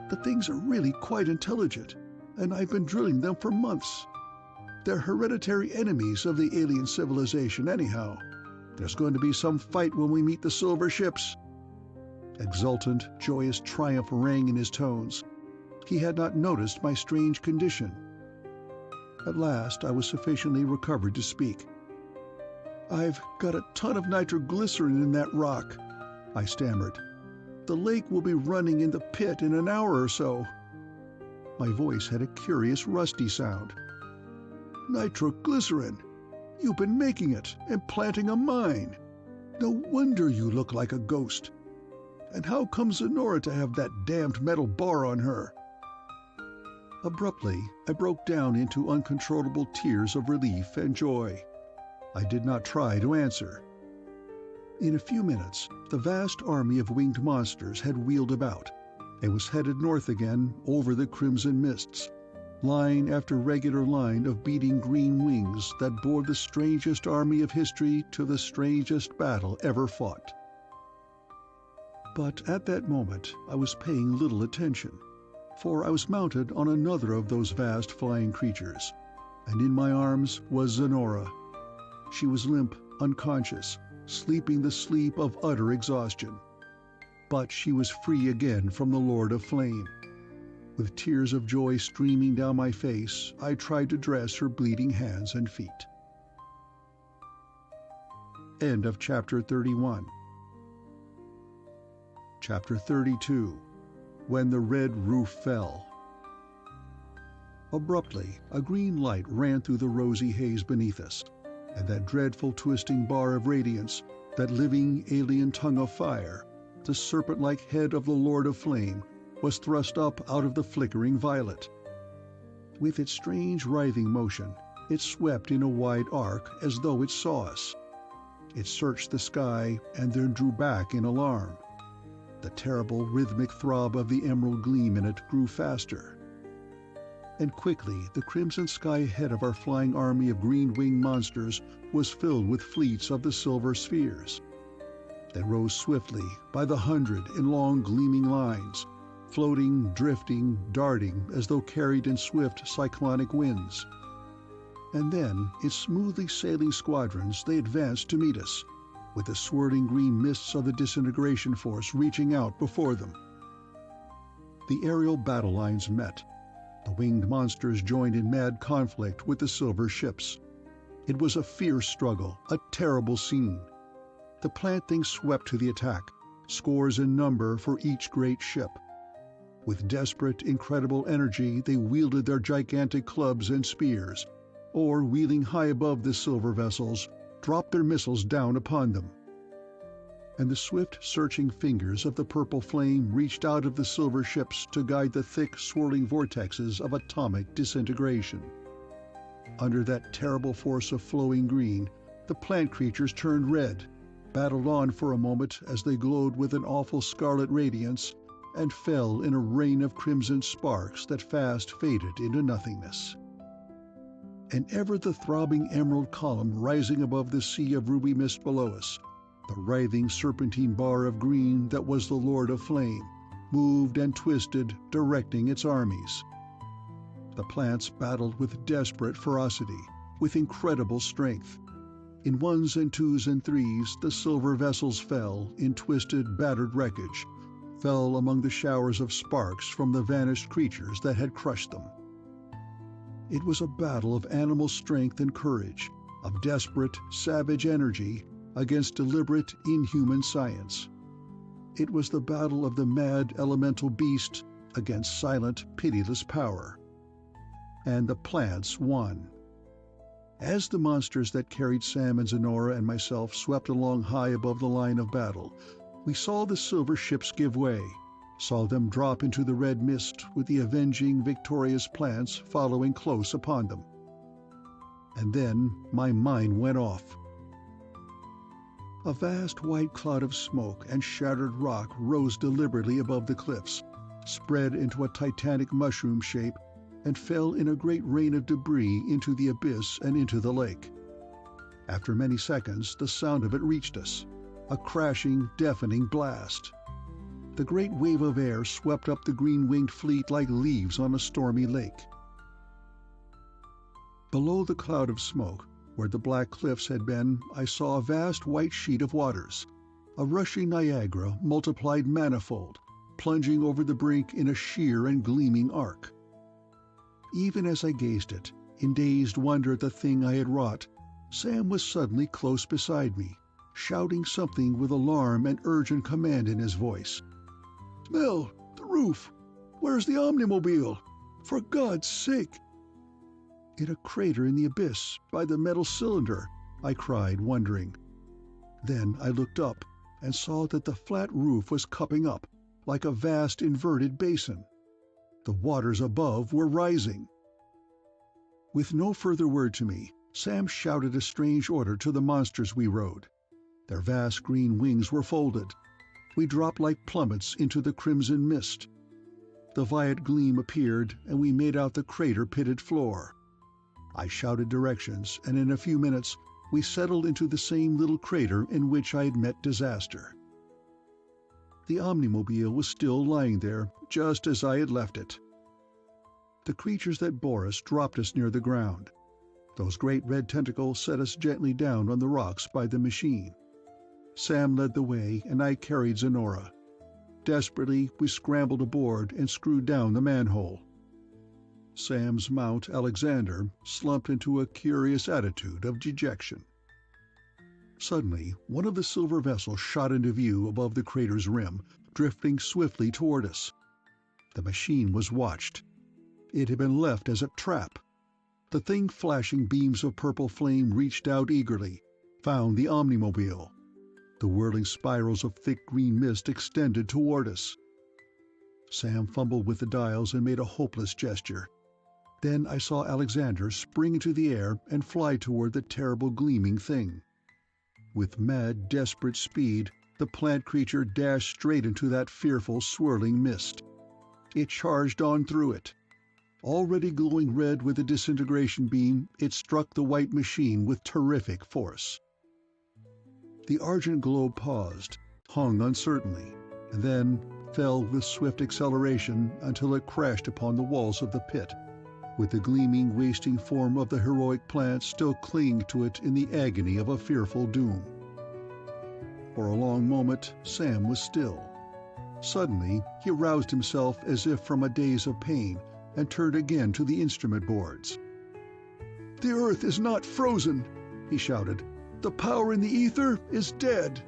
The things are really quite intelligent, and I've been drilling them for months. They're hereditary enemies of the alien civilization anyhow. There's going to be some fight when we meet the silver ships." Exultant, joyous triumph rang in his tones. He had not noticed my strange condition. At last I was sufficiently recovered to speak. "I've got a ton of nitroglycerin in that rock," I stammered. "The lake will be running in the pit in an hour or so." My voice had a curious rusty sound. "Nitroglycerin? You've been making it and planting a mine. No wonder you look like a ghost. And how comes Sonora to have that damned metal bar on her?" Abruptly, I broke down into uncontrollable tears of relief and joy. I did not try to answer. In a few minutes, the vast army of winged monsters had wheeled about, and was headed north again over the crimson mists, line after regular line of beating green wings that bore the strangest army of history to the strangest battle ever fought. But at that moment I was paying little attention, for I was mounted on another of those vast flying creatures, and in my arms was Sonora. She was limp, unconscious, sleeping the sleep of utter exhaustion. But she was free again from the Lord of Flame. With tears of joy streaming down my face, I tried to dress her bleeding hands and feet. End of Chapter 31. Chapter 32. When the Red Roof Fell. Abruptly, a green light ran through the rosy haze beneath us, and that dreadful twisting bar of radiance, that living alien tongue of fire, the serpent-like head of the Lord of Flame, was thrust up out of the flickering violet. With its strange writhing motion, It swept in a wide arc as though it saw us. It searched the sky and then drew back in alarm. The terrible rhythmic throb of the emerald gleam in it grew faster. And quickly the crimson sky ahead of our flying army of green-winged monsters was filled with fleets of the silver spheres. They rose swiftly, by the hundred, in long gleaming lines, floating, drifting, darting, as though carried in swift cyclonic winds. And then, in smoothly sailing squadrons, they advanced to meet us, with the swirling green mists of the disintegration force reaching out before them. The aerial battle lines met. The winged monsters joined in mad conflict with the silver ships. It was a fierce struggle, a terrible scene. The plant things swept to the attack, scores in number for each great ship. With desperate, incredible energy, they wielded their gigantic clubs and spears, or, wheeling high above the silver vessels, dropped their missiles down upon them. And the swift, searching fingers of the purple flame reached out of the silver ships to guide the thick, swirling vortexes of atomic disintegration. Under that terrible force of flowing green, the plant creatures turned red, battled on for a moment as they glowed with an awful scarlet radiance, and fell in a rain of crimson sparks that fast faded into nothingness. And ever the throbbing emerald column rising above the sea of ruby mist below us, the writhing serpentine bar of green that was the Lord of Flame, moved and twisted, directing its armies. The plants battled with desperate ferocity, with incredible strength. In ones and twos and threes, the silver vessels fell in twisted, battered wreckage, fell among the showers of sparks from the vanished creatures that had crushed them. It was a battle of animal strength and courage, of desperate, savage energy against deliberate, inhuman science. It was the battle of the mad elemental beast against silent, pitiless power. And the plants won. As the monsters that carried Sam and Zenora and myself swept along high above the line of battle, we saw the silver ships give way, saw them drop into the red mist with the avenging, victorious plants following close upon them. And then my mind went off. A vast white cloud of smoke and shattered rock rose deliberately above the cliffs, spread into a titanic mushroom shape, and fell in a great rain of debris into the abyss and into the lake. After many seconds, the sound of it reached us, a crashing, deafening blast. The great wave of air swept up the green-winged fleet like leaves on a stormy lake. Below the cloud of smoke, where the black cliffs had been, I saw a vast white sheet of waters, a rushing Niagara multiplied manifold, plunging over the brink in a sheer and gleaming arc. Even as I gazed it, in dazed wonder at the thing I had wrought, Sam was suddenly close beside me, shouting something with alarm and urgent command in his voice. "Smell! The roof! Where's the omnimobile? For God's sake!" "In a crater in the abyss, by the metal cylinder," I cried, wondering. Then I looked up and saw that the flat roof was cupping up, like a vast inverted basin. The waters above were rising. With no further word to me, Sam shouted a strange order to the monsters we rode. Their vast green wings were folded. We dropped like plummets into the crimson mist. The violet gleam appeared, and we made out the crater-pitted floor. I shouted directions, and in a few minutes we settled into the same little crater in which I had met disaster. The omnimobile was still lying there, just as I had left it. The creatures that bore us dropped us near the ground. Those great red tentacles set us gently down on the rocks by the machine. Sam led the way, and I carried Zenora. Desperately, we scrambled aboard and screwed down the manhole. Sam's mount, Alexander, slumped into a curious attitude of dejection. Suddenly, one of the silver vessels shot into view above the crater's rim, drifting swiftly toward us. The machine was watched. It had been left as a trap. The thing flashing beams of purple flame reached out eagerly, found the omnimobile. The whirling spirals of thick green mist extended toward us. Sam fumbled with the dials and made a hopeless gesture. Then I saw Alexander spring into the air and fly toward the terrible gleaming thing. With mad, desperate speed, the plant creature dashed straight into that fearful, swirling mist. It charged on through it. Already glowing red with the disintegration beam, it struck the white machine with terrific force. The argent globe paused, hung uncertainly, and then fell with swift acceleration until it crashed upon the walls of the pit, with the gleaming, wasting form of the heroic plant still clinging to it in the agony of a fearful doom. For a long moment, Sam was still. Suddenly, he roused himself as if from a daze of pain and turned again to the instrument boards. "The Earth is not frozen," he shouted. "The power in the ether is dead."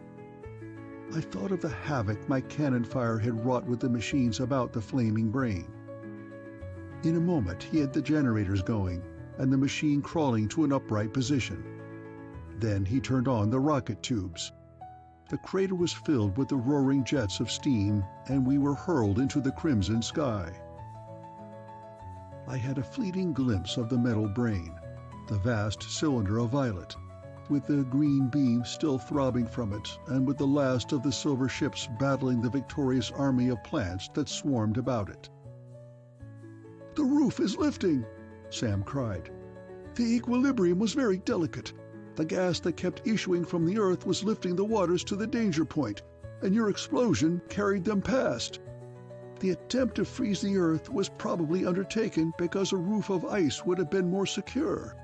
I thought of the havoc my cannon fire had wrought with the machines about the flaming brain. In a moment he had the generators going, and the machine crawling to an upright position. Then he turned on the rocket tubes. The crater was filled with the roaring jets of steam, and we were hurled into the crimson sky. I had a fleeting glimpse of the metal brain, the vast cylinder of violet, with the green beam still throbbing from it, and with the last of the silver ships battling the victorious army of plants that swarmed about it. "The roof is lifting," Sam cried. "The equilibrium was very delicate. The gas that kept issuing from the Earth was lifting the waters to the danger point, and your explosion carried them past. The attempt to freeze the Earth was probably undertaken because a roof of ice would have been more secure."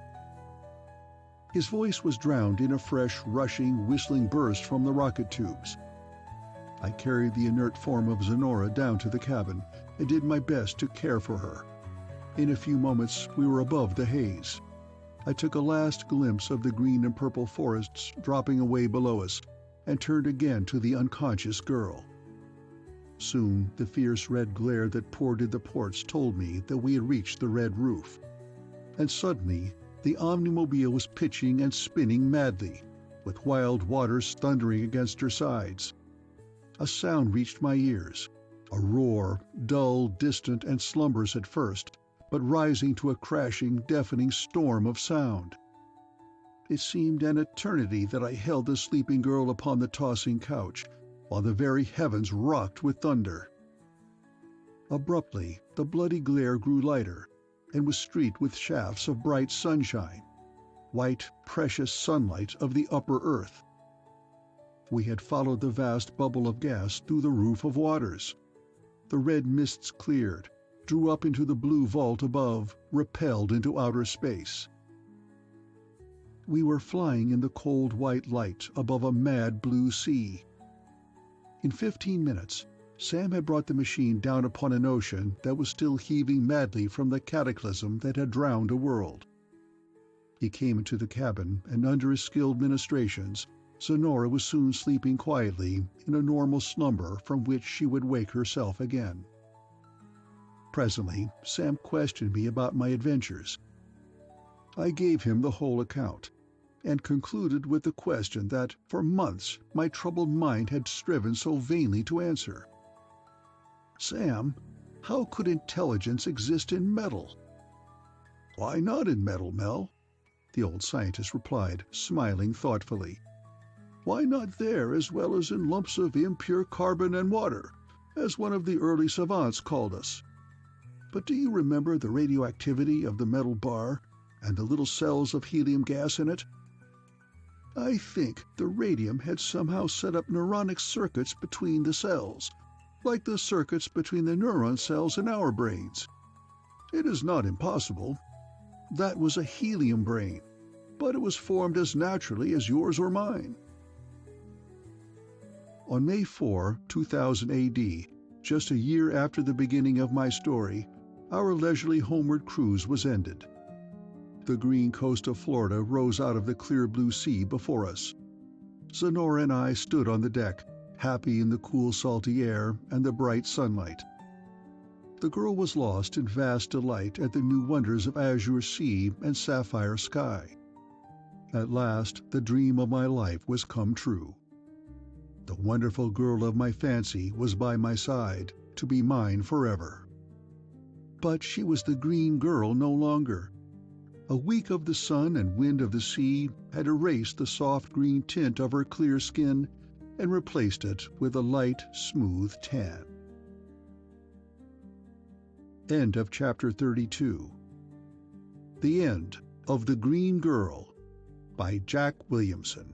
His voice was drowned in a fresh, rushing, whistling burst from the rocket tubes. I carried the inert form of Zenora down to the cabin and did my best to care for her. In a few moments we were above the haze. I took a last glimpse of the green and purple forests dropping away below us, and turned again to the unconscious girl. Soon the fierce red glare that poured in the ports told me that we had reached the red roof. And suddenly the omnimobile was pitching and spinning madly, with wild waters thundering against her sides. A sound reached my ears, a roar, dull, distant, and slumberous at first, but rising to a crashing, deafening storm of sound. It seemed an eternity that I held the sleeping girl upon the tossing couch, while the very heavens rocked with thunder. Abruptly, the bloody glare grew lighter, and was streaked with shafts of bright sunshine, white, precious sunlight of the upper earth. We had followed the vast bubble of gas through the roof of waters. The red mists cleared, drew up into the blue vault above, repelled into outer space. We were flying in the cold white light above a mad blue sea. In 15 minutes, Sam had brought the machine down upon an ocean that was still heaving madly from the cataclysm that had drowned a world. He came into the cabin, and under his skilled ministrations, Zenora was soon sleeping quietly in a normal slumber from which she would wake herself again. Presently, Sam questioned me about my adventures. I gave him the whole account, and concluded with the question that for months my troubled mind had striven so vainly to answer. "Sam, how could intelligence exist in metal?" "Why not in metal, Mel?" the old scientist replied, smiling thoughtfully. "Why not there as well as in lumps of impure carbon and water, as one of the early savants called us? But do you remember the radioactivity of the metal bar and the little cells of helium gas in it? I think the radium had somehow set up neuronic circuits between the cells, like the circuits between the neuron cells in our brains. It is not impossible. That was a helium brain, but it was formed as naturally as yours or mine." On May 4, 2000 AD, just a year after the beginning of my story, our leisurely homeward cruise was ended. The green coast of Florida rose out of the clear blue sea before us. Zenora and I stood on the deck, happy in the cool salty air and the bright sunlight. The girl was lost in vast delight at the new wonders of azure sea and sapphire sky. At last the dream of my life was come true. The wonderful girl of my fancy was by my side, to be mine forever. But she was the green girl no longer. A week of the sun and wind of the sea had erased the soft green tint of her clear skin and replaced it with a light, smooth tan. End of Chapter 32. The End of The Green Girl by Jack Williamson.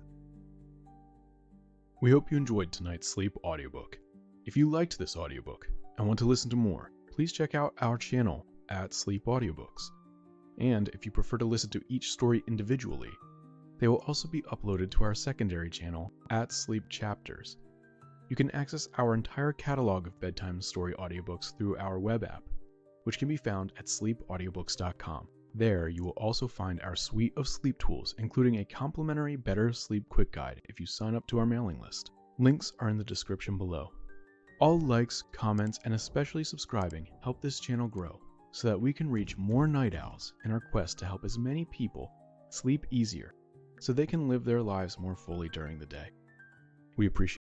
We hope you enjoyed tonight's sleep audiobook. If you liked this audiobook and want to listen to more, please check out our channel at Sleep Audiobooks. And if you prefer to listen to each story individually, they will also be uploaded to our secondary channel at Sleep Chapters. You can access our entire catalog of bedtime story audiobooks through our web app, which can be found at sleepaudiobooks.com. There, you will also find our suite of sleep tools, including a complimentary Better Sleep Quick Guide if you sign up to our mailing list. Links are in the description below. All likes, comments, and especially subscribing help this channel grow so that we can reach more night owls in our quest to help as many people sleep easier so they can live their lives more fully during the day. We appreciate